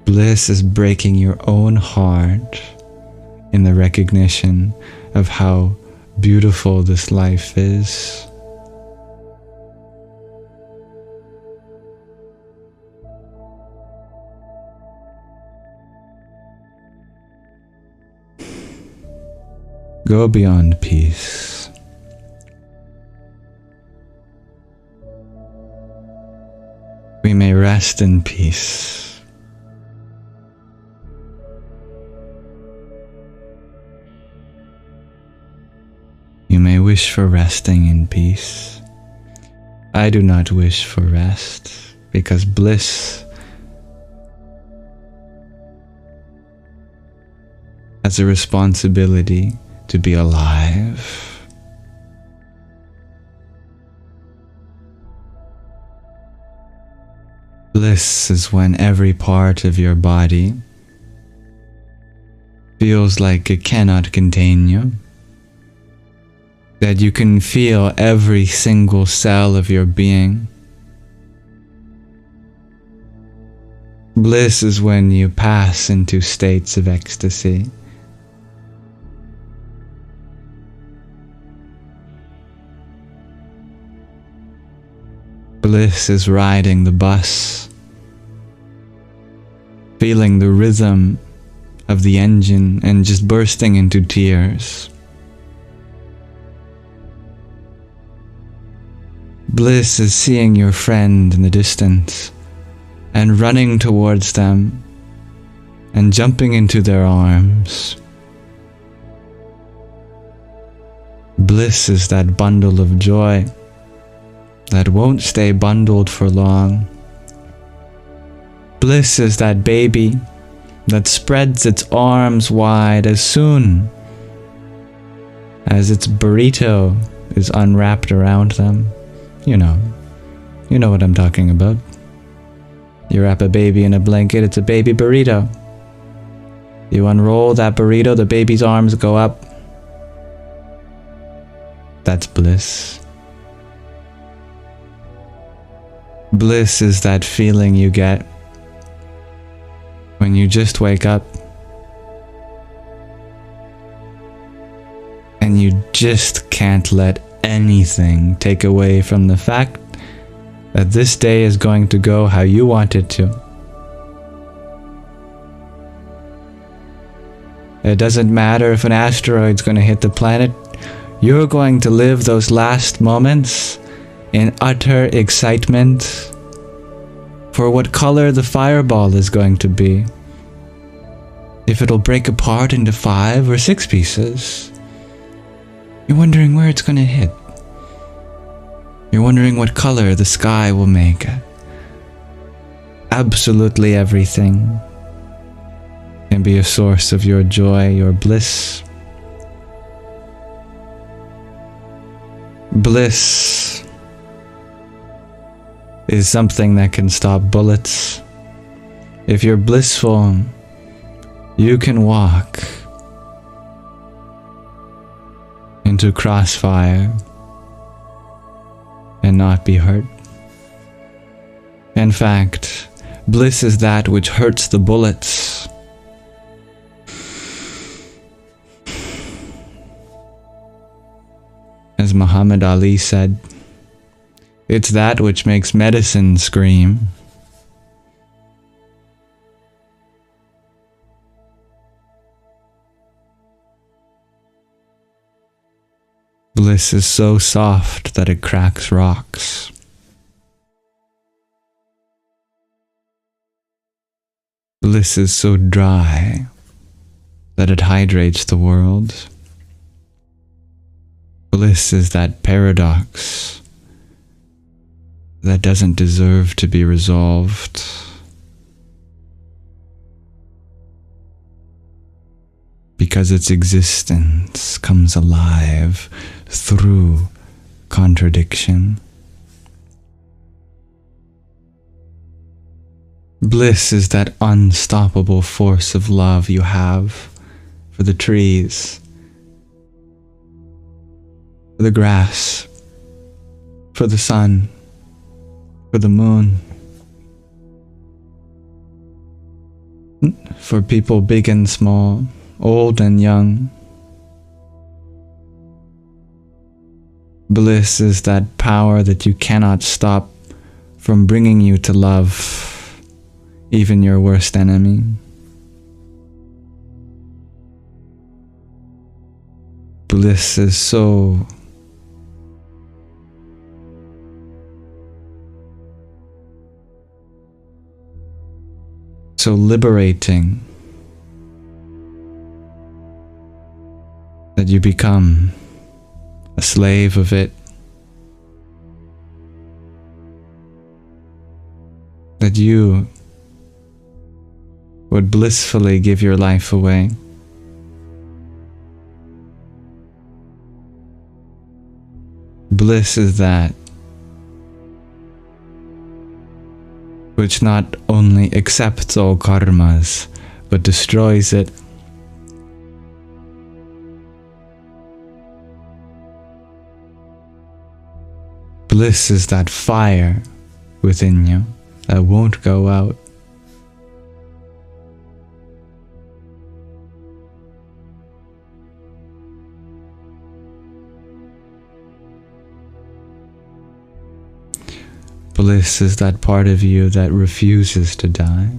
Bliss is breaking your own heart in the recognition of how beautiful this life is. Go beyond peace. We may rest in peace. You may wish for resting in peace. I do not wish for rest, because bliss has a responsibility to be alive. Bliss is when every part of your body feels like it cannot contain you. That you can feel every single cell of your being. Bliss is when you pass into states of ecstasy. Bliss is riding the bus, feeling the rhythm of the engine and just bursting into tears. Bliss is seeing your friend in the distance and running towards them and jumping into their arms. Bliss is that bundle of joy that won't stay bundled for long. Bliss is that baby that spreads its arms wide as soon as its burrito is unwrapped around them. You know what I'm talking about. You wrap a baby in a blanket, it's a baby burrito. You unroll that burrito, the baby's arms go up. That's bliss. Bliss is that feeling you get when you just wake up and you just can't let anything take away from the fact that this day is going to go how you want it to. It doesn't matter if an asteroid's going to hit the planet, you're going to live those last moments in utter excitement for what color the fireball is going to be. If it'll break apart into 5 or 6 pieces. You're wondering where it's going to hit. You're wondering what color the sky will make. Absolutely everything can be a source of your joy, your bliss. Bliss is something that can stop bullets. If you're blissful, you can walk into crossfire and not be hurt. In fact, bliss is that which hurts the bullets. As Muhammad Ali said, it's that which makes medicine scream. Bliss is so soft that it cracks rocks. Bliss is so dry that it hydrates the world. Bliss is that paradox that doesn't deserve to be resolved. Because its existence comes alive through contradiction. Bliss is that unstoppable force of love you have for the trees, for the grass, for the sun, for the moon, for people big and small, old and young. Bliss is that power that you cannot stop from bringing you to love even your worst enemy. Bliss is so liberating that you become a slave of it, that you would blissfully give your life away. Bliss is that which not only accepts all karmas, but destroys it. Bliss is that fire within you that won't go out. Bliss is that part of you that refuses to die.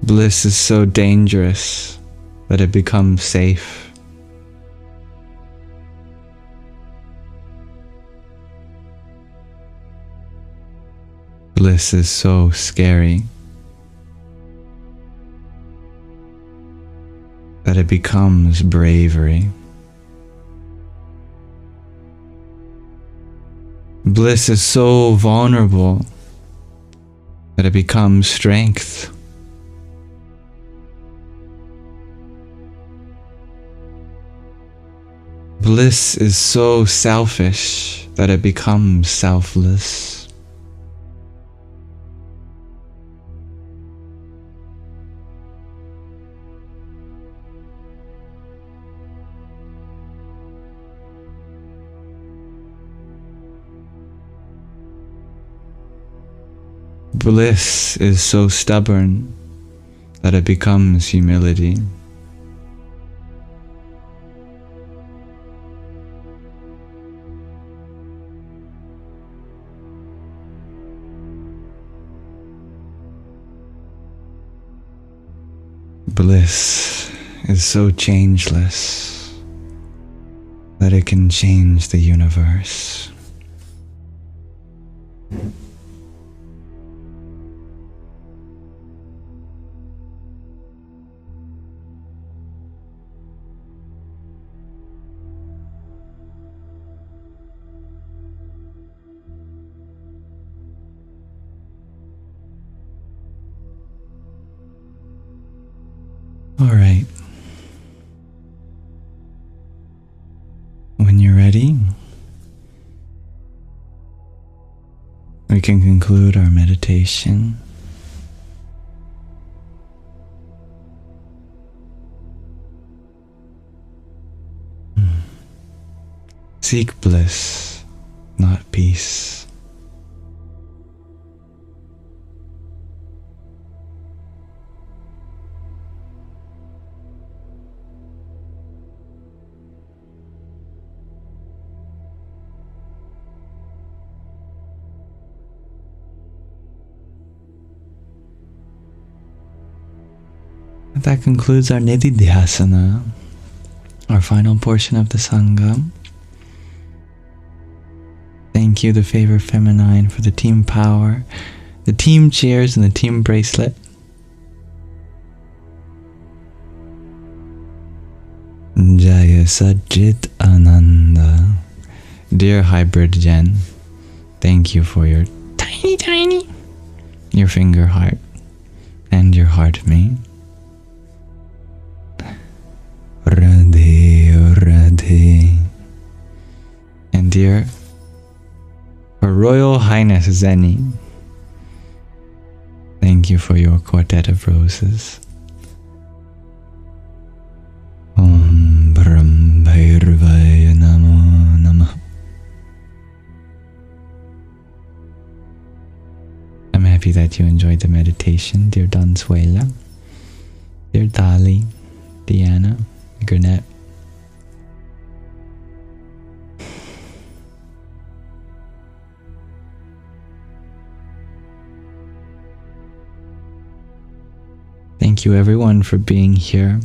Bliss is so dangerous that it becomes safe. Bliss is so scary that it becomes bravery. Bliss is so vulnerable that it becomes strength. Bliss is so selfish that it becomes selfless. Bliss is so stubborn that it becomes humility. Bliss is so changeless that it can change the universe. All right. When you're ready, we can conclude our meditation. Seek bliss, not peace. That concludes our Nididhyasana, our final portion of the Sangha. Thank you, the Favor Feminine, for the team power, the team cheers, and the team bracelet. Jaya Sajit Ananda. Dear Hybrid Jen, thank you for your tiny, your finger heart, and your heart me. Radhe, Radhe. And dear Her Royal Highness Zeni, thank you for your quartet of roses. Om Brahm Bhairvaya Namo Namah. I'm happy that you enjoyed the meditation, dear Donsuela, dear Dali, Deanna, Gurnett. Thank you everyone for being here.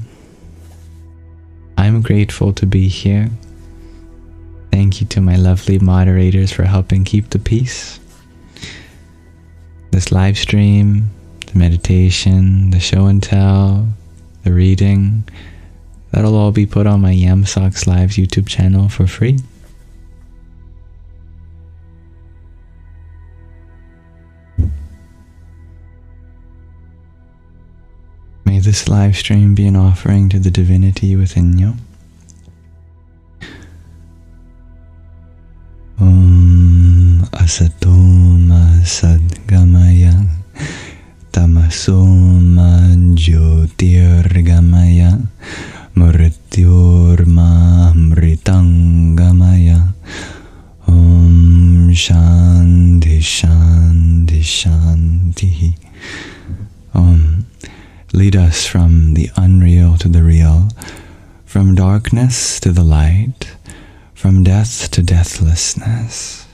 I'm grateful to be here. Thank you to my lovely moderators for helping keep the peace. This live stream, the meditation, the show and tell, the reading, that'll all be put on my Yamsox Lives YouTube channel for free. May this live stream be an offering to the divinity within you. Om Asatoma Sadgamaya Tamasoma Jyotirgamaya Mrityorma Mritangamaya. Om Shanti Shanti Shanti. Om. Lead us from the unreal to the real, from darkness to the light, from death to deathlessness.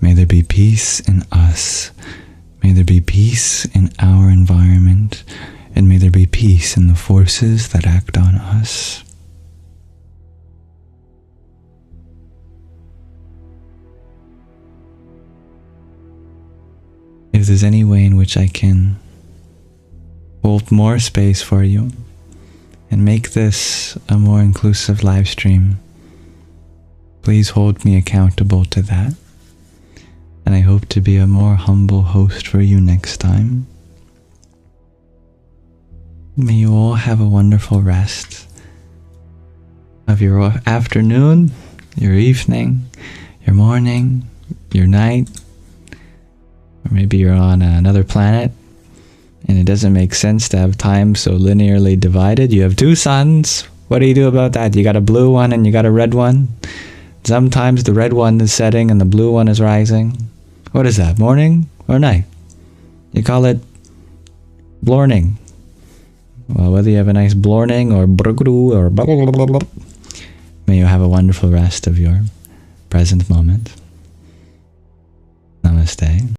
May there be peace in us. May there be peace in our environment, and may there be peace in the forces that act on us. If there's any way in which I can hold more space for you and make this a more inclusive live stream, please hold me accountable to that. And I hope to be a more humble host for you next time. May you all have a wonderful rest of your afternoon, your evening, your morning, your night. Or maybe you're on another planet and it doesn't make sense to have time so linearly divided. You have two suns. What do you do about that? You got a blue one and you got a red one. Sometimes the red one is setting and the blue one is rising. What is that, morning or night? You call it blorning. Well, whether you have a nice blorning or brugru or blah, blah, blah, blah, may you have a wonderful rest of your present moment. Namaste.